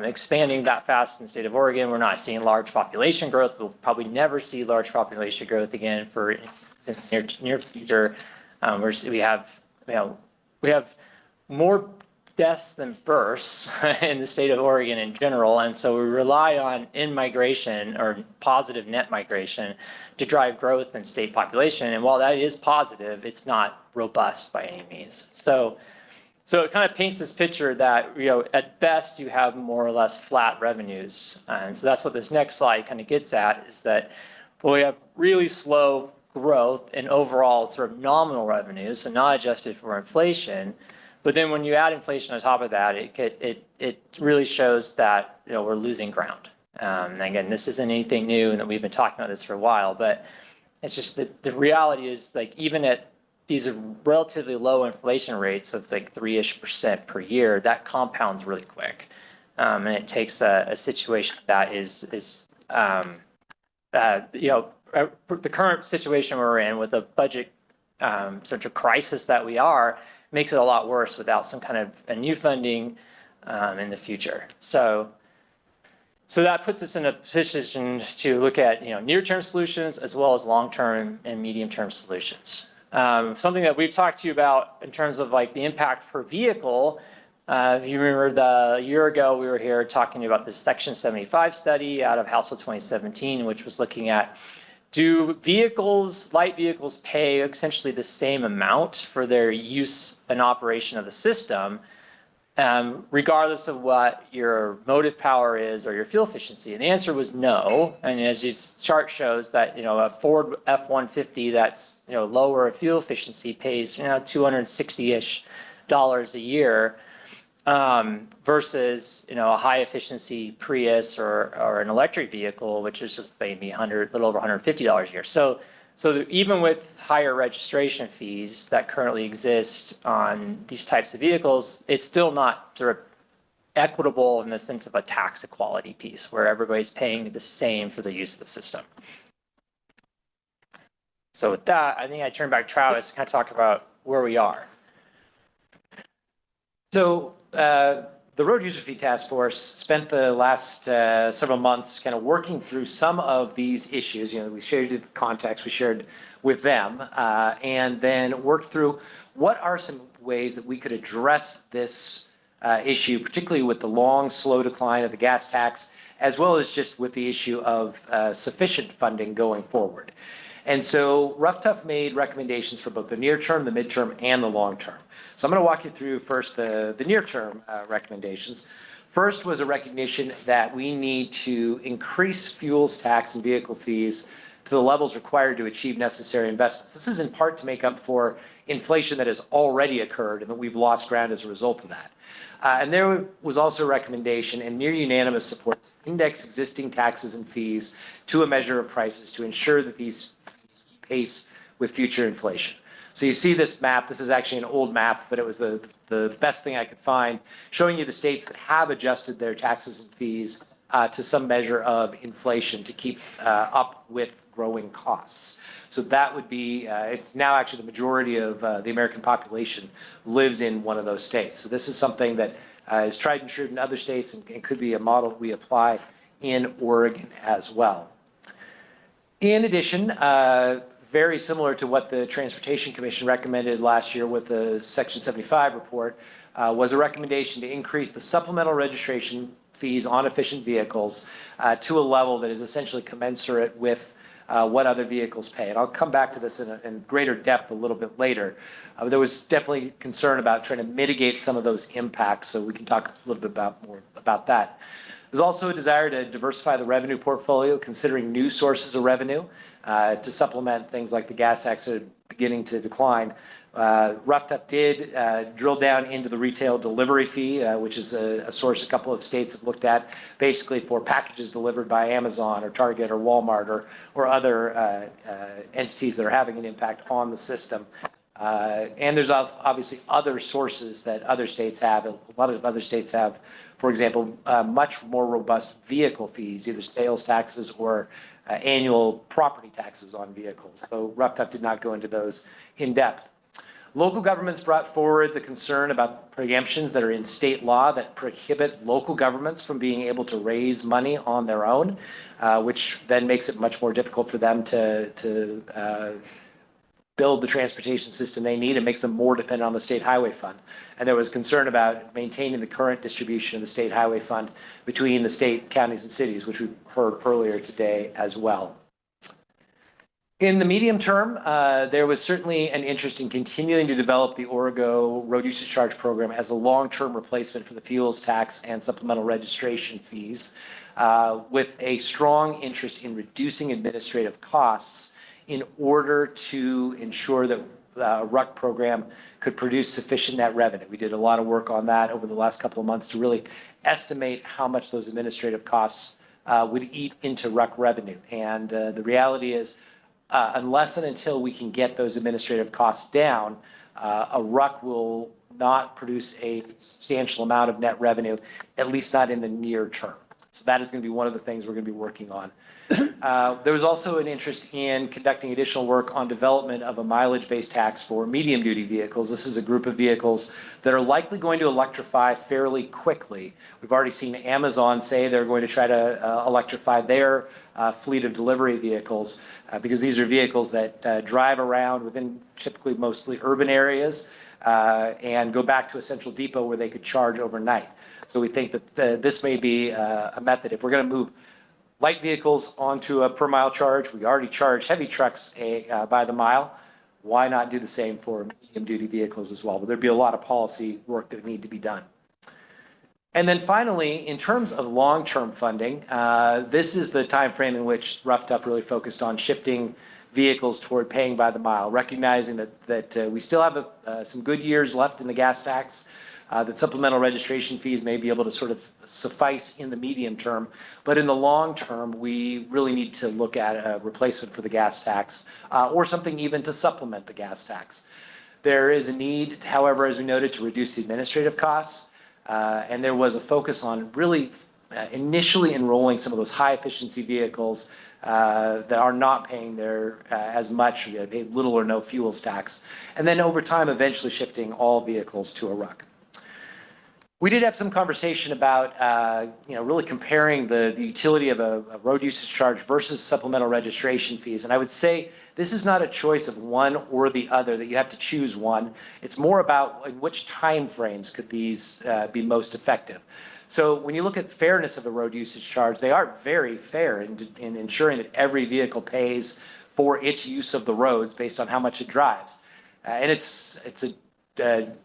expanding that fast in the state of Oregon. We're not seeing large population growth. We'll probably never see large population growth again for the near future. We have more deaths than births in the state of Oregon in general, and so we rely on in-migration or positive net migration to drive growth in state population. And while that is positive, it's not robust by any means. So it kind of paints this picture that, at best you have more or less flat revenues. And so that's what this next slide kind of gets at, is that but we have really slow growth in overall sort of nominal revenues, so not adjusted for inflation. But then when you add inflation on top of that, it really shows that, you know, we're losing ground. And again, this isn't anything new, and that we've been talking about this for a while, but it's just that the reality is, like, even at these relatively low inflation rates of like 3-ish% per year, that compounds really quick. And it takes a situation that is you know, the current situation we're in with a budget sort of crisis that we are, makes it a lot worse without some kind of a new funding in the future. So that puts us in a position to look at, you know, near-term solutions as well as long-term and medium-term solutions. Something that we've talked to you about in terms of like the impact per vehicle. If you remember a year ago, we were here talking about this Section 75 study out of House Bill 2017, which was looking at, do vehicles, light vehicles, pay essentially the same amount for their use and operation of the system, regardless of what your motive power is or your fuel efficiency? And the answer was no. And as this chart shows, that, you know, a Ford F-150 that's, you know, lower fuel efficiency pays, you know, $260-ish a year, versus, you know, a high efficiency Prius or an electric vehicle, which is just maybe a little over $150 a year. So even with higher registration fees that currently exist on these types of vehicles, it's still not sort of equitable in the sense of a tax equality piece where everybody's paying the same for the use of the system. So with that, I think I turn back to Travis to kind of talk about where we are. So the Road User Fee Task Force spent the last several months kind of working through some of these issues. You know, we shared the context we shared with them, and then worked through what are some ways that we could address this issue, particularly with the long, slow decline of the gas tax, as well as just with the issue of sufficient funding going forward. And so Rough Tough made recommendations for both the near term, the midterm, and the long term. So I'm going to walk you through first the near term recommendations. First was a recognition that we need to increase fuels tax and vehicle fees to the levels required to achieve necessary investments. This is in part to make up for inflation that has already occurred and that we've lost ground as a result of that. And there was also a recommendation and near unanimous support to index existing taxes and fees to a measure of prices to ensure that these keep pace with future inflation. So you see this map. This is actually an old map, but it was the best thing I could find, showing you the states that have adjusted their taxes and fees to some measure of inflation to keep up with growing costs. So that would be, now actually the majority of the American population lives in one of those states. So this is something that is tried and true in other states and could be a model that we apply in Oregon as well. In addition, very similar to what the Transportation Commission recommended last year with the Section 75 report, was a recommendation to increase the supplemental registration fees on efficient vehicles to a level that is essentially commensurate with what other vehicles pay. And I'll come back to this in greater depth a little bit later. There was definitely concern about trying to mitigate some of those impacts, so we can talk a little bit more about that. There's also a desire to diversify the revenue portfolio, considering new sources of revenue to supplement things like the gas tax that are beginning to decline. Rough Tough did drill down into the retail delivery fee, which is a source a couple of states have looked at, basically for packages delivered by Amazon or Target or Walmart or other entities that are having an impact on the system. And there's obviously other sources that other states have. A lot of other states have, for example, much more robust vehicle fees, either sales taxes or annual property taxes on vehicles. So Rough Tough did not go into those in depth. Local governments brought forward the concern about preemptions that are in state law that prohibit local governments from being able to raise money on their own, which then makes it much more difficult for them to build the transportation system they need. It makes them more dependent on the state highway fund. And there was concern about maintaining the current distribution of the state highway fund between the state, counties, and cities, which we heard earlier today as well. In the medium term, there was certainly an interest in continuing to develop the Origo Road Usage Charge Program as a long-term replacement for the fuels tax and supplemental registration fees. with a strong interest in reducing administrative costs in order to ensure that the RUC program could produce sufficient net revenue. We did a lot of work on that over the last couple of months to really estimate how much those administrative costs would eat into RUC revenue. And the reality is, unless and until we can get those administrative costs down, a RUC will not produce a substantial amount of net revenue, at least not in the near term. So that is going to be one of the things we're going to be working on. There was also an interest in conducting additional work on development of a mileage-based tax for medium-duty vehicles. This is a group of vehicles that are likely going to electrify fairly quickly. We've already seen Amazon say they're going to try to electrify their fleet of delivery vehicles because these are vehicles that drive around within typically mostly urban areas and go back to a central depot where they could charge overnight. So we think that this may be a method. If we're going to move light vehicles onto a per mile charge, we already charge heavy trucks by the mile. Why not do the same for medium duty vehicles as well? But there'd be a lot of policy work that would need to be done. And then finally, in terms of long-term funding, this is the time frame in which Rough Tough really focused on shifting vehicles toward paying by the mile, recognizing that we still have some good years left in the gas tax, that supplemental registration fees may be able to sort of suffice in the medium term. But in the long term, we really need to look at a replacement for the gas tax or something even to supplement the gas tax. There is a need, however, as we noted, to reduce the administrative costs. And there was a focus on really initially enrolling some of those high efficiency vehicles that are not paying their as much, they pay little or no fuels tax. And then over time, eventually shifting all vehicles to a RUC. We did have some conversation about, really comparing the utility of a road usage charge versus supplemental registration fees. And I would say this is not a choice of one or the other, that you have to choose one. It's more about in which time frames could these be most effective. So when you look at fairness of the road usage charge, they are very fair in ensuring that every vehicle pays for its use of the roads based on how much it drives. And it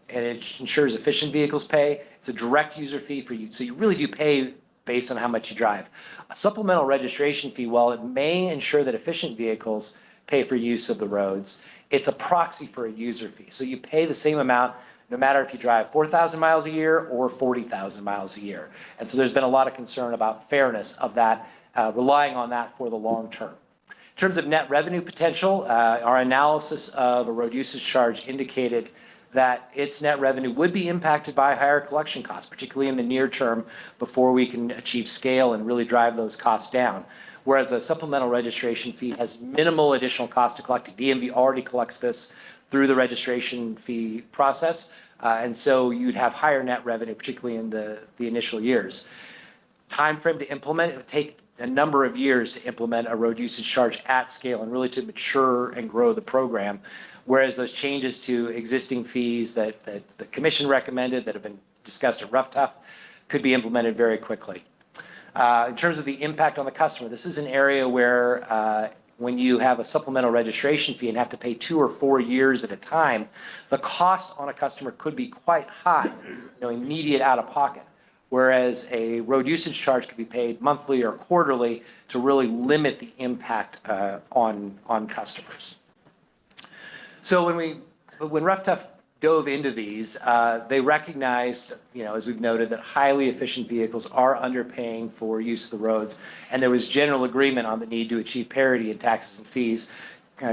ensures efficient vehicles pay. It's a direct user fee for you. So you really do pay based on how much you drive. A supplemental registration fee, while it may ensure that efficient vehicles pay for use of the roads, it's a proxy for a user fee. So you pay the same amount no matter if you drive 4,000 miles a year or 40,000 miles a year. And so there's been a lot of concern about fairness of that, relying on that for the long term. In terms of net revenue potential, our analysis of a road usage charge indicated that its net revenue would be impacted by higher collection costs, particularly in the near term before we can achieve scale and really drive those costs down. Whereas a supplemental registration fee has minimal additional cost to collect. DMV already collects this through the registration fee process. And so you'd have higher net revenue, particularly in the initial years. Time frame to implement, it would take a number of years to implement a road usage charge at scale and really to mature and grow the program. Whereas those changes to existing fees that the commission recommended that have been discussed at Rough Tough could be implemented very quickly. In terms of the impact on the customer, this is an area where when you have a supplemental registration fee and have to pay 2 or 4 years at a time, the cost on a customer could be quite high, immediate out of pocket. Whereas a road usage charge could be paid monthly or quarterly to really limit the impact on customers. So when Rough Tough dove into these, they recognized, as we've noted, that highly efficient vehicles are underpaying for use of the roads, and there was general agreement on the need to achieve parity in taxes and fees.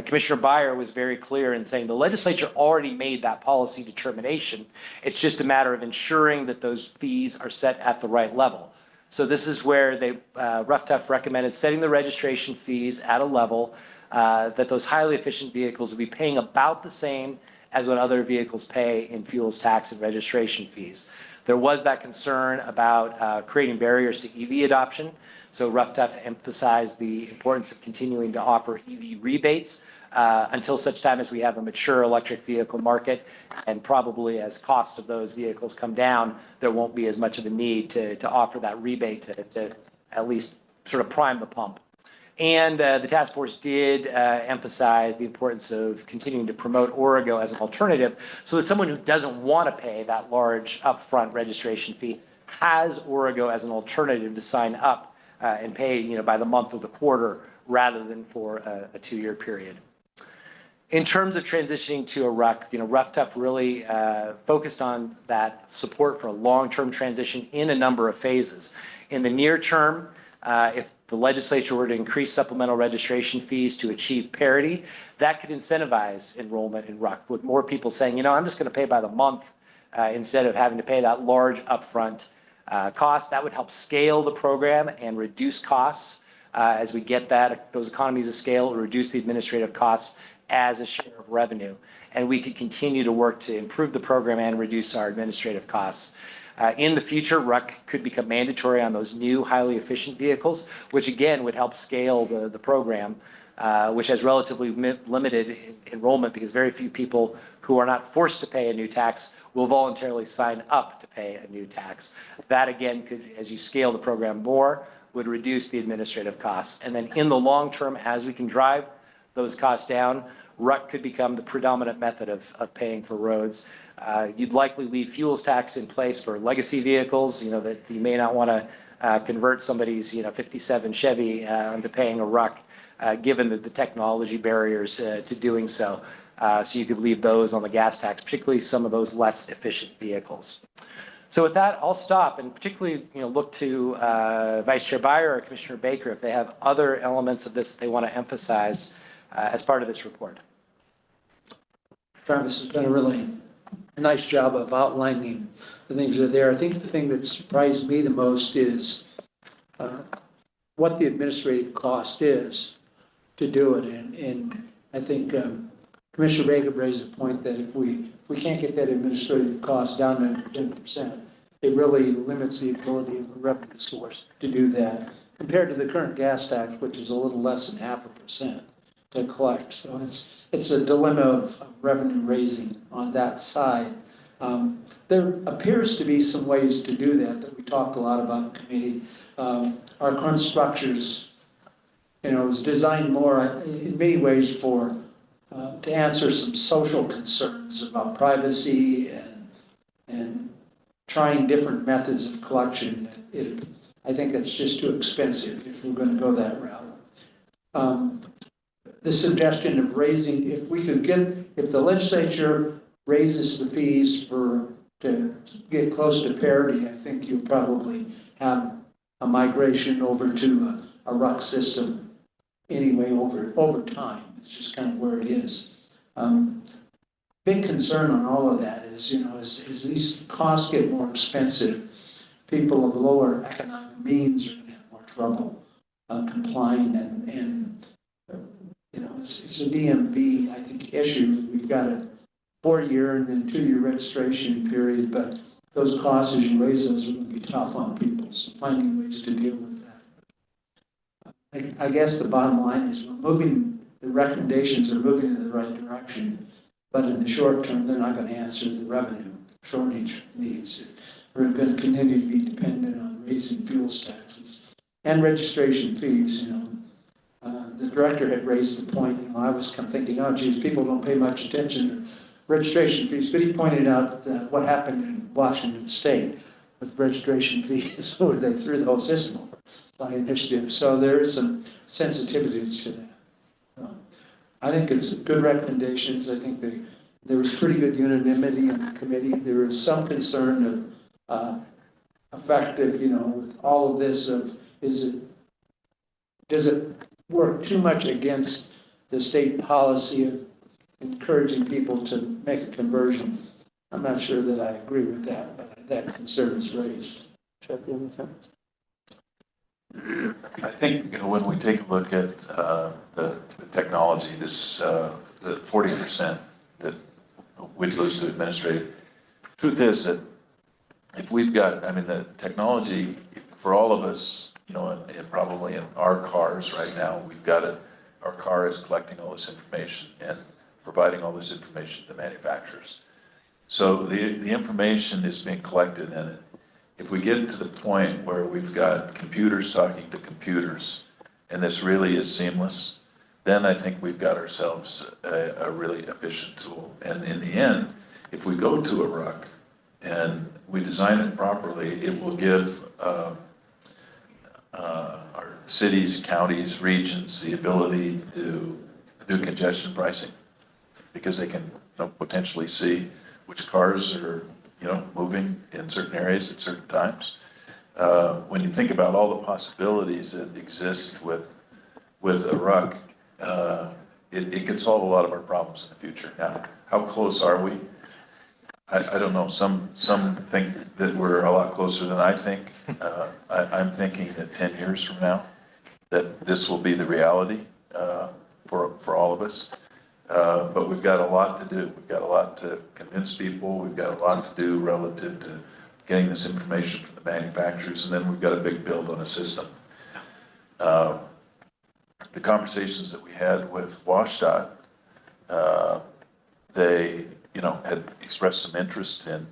Commissioner Beyer was very clear in saying the legislature already made that policy determination. It's just a matter of ensuring that those fees are set at the right level. So this is where Rough Tough recommended setting the registration fees at a level that those highly efficient vehicles will be paying about the same as what other vehicles pay in fuels tax and registration fees. There was that concern about creating barriers to EV adoption. So Rough Tough emphasized the importance of continuing to offer EV rebates until such time as we have a mature electric vehicle market. And probably as costs of those vehicles come down, there won't be as much of a need to offer that rebate to at least sort of prime the pump. And the task force did emphasize the importance of continuing to promote Origo as an alternative so that someone who doesn't want to pay that large upfront registration fee has Origo as an alternative to sign up and pay, by the month or the quarter rather than for a 2-year period. In terms of transitioning to a RUC, Rough Tough really focused on that support for a long-term transition in a number of phases. In the near term, if the legislature were to increase supplemental registration fees to achieve parity, that could incentivize enrollment in RUC, with more people saying, I'm just going to pay by the month instead of having to pay that large upfront cost. That would help scale the program and reduce costs as we get those economies of scale, reduce the administrative costs as a share of revenue. And we could continue to work to improve the program and reduce our administrative costs. In the future, RUC could become mandatory on those new highly efficient vehicles, which again would help scale the program, which has relatively limited enrollment because very few people who are not forced to pay a new tax will voluntarily sign up to pay a new tax. That again could, as you scale the program more, would reduce the administrative costs. And then in the long term, as we can drive those costs down, RUC could become the predominant method of paying for roads. You'd likely leave fuels tax in place for legacy vehicles, that you may not want to convert somebody's, 57 Chevy into paying a RUC, given the technology barriers to doing so. So you could leave those on the gas tax, particularly some of those less efficient vehicles. So with that, I'll stop and particularly, look to Vice Chair Byer or Commissioner Baker if they have other elements of this that they want to emphasize as part of this report. Travis has done a really nice job of outlining the things that are there. I think the thing that surprised me the most is what the administrative cost is to do it. And I think Commissioner Baker raised the point that if we can't get that administrative cost down to 10%, it really limits the ability of a revenue source to do that compared to the current gas tax, which is a little less than 0.5% to collect. So it's a dilemma of revenue raising on that side. There appears to be some ways to do that we talked a lot about in committee. Our current structures, is designed more in many ways for to answer some social concerns about privacy and trying different methods of collection. I think it's just too expensive if we're going to go that route. The suggestion of raising, if the legislature raises the fees to get close to parity, I think you'll probably have a migration over to a RUC system anyway over time. It's just kind of where it is. Big concern on all of that is, as these costs get more expensive, people of lower economic means are going to have more trouble complying and it's a DMV, I think, issue. We've got a 4-year and then 2-year registration period, but those costs, as you raise those, are going to be tough on people. So finding ways to deal with that. I guess the bottom line is the recommendations are moving in the right direction, but in the short term, they're not going to answer the revenue shortage needs. We're going to continue to be dependent on raising fuels taxes and registration fees, The director had raised the point, I was kind of thinking, oh, geez, people don't pay much attention to registration fees, but he pointed out what happened in Washington State with registration fees, where they threw the whole system by initiative. So there is some sensitivities to that. I think it's good recommendations. I think there was pretty good unanimity in the committee. There was some concern of effective, with all of this does it work too much against the state policy of encouraging people to make a conversion? I'm not sure that I agree with that, but that concern is raised. Jeff, you have anything? I think when we take a look at the technology, the 40% that we'd lose to administrative, truth is that if we've got, the technology for all of us, and probably in our cars right now, our car is collecting all this information and providing all this information to the manufacturers. So the information is being collected, and if we get to the point where we've got computers talking to computers, and this really is seamless, then I think we've got ourselves a really efficient tool. And in the end, if we go to a RUC and we design it properly, it will give our cities, counties, regions, the ability to do congestion pricing because they can potentially see which cars are, moving in certain areas at certain times. When you think about all the possibilities that exist with a RUC, it could solve a lot of our problems in the future. Now, how close are we? I don't know. Some think that we're a lot closer than I think. I'm thinking that 10 years from now, that this will be the reality for all of us. But we've got a lot to do. We've got a lot to convince people. We've got a lot to do relative to getting this information from the manufacturers, and then we've got a big build on a system. The conversations that we had with WashDOT, they, had expressed some interest in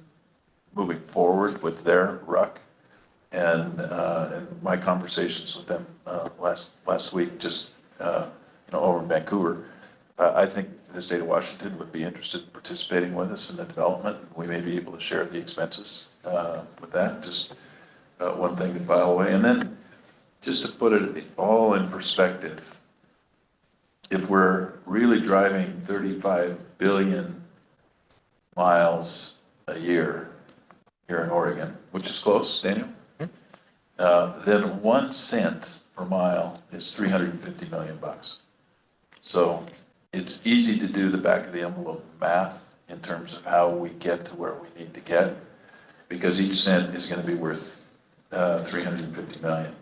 moving forward with their RUC, and my conversations with them last week, just over in Vancouver. I think the state of Washington would be interested in participating with us in the development. We may be able to share the expenses with that. Just one thing to file away, and then just to put it all in perspective, if we're really driving 35 billion miles a year here in Oregon, which is close, Daniel, then 1 cent per mile is $350 million. So it's easy to do the back of the envelope math in terms of how we get to where we need to get, because each cent is going to be worth $350 million.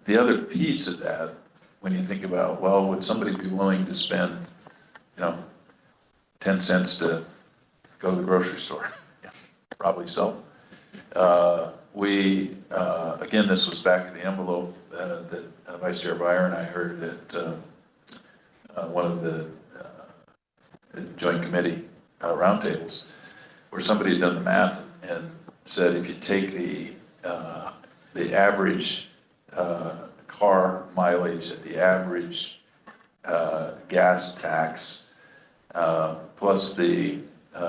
The other piece of that, when you think about, well, would somebody be willing to spend, 10 cents to go to the grocery store? Yeah, probably so. Again, this was back of the envelope that Vice Chair Byer and I heard at one of the joint committee roundtables, where somebody had done the math and said if you take the average car mileage at the average gas tax plus the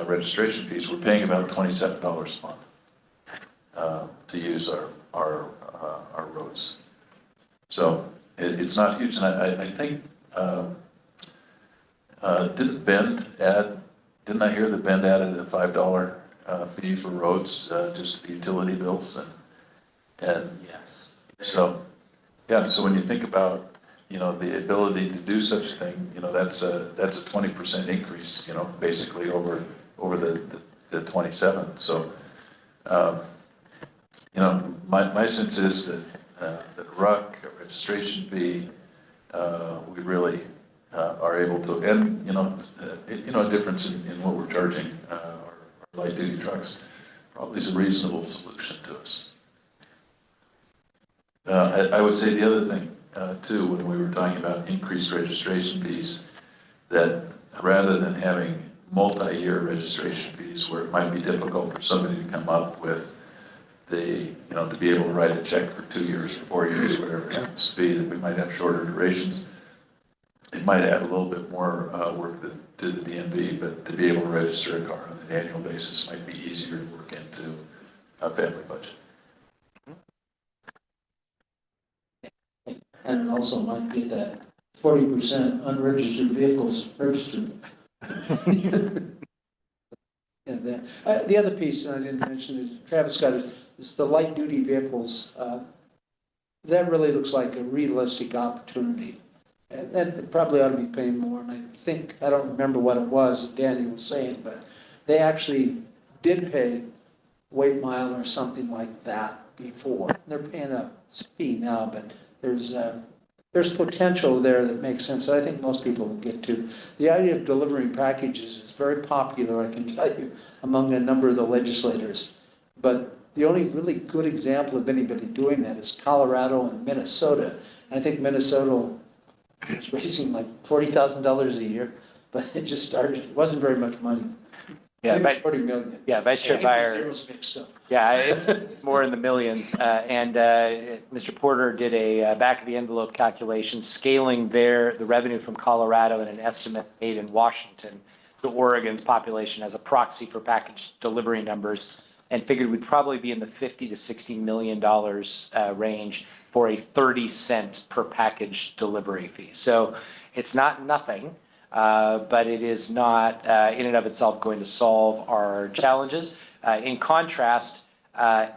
registration fees, we're paying about $27 a month to use our roads. So it's not huge, and I think didn't I hear that Bend added a $5 fee for roads just to the utility bills and Yes. so yeah, so when you think about the ability to do such a thing, that's a 20% increase, basically over the 27. So my sense is that RUC, a registration fee, we really are able to, and a difference in what we're charging our light duty trucks probably is a reasonable solution to us. I would say the other thing too, when we were talking about increased registration fees, that rather than having multi-year registration fees where it might be difficult for somebody to come up with to be able to write a check for 2 years or 4 years, whatever it happens to be, that we might have shorter durations. It might add a little bit more work to the DMV, but to be able to register a car on an annual basis might be easier to work into a family budget. And it also might be that 40% unregistered vehicles registered. And then, the other piece I didn't mention is Travis got is the light duty vehicles. That really looks like a realistic opportunity. And that probably ought to be paying more. And I don't remember what it was that Danny was saying, but they actually did pay weight mile or something like that before. They're paying a fee now, but there's potential there that makes sense. I think most people will get to. The idea of delivering packages is very popular, I can tell you, among a number of the legislators. But the only really good example of anybody doing that is Colorado and Minnesota. I think Minnesota is raising like $40,000 a year, but it just started. It wasn't very much money. Yeah, but 40 million. Yeah, Vice Chair Byer. Yeah, it's more in the millions. Mr. Porter did a back of the envelope calculation scaling the revenue from Colorado and an estimate made in Washington to Oregon's population as a proxy for package delivery numbers. and figured we'd probably be in the $50 to $60 million range for a 30-cent per package delivery fee. So it's not nothing, but it is not in and of itself going to solve our challenges. In contrast,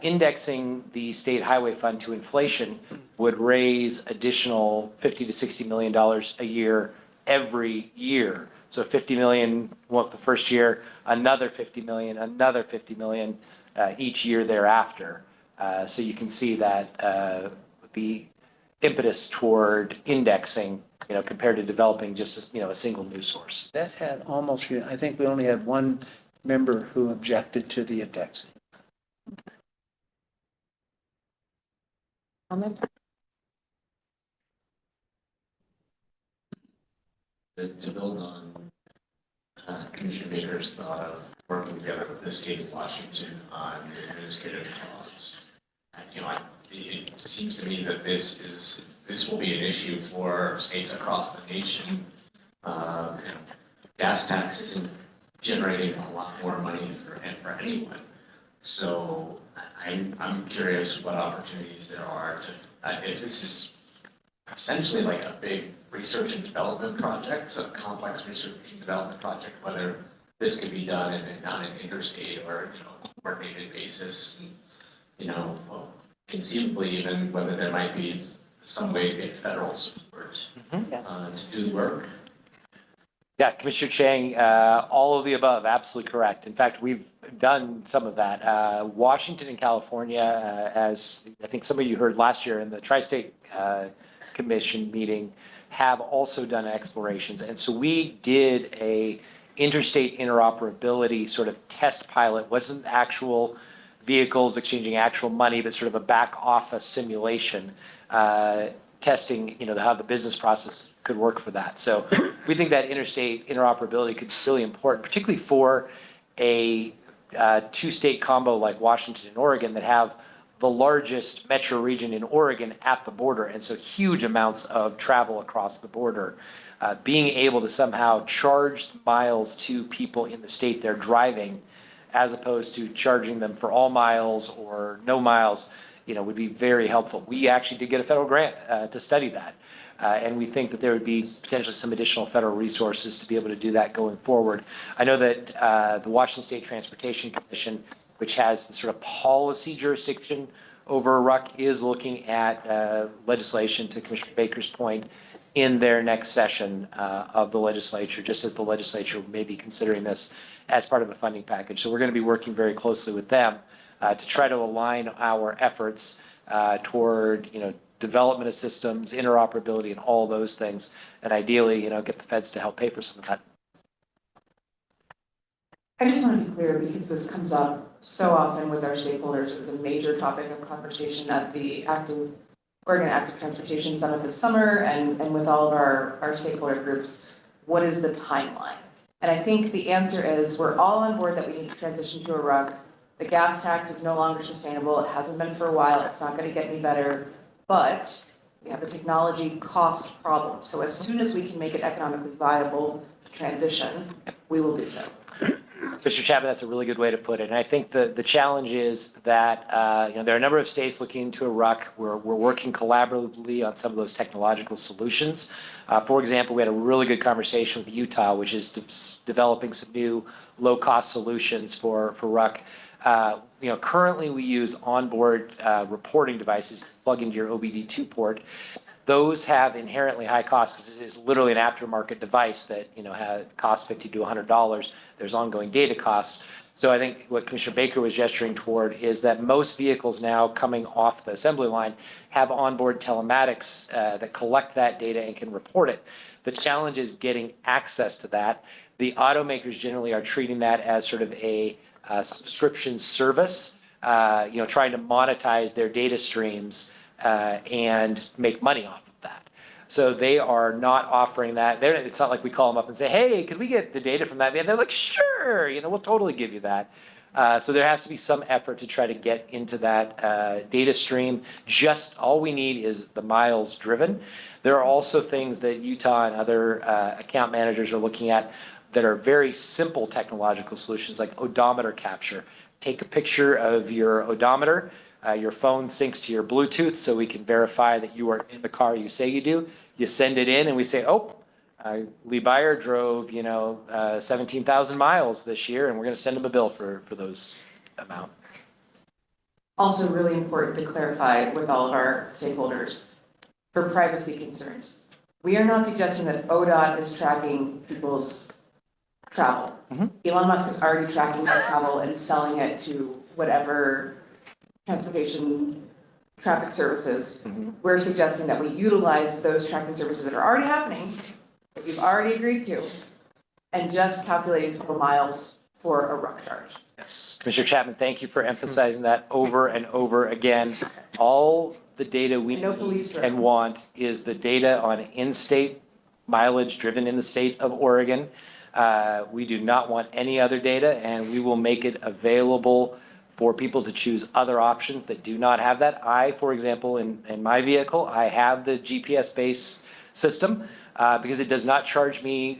indexing the state highway fund to inflation would raise additional $50 to $60 million a year every year. So 50 million the first year, another 50 million, another 50 million each year thereafter. So you can see that the impetus toward indexing, compared to developing just a single news source. That had almost, I think we only had one member who objected to the indexing. Comment? To build on Commissioner Baker's thought of working together with the state of Washington on administrative costs. It seems to me that this will be an issue for states across the nation. Gas tax isn't generating a lot more money for anyone. So I'm curious what opportunities there are to, if this is essentially like a big research and development project, so a complex research and development project, whether this could be done on an interstate or coordinated basis, and, conceivably even whether there might be some way to get federal support to do the work. Yeah, Commissioner Chang, all of the above, absolutely correct. In fact, we've done some of that. Washington and California, as I think some of you heard last year in the Tri-State Commission meeting, have also done explorations. And so we did a interstate interoperability sort of test pilot. Wasn't actual vehicles exchanging actual money, but sort of a back office simulation, testing, how the business process could work for that. So we think that interstate interoperability could be really important, particularly for a two-state combo like Washington and Oregon that have the largest metro region in Oregon at the border, and so huge amounts of travel across the border. Being able to somehow charge miles to people in the state they're driving, as opposed to charging them for all miles or no miles, would be very helpful. We actually did get a federal grant to study that. And we think that there would be potentially some additional federal resources to be able to do that going forward. I know that the Washington State Transportation Commission, which has the sort of policy jurisdiction over RUC, is looking at legislation, to Commissioner Baker's point, in their next session of the legislature, just as the legislature may be considering this as part of a funding package. So we're going to be working very closely with them to try to align our efforts toward, development of systems, interoperability, and all those things, and ideally, get the feds to help pay for some of that. I just want to be clear, because this comes up so often with our stakeholders. It was a major topic of conversation at the Oregon Active Transportation Summit this summer, and with all of our stakeholder groups. What is the timeline? And I think the answer is we're all on board that we need to transition to a RUC. The gas tax is no longer sustainable. It hasn't been for a while. It's not going to get any better. But we have a technology cost problem. So as soon as we can make it economically viable to transition, we will do so. Mr. Chapman, that's a really good way to put it. And I think the challenge is that there are a number of states looking into a RUC. We're working collaboratively on some of those technological solutions. For example, we had a really good conversation with Utah, which is developing some new low-cost solutions for RUC. Currently we use onboard reporting devices plug into your OBD2 port. Those have inherently high costs because it is literally an aftermarket device that costs $50 to $100. There's ongoing data costs. So I think what Commissioner Baker was gesturing toward is that most vehicles now coming off the assembly line have onboard telematics that collect that data and can report it. The challenge is getting access to that. The automakers generally are treating that as sort of a subscription service, trying to monetize their data streams and make money off of that. So they are not offering that. It's not like we call them up and say, hey, could we get the data from that? And they're like, sure, we'll totally give you that. So there has to be some effort to try to get into that data stream. Just all we need is the miles driven. There are also things that Utah and other account managers are looking at that are very simple technological solutions like odometer capture. take a picture of your odometer. Your phone syncs to your Bluetooth so we can verify that you are in the car you say you do. You send it in and we say, oh, Lee Beyer drove, 17,000 miles this year, and we're going to send him a bill for those amount. Also really important to clarify with all of our stakeholders for privacy concerns. We are not suggesting that ODOT is tracking people's travel. Elon Musk is already tracking their travel and selling it to whatever transportation traffic services. We're suggesting that we utilize those tracking services that are already happening, that you've already agreed to, and just calculating total miles for a ruck charge. Yes. Commissioner Chapman, thank you for emphasizing that over and over again. All the data we need and want is the data on in-state mileage driven in the state of Oregon. We do not want any other data, and we will make it available for people to choose other options that do not have that. I, for example, in my vehicle, I have the GPS-based system because it does not charge me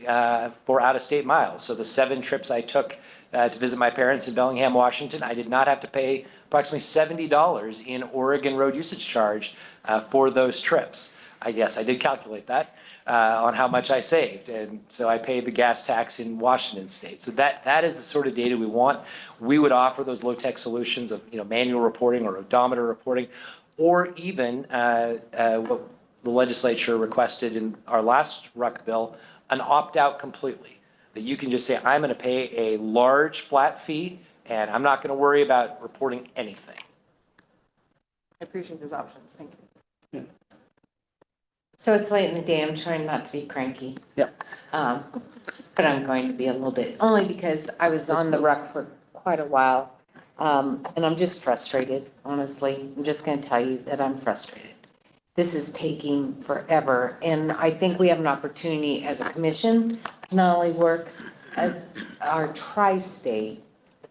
for out-of-state miles. So the 7 trips I took to visit my parents in Bellingham, Washington, I did not have to pay approximately $70 in Oregon road usage charge for those trips. Yes, I did calculate that on how much I saved. And so I paid the gas tax in Washington state. So that is the sort of data we want. We would offer those low-tech solutions of manual reporting or odometer reporting, or even what the legislature requested in our last RUC bill, an opt-out completely. That you can just say, I'm going to pay a large flat fee and I'm not going to worry about reporting anything. I appreciate those options. Thank you. So it's late in the day. I'm trying not to be cranky. Yep. But I'm going to be a little bit, only because I was on the ruck for quite a while. And I'm just frustrated, honestly. I'm just going to tell you that I'm frustrated. This is taking forever. And I think we have an opportunity as a commission to not only work as our tri-state.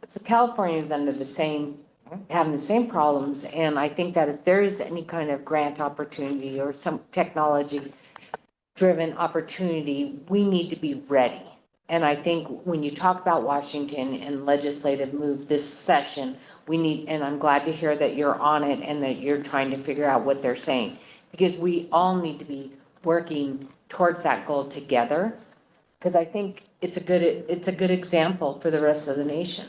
So California is under the same, having the same problems. And I think that if there is any kind of grant opportunity or some technology-driven opportunity, we need to be ready. And I think when you talk about Washington and legislative move this session, we need, and I'm glad to hear that you're on it and that you're trying to figure out what they're saying, because we all need to be working towards that goal together. Because I think it's a good example for the rest of the nation.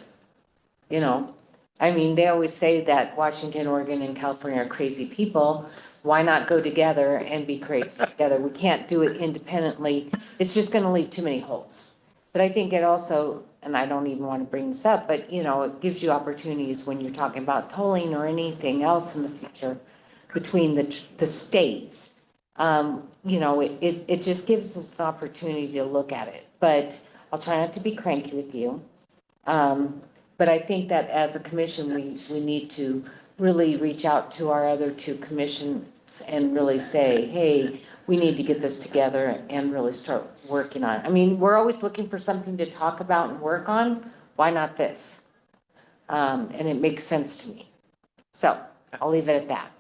I mean, they always say that Washington, Oregon, and California are crazy people. Why not go together and be crazy together? We can't do it independently. It's just going to leave too many holes. But I think it also, and I don't even want to bring this up, but it gives you opportunities when you're talking about tolling or anything else in the future between the states. It just gives us an opportunity to look at it. But I'll try not to be cranky with you. But I think that as a commission, we need to really reach out to our other 2 commissions and really say, hey, we need to get this together and really start working on it. I mean, we're always looking for something to talk about and work on. Why not this? And it makes sense to me. So I'll leave it at that.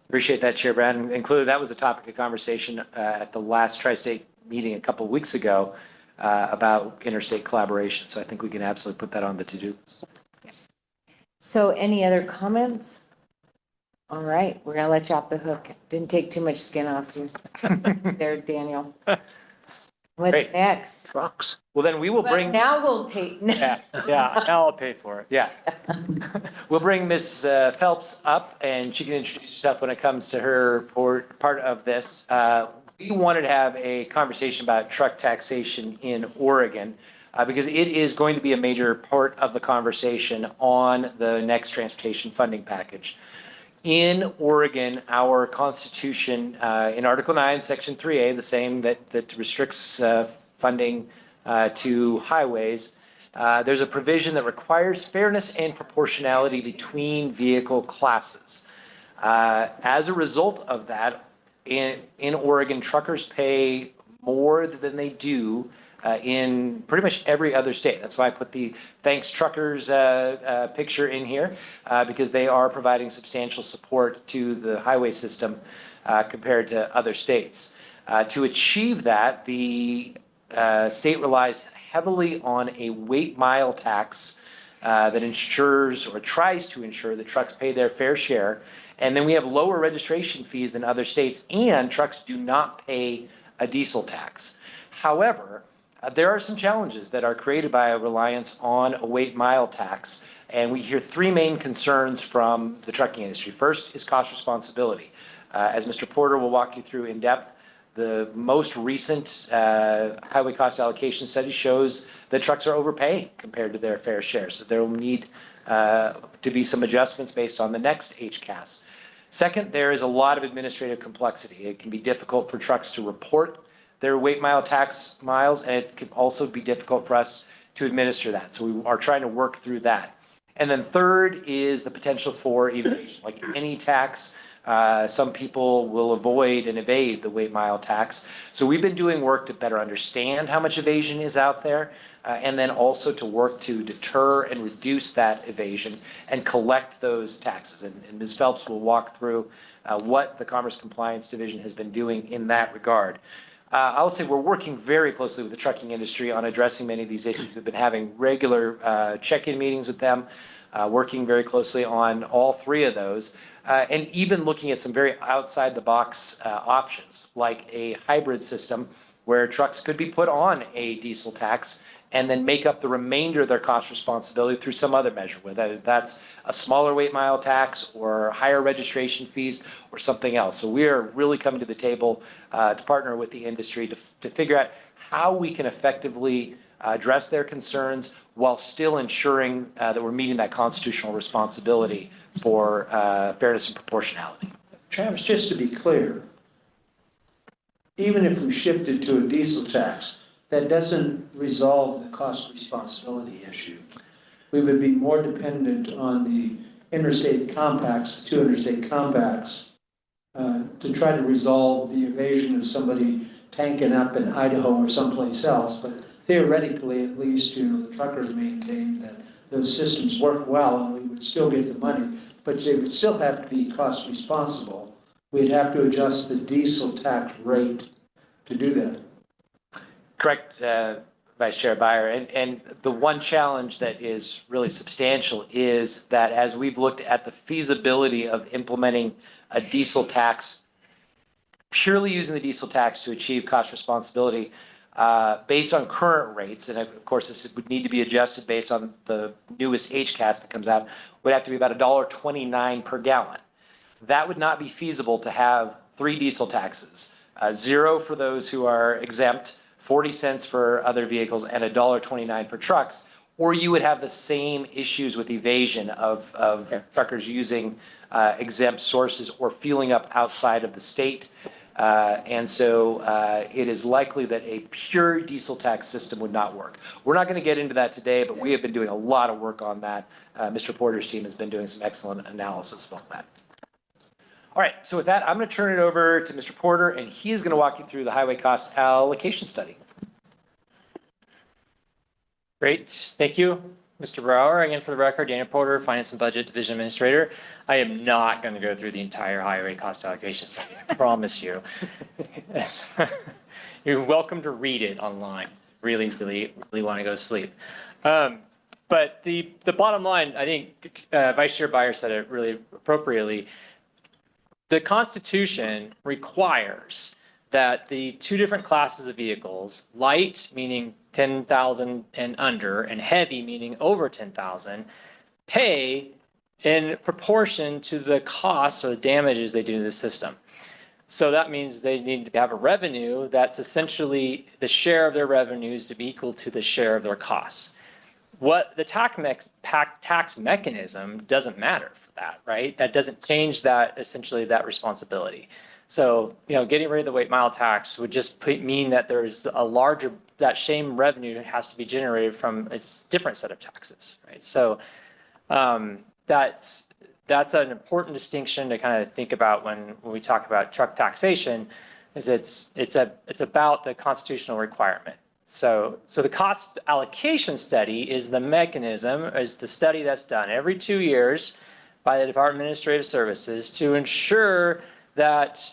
Appreciate that, Chair Brad. Included, that was a topic of conversation at the last tri-state meeting a couple of weeks ago about interstate collaboration. So I think we can absolutely put that on the to-do list. So any other comments? All right, we're gonna let you off the hook. Didn't take too much skin off you there, Daniel. What's Great. next? Trucks. Well, then we will bring. Now we'll take. Yeah, now I'll pay for it. Yeah. We'll bring Ms. Phelps up and she can introduce herself when it comes to her part of this. We wanted to have a conversation about truck taxation in Oregon because it is going to be a major part of the conversation on the next transportation funding package. In Oregon, our Constitution, in Article 9, Section 3A, the same that restricts funding to highways, there's a provision that requires fairness and proportionality between vehicle classes. As a result of that, in Oregon, truckers pay more than they do in pretty much every other state. That's why I put the Thanks Truckers picture in here, because they are providing substantial support to the highway system compared to other states. To achieve that, the state relies heavily on a weight mile tax that ensures or tries to ensure that trucks pay their fair share. And then we have lower registration fees than other states, and trucks do not pay a diesel tax. However, there are some challenges that are created by a reliance on a weight mile tax. And we hear three main concerns from the trucking industry. First is cost responsibility. As Mr. Porter will walk you through in depth, the most recent highway cost allocation study shows that trucks are overpaying compared to their fair share. So there will need to be some adjustments based on the next HCAS. Second, there is a lot of administrative complexity. It can be difficult for trucks to report their weight mile tax miles, and it can also be difficult for us to administer that. So we are trying to work through that. And then third is the potential for evasion. Like any tax, some people will avoid and evade the weight mile tax. So we've been doing work to better understand how much evasion is out there, and then also to work to deter and reduce that evasion and collect those taxes. And Ms. Phelps will walk through what the Commerce Compliance Division has been doing in that regard. I'll say we're working very closely with the trucking industry on addressing many of these issues. We've been having regular check-in meetings with them, working very closely on all three of those, and even looking at some very outside-the-box options, like a hybrid system where trucks could be put on a diesel tax and then make up the remainder of their cost responsibility through some other measure, whether that's a smaller weight mile tax or higher registration fees or something else. So we are really coming to the table to partner with the industry to figure out how we can effectively address their concerns while still ensuring that we're meeting that constitutional responsibility for fairness and proportionality. Travis, just to be clear, even if we shifted to a diesel tax, that doesn't resolve the cost responsibility issue. We would be more dependent on the interstate compacts, the two interstate compacts, to try to resolve the evasion of somebody tanking up in Idaho or someplace else. But theoretically, at least, the truckers maintain that those systems work well and we would still get the money, but they would still have to be cost responsible. We'd have to adjust the diesel tax rate to do that. Correct, Vice Chair Byer. And the one challenge that is really substantial is that as we've looked at the feasibility of implementing a diesel tax, purely using the diesel tax to achieve cost responsibility, based on current rates, and of course this would need to be adjusted based on the newest HCAS that comes out, would have to be about $1.29 per gallon. That would not be feasible to have three diesel taxes, zero for those who are exempt, 40 cents for other vehicles, and $1.29 for trucks, or you would have the same issues with evasion of truckers using exempt sources or fueling up outside of the state. And so it is likely that a pure diesel tax system would not work. We're not going to get into that today, but we have been doing a lot of work on that. Mr. Porter's team has been doing some excellent analysis on that. All right, so with that, I'm going to turn it over to Mr. Porter, and he is going to walk you through the highway cost allocation study. Great, thank you, Mr. Brower. Again, for the record, Daniel Porter, Finance and Budget Division Administrator. I am not going to go through the entire highway cost allocation study, I promise you. Yes. You're welcome to read it online. Really want to go to sleep. But the bottom line, I think Vice Chair Byer said it really appropriately. The Constitution requires that the two different classes of vehicles, light meaning 10,000 and under, and heavy meaning over 10,000, pay in proportion to the costs or the damages they do to the system. So that means they need to have a revenue that's essentially the share of their revenues to be equal to the share of their costs. What the tax mechanism doesn't matter for that, right? That doesn't change that, essentially that responsibility. So, getting rid of the weight mile tax would just mean that there's a larger, that same revenue has to be generated from a different set of taxes, right? So that's an important distinction to kind of think about when we talk about truck taxation, is it's about the constitutional requirement. So the cost allocation study is the mechanism, is the study that's done every 2 years by the Department of Administrative Services to ensure that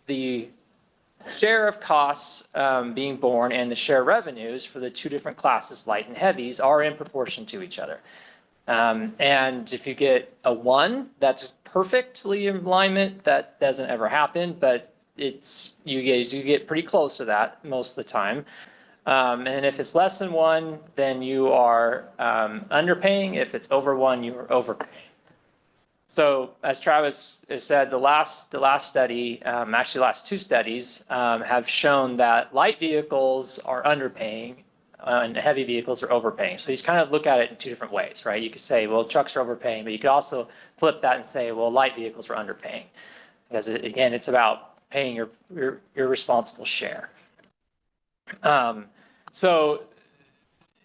the share of costs being borne and the share revenues for the two different classes, light and heavies, are in proportion to each other. And if you get a 1, that's perfectly in alignment. That doesn't ever happen, but you get pretty close to that most of the time. And if it's less than 1, then you are underpaying. If it's over 1, you are overpaying. So as Travis has said, the last study, actually last 2 studies, have shown that light vehicles are underpaying and heavy vehicles are overpaying. So you just kind of look at it in 2 different ways, right? You could say, well, trucks are overpaying, but you could also flip that and say, well, light vehicles are underpaying. Because again, it's about paying your responsible share. So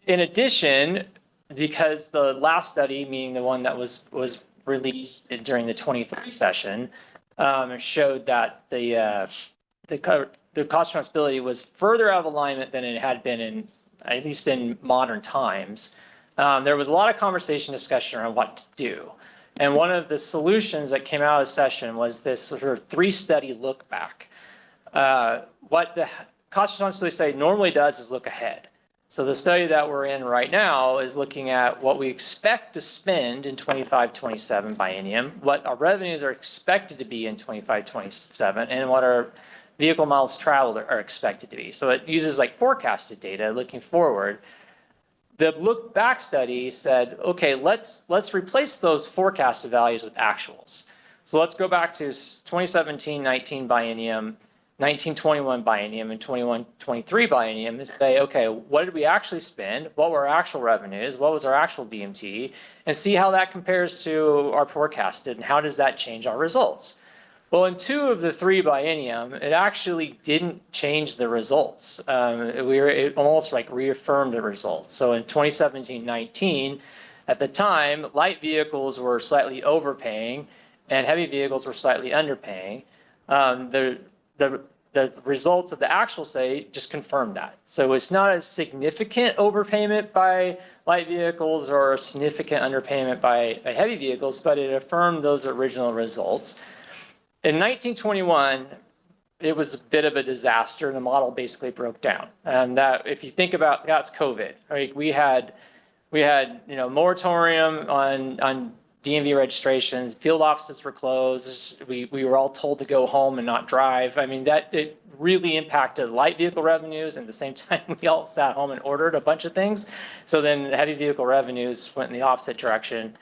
in addition, because the last study, meaning the one that was released during the 23 session, showed that the cost responsibility was further out of alignment than it had been at least in modern times. There was a lot of conversation, discussion around what to do. And one of the solutions that came out of the session was this sort of 3-study look back. What the cost responsibility study normally does is look ahead. So the study that we're in right now is looking at what we expect to spend in 25-27 biennium, what our revenues are expected to be in 25-27, and what our vehicle miles traveled are expected to be. So it uses like forecasted data looking forward. The look back study said, okay, let's replace those forecasted values with actuals. So let's go back to 2017-19 biennium, 1921 biennium, and 21-23 biennium and say, okay, what did we actually spend? What were our actual revenues? What was our actual BMT? And see how that compares to our forecasted and how does that change our results? Well, in 2 of the 3 biennium, it actually didn't change the results. It almost like reaffirmed the results. So in 2017-19, at the time, light vehicles were slightly overpaying and heavy vehicles were slightly underpaying. The results of the actual study just confirmed that. So it's not a significant overpayment by light vehicles or a significant underpayment by heavy vehicles, but it affirmed those original results. In 1921, it was a bit of a disaster. The model basically broke down. And that, if you think about, that's COVID. Right? We had moratorium on DMV registrations. Field offices were closed. We were all told to go home and not drive. I mean, it really impacted light vehicle revenues. And at the same time, we all sat home and ordered a bunch of things. So then the heavy vehicle revenues went in the opposite direction.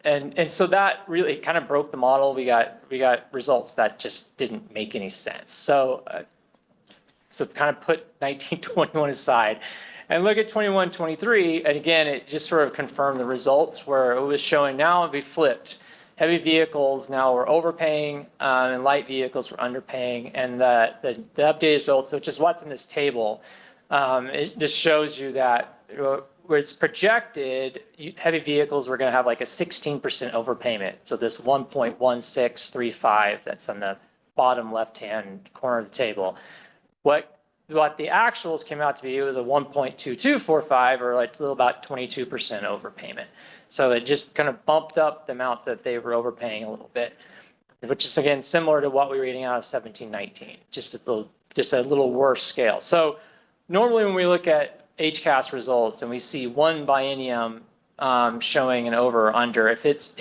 And so that really kind of broke the model. We got results that just didn't make any sense. So kind of put 1921 aside and look at 21-23. And again, it just sort of confirmed the results where it was showing now we flipped. Heavy vehicles now were overpaying and light vehicles were underpaying. And the updated results, which is what's in this table, it just shows you that where it's projected, heavy vehicles were going to have like a 16% overpayment. So this 1.1635 that's on the bottom left-hand corner of the table. What the actuals came out to be, it was a 1.2245 or like a little about 22% overpayment. So it just kind of bumped up the amount that they were overpaying a little bit, which is again similar to what we were reading out of 17-19, just a little worse scale. So normally when we look at HCAS results and we see one biennium showing an over or under, if it's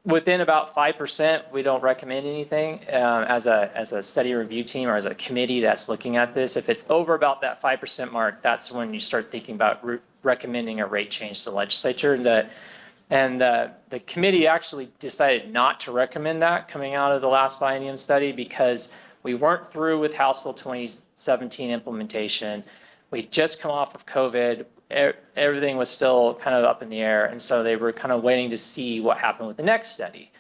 within about 5%, we don't recommend anything as a study review team or as a committee that's looking at this. If it's over about that 5% mark, that's when you start thinking about recommending a rate change to the legislature. And the committee actually decided not to recommend that coming out of the last biennium study because we weren't through with House Bill 2017 implementation. We'd just come off of COVID. Everything was still kind of up in the air. And so they were kind of waiting to see what happened with the next study.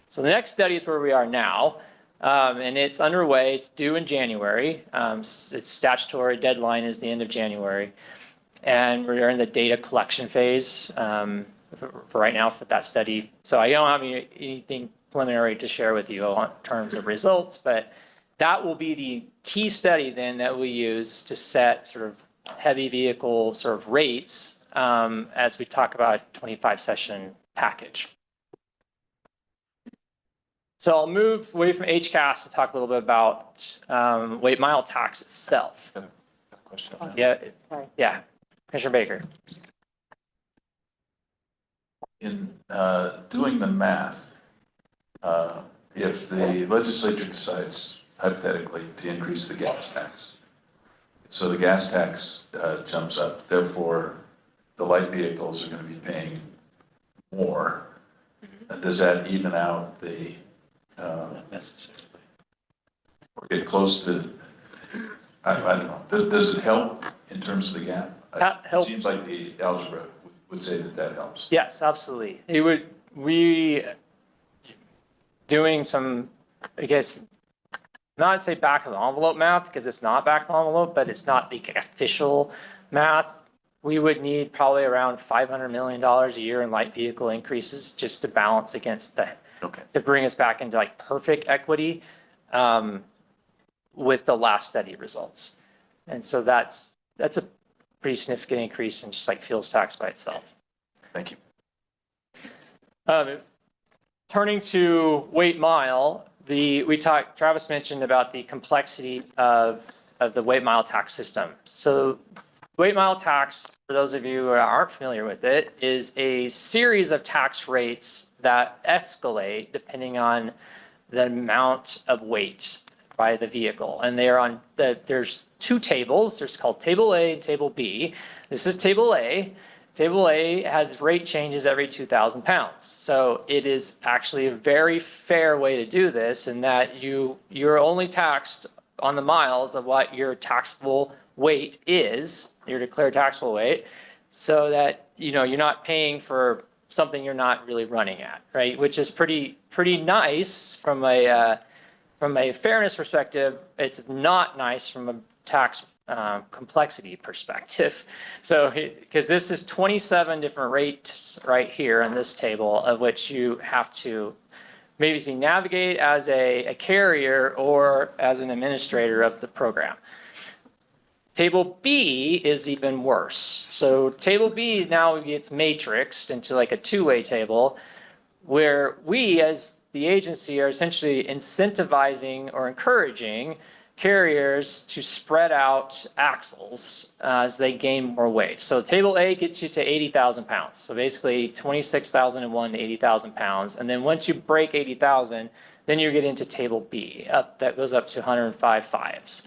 So the next study is where we are now. And it's underway. It's due in January. Its statutory deadline is the end of January. And we're in the data collection phase for right now for that study. So I don't have anything preliminary to share with you in terms of results, but that will be the key study then that we use to set sort of heavy vehicle sort of rates as we talk about 25 session package. So I'll move away from HCAS to talk a little bit about weight mile tax itself. Question. Yeah, Commissioner Baker. in doing the math, if the legislature decides hypothetically to increase the gas tax, so the gas tax jumps up, therefore the light vehicles are going to be paying more. Does that even out the, Not necessarily. or get close to, I don't know, does it help in terms of the gap? That It help. seems like the algebra would say that that helps. Yes, absolutely. It would, we doing some, I guess, not say back of the envelope math, because it's not back of the envelope, but it's not the official math. We would need probably around $500 million a year in light vehicle increases just to balance against the, to bring us back into like perfect equity with the last study results. And so that's a pretty significant increase in just like fuels tax by itself. Thank you. Turning to weight mile, Travis mentioned about the complexity of the weight mile tax system. So weight mile tax, for those of you who aren't familiar with it, is a series of tax rates that escalate depending on the amount of weight by the vehicle. And they are on there's two tables. There's called Table A and Table B. This is Table A. Table A has rate changes every 2,000 pounds. So it is actually a very fair way to do this in that you're only taxed on the miles of what your taxable weight is, your declared taxable weight, so that you're not paying for something you're not really running at, right? Which is pretty nice from a fairness perspective. It's not nice from a tax complexity perspective. So, because this is 27 different rates right here on this table, of which you have to maybe navigate as a carrier or as an administrator of the program. Table B is even worse. So Table B now gets matrixed into like a two-way table where we as the agency are essentially incentivizing or encouraging carriers to spread out axles as they gain more weight. So Table A gets you to 80,000 pounds. So basically 26,001 to 80,000 pounds. And then once you break 80,000, then you get into Table B, that goes up to 105 fives.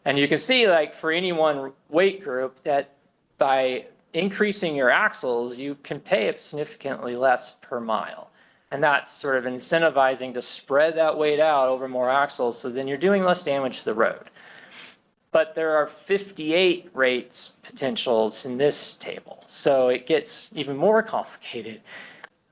And you can see, like, for any one weight group, that by increasing your axles, you can pay significantly less per mile. And that's sort of incentivizing to spread that weight out over more axles, so then you're doing less damage to the road. But there are 58 rates potentials in this table, so it gets even more complicated.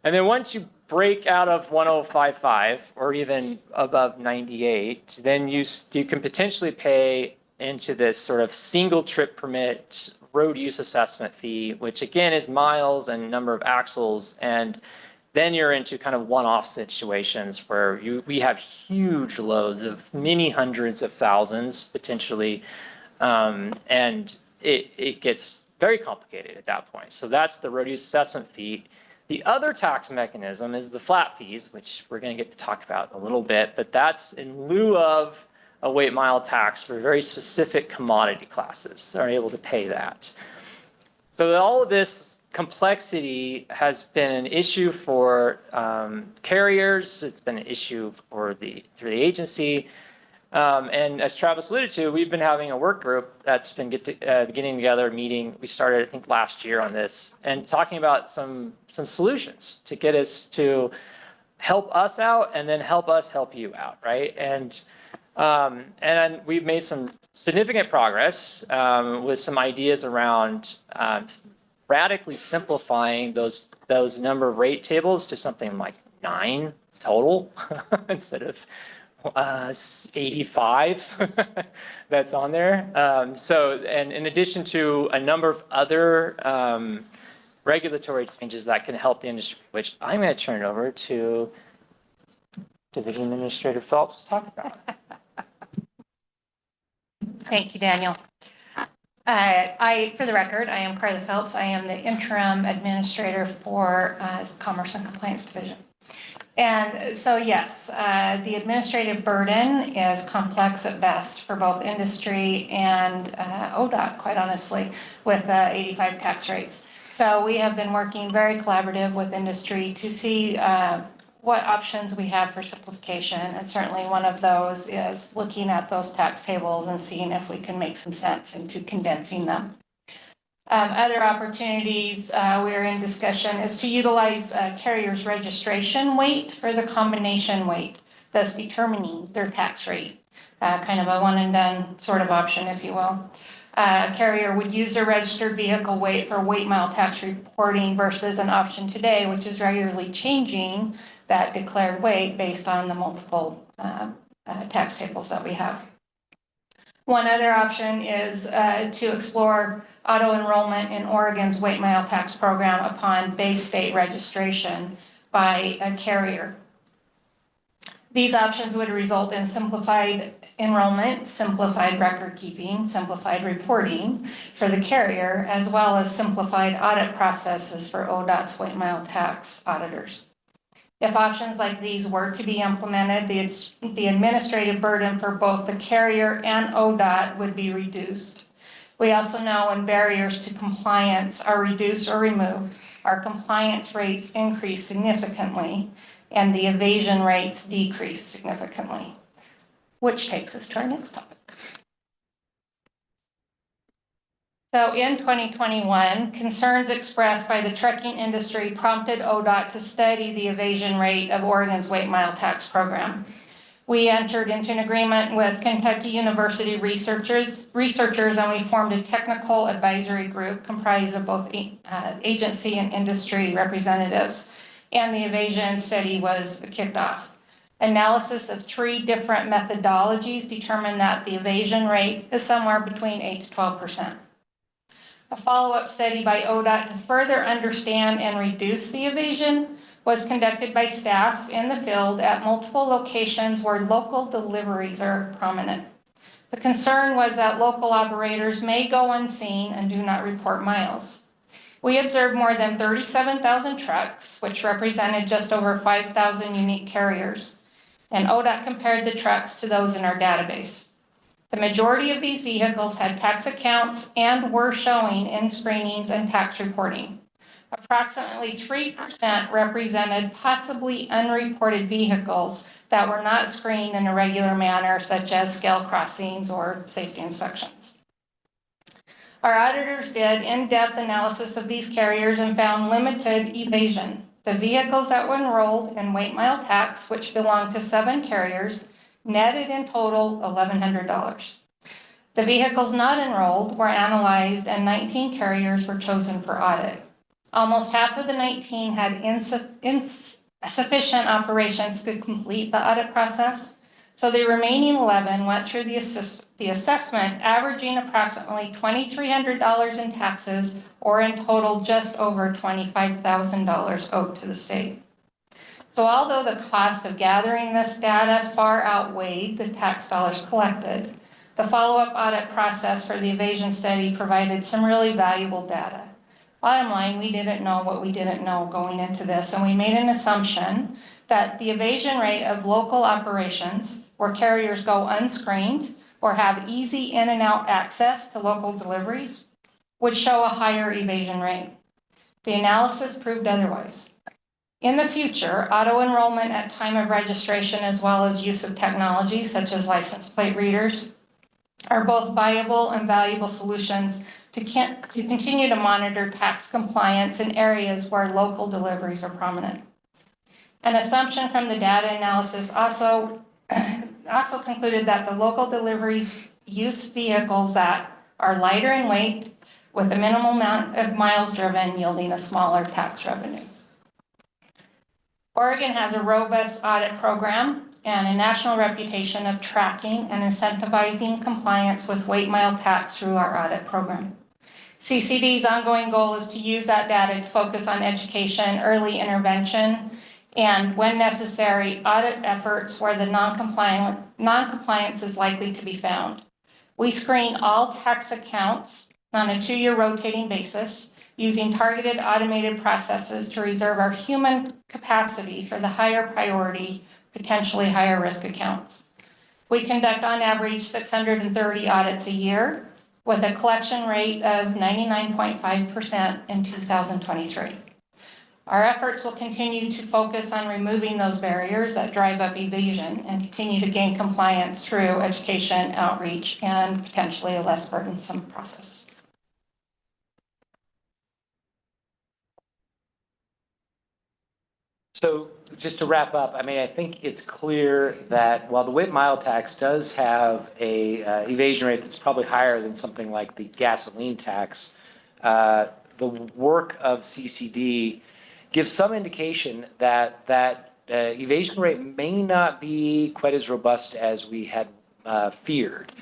And then once you break out of 1055 or even above 98, then you can potentially pay into this sort of single trip permit road use assessment fee, which again is miles and number of axles. And then you're into kind of one-off situations where we have huge loads of many hundreds of thousands potentially, and it gets very complicated at that point. So that's the road use assessment fee. The other tax mechanism is the flat fees, which we're going to get to talk about in a little bit, but that's in lieu of a weight mile tax for very specific commodity classes that are able to pay that. So all of this complexity has been an issue for carriers. It's been an issue for through the agency. And as Travis alluded to, we've been having a work group that's been getting together, meeting. We started, I think, last year on this, and talking about some solutions to get us to help us out and then help us help you out, right? And we've made some significant progress with some ideas around radically simplifying those number of rate tables to something like 9 total instead of 85 that's on there. And in addition to a number of other regulatory changes that can help the industry, which I'm going to turn it over to Division Administrator Phelps to talk about. Thank you, Daniel. For the record, I am Carla Phelps. I am the interim administrator for Commerce and Compliance Division. And so, yes, the administrative burden is complex at best for both industry and ODOT, quite honestly, with 85 tax rates. So we have been working very collaborative with industry to see what options we have for simplification. And certainly one of those is looking at those tax tables and seeing if we can make some sense into condensing them. Other opportunities we are in discussion is to utilize carriers' registration weight for the combination weight, thus determining their tax rate. Kind of a one and done sort of option, if you will. A carrier would use their registered vehicle weight for weight mile tax reporting versus an option today, which is regularly changing that declared weight based on the multiple tax tables that we have. One other option is to explore auto enrollment in Oregon's weight mile tax program upon base state registration by a carrier. These options would result in simplified enrollment, simplified record keeping, simplified reporting for the carrier, as well as simplified audit processes for ODOT's weight mile tax auditors. If options like these were to be implemented, the administrative burden for both the carrier and ODOT would be reduced. We also know when barriers to compliance are reduced or removed, our compliance rates increase significantly and the evasion rates decrease significantly, which takes us to our next topic. So in 2021, concerns expressed by the trucking industry prompted ODOT to study the evasion rate of Oregon's weight mile tax program. We entered into an agreement with Kentucky University researchers, and we formed a technical advisory group comprised of both agency and industry representatives, and the evasion study was kicked off. Analysis of 3 different methodologies determined that the evasion rate is somewhere between 8 to 12%. A follow-up study by ODOT to further understand and reduce the evasion was conducted by staff in the field at multiple locations where local deliveries are prominent. The concern was that local operators may go unseen and do not report miles. We observed more than 37,000 trucks, which represented just over 5,000 unique carriers, and ODOT compared the trucks to those in our database. The majority of these vehicles had tax accounts and were showing in screenings and tax reporting. Approximately 3% represented possibly unreported vehicles that were not screened in a regular manner, such as scale crossings or safety inspections. Our auditors did in-depth analysis of these carriers and found limited evasion. The vehicles that were enrolled in weight mile tax, which belonged to 7 carriers, netted in total $1,100. The vehicles not enrolled were analyzed and 19 carriers were chosen for audit. Almost half of the 19 had insufficient operations to complete the audit process, so the remaining 11 went through the assessment, averaging approximately $2,300 in taxes, or in total just over $25,000 owed to the state. So although the cost of gathering this data far outweighed the tax dollars collected, the follow-up audit process for the evasion study provided some really valuable data. Bottom line, we didn't know what we didn't know going into this, and we made an assumption that the evasion rate of local operations, where carriers go unscreened or have easy in and out access to local deliveries, would show a higher evasion rate. The analysis proved otherwise. In the future, auto enrollment at time of registration, as well as use of technology such as license plate readers, are both viable and valuable solutions to continue to monitor tax compliance in areas where local deliveries are prominent. An assumption from the data analysis also concluded that the local deliveries use vehicles that are lighter in weight with a minimal amount of miles driven, yielding a smaller tax revenue. Oregon has a robust audit program and a national reputation of tracking and incentivizing compliance with weight mile tax through our audit program. CCD's ongoing goal is to use that data to focus on education, early intervention, and when necessary, audit efforts where the non-compliance is likely to be found. We screen all tax accounts on a 2-year rotating basis using targeted automated processes to reserve our human capacity for the higher priority, potentially higher risk accounts. We conduct on average 630 audits a year, with a collection rate of 99.5% in 2023. Our efforts will continue to focus on removing those barriers that drive up evasion and continue to gain compliance through education, outreach, and potentially a less burdensome process. So just to wrap up, I mean, I think it's clear that while the weight mile tax does have a evasion rate that's probably higher than something like the gasoline tax, the work of CCD gives some indication that evasion rate may not be quite as robust as we had feared.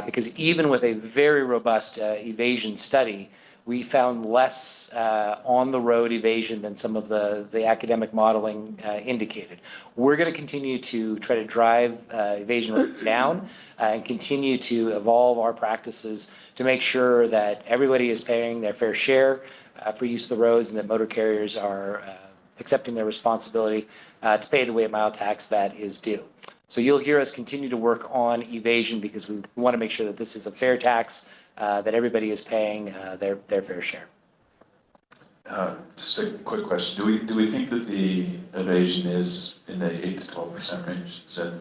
Because even with a very robust evasion study, we found less on-the-road evasion than some of the academic modeling indicated. We're going to continue to try to drive evasion rates down and continue to evolve our practices to make sure that everybody is paying their fair share for use of the roads and that motor carriers are accepting their responsibility to pay the weight mile tax that is due. So you'll hear us continue to work on evasion because we want to make sure that this is a fair tax, that everybody is paying their fair share. Just a quick question. Do we think that the evasion is in the 8 to 12% range? Is that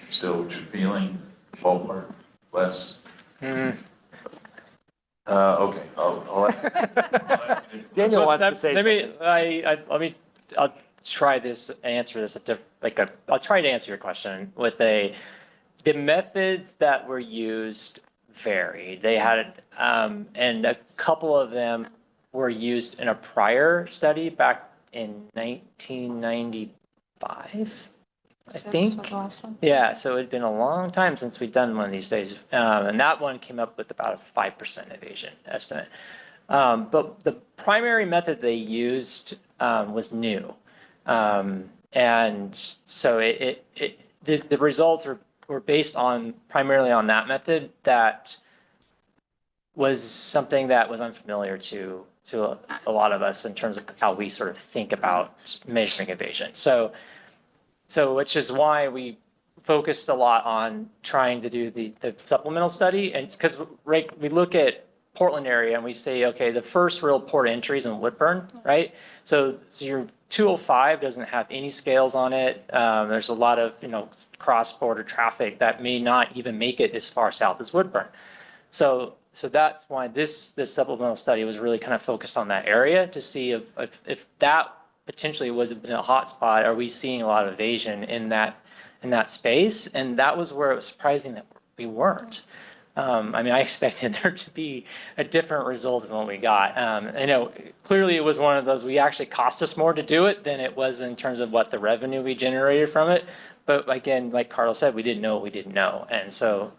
still what you're feeling? Ballpark? Less? Okay. Daniel wants to say something. I'll try this, answer this, I'll try to answer your question with the methods that were used vary. They had, and a couple of them were used in a prior study back in 1995, I think. Was the last one? Yeah, so it had been a long time since we'd done one of these studies. And that one came up with about a 5% evasion estimate. But the primary method they used was new. And so the results were based on primarily on that method that was something that was unfamiliar to a lot of us in terms of how we sort of think about measuring evasion. So which is why we focused a lot on trying to do the supplemental study. And because we look at Portland area and we say, okay, the first real port entries in Woodburn, right? So your 205 doesn't have any scales on it. There's a lot of, cross-border traffic that may not even make it as far south as Woodburn. So that's why this supplemental study was really kind of focused on that area to see if that potentially would have been a hotspot. Are we seeing a lot of evasion in that space? And that was where it was surprising that we weren't. I expected there to be a different result than what we got. Clearly it was one of those, we actually cost us more to do it than it was in terms of what the revenue we generated from it. But again, like Carl said, we didn't know what we didn't know. And so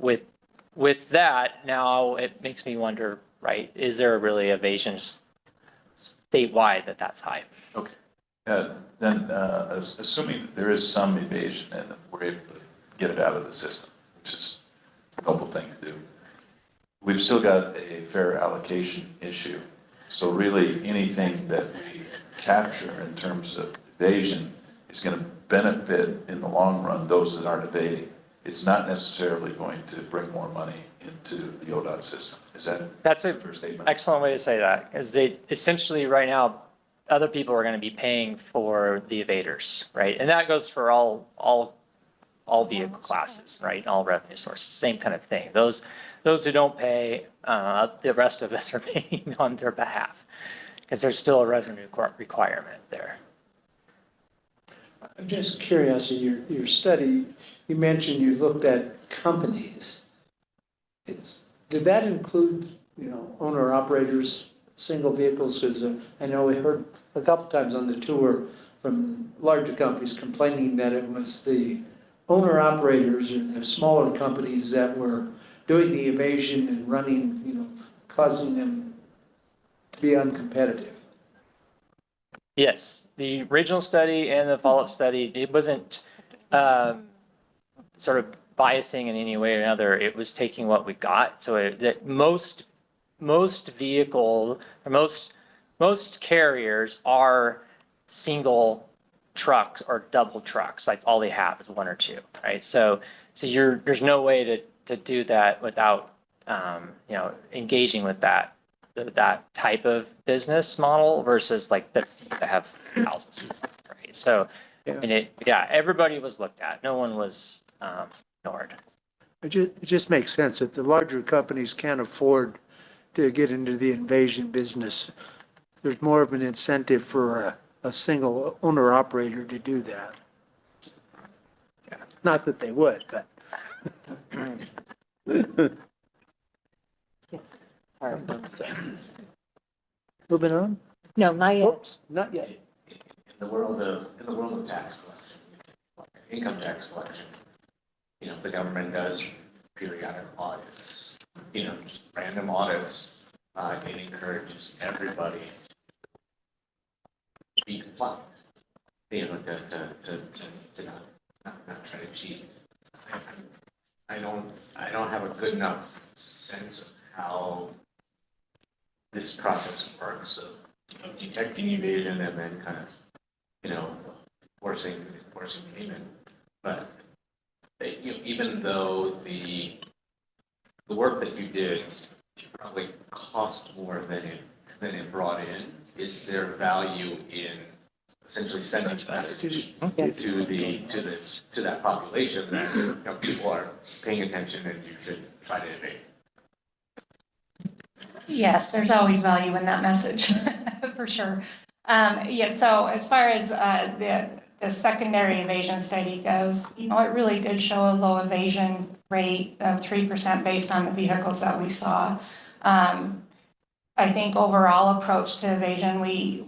with that, now it makes me wonder, right, is there really evasion statewide that's high? Okay. Then assuming that there is some evasion and that we're able to get it out of the system, which is a noble thing to do, we've still got a fair allocation issue. So really anything that we capture in terms of evasion is going to benefit in the long run those that aren't evading. It's not necessarily going to bring more money into the ODOT system. Is that That's an excellent way to say that, because they essentially right now, other people are going to be paying for the evaders, right? And that goes for all vehicle classes, right? All revenue sources, same kind of thing. Those who don't pay, the rest of us are paying on their behalf, because there's still a revenue requirement there. I'm just curious, your study, you mentioned you looked at companies. Did that include, owner-operators, single vehicles? Because I know we heard a couple times on the tour from larger companies complaining that it was the owner-operators or the smaller companies that were doing the evasion and running, causing them to be uncompetitive. Yes, the original study and the follow-up study, it wasn't sort of biasing in any way or another. It was taking what we got. So that most vehicle, or most carriers are single trucks or double trucks. Like all they have is one or two, right? So there's no way to do that without engaging with that type of business model versus like that have houses, right? So, everybody was looked at. No one was ignored. It just makes sense that the larger companies can't afford to get into the invasion business. There's more of an incentive for a single owner operator to do that. Not that they would, but. Yes. Sorry. Moving on? No, not yet. Oops, not yet. In the world of tax collection, income tax collection, the government does periodic audits, just random audits. It encourages everybody to be compliant, to not try to cheat. I don't have a good enough sense of how this process works of detecting evasion and then kind of, enforcing payment. But even though the work that you did probably cost more than it brought in, is there value in essentially sending a message to that population that people are paying attention and you should try to evade? Yes, there's always value in that message, for sure. So as far as the secondary evasion study goes, it really did show a low evasion rate of 3% based on the vehicles that we saw. I think overall approach to evasion, we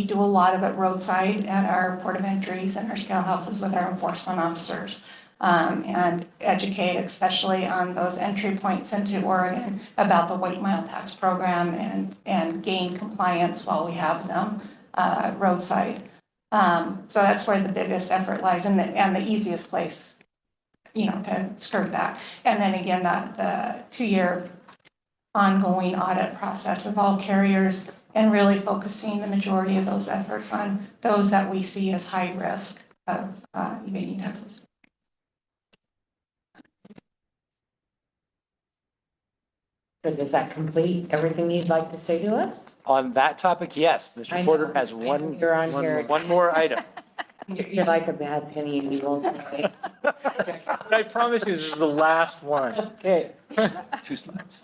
do a lot of it roadside at our port of entries and our scale houses with our enforcement officers. And educate, especially on those entry points into Oregon, about the weight mile tax program and gain compliance while we have them roadside. So that's where the biggest effort lies and the easiest place, to skirt that. And then again, the 2-year ongoing audit process of all carriers and really focusing the majority of those efforts on those that we see as high risk of evading taxes. So does that complete everything you'd like to say to us? On that topic, yes. Mr. Porter has one more item. You're like a bad penny and you won't say. I promise you, this is the last one. Okay. 2 slides.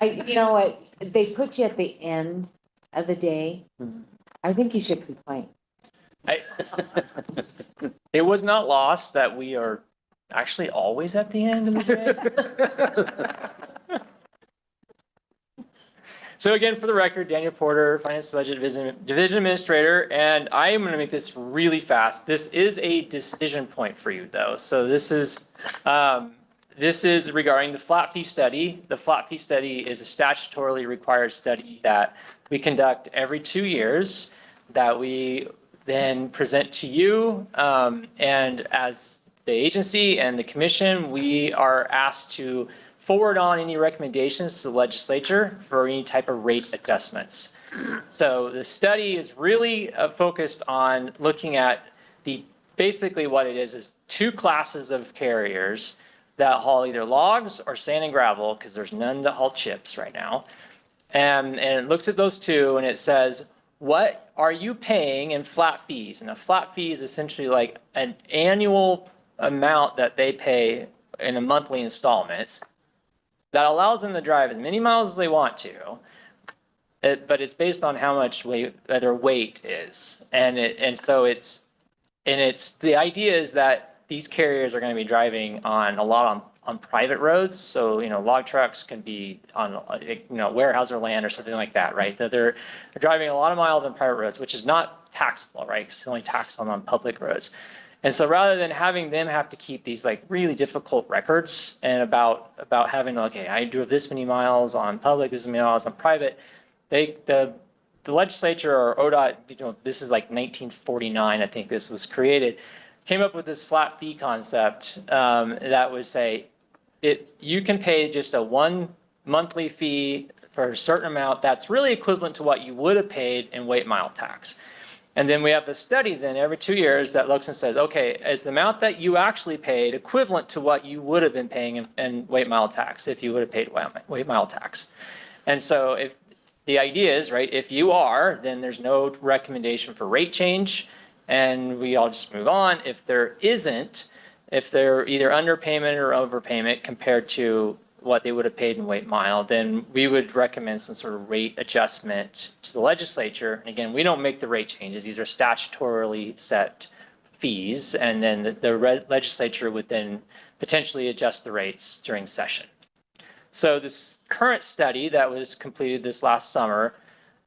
You know what? They put you at the end of the day. I think you should complain. It was not lost that we are actually always at the end of the day. So again, for the record, Daniel Porter, Finance Budget Division Administrator, and I am going to make this really fast. This is a decision point for you, though. So this is regarding the flat fee study. The flat fee study is a statutorily required study that we conduct every 2 years that we then present to you. And as the agency and the commission, we are asked to forward on any recommendations to the legislature for any type of rate adjustments. So the study is really focused on looking at basically what it is 2 classes of carriers that haul either logs or sand and gravel, because there's none that haul chips right now. And it looks at those 2 and it says, what are you paying in flat fees? And a flat fee is essentially like an annual amount that they pay in a monthly installments that allows them to drive as many miles as they want to, but it's based on how much their weight is. And so the idea is that these carriers are going to be driving on private roads. So, log trucks can be on, warehouse or land or something like that, right? That they're driving a lot of miles on private roads, which is not taxable, right? Because it's only taxed on public roads. And so rather than having them have to keep these like really difficult records and about having, okay, I drove this many miles on public, this many miles on private, the legislature or ODOT, this is like 1949, I think this was created, came up with this flat fee concept that would say you can pay just a 1 monthly fee for a certain amount that's really equivalent to what you would have paid in weight mile tax. And then we have the study then every 2 years that looks and says, okay, is the amount that you actually paid equivalent to what you would have been paying in weight mile tax if you would have paid weight mile tax? And so if the idea is, right, if you are, then there's no recommendation for rate change and we all just move on. If there isn't, if they're either underpayment or overpayment compared to what they would have paid in weight mile, then we would recommend some sort of rate adjustment to the legislature. And again, we don't make the rate changes. These are statutorily set fees. And then the legislature would then potentially adjust the rates during session. So this current study that was completed this last summer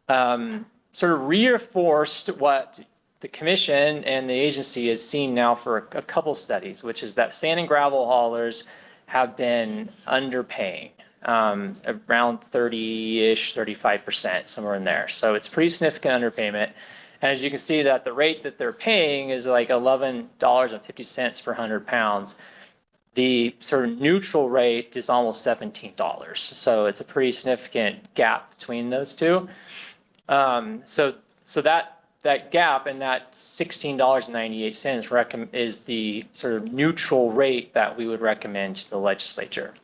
sort of reinforced what the commission and the agency has seen now for a couple studies, which is that sand and gravel haulers have been underpaying around 30-ish, 35%, somewhere in there. So it's pretty significant underpayment. And as you can see that the rate that they're paying is like $11.50 per 100 pounds. The sort of neutral rate is almost $17. So it's a pretty significant gap between those two. So that gap and that $16.98 is the sort of neutral rate that we would recommend to the legislature.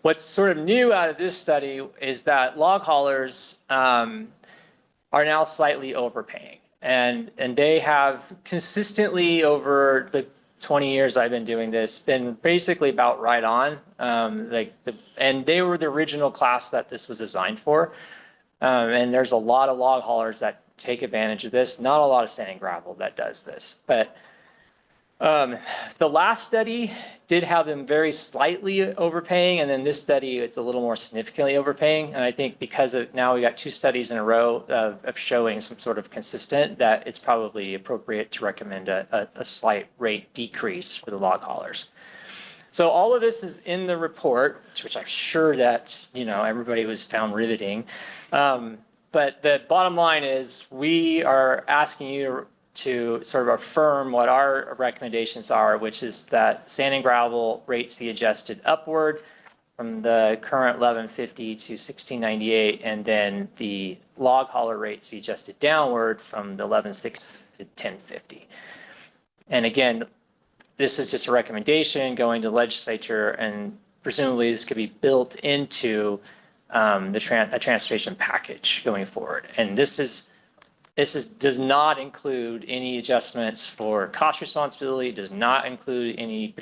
What's sort of new out of this study is that log haulers are now slightly overpaying. And they have consistently over the 20 years I've been doing this, been basically about right on. And they were the original class that this was designed for. And there's a lot of log haulers that take advantage of this. Not a lot of sand and gravel that does this. But the last study did have them very slightly overpaying. And then this study, it's a little more significantly overpaying. And I think because of now we got 2 studies in a row of showing some sort of consistent, that it's probably appropriate to recommend a slight rate decrease for the log haulers. So all of this is in the report, which I'm sure that, everybody was found riveting. But the bottom line is we are asking you to sort of affirm what our recommendations are, which is that sand and gravel rates be adjusted upward from the current $11.50 to $16.98, and then the log hauler rates be adjusted downward from the $11.60 to $10.50. And again, this is just a recommendation going to the legislature, and presumably this could be built into a transportation package going forward. And this does not include any adjustments for cost responsibility. It does not include any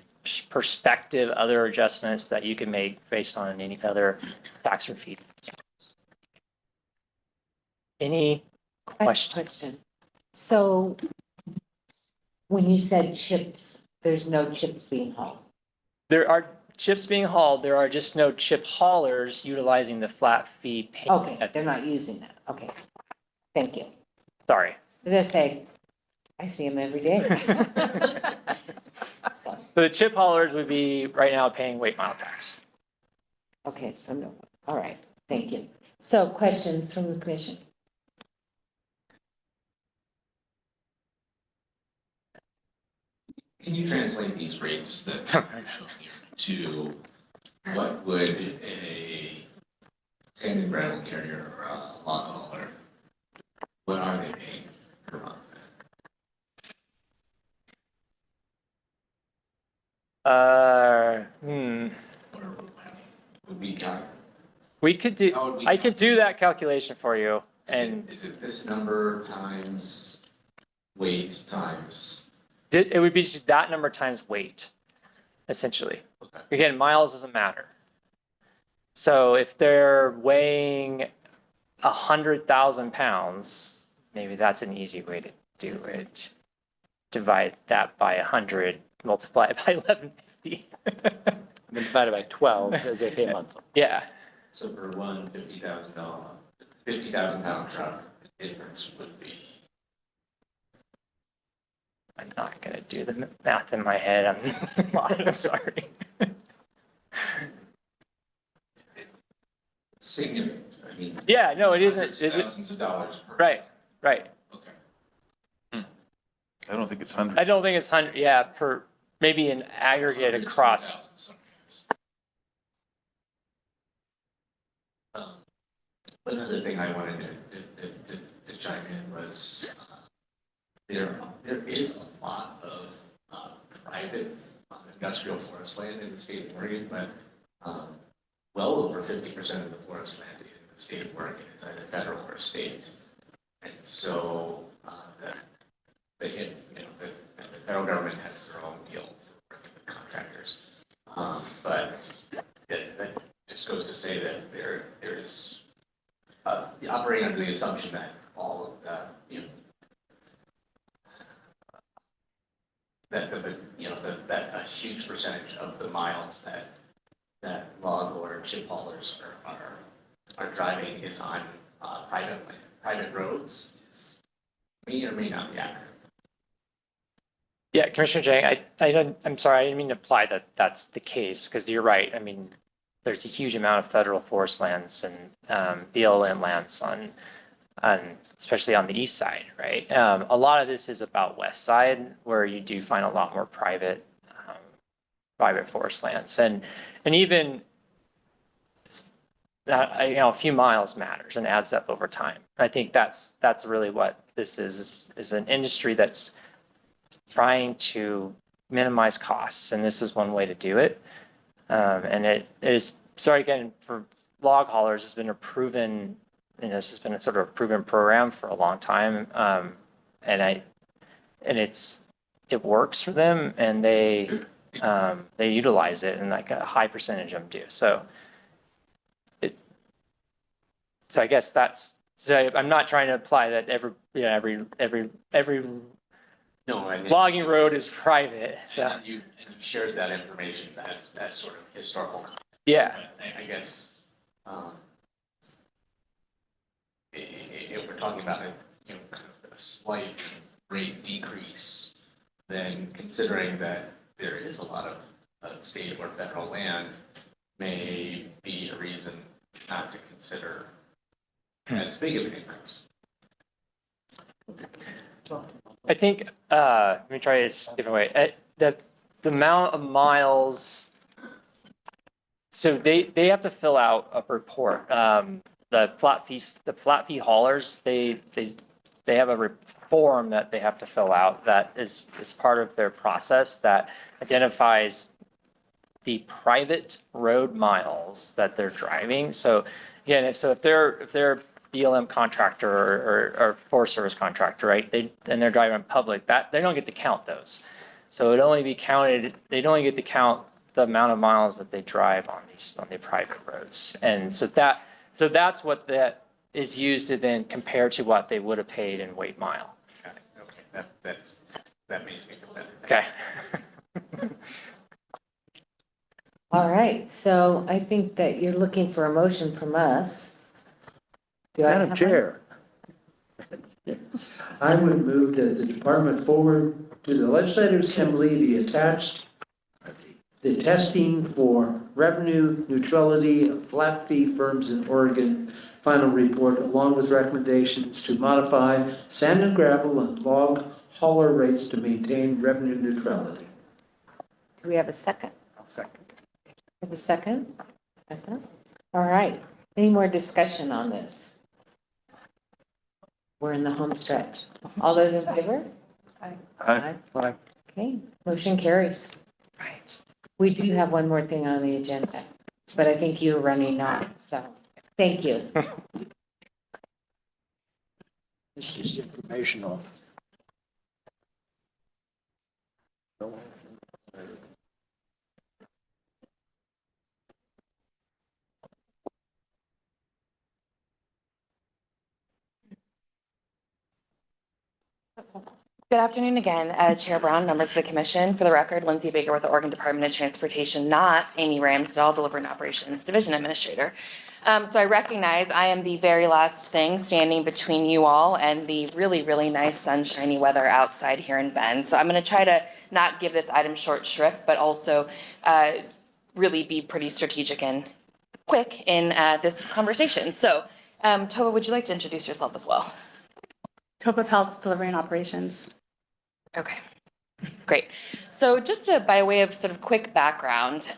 prospective other adjustments that you can make based on any other tax or fee. Any questions? So when you said chips, there's no chips being hauled? There are chips being hauled. There are just no chip haulers utilizing the flat fee payment. Okay, they're not using that. Okay, thank you. Sorry. As I say, I see them every day. So the chip haulers would be right now paying weight mile tax. Okay, so no, all right, thank you. So questions from the commission? Can you translate these rates that you're showing here to what would a sand and gravel carrier or a log hauler, what are they paying per month? Would we calculate? We could do. I could do that calculation for you. Is it this number times weight times? It would be just that number times weight, essentially. Okay. Again, miles doesn't matter. So if they're weighing 100,000 pounds, maybe that's an easy way to do it. Divide that by 100, multiply it by 1150. And then divided by 12 as they pay monthly. Yeah. So for one $50,000 truck, the difference would be. I'm not going to do the math in my head. I'm sorry. Significant. I mean. Yeah, no, it isn't. Is it thousands of dollars per? Right, right. Okay. I don't think it's hundreds. I don't think it's 100. Yeah, per maybe an aggregate across. Another thing I wanted to to chime in was there is a lot of private industrial forest land in the state of Oregon, but well over 50% of the forest land in the state of Oregon is either federal or state. And so the federal government has their own deal for working with contractors. But it just goes to say that there's operating under the assumption that all of the, that a huge percentage of the miles that log or chip haulers are driving is on private roads may or may not be accurate. Yeah, Commissioner Chang, I'm sorry, I didn't mean to imply that that's the case, because you're right. I mean, there's a huge amount of federal forest lands and BLM lands on especially on the east side, right? A lot of this is about west side, where you do find a lot more private forest lands, and even a few miles matters and adds up over time. I think that's really what this is an industry that's trying to minimize costs, and this is one way to do it. And it is, sorry again, for log haulers, it's been a proven, this has been a sort of a proven program for a long time, and it works for them, and they utilize it, and like a high percentage of them do. So I guess so I'm not trying to imply that every No, I mean, logging road is private. So and you shared that information as sort of historical context. Yeah. But I guess if we're talking about kind of a slight rate decrease, then considering that there is a lot of state or federal land may be a reason not to consider as big of an increase. I think, let me try this a different way. The amount of miles, so they have to fill out a report. The flat fee haulers, they have a form that they have to fill out that is part of their process that identifies the private road miles that they're driving. So again, if they're BLM contractor or Forest Service contractor, right? And they're driving on public, that they don't get to count those. So it'd only be counted, they'd only get to count the amount of miles that they drive on the private roads. And so that's what that is used to then compare to what they would have paid in weight mile. Okay, that makes me feel better. Okay. All right, so I think that you're looking for a motion from us. Madam Chair, I would move that the department forward to the Legislative Assembly the testing for revenue neutrality of flat fee firms in Oregon final report, along with recommendations to modify sand and gravel and log hauler rates to maintain revenue neutrality. Do we have a second? I'll second. Have a second? Second. All right. Any more discussion on this? We're in the home stretch. All those in favor? Aye. Aye. Okay, motion carries. Right. We do have one more thing on the agenda, but I think you're running off, so thank you. This is informational. Good afternoon again, Chair Brown, members of the commission. For the record, Lindsay Baker with the Oregon Department of Transportation, not Amy Ramsdell, Delivery and Operations Division Administrator. So I recognize I am the very last thing standing between you all and the really, really nice sunshiny weather outside here in Bend. So I'm going to try to not give this item short shrift, but also really be pretty strategic and quick in this conversation. So Tova, would you like to introduce yourself as well? Tova Peltz, Delivery and Operations. Okay, great. So just by way of sort of quick background,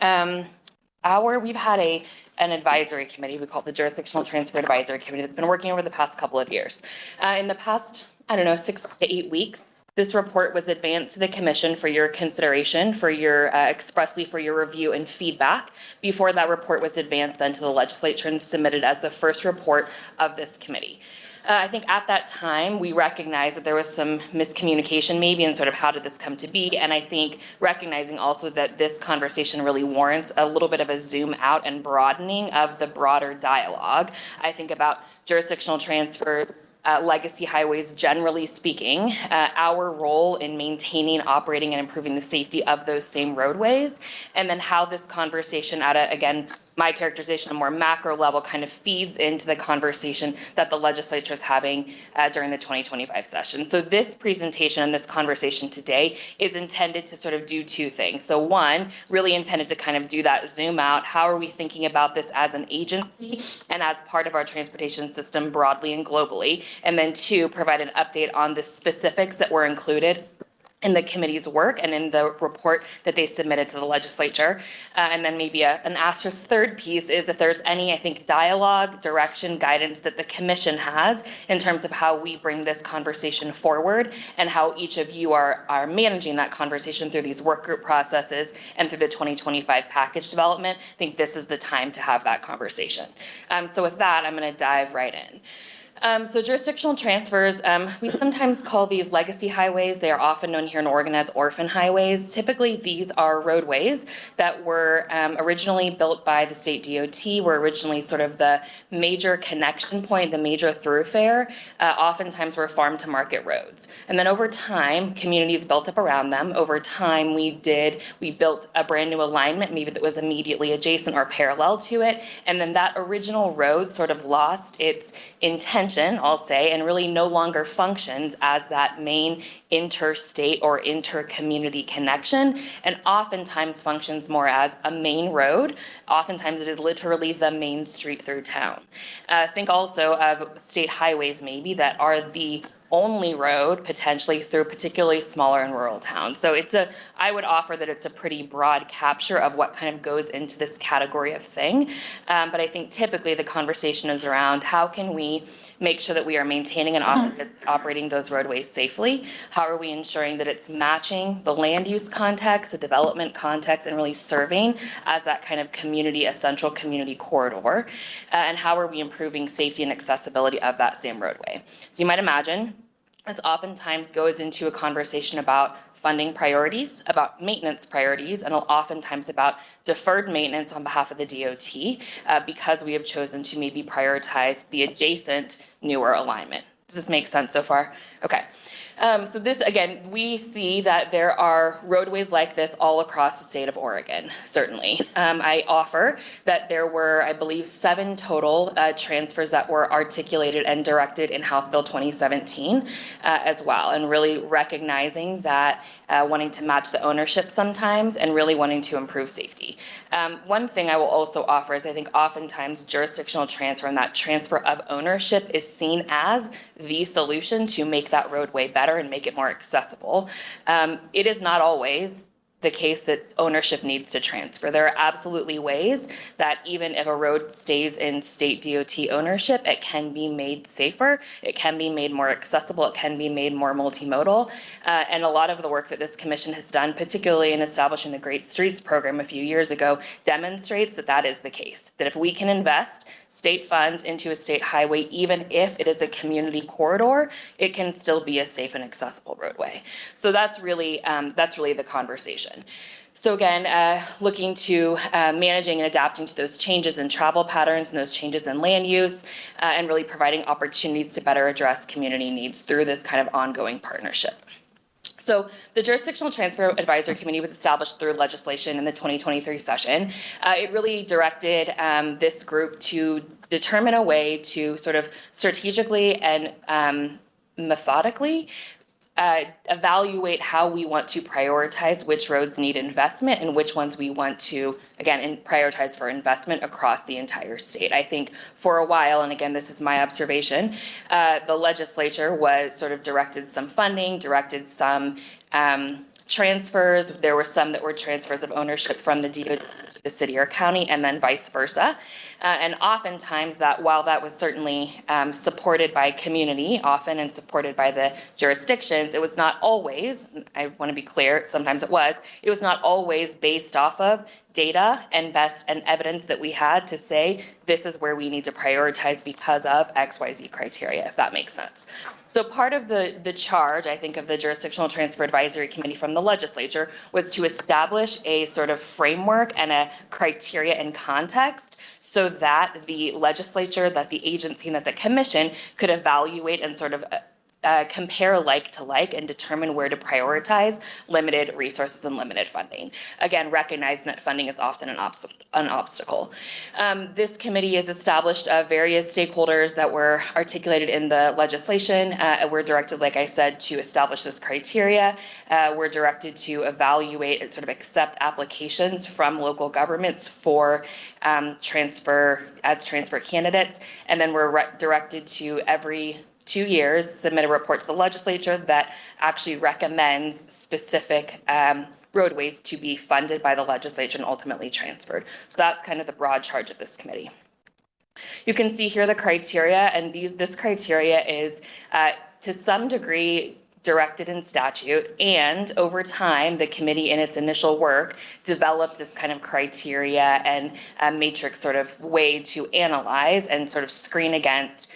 we've had an advisory committee, we call it the Jurisdictional Transfer Advisory Committee, that's been working over the past couple of years. In the past, 6 to 8 weeks, this report was advanced to the commission for your consideration, for your expressly for your review and feedback, before that report was advanced then to the legislature and submitted as the first report of this committee. I think at that time, we recognized that there was some miscommunication maybe in sort of how did this come to be. And I think recognizing also that this conversation really warrants a little bit of a zoom out and broadening of the broader dialogue. I think about jurisdictional transfer, legacy highways, generally speaking, our role in maintaining, operating, and improving the safety of those same roadways, and then how this conversation at again, my characterization, a more macro level kind of feeds into the conversation that the legislature is having during the 2025 session. So this presentation and this conversation today is intended to sort of do two things. So one, really intended to kind of do that zoom out. How are we thinking about this as an agency and as part of our transportation system broadly and globally? And then two, provide an update on the specifics that were included in the committee's work and in the report that they submitted to the legislature. And then maybe an asterisk third piece is if there's any, I think, dialogue, direction, guidance that the commission has in terms of how we bring this conversation forward and how each of you are managing that conversation through these work group processes and through the 2025 package development. I think this is the time to have that conversation. So with that, I'm going to dive right in. So jurisdictional transfers, we sometimes call these legacy highways. They are often known here in Oregon as orphan highways. Typically, these are roadways that were originally built by the state DOT, were originally sort of the major connection point, the major thoroughfare, oftentimes were farm to market roads. And then over time, communities built up around them. Over time, we built a brand new alignment, maybe that was immediately adjacent or parallel to it. And then that original road sort of lost its intention, I'll say, and really no longer functions as that main interstate or inter-community connection, and oftentimes functions more as a main road. Oftentimes it is literally the main street through town. Think also of state highways maybe that are the only road potentially through particularly smaller and rural towns. So I would offer that it's a pretty broad capture of what kind of goes into this category of thing. But I think typically the conversation is around how can we make sure that we are maintaining and operating those roadways safely? How are we ensuring that it's matching the land use context, the development context, and really serving as that kind of community, essential community corridor? And how are we improving safety and accessibility of that same roadway? So you might imagine this oftentimes goes into a conversation about funding priorities, about maintenance priorities, and oftentimes about deferred maintenance on behalf of the DOT because we have chosen to maybe prioritize the adjacent newer alignment. Does this make sense so far? Okay. So this, again, we see that there are roadways like this all across the state of Oregon, certainly. I offer that there were, I believe, 7 total transfers that were articulated and directed in House Bill 2017 as well, and really recognizing that wanting to match the ownership sometimes and really wanting to improve safety. One thing I will also offer is I think oftentimes jurisdictional transfer and that transfer of ownership is seen as the solution to make that roadway better and make it more accessible. It is not always the case that ownership needs to transfer. There are absolutely ways that even if a road stays in state DOT ownership, it can be made safer, it can be made more accessible, it can be made more multimodal. And a lot of the work that this commission has done, particularly in establishing the Great Streets program a few years ago, demonstrates that that is the case. That if we can invest state funds into a state highway, even if it is a community corridor, it can still be a safe and accessible roadway. So that's really the conversation. So again, looking to managing and adapting to those changes in travel patterns and those changes in land use, and really providing opportunities to better address community needs through this kind of ongoing partnership. So the Jurisdictional Transfer Advisory Committee was established through legislation in the 2023 session. It really directed this group to determine a way to sort of strategically and methodically evaluate how we want to prioritize which roads need investment and which ones we want to, again, prioritize for investment across the entire state. I think for a while, and again, this is my observation, the legislature was sort of directed some funding, directed some transfers. There were some that were transfers of ownership from the DOT to the city or county, and then vice versa. And oftentimes that, while that was certainly supported by community often and supported by the jurisdictions, it was not always, I want to be clear, sometimes it was not always based off of data and best and evidence that we had to say, this is where we need to prioritize because of XYZ criteria, if that makes sense. So part of the charge, I think, of the Jurisdictional Transfer Advisory Committee from the legislature was to establish a sort of framework and a criteria and context so that the legislature, that the agency, and that the commission could evaluate and sort of compare like to like and determine where to prioritize limited resources and limited funding. Again, recognizing that funding is often an obstacle. This committee is established of various stakeholders that were articulated in the legislation. We're directed, like I said, to establish this criteria. We're directed to evaluate and sort of accept applications from local governments for transfer candidates. And then we're directed to every 2 years submit a report to the legislature that actually recommends specific roadways to be funded by the legislature and ultimately transferred. So that's kind of the broad charge of this committee. You can see here the criteria, and this criteria is to some degree directed in statute, and over time the committee in its initial work developed this kind of criteria and matrix sort of way to analyze and sort of screen against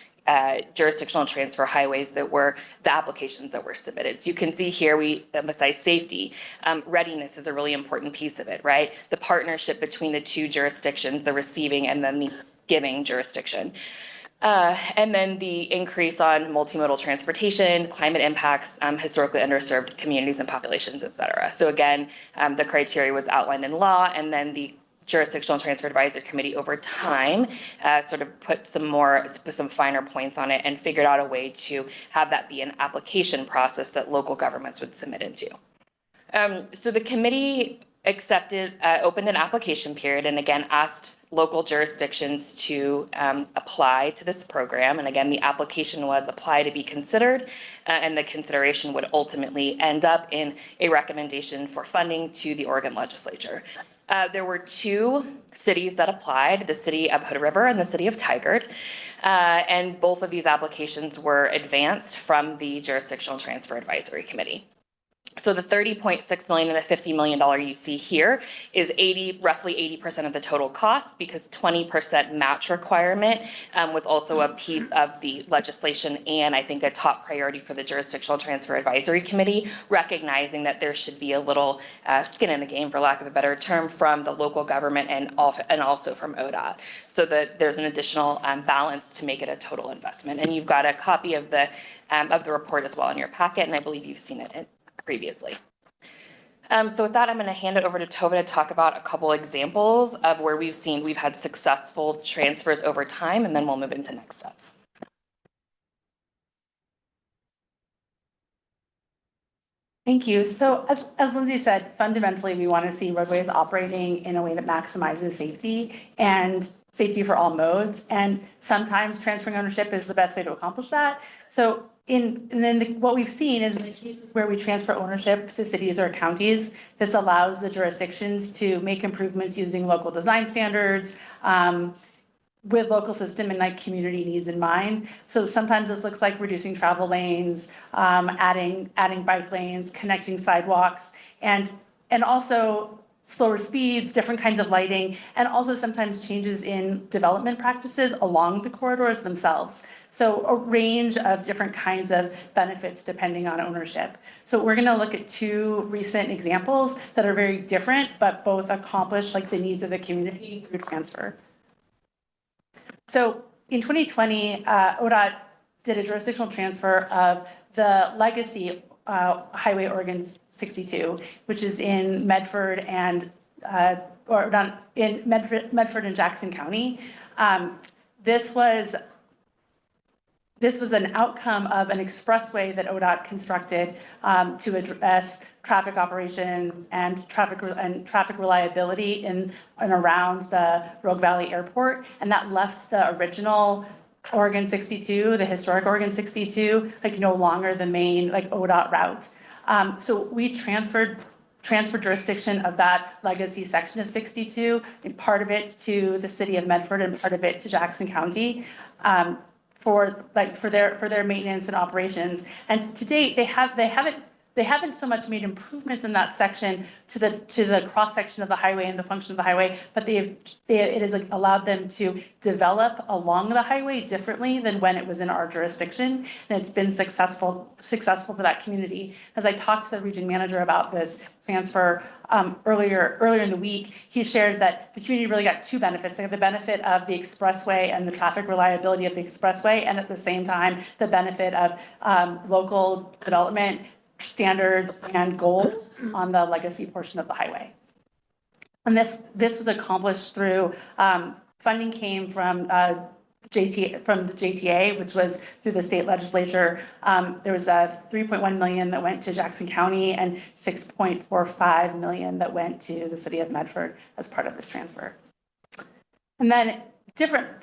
jurisdictional transfer highways that were the applications that were submitted. So you can see here we emphasize safety. Readiness is a really important piece of it, right? The partnership between the two jurisdictions, the receiving and then the giving jurisdiction. And then the increase on multimodal transportation, climate impacts, historically underserved communities and populations, et cetera. So again, the criteria was outlined in law, and then the Jurisdictional Transfer Advisory Committee over time sort of put some finer points on it and figured out a way to have that be an application process that local governments would submit into. So the committee opened an application period and again asked local jurisdictions to apply to this program. And again, the application was apply to be considered, and the consideration would ultimately end up in a recommendation for funding to the Oregon legislature. There were 2 cities that applied, the city of Hood River and the city of Tigard, and both of these applications were advanced from the Jurisdictional Transfer Advisory Committee. So the $30.6 million and the $50 million you see here is roughly 80% of the total cost, because 20% match requirement was also a piece of the legislation and I think a top priority for the Jurisdictional Transfer Advisory Committee, recognizing that there should be a little skin in the game, for lack of a better term, from the local government and also from ODOT, so that there's an additional balance to make it a total investment. And you've got a copy of the report as well in your packet, and I believe you've seen it previously. So with that, I'm going to hand it over to Tova to talk about a couple examples of where we've had successful transfers over time, and then we'll move into next steps. Thank you. So as Lindsay said, fundamentally, we want to see roadways operating in a way that maximizes safety and safety for all modes. And sometimes transferring ownership is the best way to accomplish that. So what we've seen is in the cases where we transfer ownership to cities or counties, this allows the jurisdictions to make improvements using local design standards, with local system and like community needs in mind. So sometimes this looks like reducing travel lanes, adding bike lanes, connecting sidewalks, and also slower speeds, different kinds of lighting, and also sometimes changes in development practices along the corridors themselves. So a range of different kinds of benefits depending on ownership. So we're going to look at 2 recent examples that are very different, but both accomplish like the needs of the community through transfer. So in 2020, ODOT did a jurisdictional transfer of the legacy Highway Oregon 62, which is in Medford and Medford and Jackson County. This was an outcome of an expressway that ODOT constructed to address traffic operations and traffic reliability in and around the Rogue Valley Airport, and that left the original Oregon 62, the historic Oregon 62, like no longer the main like ODOT route. So we transferred jurisdiction of that legacy section of 62, and part of it to the city of Medford and part of it to Jackson County, for their maintenance and operations. And to date, they haven't so much made improvements in that section to the cross section of the highway and the function of the highway, but it has allowed them to develop along the highway differently than when it was in our jurisdiction, and it's been successful for that community. As I talked to the region manager about this transfer earlier in the week, he shared that the community really got two benefits. They have the benefit of the expressway and the traffic reliability of the expressway, and at the same time, the benefit of local development standards and goals on the legacy portion of the highway. And this was accomplished through funding came from the JTA, which was through the state legislature. There was a $3.1 million that went to Jackson County and $6.45 million that went to the city of Medford as part of this transfer. And then different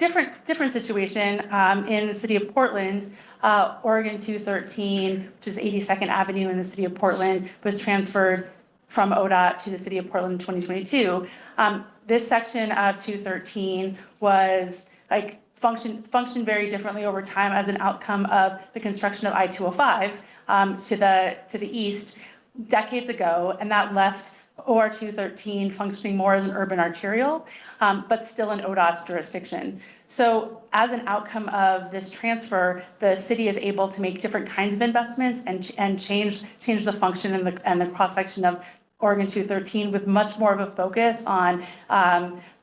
situation in the city of Portland. Oregon 213, which is 82nd Avenue in the city of Portland, was transferred from ODOT to the city of Portland in 2022. This section of 213 was functioned very differently over time as an outcome of the construction of I-205 to the east decades ago, and that left OR 213 functioning more as an urban arterial, but still in ODOT's jurisdiction. So as an outcome of this transfer, the city is able to make different kinds of investments and change the function and the cross section of Oregon 213 with much more of a focus on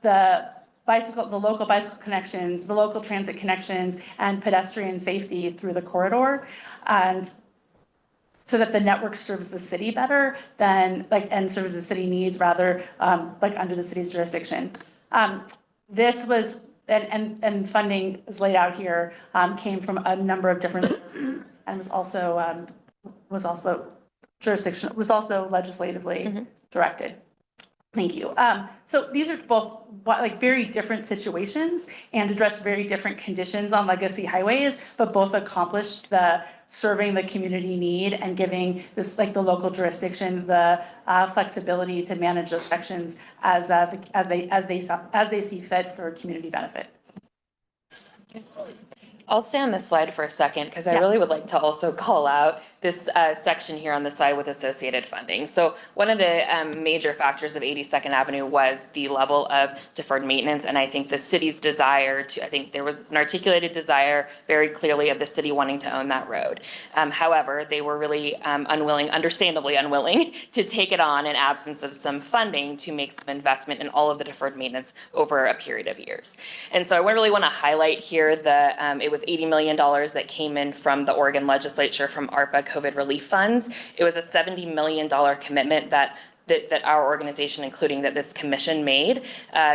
the local bicycle connections, the local transit connections, and pedestrian safety through the corridor, and so that the network serves the city better and serves the city needs rather under the city's jurisdiction. This was and funding is laid out here, came from a number of different and was also legislatively directed. Thank you. So these are both very different situations and address very different conditions on legacy highways, but both accomplished the serving the community need and giving this the local jurisdiction the flexibility to manage those sections as they see fit for community benefit. I'll stay on this slide for a second because I really would like to also call out this section here on the side with associated funding. So one of the major factors of 82nd Avenue was the level of deferred maintenance, and I think the city's desire to, I think there was an articulated desire very clearly of the city wanting to own that road. However, they were really understandably unwilling to take it on in absence of some funding to make some investment in all of the deferred maintenance over a period of years. And so I really want to highlight here it was $80 million that came in from the Oregon legislature from ARPA COVID relief funds. It was a $70 million commitment that our organization, including that this commission made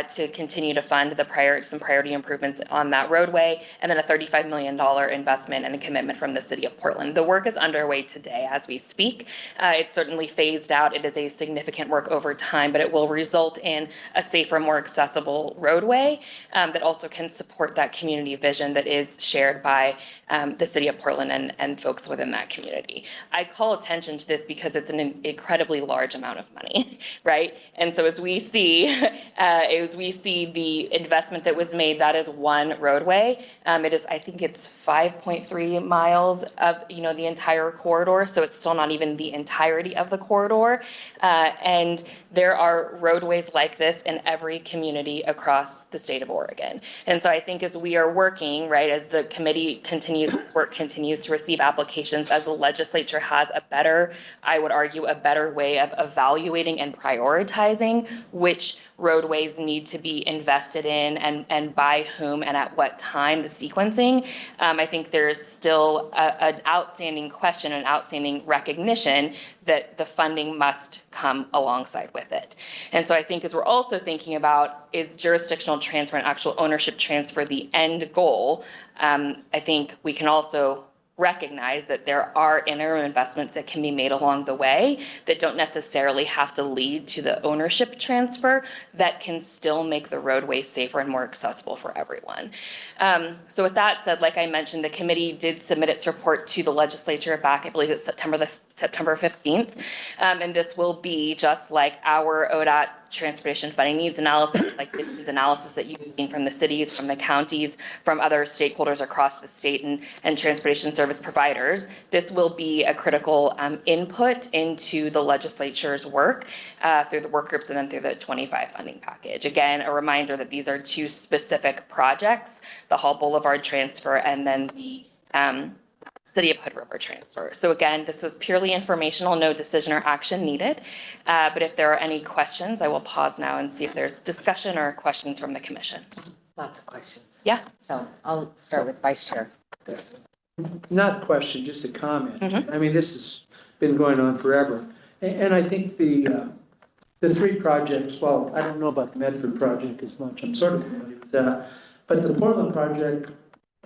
to continue to fund some priority improvements on that roadway, and then a $35 million investment and a commitment from the city of Portland. The work is underway today as we speak. It's certainly phased out. It is a significant work over time, but it will result in a safer, more accessible roadway that also can support that community vision that is shared by the city of Portland and folks within that community. I call attention to this because it's an incredibly large amount of money. Right? And so as we see the investment that was made, that is one roadway. I think it's 5.3 miles of, the entire corridor. So it's still not even the entirety of the corridor. And there are roadways like this in every community across the state of Oregon. And so I think as we are working, right, as the committee continues to receive applications, as the legislature has I would argue, a better way of evaluating and prioritizing which roadways need to be invested in and by whom and at what time, the sequencing. I think there's still an outstanding question, an outstanding recognition that the funding must come alongside with it. And so I think as we're also thinking about, is jurisdictional transfer and actual ownership transfer the end goal? I think we can also recognize that there are interim investments that can be made along the way that don't necessarily have to lead to the ownership transfer, that can still make the roadway safer and more accessible for everyone. So with that said, like I mentioned, the committee did submit its report to the legislature back, I believe it's September the September 15th. And this will be just like our ODOT transportation funding needs analysis, like the needs analysis that you've seen from the cities, from the counties, from other stakeholders across the state and transportation service providers. This will be a critical input into the legislature's work through the work groups and then through the 25 funding package. Again, a reminder that these are two specific projects, the Hall Boulevard transfer and then the City of Hood River transfer. So again, this was purely informational, no decision or action needed. But if there are any questions, I will pause now and see if there's discussion or questions from the commission. Lots of questions. Yeah. So I'll start with Vice Chair. Not a question, just a comment. I mean, this has been going on forever. And I think the three projects, well, I don't know about the Medford project as much, I'm sort of familiar with that. But the Portland project,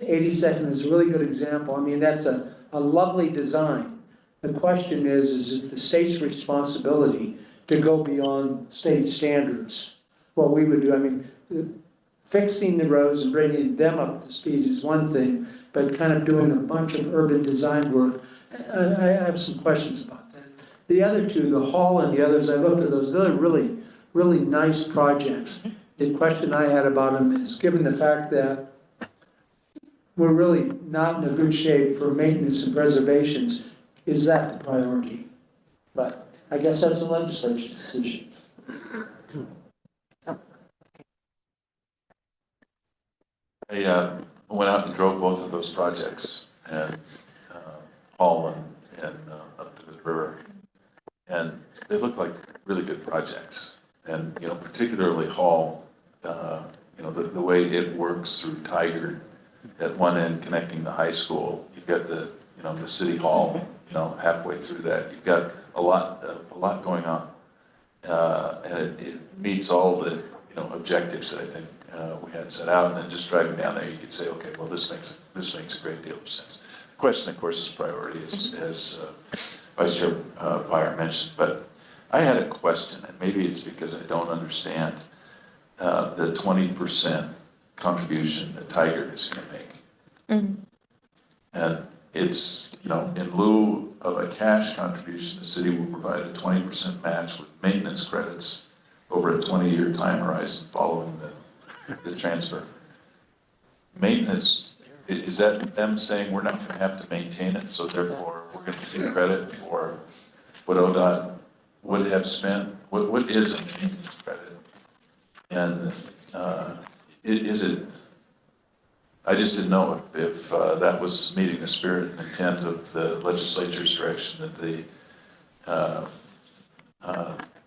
82nd is a really good example. I mean, that's a lovely design. The question is it the state's responsibility to go beyond state standards? What we would do, I mean, fixing the roads and bringing them up to speed is one thing, but kind of doing a bunch of urban design work, I have some questions about that. The other two, the Hall and the others, I looked at those, they're really, really nice projects. The question I had about them is, given the fact that we're really not in a good shape for maintenance and preservations, is that the priority? But I guess that's a legislature decision. I went out and drove both of those projects, and Hall and up to the river, and they look like really good projects. And particularly Hall, the way it works through Tiger, at one end connecting the high school, you've got the city hall, halfway through that, you've got a lot going on, and it meets all the objectives that I think we had set out. And then just driving down there, you could say, okay, well, this makes a great deal of sense. The question, of course, is priority, as Vice Chair Byer mentioned. But I had a question, and maybe it's because I don't understand the 20% contribution that Tiger is going to make. And it's, in lieu of a cash contribution, the city will provide a 20% match with maintenance credits over a 20-year time horizon following the transfer. Maintenance, is that them saying we're not going to have to maintain it, so therefore we're going to take credit for what ODOT would have spent? What is a maintenance credit? And is it, I just didn't know if that was meeting the spirit and intent of the legislature's direction, that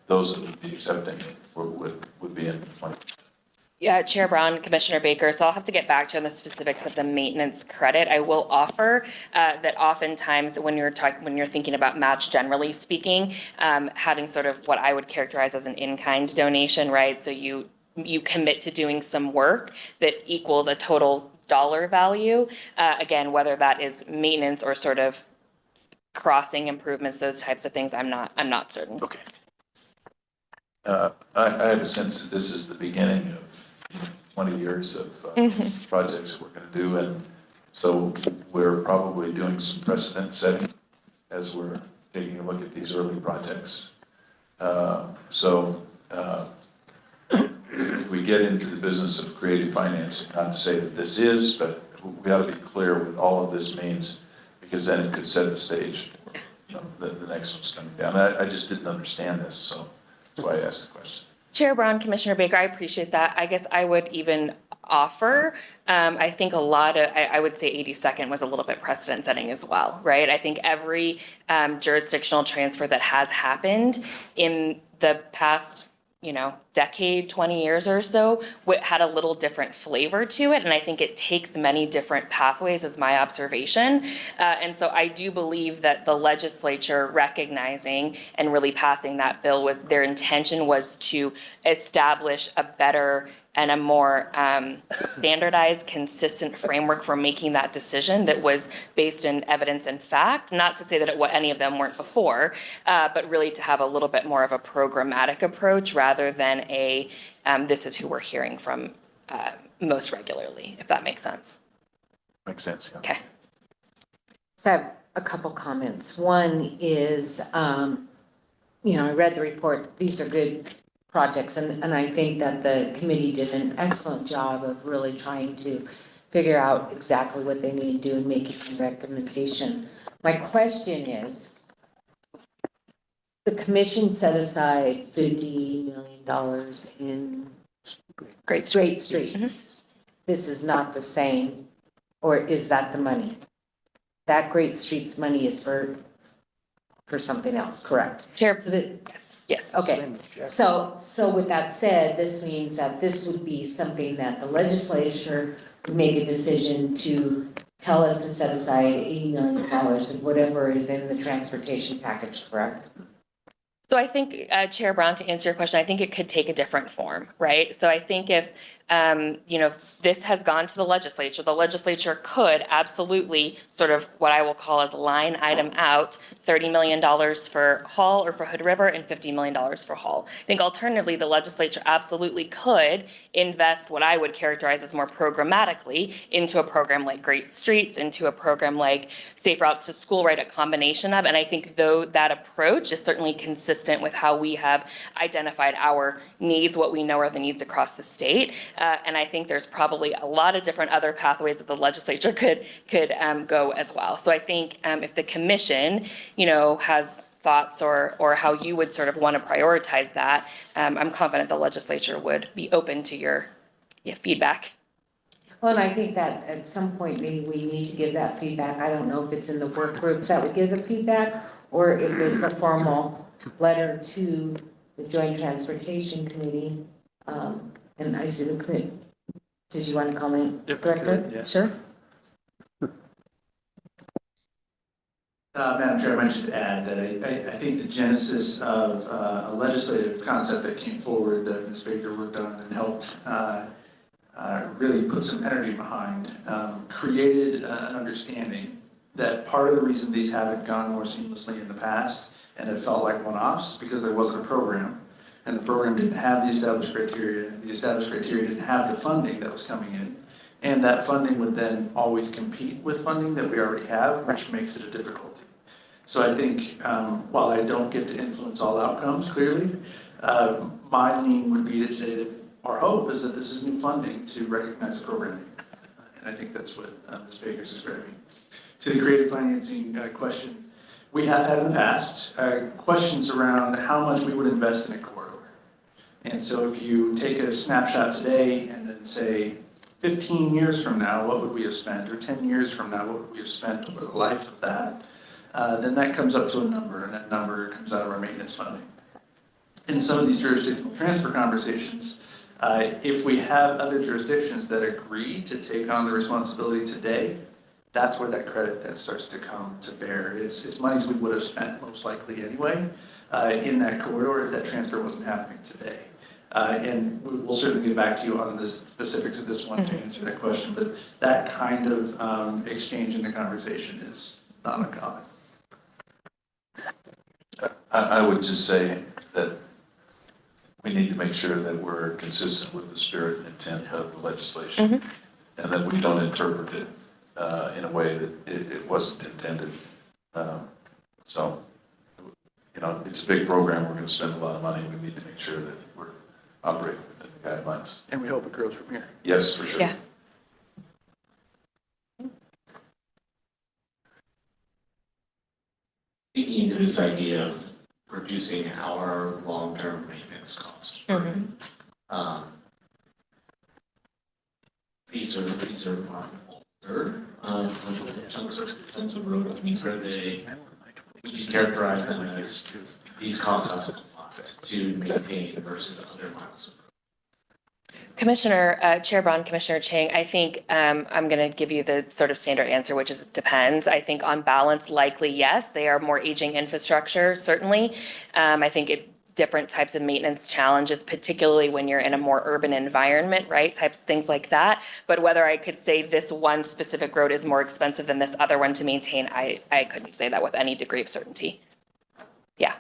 those that would be accepting it would be in compliance. Yeah, Chair Brown, Commissioner Baker, so I'll have to get back to you on the specifics of the maintenance credit. I will offer that oftentimes when you're thinking about match, generally speaking, having sort of what I would characterize as an in-kind donation, right? So you commit to doing some work that equals a total dollar value. Again, whether that is maintenance or sort of crossing improvements, those types of things, I'm not certain. Okay. I have a sense that this is the beginning of 20 years of projects that we're going to do, and so we're probably doing some precedent setting as we're taking a look at these early projects. If we get into the business of creative financing, not to say that this is, but we ought to be clear what all of this means, because then it could set the stage for the next one's coming down. I just didn't understand this, so that's why I asked the question. Chair Brown, Commissioner Baker, I appreciate that. I guess I would even offer, I think I would say 82nd was a little bit precedent setting as well, right? I think every jurisdictional transfer that has happened in the past, decade, 20 years or so, had a little different flavor to it. And I think it takes many different pathways, is my observation. And so I do believe that the legislature recognizing and really passing that bill their intention was to establish a better and a more standardized, consistent framework for making that decision that was based in evidence and fact. Not to say that any of them weren't before, but really to have a little bit more of a programmatic approach rather than this is who we're hearing from most regularly, if that makes sense. Makes sense, yeah. Okay. So a couple comments. One is, I read the report. These are good projects, and I think that the committee did an excellent job of really trying to figure out exactly what they need to do and making a recommendation. My question is, the commission set aside $50 million in Great streets. Mm-hmm. This is not the same, or is that the money? That Great Streets money is for something else, correct? Chair, So that, yes. okay, so with that said, this means that this would be something that the legislature would make a decision to tell us to set aside $80 million of whatever is in the transportation package, correct? So I think, Chair Brown, to answer your question, I think it could take a different form, right? So I think if, this has gone to the legislature could absolutely sort of what I will call as line item out $30 million for Hall or for Hood River and $50 million for Hall. I think alternatively, the legislature absolutely could invest what I would characterize as more programmatically into a program like Great Streets, into a program like Safe Routes to School, right? A combination of, and I think though that approach is certainly consistent with how we have identified our needs, what we know are the needs across the state. And I think there's probably a lot of different other pathways that the legislature could go as well. So I think if the commission, has thoughts or how you would sort of want to prioritize that, I'm confident the legislature would be open to your feedback. Well, and I think that at some point, maybe we need to give that feedback. I don't know if it's in the work groups that would give the feedback, or if it's a formal letter to the Joint Transportation Committee. And I see the committee. Did you want to comment, Director? Yeah. Sure. Madam Chair, I might just add that I think the genesis of a legislative concept that came forward that Ms. Baker worked on and helped really put some energy behind, created an understanding that part of the reason these haven't gone more seamlessly in the past and it felt like one-offs because there wasn't a program, and the program didn't have the established criteria, and the established criteria didn't have the funding that was coming in, and that funding would then always compete with funding that we already have, which makes it a difficulty. So I think while I don't get to influence all outcomes clearly, my lean would be to say that our hope is that this is new funding to recognize the program. And I think that's what Ms. Baker's describing. To the creative financing question, we have had in the past questions around how much we would invest in a corridor. And so if you take a snapshot today and then say 15 years from now, what would we have spent? Or 10 years from now, what would we have spent over the life of that? Then that comes up to a number, and that number comes out of our maintenance funding. In some of these jurisdictional transfer conversations, if we have other jurisdictions that agree to take on the responsibility today, that's where that credit then starts to come to bear. It's monies we would have spent most likely anyway in that corridor if that transfer wasn't happening today. And we'll certainly get back to you on the specifics of this one to answer that question, but that kind of exchange in the conversation is not uncommon. I would just say that we need to make sure that we're consistent with the spirit and intent of the legislation, and that we don't interpret it in a way that it wasn't intended. So, it's a big program. We're going to spend a lot of money. We need to make sure that we're operating within the guidelines. And we hope it grows from here. Yes, for sure. Yeah. Digging into this idea of reducing our long-term maintenance cost. These are older chunks of road. I mean, are they? Would you characterize them as these costs us to maintain versus other miles of road? Commissioner, Chair Braun, Commissioner Chang, I think I'm going to give you the sort of standard answer, which is it depends. I think on balance, likely yes, they are more aging infrastructure, certainly. I think different types of maintenance challenges, particularly when you're in a more urban environment, right? Things like that. But whether I could say this one specific road is more expensive than this other one to maintain, I couldn't say that with any degree of certainty. Yeah.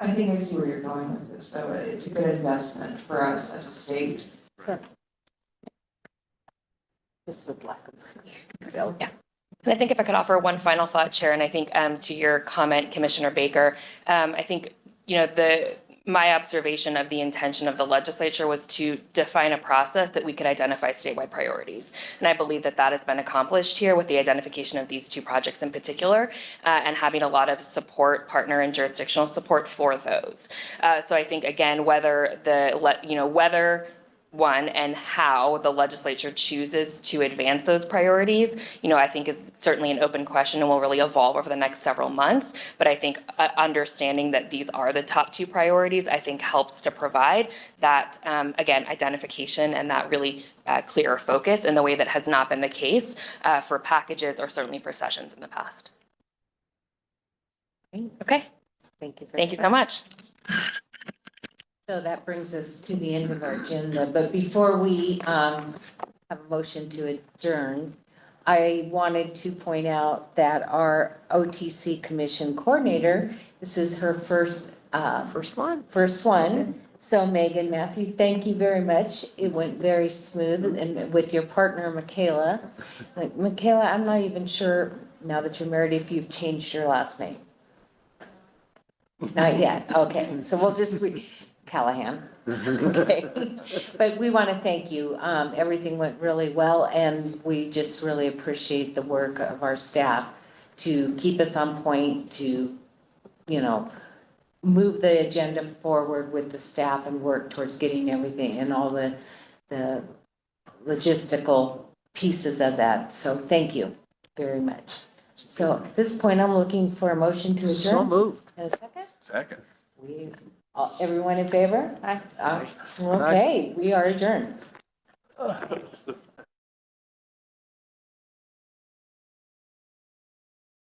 I think I see where you're going with this, though. It's a good investment for us as a state. Sure. Just with lack of. Yeah. And I think if I could offer one final thought, Chair, and I think to your comment, Commissioner Baker, I think, my observation of the intention of the legislature was to define a process that we could identify statewide priorities. And I believe that that has been accomplished here with the identification of these two projects in particular, and having a lot of support, partner and jurisdictional support for those. So I think, again, whether one and how the legislature chooses to advance those priorities, I think is certainly an open question and will really evolve over the next several months. But I think understanding that these are the top two priorities, I think helps to provide that, again, identification and that really clearer focus in the way that has not been the case for packages or certainly for sessions in the past. Okay. Thank you. Thank you so much. So that brings us to the end of our agenda, but before we have a motion to adjourn, I wanted to point out that our OTC Commission Coordinator, this is her first one. So Megan Matthew, thank you very much. It went very smooth, and with your partner, Michaela. Michaela, I'm not even sure, now that you're married, if you've changed your last name. Not yet, okay, so we'll just Callahan. Okay, but we want to thank you. Everything went really well, and we just really appreciate the work of our staff to keep us on point, to, move the agenda forward with the staff and work towards getting everything and all the logistical pieces of that. So thank you very much. So at this point, I'm looking for a motion to adjourn. So moved. And a second? Second. Everyone in favor? Aye. Okay, we are adjourned.